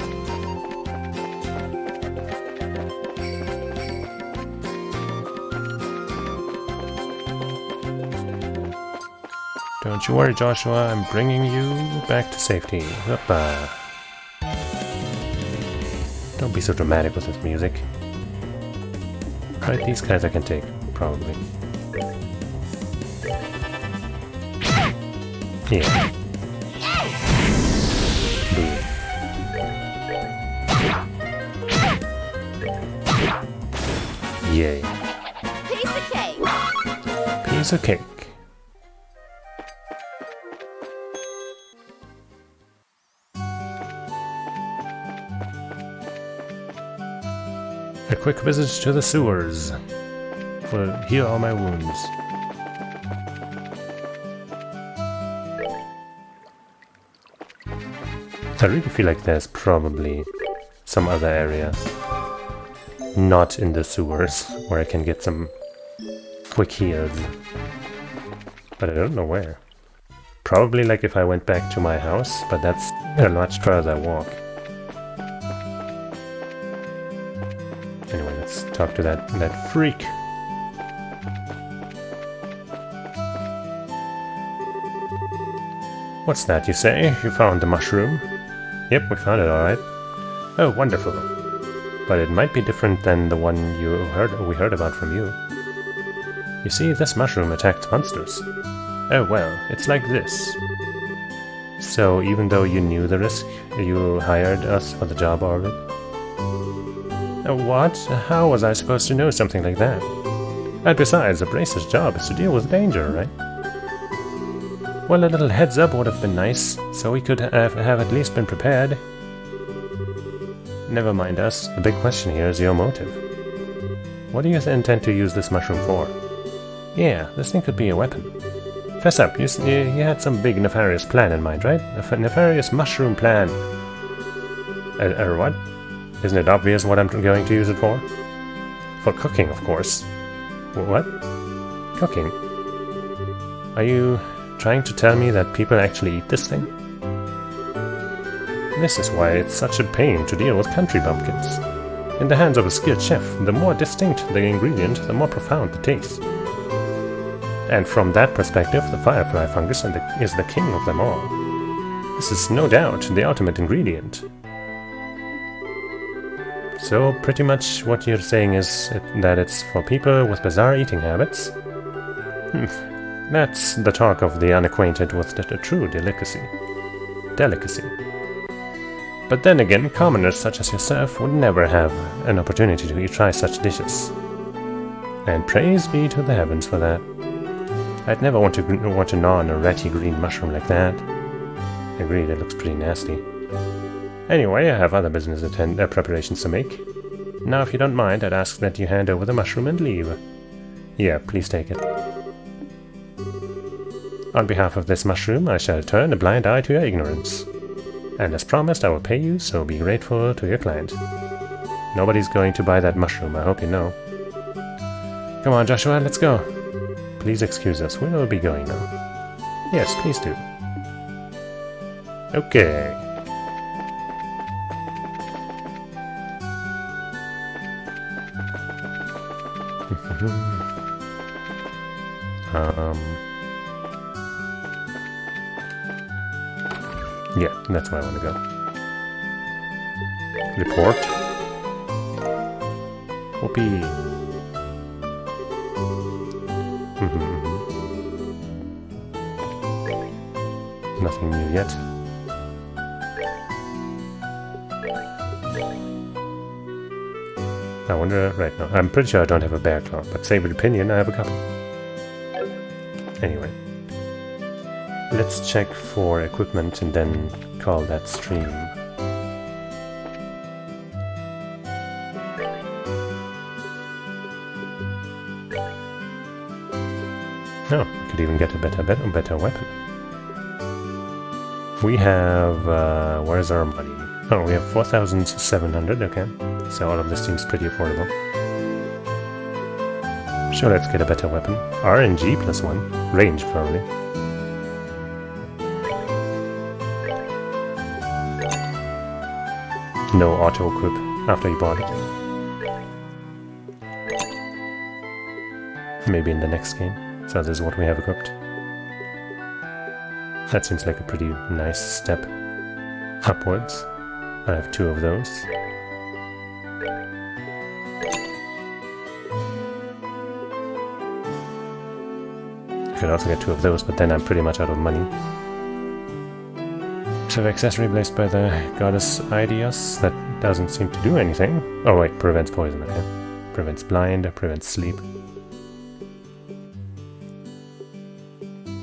Don't you worry, Joshua, I'm bringing you back to safety. Hoppa. Don't be so dramatic with this music. Right, these guys I can take, probably. Yeah. Boom. Yay. Piece of cake! Piece of cake. A quick visit to the sewers will heal all my wounds. I really feel like there's probably some other area not in the sewers where I can get some quick heals. But I don't know where. Probably like if I went back to my house, but that's a much further walk. Anyway, let's talk to that freak. What's that, you say? You found the mushroom? Yep, we found it, alright. Oh, wonderful. But it might be different than the one we heard about from you. You see, this mushroom attacked monsters. Oh well, it's like this. So, even though you knew the risk, you hired us for the job, Orbit? What? How was I supposed to know something like that? And besides, a bracer's job is to deal with danger, right? Well, a little heads up would have been nice, so we could have at least been prepared. Never mind us, the big question here is your motive. What do you intend to use this mushroom for? Yeah, this thing could be a weapon. Fess up, you had some big nefarious plan in mind, right? A nefarious mushroom plan. What? Isn't it obvious what I'm going to use it for? For cooking, of course. What? Cooking? Are you trying to tell me that people actually eat this thing? This is why it's such a pain to deal with country bumpkins. In the hands of a skilled chef, the more distinct the ingredient, the more profound the taste. And from that perspective, the firefly fungus is the king of them all. This is no doubt the ultimate ingredient. So, pretty much what you're saying is that it's for people with bizarre eating habits? That's the talk of the unacquainted with the true delicacy. But then again, commoners such as yourself would never have an opportunity to try such dishes. And praise be to the heavens for that. I'd never want to gnaw on a ratty green mushroom like that. Agreed, it looks pretty nasty. Anyway, I have other business preparations to make. Now, if you don't mind, I'd ask that you hand over the mushroom and leave. Yeah, please take it. On behalf of this mushroom, I shall turn a blind eye to your ignorance. And as promised, I will pay you, so be grateful to your client. Nobody's going to buy that mushroom, I hope you know. Come on, Joshua, let's go. Please excuse us, we will be going now. Yes, please do. Okay. Yeah, that's where I want to go. Report. Whoopee. Nothing new yet. I wonder, right now, I'm pretty sure I don't have a bear claw, but same opinion, I have a couple. Anyway. Let's check for equipment and then call that stream. Oh, we could even get a better weapon. We have, where's our money? Oh, we have 4,700, okay. So all of this seems pretty affordable. Sure, let's get a better weapon. RNG +1. Range, probably. No auto-equip after you bought it. Maybe in the next game. So this is what we have equipped. That seems like a pretty nice step upwards. I have 2 of those. I could also get 2 of those, but then I'm pretty much out of money. So accessory blessed by the goddess Idios, that doesn't seem to do anything. Oh wait, prevents poison, okay. Prevents blind, prevents sleep.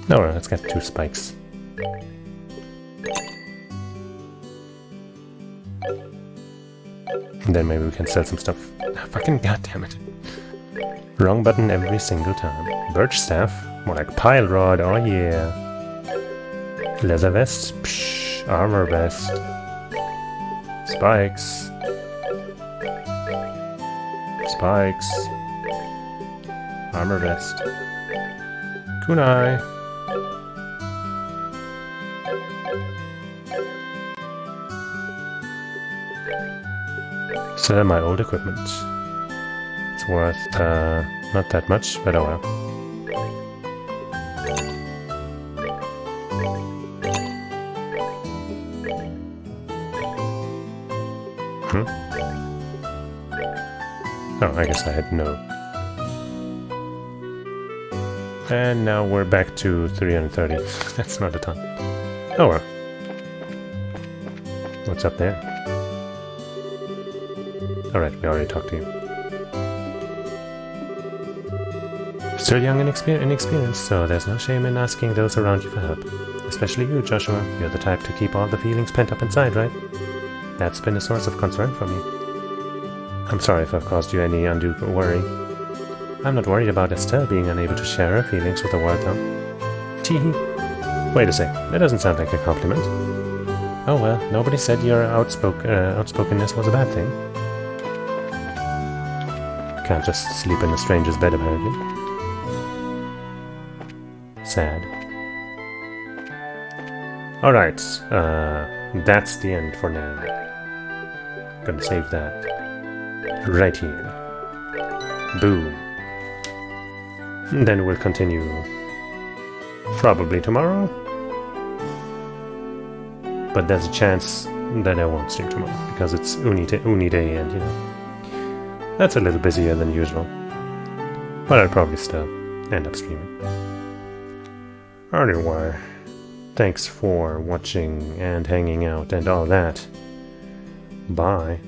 No, let's get 2 spikes. And then maybe we can sell some stuff. Ah, fucking goddammit. Wrong button every single time. Birch staff, more like pile rod, oh yeah. Leather vest, psh. Armor vest. Spikes. Spikes. Armor vest. Kunai. Sell my old equipment. It's worth, not that much, but oh well. Oh, I guess I had no And now we're back to 330. That's not a ton. Oh well. What's up there? Alright, we already talked to you. Still young and inexperienced, so there's no shame in asking those around you for help. Especially you, Joshua. You're the type to keep all the feelings pent up inside, right? That's been a source of concern for me. I'm sorry if I've caused you any undue worry. I'm not worried about Estelle being unable to share her feelings with the world, though. Teehee. Wait a sec, that doesn't sound like a compliment. Oh well, nobody said your outspokenness was a bad thing. Can't just sleep in a stranger's bed, apparently. Sad. Alright, that's the end for now. Gonna save that. Right here. Boom. And then we'll continue probably tomorrow. But there's a chance that I won't stream tomorrow because it's Uni Day and, you know, that's a little busier than usual. But I'll probably still end up streaming. Anyway, thanks for watching and hanging out and all that. Bye.